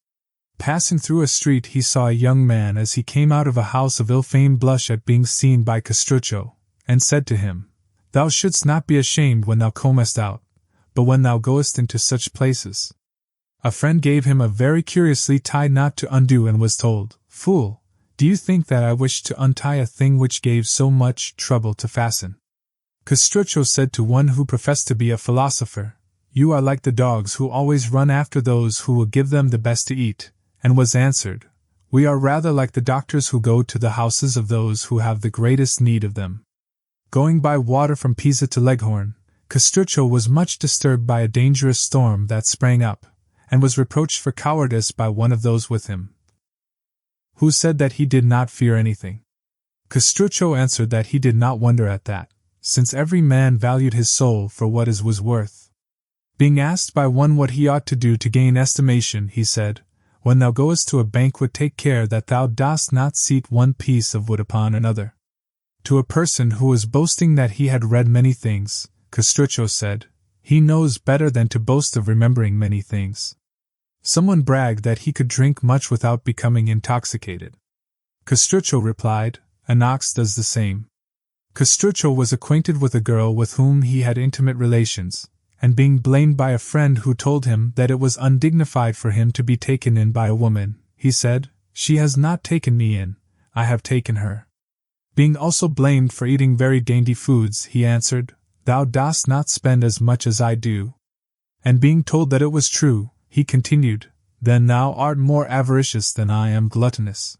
Speaker 1: Passing through a street he saw a young man as he came out of a house of ill fame blush at being seen by Castrucho, and said to him, "Thou shouldst not be ashamed when thou comest out, but when thou goest into such places." A friend gave him a very curiously tied knot to undo and was told, "Fool, do you think that I wish to untie a thing which gave so much trouble to fasten?" Castrucho said to one who professed to be a philosopher, "You are like the dogs who always run after those who will give them the best to eat," and was answered, "We are rather like the doctors who go to the houses of those who have the greatest need of them." Going by water from Pisa to Leghorn, Castrucho was much disturbed by a dangerous storm that sprang up, and was reproached for cowardice by one of those with him, who said that he did not fear anything. Castrucho answered that he did not wonder at that, since every man valued his soul for what it was worth. Being asked by one what he ought to do to gain estimation, he said, "When thou goest to a banquet, take care that thou dost not seat one piece of wood upon another." To a person who was boasting that he had read many things, Castrucho said, "He knows better than to boast of remembering many things." Someone bragged that he could drink much without becoming intoxicated. Castrucho replied, "An ox does the same." Castrucho was acquainted with a girl with whom he had intimate relations, and being blamed by a friend who told him that it was undignified for him to be taken in by a woman, he said, "She has not taken me in, I have taken her." Being also blamed for eating very dainty foods, he answered, "Thou dost not spend as much as I do." And being told that it was true, he continued, "Then thou art more avaricious than I am gluttonous."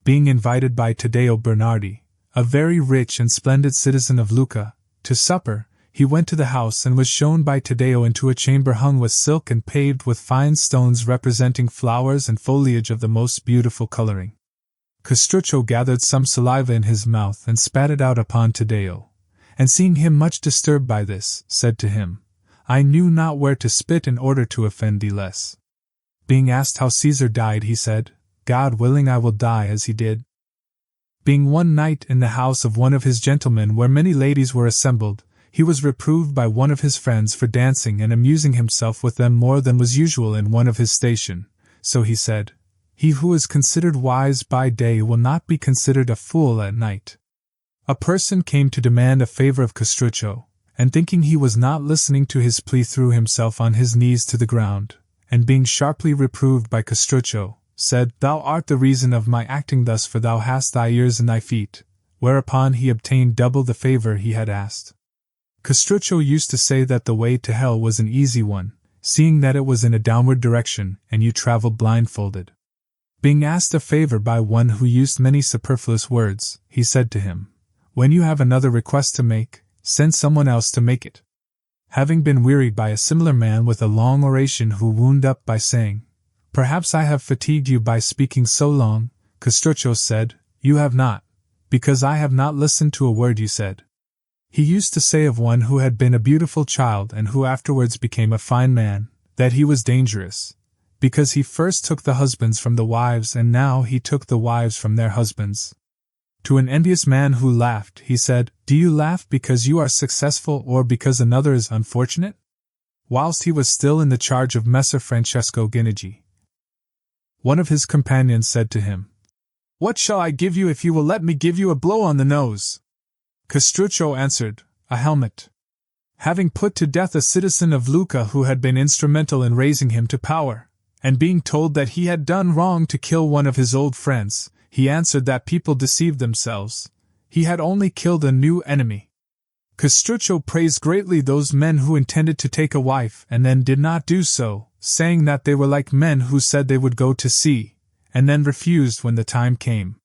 Speaker 1: Being invited by Taddeo Bernardi, a very rich and splendid citizen of Lucca, to supper, he went to the house and was shown by Taddeo into a chamber hung with silk and paved with fine stones representing flowers and foliage of the most beautiful coloring. Castrucho gathered some saliva in his mouth and spat it out upon Taddeo, and seeing him much disturbed by this, said to him, "I knew not where to spit in order to offend thee less." Being asked how Caesar died, he said, "God willing, I will die as he did." Being one night in the house of one of his gentlemen where many ladies were assembled, he was reproved by one of his friends for dancing and amusing himself with them more than was usual in one of his station, so he said, "He who is considered wise by day will not be considered a fool at night." A person came to demand a favor of Castrucho, and thinking he was not listening to his plea threw himself on his knees to the ground, and being sharply reproved by Castrucho, said, "Thou art the reason of my acting thus, for thou hast thy ears and thy feet," whereupon he obtained double the favor he had asked. Castrucho used to say that the way to hell was an easy one, seeing that it was in a downward direction and you traveled blindfolded. Being asked a favor by one who used many superfluous words, he said to him, "When you have another request to make, send someone else to make it." Having been wearied by a similar man with a long oration who wound up by saying, Perhaps I have fatigued you by speaking so long, Castrucho said. You have not, because I have not listened to a word you said. He used to say of one who had been a beautiful child and who afterwards became a fine man, that he was dangerous, because he first took the husbands from the wives and now he took the wives from their husbands. To an envious man who laughed, he said, Do you laugh because you are successful or because another is unfortunate? Whilst he was still in the charge of Messer Francesco Guinigi, one of his companions said to him, What shall I give you if you will let me give you a blow on the nose? Castrucho answered, A helmet. Having put to death a citizen of Lucca who had been instrumental in raising him to power, and being told that he had done wrong to kill one of his old friends, he answered that people deceived themselves. He had only killed a new enemy. Castrucho praised greatly those men who intended to take a wife and then did not do so, saying that they were like men who said they would go to sea, and then refused when the time came.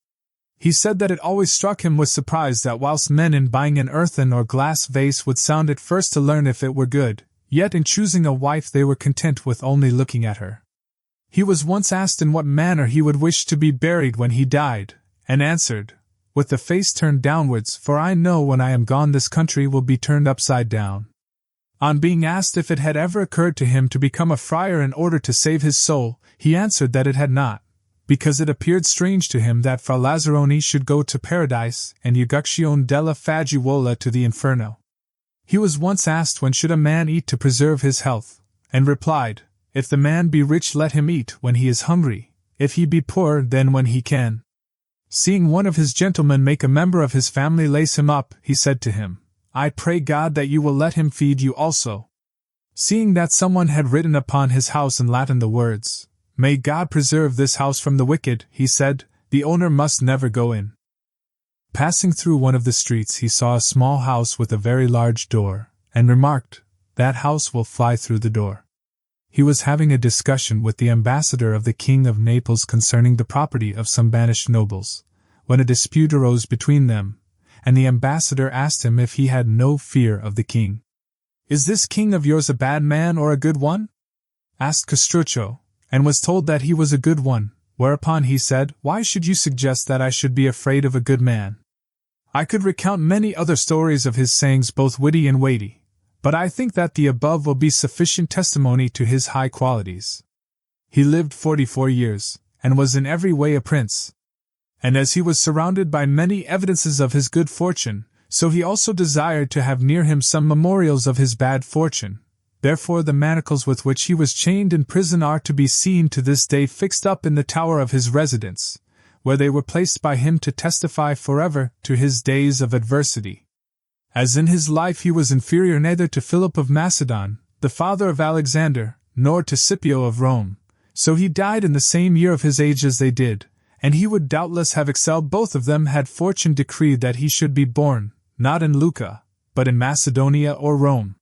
Speaker 1: He said that it always struck him with surprise that whilst men in buying an earthen or glass vase would sound at first to learn if it were good, yet in choosing a wife they were content with only looking at her. He was once asked in what manner he would wish to be buried when he died, and answered, With the face turned downwards, for I know when I am gone this country will be turned upside down. On being asked if it had ever occurred to him to become a friar in order to save his soul, he answered that it had not, because it appeared strange to him that Fra Lazzaroni should go to paradise and Uguccione della Fagiuola to the inferno. He was once asked when should a man eat to preserve his health, and replied, If the man be rich let him eat when he is hungry, if he be poor then when he can. Seeing one of his gentlemen make a member of his family lace him up, he said to him, I pray God that you will let him feed you also. Seeing that someone had written upon his house in Latin the words, May God preserve this house from the wicked, he said, the owner must never go in. Passing through one of the streets he saw a small house with a very large door, and remarked, That house will fly through the door. He was having a discussion with the ambassador of the King of Naples concerning the property of some banished nobles, when a dispute arose between them, and the ambassador asked him if he had no fear of the king. Is this king of yours a bad man or a good one? Asked Castrucho, and was told that he was a good one, whereupon he said, Why should you suggest that I should be afraid of a good man? I could recount many other stories of his sayings both witty and weighty, but I think that the above will be sufficient testimony to his high qualities. He lived 44 years, and was in every way a prince. And as he was surrounded by many evidences of his good fortune, so he also desired to have near him some memorials of his bad fortune. Therefore the manacles with which he was chained in prison are to be seen to this day fixed up in the tower of his residence, where they were placed by him to testify forever to his days of adversity. As in his life he was inferior neither to Philip of Macedon, the father of Alexander, nor to Scipio of Rome, so he died in the same year of his age as they did, and he would doubtless have excelled both of them had fortune decreed that he should be born, not in Lucca, but in Macedonia or Rome.